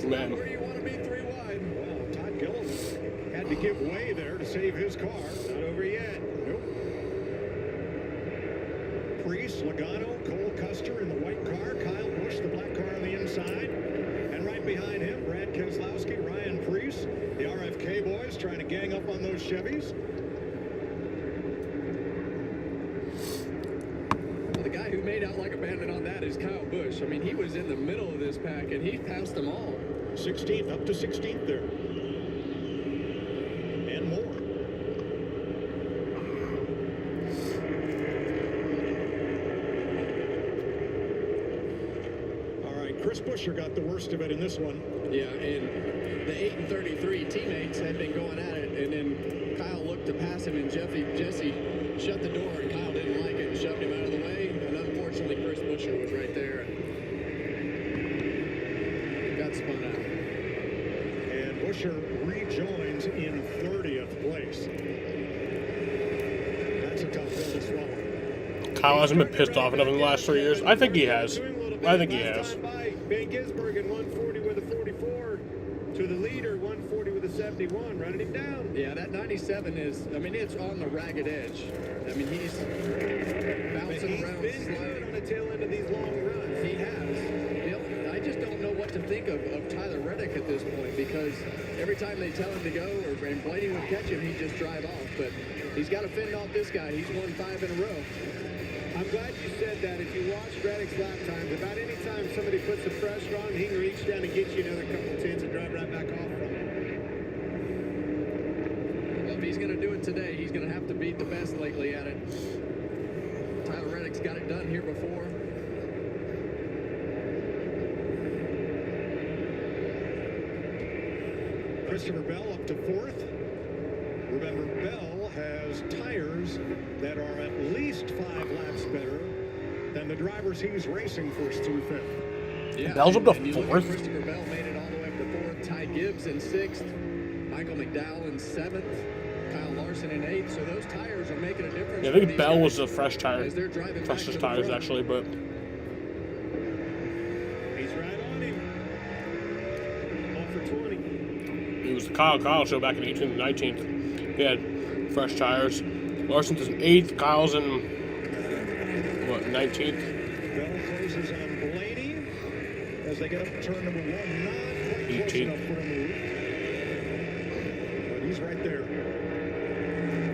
[SPEAKER 4] Man.
[SPEAKER 6] Where you want to be 3 wide.
[SPEAKER 23] Well, Todd Gilliland had to give way there to save his car.
[SPEAKER 1] Not over yet.
[SPEAKER 23] Nope. Priest, Logano, Cole Custer in the white car, Kyle Busch, the black car on the inside. And right behind him, Brad Keselowski, Ryan Priest, the RFK boys trying to gang up on those Chevys.
[SPEAKER 6] Well, the guy who made out like a bandit on that is Kyle Busch. I mean, he was in the middle of this pack, and he passed them all.
[SPEAKER 23] 16th, up to 16th there. And more. All right, Chris Buescher got the worst of it in this one.
[SPEAKER 6] Yeah, and the 8 and 33 teammates had been going at it, and then Kyle looked to pass him, and Jesse shut the door, and Kyle didn't like it and shoved him out of the way. And unfortunately, Chris Buescher was right there and got spun out.
[SPEAKER 23] And Buescher rejoins in 30th place. That's a tough pill to swallow.
[SPEAKER 4] Kyle hasn't been pissed off enough in the last 3 years. I think he has. I think he has.
[SPEAKER 1] Van Gisbergen 140 with a 44 to the leader, 140 with a 71, running him down.
[SPEAKER 6] Yeah, that 97 is, I mean, it's on the ragged edge. I mean, he's bouncing around
[SPEAKER 1] He's been good on the tail end of these long runs.
[SPEAKER 6] He has. I just don't know what to think of Tyler Reddick at this point, because every time they tell him to go, and Blaney would catch him, he'd just drive off. But he's got to fend off this guy. He's won 5 in a row.
[SPEAKER 1] I'm glad you said that. If you watch Reddick's lap times, about any time somebody puts the pressure on, he can reach down and get you another couple tenths and drive right back off from him.
[SPEAKER 6] Well, if he's going to do it today, he's going to have to beat the best lately at it. Tyler Reddick's got it done here before.
[SPEAKER 23] Christopher Bell up to 4th. Remember, Bell has tires that are at least 5 laps better than the drivers he's racing 1st through 5th.
[SPEAKER 6] Yeah,
[SPEAKER 4] Bell's up to
[SPEAKER 6] and you look at
[SPEAKER 4] 4th.
[SPEAKER 6] Christopher Bell made it all the way up to 4th. Ty Gibbs in 6th. Michael McDowell in 7th. Kyle Larson in 8th. So those tires are making a difference.
[SPEAKER 4] Yeah, I
[SPEAKER 6] for
[SPEAKER 4] think
[SPEAKER 6] these
[SPEAKER 4] Bell
[SPEAKER 6] guys
[SPEAKER 4] was the fresh tire.
[SPEAKER 6] as they're driving back to
[SPEAKER 4] Freshest
[SPEAKER 6] the
[SPEAKER 4] tires,
[SPEAKER 6] front.
[SPEAKER 4] actually, but
[SPEAKER 1] He's right on him. Off for 20.
[SPEAKER 4] it was the Kyle show back in 18th and 19th. He had fresh tires. Larson's in 8th. Kyle's in, what, 19th?
[SPEAKER 23] Bell closes on Blaney as they get up to turn number 1. Not quite close
[SPEAKER 4] 18th.
[SPEAKER 23] enough for a move. But he's right there.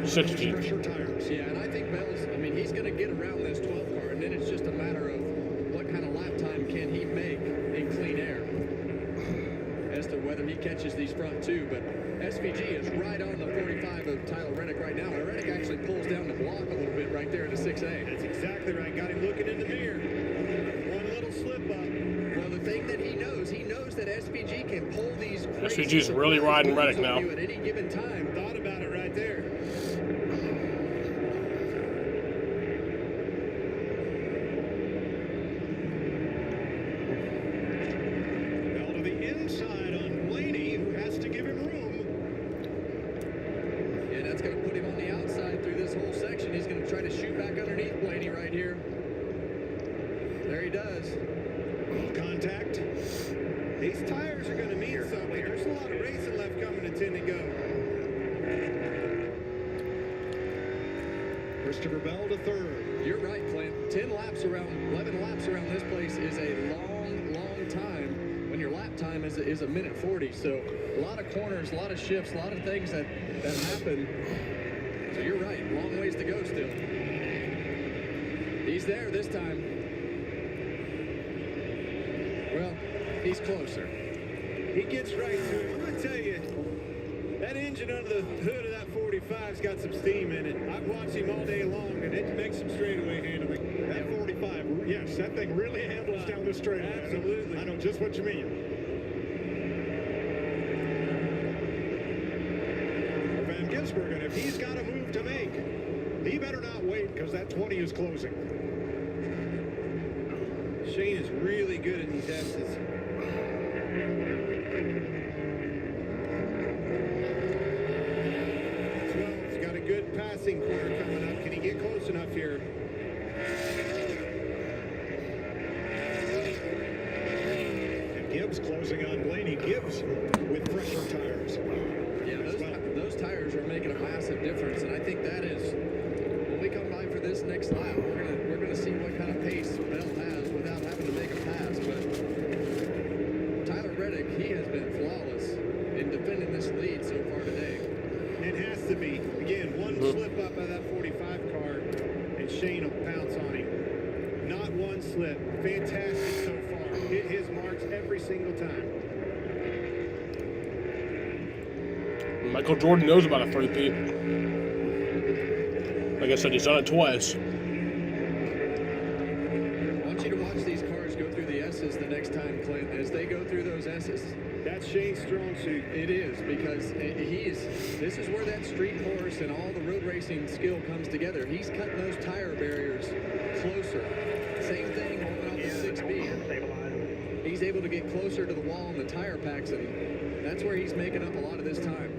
[SPEAKER 4] 16th.
[SPEAKER 23] Pressure tires.
[SPEAKER 6] Yeah, and I think Bell's, I mean, he's going to get around this 12 car, and then it's just a matter of what kind of lap time can he make in clean air as to whether he catches these front two. But SVG is right on the 45 of Tyler Reddick right now, and Reddick actually pulls down the block a little bit right there in the 6A.
[SPEAKER 1] That's exactly right. Got him looking in the mirror. One little slip up.
[SPEAKER 6] Well, the thing that he knows that SVG can pull these.
[SPEAKER 4] SVG's really riding Reddick now.
[SPEAKER 6] At any given time.
[SPEAKER 1] Thought about it right there.
[SPEAKER 23] Bell to the inside on Blaney, who has to give him room.
[SPEAKER 6] Yeah, that's going to put him on the outside through this whole section. He's going to try to shoot back underneath Blaney right here. There he does.
[SPEAKER 23] Contact.
[SPEAKER 1] These tires are going to mean something. There's a lot of racing left coming to 10 to go.
[SPEAKER 23] Christopher Bell to third.
[SPEAKER 6] You're right, Clint. 11 laps around this place is a long time when your lap time is a minute 40. So a lot of corners, a lot of shifts, a lot of things that happen. So you're right, long ways to go still. He's there this time. Well, he's closer.
[SPEAKER 1] He gets right to it. I'm going to tell you, that engine under the hood of that 45's got some steam in it. I've watched him all day long, and it makes some straightaway handling.
[SPEAKER 23] That 45, yes, that thing really handles down the straightaway.
[SPEAKER 1] Absolutely.
[SPEAKER 23] I know just what you mean. Van Gisbergen, if he's got a move to make, he better not wait because that 20 is closing.
[SPEAKER 1] Shane is really good in these S's. He's got a good passing corner coming up. Can he get close enough here?
[SPEAKER 23] And Gibbs closing on Blaney. Gibbs with fresher tires.
[SPEAKER 6] Yeah, those tires are making a massive difference, and I think that is when we come by for this next lap, we're gonna see what kind of pace Bell has without having to make a pass. But Tyler Reddick, he has been flawless in defending this lead so far today.
[SPEAKER 1] It has to be. Again, one slip up by that 45 car, and Shane will pounce on him. Not one slip. Fantastic so far. Hit his marks every single time.
[SPEAKER 4] Michael Jordan knows about a 3P. Like I said, he's done it twice.
[SPEAKER 6] I want you to watch these cars go through the S's the next time, Clint, as they go through those S's.
[SPEAKER 1] That's Shane's strong suit.
[SPEAKER 6] It is, because this is where that street course and all the road racing skill comes together. He's cutting those tire barriers closer. Same thing going off the 6B. He's able to get closer to the wall and the tire packs, and that's where he's making up a lot of this time.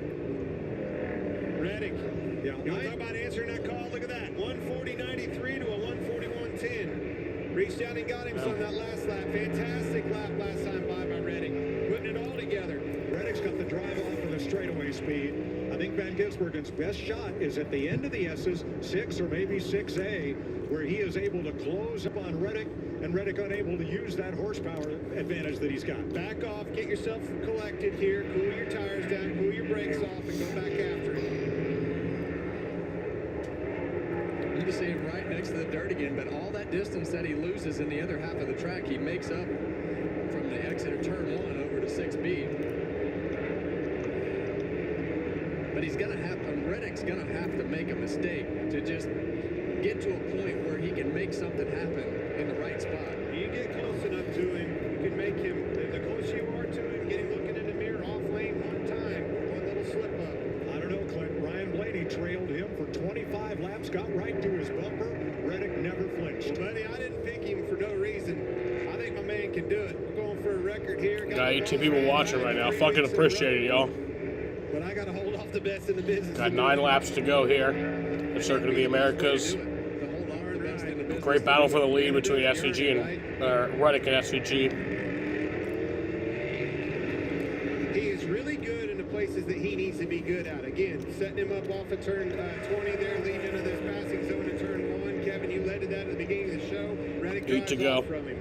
[SPEAKER 1] Reddick. Yeah. You want to talk about answering that call? Look at that. 140.93 to a 141.10. Reached out and got him some that last lap. Fantastic lap last time by Reddick. Putting it all together.
[SPEAKER 23] Reddick's got the drive off of the straightaway speed. I think Van Gisbergen's best shot is at the end of the S's, 6 or maybe 6A, where he is able to close up on Reddick, and Reddick unable to use that horsepower advantage that he's got.
[SPEAKER 1] Back off, get yourself collected here, cool your tires down, cool your brakes off, and go back after it.
[SPEAKER 6] You can see him right next to the dirt again, but all that distance that he loses in the other half of the track, he makes up from the exit of turn 1 over to 6B. But he's gonna have to, Reddick's gonna have to make a mistake to just get to a point where he can make something happen in the right spot.
[SPEAKER 1] You get close enough to him, you can make him, the closer you are to him, get him looking in the mirror off lane one time, one little slip up.
[SPEAKER 23] I don't know, Clint. Ryan Blaney trailed him for 25 laps, got right to his bumper. Reddick never flinched.
[SPEAKER 1] Buddy, I didn't pick him for no reason. I think my man can do it. We're going for a record here.
[SPEAKER 4] Got 18 people watching right now. Fucking appreciate it, y'all.
[SPEAKER 1] But I got to hold off the best in the business.
[SPEAKER 4] Got 9 laps to go here. The Circuit of the Americas. Great battle for the lead between SVG and Reddick and SVG.
[SPEAKER 1] He is really good in the places that he needs to be good at. Again, setting him up off of turn 20 there, leading into this passing zone to turn 1. Kevin, you led to that at the beginning of the show. Reddick drives off from him.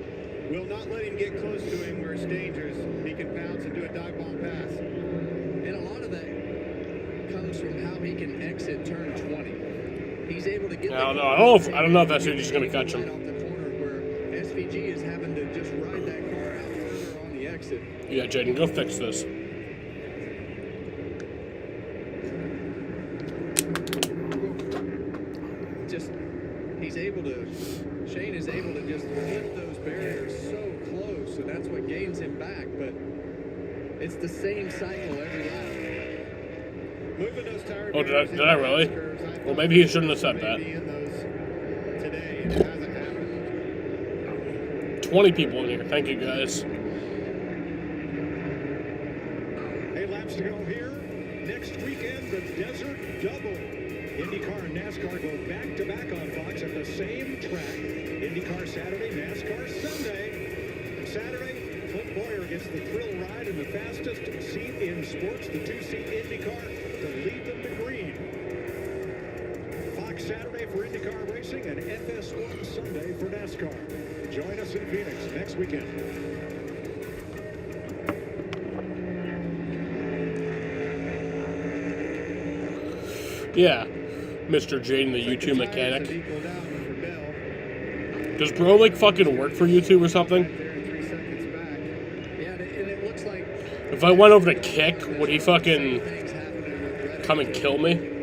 [SPEAKER 1] Will not let him get close to him where it's dangerous. He can pounce and do a dive bomb pass.
[SPEAKER 6] And a lot of that comes from how he can exit turn 20. He's able to get.
[SPEAKER 4] I don't know if SVG's going to catch him.
[SPEAKER 6] Right off the corner where SVG is having to just ride that car out further on the exit.
[SPEAKER 4] Yeah, Jaden, go fix this.
[SPEAKER 6] Shane is able to just flip those barriers so close, and that's what gains him back. But it's the same cycle every lap.
[SPEAKER 1] Moving those tire
[SPEAKER 4] Oh, did I really? Well, maybe he shouldn't have said that. 20 people in here. Thank you, guys.
[SPEAKER 23] 8 laps to go here. Next weekend, the Desert Double. IndyCar and NASCAR go back-to-back on Fox at the same track. IndyCar Saturday, NASCAR Sunday. Saturday, Clint Boyer gets the thrill ride in the fastest seat in sports, the 2-seat IndyCar, to lead them to green. Fox Saturday for for IndyCar racing and FS1 Sunday for NASCAR. Join us in Phoenix next weekend.
[SPEAKER 4] Yeah, Mr. Jaden, the YouTube mechanic. Does bro like fucking work for YouTube or something?
[SPEAKER 6] Yeah, and it looks like
[SPEAKER 4] If I went over to kick, would he fucking come and kill me?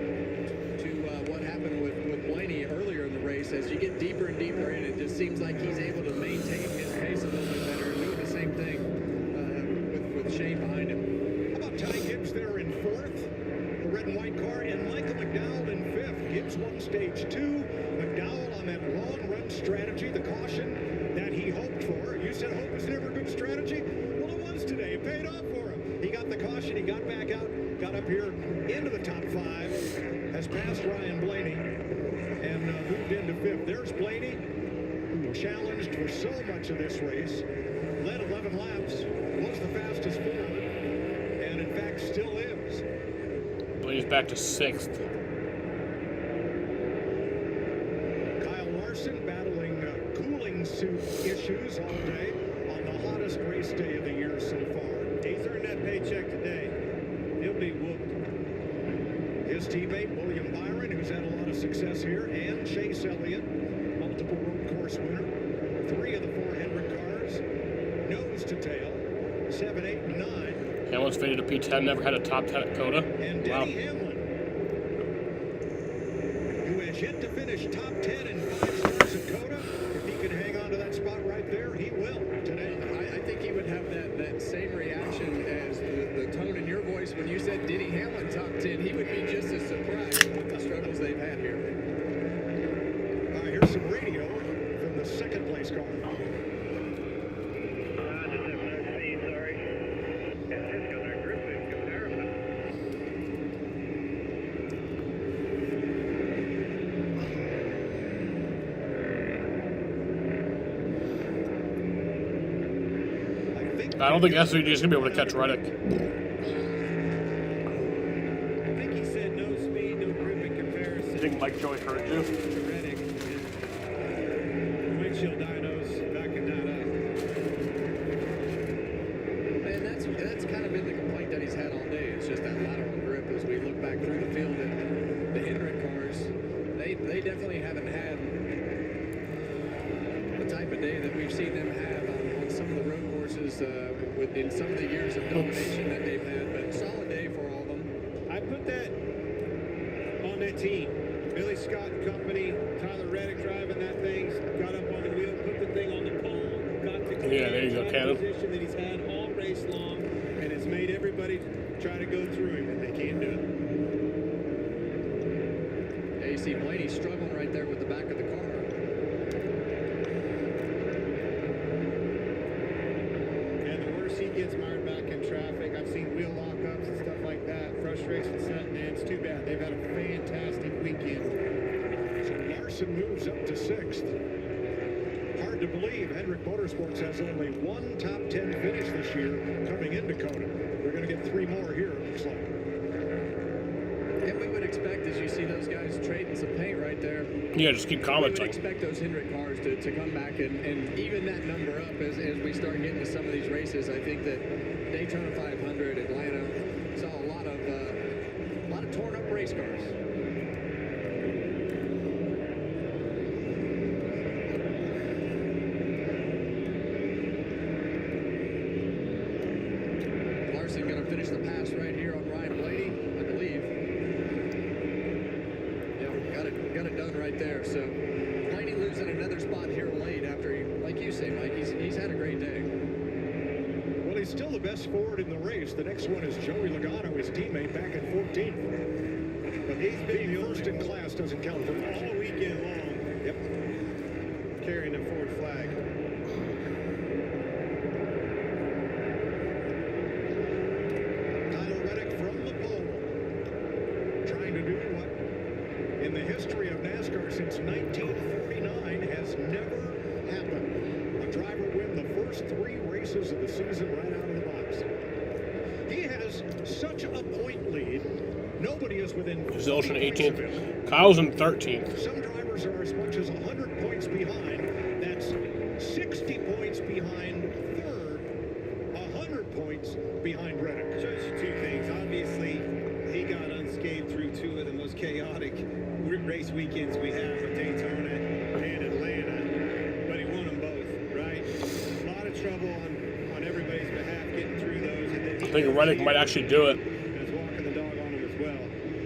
[SPEAKER 6] what happened with Blaney earlier in the race. As you get deeper and deeper in, it just seems like he's able to maintain his pace a little bit better and doing the same thing with Shane behind him.
[SPEAKER 23] How about Ty Gibbs there in fourth? The red and white car, and Michael McDowell in fifth. Gibbs won stage 2. McDowell on that long run strategy, the caution that he hoped for. You said hope is never a good strategy? Well, it was today. It paid off for him. He got the caution, he got back out, got up here into the top 5, has passed Ryan Blaney, and moved into fifth. There's Blaney, who challenged for so much of this race, led 11 laps, was the fastest forward, and in fact still is.
[SPEAKER 4] Blaney's back to 6th.
[SPEAKER 23] Kyle Larson battling cooling suit issues all day on the hottest race day of the year so far.
[SPEAKER 1] He's earned that paycheck today. He'll be whooped.
[SPEAKER 23] His teammate, William Byron, who's had a lot of success here, and Chase Elliott, multiple road course winner. 3 of the 4 Hendrick cars, nose to tail, 7, 8, and 9.
[SPEAKER 4] Hamlin's faded to P10, never had a top 10 at Cota.
[SPEAKER 23] And
[SPEAKER 4] Wow.
[SPEAKER 23] Denny Hamlin, who has yet to finish top 10 in 5 starts at Cota. If he can hang on to that spot right there, he will today.
[SPEAKER 6] I think he would have that same reaction as the tone in your voice when you said Denny Hamlin top 10. He would be just as surprised with the struggles they've had here.
[SPEAKER 23] Here's some radio from the second place car.
[SPEAKER 4] I don't think SVG is going to be able to catch Reddick.
[SPEAKER 1] I think he said no speed, no grip in comparison.
[SPEAKER 4] You think Mike Joy heard you?
[SPEAKER 1] To Reddick. Windshield dynos backing that up.
[SPEAKER 6] And that's kind of been the complaint that he's had all day. It's just that lateral grip as we look back through the field at the Hendrick cars. They definitely haven't had the type of day that we've seen them have on some of the road courses in some of the years of domination that they've had. But solid day for all of them.
[SPEAKER 1] I put that on that team. Billy Scott and company, Tyler Reddick driving that thing, got up on the wheel, put the thing on the pole, got the
[SPEAKER 4] Yeah, there you go, Cannon.
[SPEAKER 1] position that he's had all race long, and it's made everybody try to go through him, and they can't do it.
[SPEAKER 6] Yeah, you see Blaney struggling right there with the back of the car.
[SPEAKER 1] He gets mired back in traffic. I've seen wheel lockups and stuff like that. Frustration setting in. It's too bad. They've had a fantastic weekend.
[SPEAKER 23] So Larson moves up to 6th. Hard to believe Hendrick Motorsports has only one top 10 finish this year coming into Cota. They're going to get 3 more here, it looks like.
[SPEAKER 6] And we would expect, as you see those guys trading some paint right there.
[SPEAKER 4] Yeah, just keep commenting.
[SPEAKER 6] We would expect those Hendrick cars to come back and even that number up as we start getting to some of these races. I think that Daytona 500, Atlanta, saw a lot of torn up race cars. Larson going to finish the pass right here on Ryan Blaney, I believe. Yeah, got it done right there. So Blaney losing another spot here late after he, like you say, Mike, he's had a great day.
[SPEAKER 23] Well, he's still the best forward in the race. The next one is Joey Logano, his teammate, back in 14th. But he's being first in class doesn't count for much.
[SPEAKER 1] All weekend long.
[SPEAKER 23] Yep.
[SPEAKER 1] Carrying the Ford flag.
[SPEAKER 23] Tyler Reddick from the pole, trying to do what in the history of NASCAR since 1949 has never happened. A driver win the first 3 races of the season right out of the box. He has such a point lead, nobody has
[SPEAKER 13] within
[SPEAKER 4] Zilch in 18th. Kyle's in 13th.
[SPEAKER 13] Some drivers are as much as 100 points behind. That's 60 points behind third, 100 points behind Reddick.
[SPEAKER 1] Shows you two things. Obviously, he got unscathed through two of the most chaotic race weekends we have with Daytona and Atlanta, but he won them both, right? A lot of trouble on everybody's behalf getting through those. And then
[SPEAKER 4] I think Reddick might actually do it.
[SPEAKER 1] is walking the dog on him as well.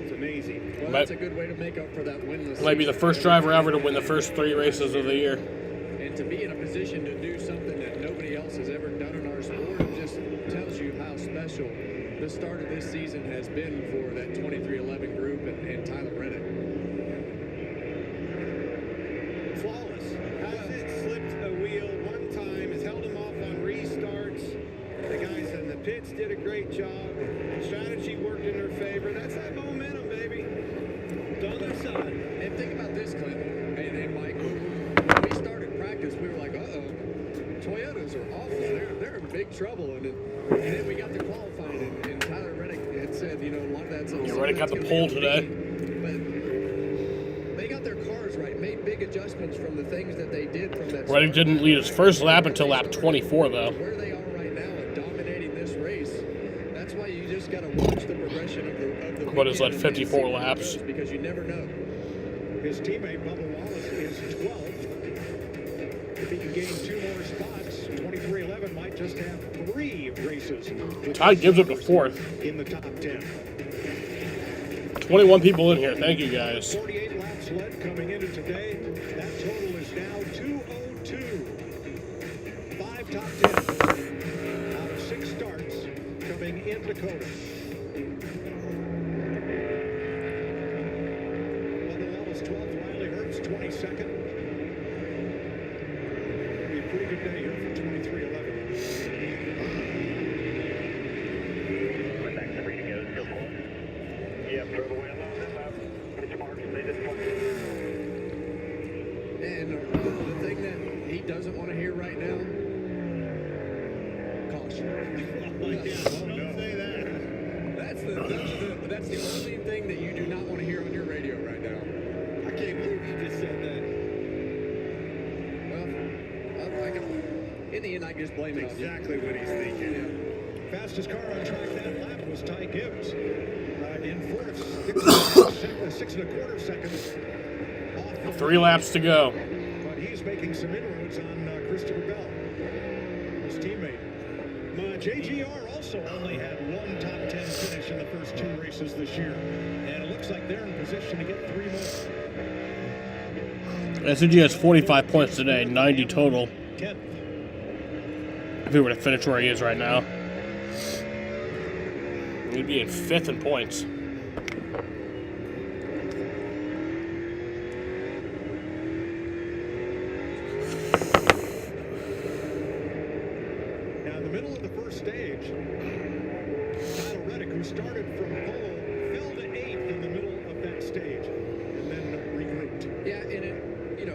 [SPEAKER 1] It's amazing.
[SPEAKER 6] Well, that's a good way to make up for that winless.
[SPEAKER 4] Might be the first driver ever to win the first 3 races of the year.
[SPEAKER 6] And to be in a position to do something that nobody else has ever done in our sport, it just tells you how special the start of this season has been for that 2311 group and Tyler Reddick.
[SPEAKER 1] Flawless. Hasn't slipped a wheel one time, has held him off on restarts. The guys in the pits did a great job. Strategy worked in their favor. That's that momentum, baby. It's on their side.
[SPEAKER 6] And think about this, Clinton and Mike. When we started practice, we were like, Toyotas are awful. They're in big trouble. And then we got to qualifying, and Tyler Reddick had said, a lot of that's...
[SPEAKER 4] Yeah, Reddick got the pole today.
[SPEAKER 6] But they got their cars right, made big adjustments from the things that they did from that...
[SPEAKER 4] Reddick didn't lead his first lap until lap 24, though.
[SPEAKER 6] Where they are right now and dominating this race, that's why you just got to watch the progression of the
[SPEAKER 4] But it's like 54 laps.
[SPEAKER 6] because you never know.
[SPEAKER 13] His teammate Bubba Wallace is 12th. If he can gain 2 more spots, 2311 might just have 3 races.
[SPEAKER 4] Ty gives up to 4th.
[SPEAKER 13] In the top 10.
[SPEAKER 4] 21 people in here. Thank you, guys.
[SPEAKER 13] 48 laps led coming into today. That total is now 202. 5 top 10 out of 6 starts coming into Cota. Bubba Wallace 12th, Riley Herbst 22nd. Be a pretty good day here for 2311.
[SPEAKER 21] Yep, drove away along that lap. Pitch marks, they just won.
[SPEAKER 6] And the thing that he doesn't want to hear right now, caution.
[SPEAKER 1] Don't say that.
[SPEAKER 6] That's the only thing that you do not want to hear on your radio right now.
[SPEAKER 1] I can't believe you just said that.
[SPEAKER 6] Well, in the end, I just blame it on you.
[SPEAKER 1] Exactly what he's thinking.
[SPEAKER 13] Fastest car on track that lap was Ty Gibbs. In 4th, 6 1/4 seconds.
[SPEAKER 4] 3 laps to go.
[SPEAKER 13] But he's making some inroads on Christopher Bell, his teammate. JGR also only had 1 top 10 finish in the first 2 races this year. And it looks like they're in position to get 3 more.
[SPEAKER 4] SCG has 45 points today, 90 total.
[SPEAKER 13] 10th.
[SPEAKER 4] If he were to finish where he is right now, he'd be in 5th in points.
[SPEAKER 13] Now, in the middle of the first stage, Tyler Reddick, who started from pole, fell to 8th in the middle of that stage and then regrouped.
[SPEAKER 6] Yeah, and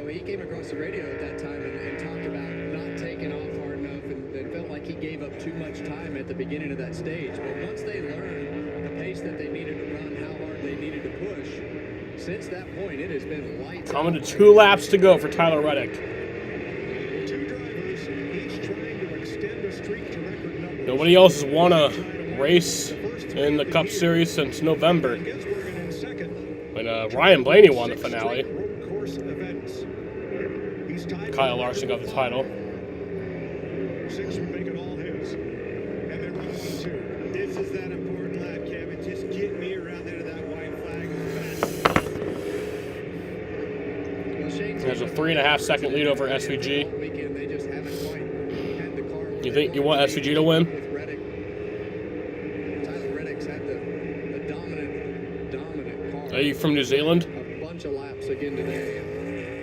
[SPEAKER 6] he came across the radio at that time and talked about not taking off hard enough and felt like he gave up too much time at the beginning of that stage. But once they learned the pace that they needed to run, how hard they needed to push, since that point, it has been lights
[SPEAKER 4] Coming to 2 laps to go for Tyler Reddick.
[SPEAKER 13] 2 drivers, each trying to extend a streak to record numbers.
[SPEAKER 4] Nobody else has won a race in the Cup Series since November. When Ryan Blaney won the finale. Kyle Larson got the title.
[SPEAKER 13] 6 would make it all his. And then run 1-2.
[SPEAKER 1] This is that important lap, Kevin. Just get me around there to that white flag.
[SPEAKER 4] There's a 3.5 second lead over SVG.
[SPEAKER 6] weekend. They just haven't quite had the car.
[SPEAKER 4] You think you want SVG to win?
[SPEAKER 6] With Reddick. Tyler Reddick's had the dominant car.
[SPEAKER 4] Are you from New Zealand?
[SPEAKER 6] A bunch of laps again today.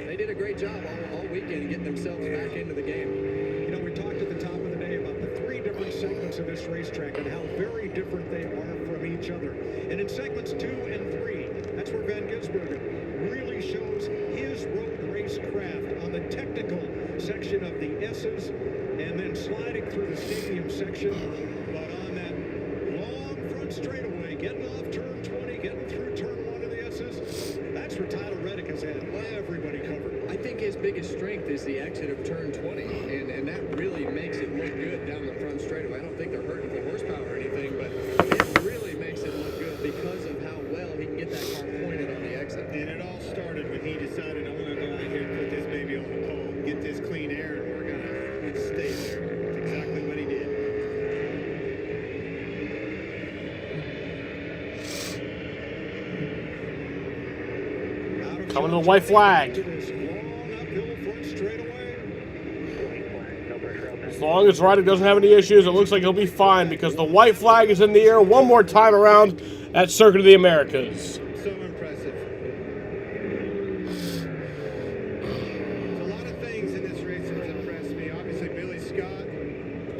[SPEAKER 6] They did a great job all weekend getting themselves back into the game.
[SPEAKER 13] You know, we talked at the top of the day about the 3 different segments of this racetrack and how very different they are from each other. And in segments 2 and 3, that's where Van Gisbergen really shows his road race craft on the technical section of the S's and then sliding through the stadium section. But on that long front straightaway, getting off turn 20, getting through turn
[SPEAKER 6] biggest strength is the exit of turn 20, and that really makes it look good down the front straightaway. I don't think they're hurting for horsepower or anything, but it really makes it look good because of how well he can get that car pointed on the exit.
[SPEAKER 1] And it all started when he decided, I'm going to go out here and put this baby on the pole, get this clean air, and we're going to stay there. That's exactly what he did.
[SPEAKER 4] Coming to the white flag. As long as Rydick doesn't have any issues, it looks like he'll be fine because the white flag is in the air one more time around at Circuit of the Americas.
[SPEAKER 1] So impressive. There's a lot of things in this race that have impressed me. Obviously, Billy Scott.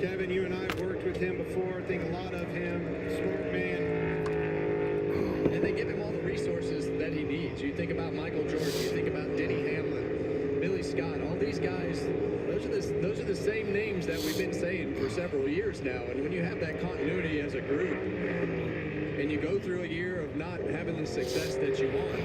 [SPEAKER 1] Kevin, you and I have worked with him before. I think a lot of him. Smart man.
[SPEAKER 6] And they give him all the resources that he needs. You think about Michael Jordan, you think about Denny Hamlin, Billy Scott, all these guys, those are the same names that we've been saying for several years now. And when you have that continuity as a group, and you go through a year of not having the success that you want,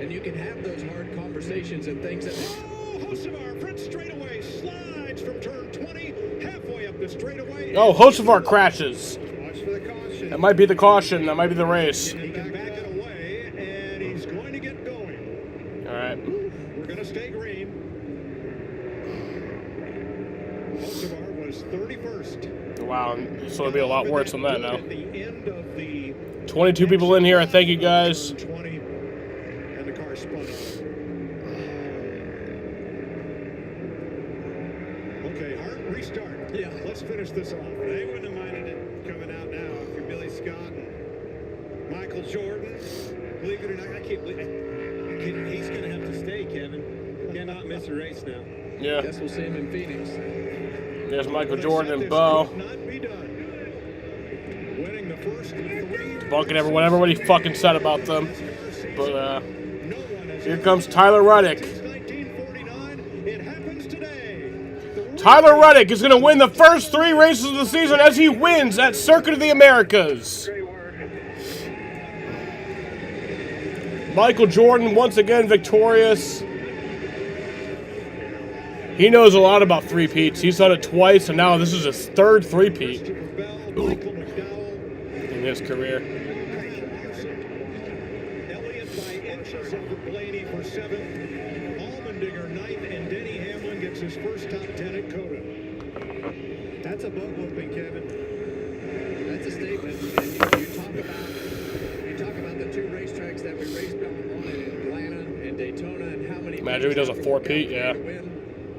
[SPEAKER 6] and you can have those hard conversations and things that...
[SPEAKER 23] Hocevar, front straightaway, slides from turn 20, halfway up the straightaway.
[SPEAKER 4] Oh, Hocevar crashes.
[SPEAKER 1] Watch for the caution.
[SPEAKER 4] That might be the caution. That might be the race.
[SPEAKER 23] He can back it away, and he's going to get going.
[SPEAKER 4] All right.
[SPEAKER 23] We're going to stay green. Hocevar was 31st.
[SPEAKER 4] Wow, so it'll be a lot worse than that now.
[SPEAKER 23] At the end of the
[SPEAKER 4] 22 people in here. I thank you guys.
[SPEAKER 23] turn 20, and the car spun out. Okay, Hart, restart.
[SPEAKER 1] Yeah.
[SPEAKER 23] Let's finish this off.
[SPEAKER 1] They wouldn't have minded it coming out now if you're Billy Scott and Michael Jordan. Believe it or not, I can't believe it. He's going to have to stay, Kevin. Cannot miss a race now.
[SPEAKER 4] Yeah.
[SPEAKER 6] Guess we'll see him in Phoenix.
[SPEAKER 4] There's Michael Jordan and Bo.
[SPEAKER 23] Not be done. Winning the first three.
[SPEAKER 4] Bunking everybody fucking said about them. But here comes Tyler Reddick.
[SPEAKER 23] It happens today.
[SPEAKER 4] Tyler Reddick is going to win the first 3 races of the season as he wins at Circuit of the Americas. Michael Jordan once again victorious. He knows a lot about three-peats. He's done it twice, and now this is his 3rd three-peat in his career.
[SPEAKER 23] Elliott by inches over Blaney for 7th. Allmendinger 9th, and Denny Hamlin gets his first top 10 at Cota.
[SPEAKER 1] That's a butt whooping, Kevin.
[SPEAKER 6] That's a statement. And you talk about the 2 racetracks that we raced on in Atlanta and Daytona, and how many...
[SPEAKER 4] Imagine if he does a 4-peat, yeah.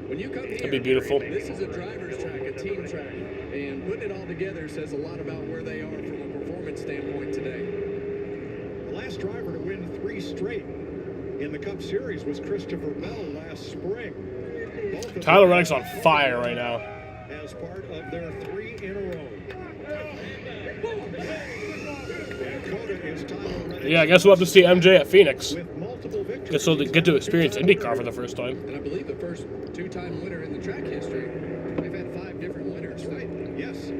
[SPEAKER 6] When you come here,
[SPEAKER 4] that'd be beautiful.
[SPEAKER 6] This is a driver's track, a team track, and putting it all together says a lot about where they are from a performance standpoint today.
[SPEAKER 23] The last driver to win 3 straight in the Cup Series was Christopher Bell last spring.
[SPEAKER 4] Tyler Reddick's on fire right now.
[SPEAKER 23] As part of their 3 in a row. And Cota is Tyler Reddick.
[SPEAKER 4] Yeah, I guess we'll have to see MJ at Phoenix.
[SPEAKER 23] With multiple victories.
[SPEAKER 4] Guess we'll get to experience IndyCar for the first time.
[SPEAKER 6] And I believe the first 2-time winner in the track history. They've had 5 different winners, right?
[SPEAKER 23] Yes.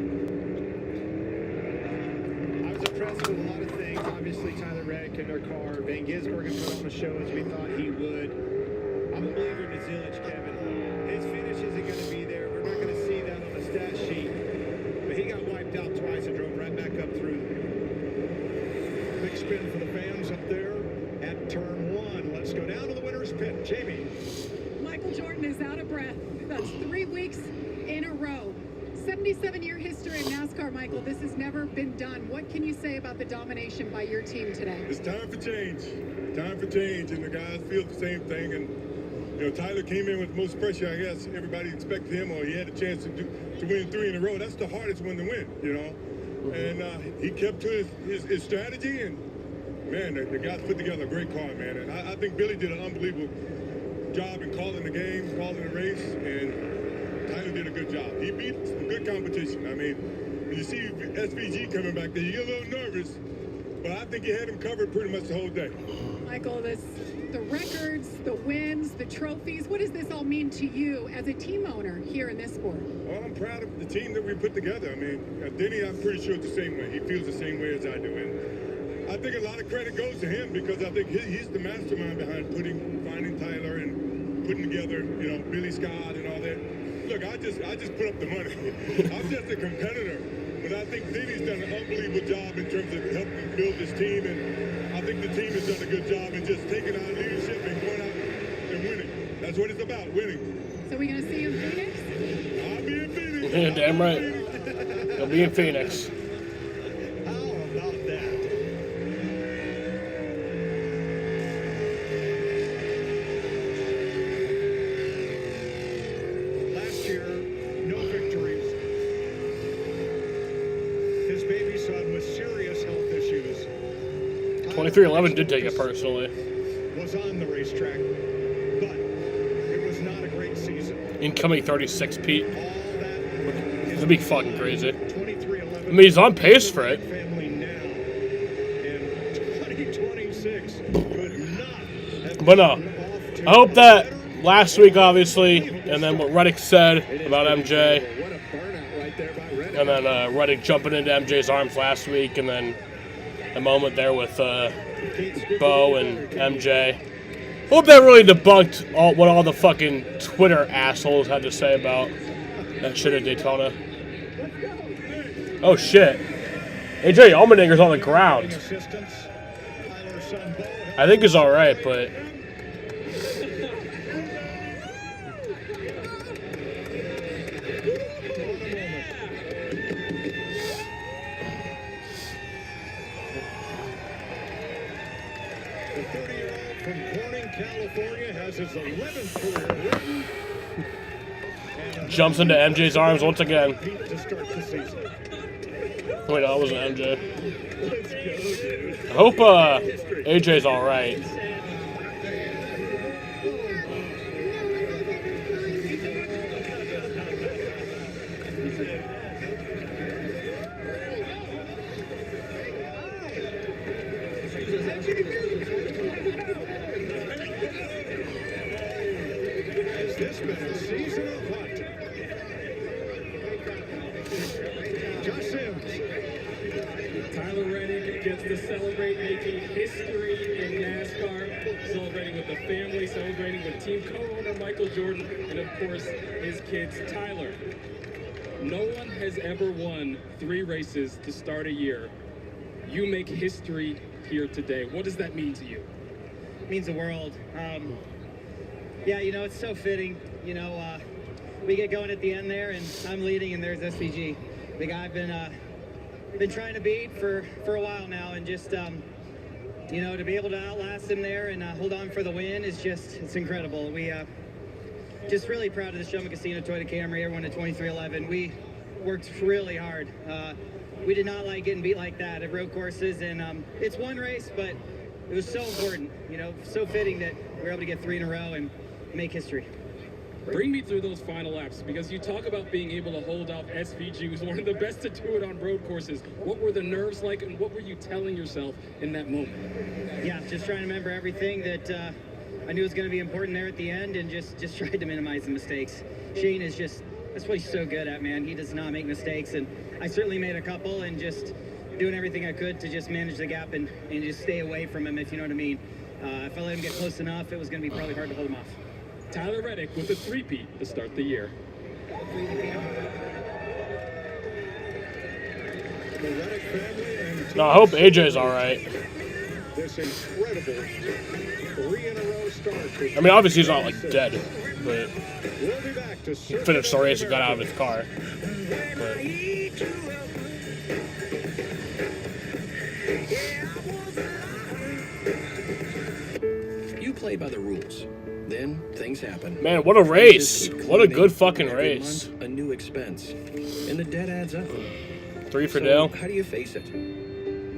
[SPEAKER 1] I was impressed with a lot of things. Obviously, Tyler Reddick in their car. Van Gisbergen put on a show as we thought he would. I'm a believer in Zilich, Kevin. His finish isn't going to be there. We're not going to see that on the stat sheet. But he got wiped out twice and drove right back up through.
[SPEAKER 23] Big spin for the fans up there at turn 1. Let's go down to the winner's pit. Jamie.
[SPEAKER 7] Michael Jordan is out of breath. That's 3 weeks in a row. 77-year history in NASCAR, Michael. This has never been done. What can you say about the domination by your team today?
[SPEAKER 2] It's time for change. Time for change, and the guys feel the same thing. And you know, Tyler came in with the most pressure, I guess. Everybody expected him, or he had a chance to win 3 in a row. That's the hardest one to win, you know. And he kept to his strategy, and man, the guys put together a great car, man. And I think Billy did an unbelievable job in calling the game, calling the race, and Tyler did a good job. He beat some good competition. I mean, when you see SVG coming back there, you get a little nervous, but I think he had him covered pretty much the whole day.
[SPEAKER 7] Michael, the records, the wins, the trophies, what does this all mean to you as a team owner here in this sport?
[SPEAKER 2] Well, I'm proud of the team that we put together. I mean, Denny, I'm pretty sure it's the same way. He feels the same way as I do. And I think a lot of credit goes to him because I think he's the mastermind behind finding Tyler and putting together, Billy Scott and all that. Look, I just put up the money. I'm just a competitor. But I think Denny's done an unbelievable job in terms of helping build this team, and I think the team has done a good job in just taking our leadership and going out and winning. That's what it's about, winning.
[SPEAKER 7] So we gonna see you in Phoenix?
[SPEAKER 2] I'll be in Phoenix.
[SPEAKER 4] Yeah, damn right. He'll be in Phoenix.
[SPEAKER 23] How about that? Last year, no victories. His baby son with serious health issues
[SPEAKER 4] 23-11 did take it personally.
[SPEAKER 23] was on the racetrack, but it was not a great season.
[SPEAKER 4] Incoming 36, Pete. It'll be fucking crazy.
[SPEAKER 23] 23-11.
[SPEAKER 4] I mean, he's on pace for it.
[SPEAKER 23] Family now. And 2026 could not
[SPEAKER 4] But no, I hope that last week, obviously, and then what Reddick said about MJ, and then Reddick jumping into MJ's arms last week, and then the moment there with Bo and MJ. Hope that really debunked what all the fucking Twitter assholes had to say about that shit at Daytona. Oh shit. AJ Allmendinger's on the ground. I think he's alright, but
[SPEAKER 23] The 30-year-old from Corning, California has his 11th career win.
[SPEAKER 4] jumps into MJ's arms once again.
[SPEAKER 23] To start the season.
[SPEAKER 4] Wait, no, that wasn't MJ. I hope AJ's alright.
[SPEAKER 23] Has this been a season or what? Josh Sims.
[SPEAKER 11] Tyler Reddick gets to celebrate making history in NASCAR, celebrating with the family, celebrating with team co-owner Michael Jordan, and of course, his kids, Tyler. No one has ever won 3 races to start a year. You make history here today. What does that mean to you?
[SPEAKER 5] It means the world. Yeah, it's so fitting. We get going at the end there, and I'm leading, and there's SVG, the guy I've been trying to beat for a while now, and just to be able to outlast him there and hold on for the win is it's incredible. We just really proud of the Showman Casino Toyota Camry. Everyone at 2311. We worked really hard. We did not like getting beat like that at road courses, and it's one race, but it was so important, so fitting that we were able to get 3 in a row and make history.
[SPEAKER 11] Bring me through those final laps, because you talk about being able to hold off SVG, who's one of the best to do it on road courses. What were the nerves like, and what were you telling yourself in that moment?
[SPEAKER 5] Yeah, just trying to remember everything that I knew was going to be important there at the end, and just tried to minimize the mistakes. Shane is that's what he's so good at, man. He does not make mistakes, and I certainly made a couple, and just doing everything I could to just manage the gap and just stay away from him, if you know what I mean. If I let him get close enough, it was going to be probably hard to hold him off.
[SPEAKER 11] Tyler Reddick with a 3-peat to start the year.
[SPEAKER 23] The Reddick family and
[SPEAKER 4] No, I hope AJ's alright.
[SPEAKER 23] this incredible 3-in-a-row start.
[SPEAKER 4] I mean, obviously he's not like dead, but
[SPEAKER 23] We'll be back to
[SPEAKER 4] he finished the race and got out of his car. But
[SPEAKER 10] You play by the rules. Then things happen.
[SPEAKER 4] man, what a race! What a good fucking
[SPEAKER 10] Every
[SPEAKER 4] race.
[SPEAKER 10] month, a new expense. And the debt adds up.
[SPEAKER 4] 3 for
[SPEAKER 10] So,
[SPEAKER 4] Dale.
[SPEAKER 10] how do you face it?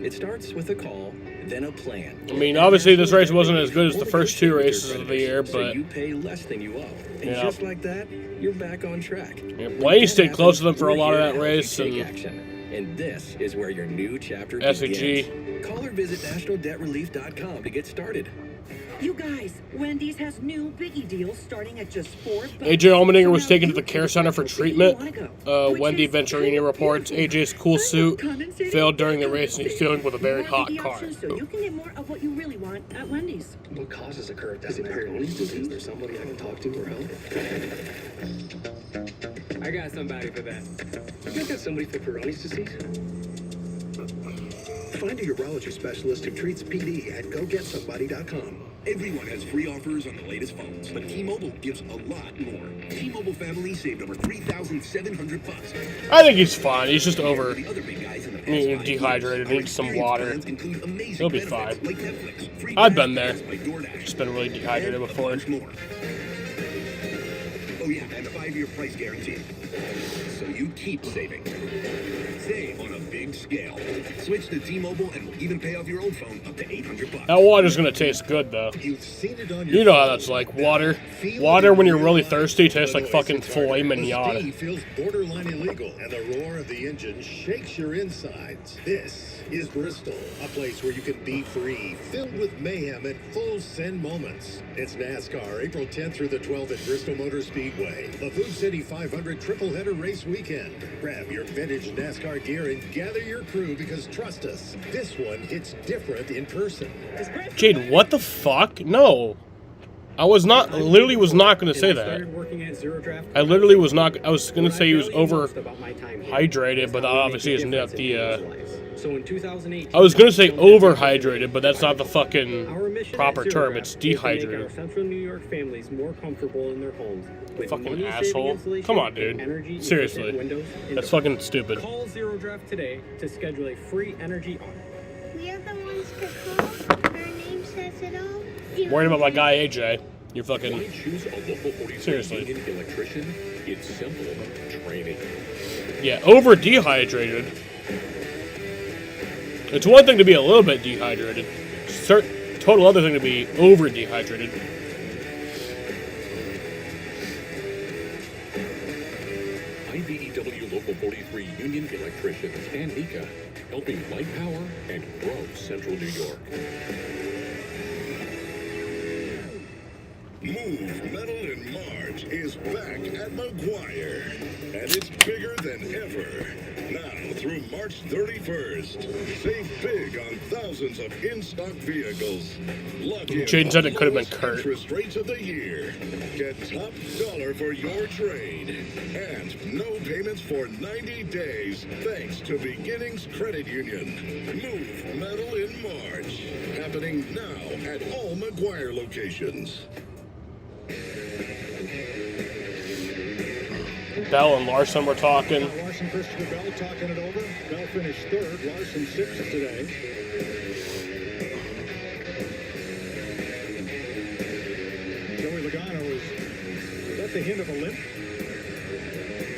[SPEAKER 10] It starts with a call, then a plan.
[SPEAKER 4] I mean, obviously this race wasn't as good as the first 2 races of the year,
[SPEAKER 10] So
[SPEAKER 4] but
[SPEAKER 10] you pay less than you owe. And
[SPEAKER 4] yeah.
[SPEAKER 10] just like that, you're back on track.
[SPEAKER 4] Blaney stayed close to them for a lot of that race,
[SPEAKER 10] Take
[SPEAKER 4] and
[SPEAKER 10] action. And this is where your new chapter
[SPEAKER 4] SG.
[SPEAKER 10] begins. Call or visit nationaldebtrelief.com to get started.
[SPEAKER 19] You guys, Wendy's has new biggie deals starting at just $4.
[SPEAKER 4] AJ Allmendinger was taken to the care center for treatment. Wendy Venturini reports AJ's cool suit failed during the race and he's dealing with a very hot car.
[SPEAKER 19] So you can get more of what you really want at Wendy's.
[SPEAKER 10] What causes a curve? Is it Peyronie's disease? Is there somebody I can talk to or help?
[SPEAKER 11] I got somebody for that.
[SPEAKER 10] You got somebody for Peyronie's disease? Find a urology specialist who treats PD at GoGetSomebody.com.
[SPEAKER 2] Everyone has free offers on the latest phones, but T-Mobile gives a lot more. T-Mobile family saved over $3,700.
[SPEAKER 4] I think he's fine. He's just dehydrated. Needs some water. He'll be fine. I've been there. Just been really dehydrated before.
[SPEAKER 2] Oh yeah, and a 5-year price guarantee. So you keep saving. Save on a big scale. Switch to T-Mobile and we'll even pay off your old phone up to $800.
[SPEAKER 4] That water's gonna taste good though. You know how that's like. Water when you're really thirsty tastes like fucking filet mignon.
[SPEAKER 8] Feels borderline illegal, and the roar of the engine shakes your insides. This is Bristol, a place where you can be free, filled with mayhem and full send moments. It's NASCAR, April 10th through the 12th at Bristol Motor Speedway, the Food City 500 triple header race weekend. Grab your vintage NASCAR gear and gather your crew because trust us, this one hits different in person.
[SPEAKER 4] Jade, what the fuck? No. I literally was not going to say that. I literally was not. I was going to say he was overhydrated, but that obviously isn't the.
[SPEAKER 11] So in 2018,
[SPEAKER 4] I was going to say overhydrated, but that's not the fucking proper term. It's dehydrated.
[SPEAKER 11] Our Central New York families more comfortable in their homes. With
[SPEAKER 4] Fucking asshole. Come on, dude. Seriously. That's fucking stupid.
[SPEAKER 11] Call Zero Draft today to schedule a free energy audit.
[SPEAKER 9] We are the ones to call. Our name says it all.
[SPEAKER 4] Worried about my guy AJ. You're fucking.
[SPEAKER 2] Why choose a local 43
[SPEAKER 4] Seriously.
[SPEAKER 2] union electrician? It's simple. Training.
[SPEAKER 4] Yeah, over dehydrated. It's one thing to be a little bit dehydrated. Total other thing to be over dehydrated.
[SPEAKER 2] IBEW Local 43 union electricians and NICA, helping light power and grow Central New York.
[SPEAKER 8] Move Metal in March is back at McGuire, and it's bigger than ever. Now through March 31st, save big on thousands of in-stock vehicles. Lock in
[SPEAKER 4] Jane said it could have been
[SPEAKER 8] the lowest
[SPEAKER 4] Kurt.
[SPEAKER 8] interest rates of the year. Get top dollar for your trade, and no payments for 90 days thanks to Beginnings Credit Union. Move Metal in March, happening now at all McGuire locations.
[SPEAKER 4] Bell and Larson were talking.
[SPEAKER 23] Larson, Christopher Bell talking it over. Bell finished third. Larson sixth today. Joey Logano is that the hint of a limp?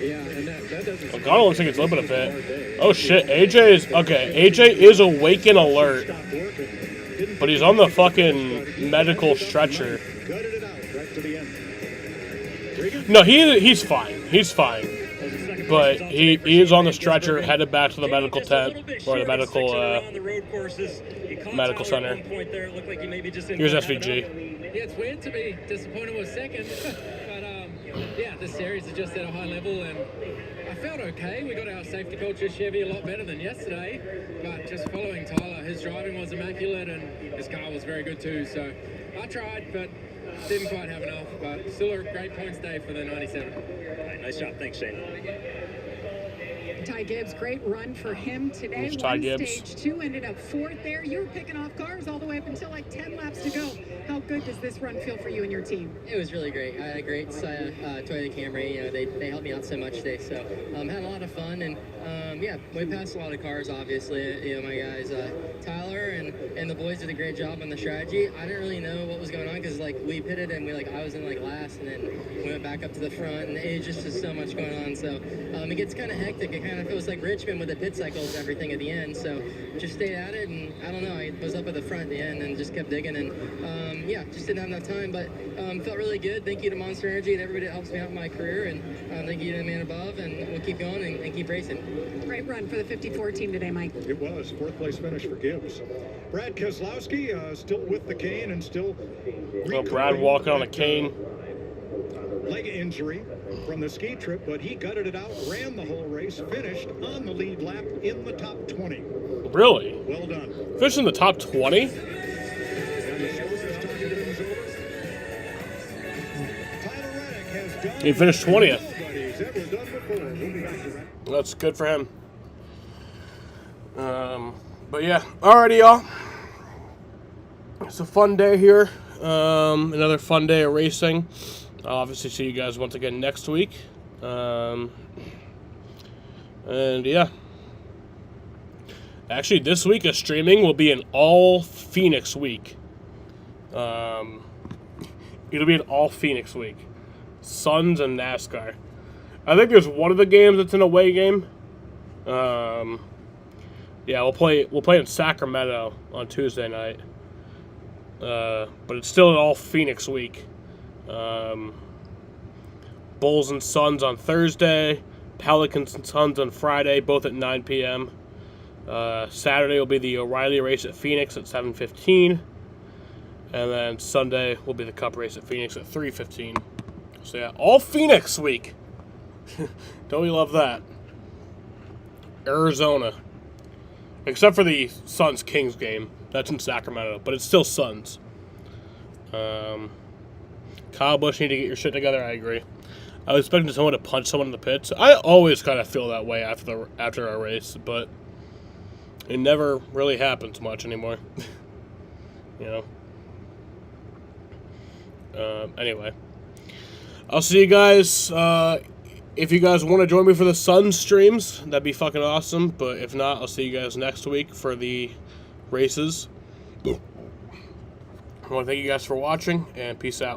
[SPEAKER 11] Yeah, and that doesn't.
[SPEAKER 4] Logano looks like it's limping a bit. Oh shit, AJ is okay. AJ is awake and alert, but he's on the fucking medical stretcher.
[SPEAKER 23] Gutted it out right to the end.
[SPEAKER 4] No, he's fine. He's fine. But he is on the stretcher, headed back to the medical tent or the medical center. Here's SVG.
[SPEAKER 15] Yeah, it's weird to be disappointed with second, but yeah, the series is just at a high level, and I felt okay. We got our safety culture Chevy a lot better than yesterday, but just following Tyler, his driving was immaculate, and his car was very good too. So I tried, but didn't quite have enough. But still a great points day for the 97.
[SPEAKER 21] Nice job. Thanks, Shane.
[SPEAKER 7] Ty Gibbs, great run for him today.
[SPEAKER 4] Ty Gibbs.
[SPEAKER 7] Stage 2 ended up 4th there. You were picking off cars all the way up until like 10 laps to go. How good does this run feel for you and your team?
[SPEAKER 5] It was really great. I had a great Toyota Camry. You know, they helped me out so much today. So had a lot of fun, and yeah, we passed a lot of cars. Obviously, you know, my guys Tyler and the boys did a great job on the strategy. I didn't really know what was going on because like we pitted and I was in like last, and then we went back up to the front, and it just so much going on. So it gets kind of hectic. It kind of feels like Richmond with the pit cycles, everything at the end. So just stayed at it, and I don't know. I was up at the front at the end and just kept digging, and yeah,
[SPEAKER 15] just didn't have enough time, but felt really good. Thank you to Monster Energy and everybody that helps me out in my career, and thank you to the man above, and we'll keep going and keep racing.
[SPEAKER 7] Great run for the 54 team today, Mike.
[SPEAKER 23] It was. Fourth place finish for Gibbs. Brad Keselowski still with the cane and still
[SPEAKER 4] Brad walking on a cane.
[SPEAKER 23] Leg injury from the ski trip, but he gutted it out, ran the whole race, finished on the lead lap in the top 20.
[SPEAKER 4] Really?
[SPEAKER 23] Well done.
[SPEAKER 4] Finished in the top 20?
[SPEAKER 23] And the shortest time is over. Tyler Reddick has done
[SPEAKER 4] He finished 20th.
[SPEAKER 23] nobody's ever done before. We'll be back to that.
[SPEAKER 4] That's good for him. But yeah, alrighty, y'all. It's a fun day here. Another fun day of racing. I'll obviously see you guys once again next week. And yeah. Actually, this week of streaming will be an all Phoenix week. It'll be an all Phoenix week. Suns and NASCAR. I think there's one of the games that's an away game. Yeah, we'll play in Sacramento on Tuesday night. But it's still an all Phoenix week. Bulls and Suns on Thursday, Pelicans and Suns on Friday, both at 9 p.m. Saturday will be the O'Reilly race at Phoenix at 7:15, and then Sunday will be the Cup race at Phoenix at 3:15. So yeah, all Phoenix week. Don't we love that? Arizona, except for the Suns Kings game, that's in Sacramento, but it's still Suns. Kyle Busch, need to get your shit together. I agree. I was expecting someone to punch someone in the pits. I always kind of feel that way after a race, but it never really happens much anymore. You know. Anyway, I'll see you guys. If you guys want to join me for the Sun streams, that'd be fucking awesome. But if not, I'll see you guys next week for the races. I want to thank you guys for watching, and peace out.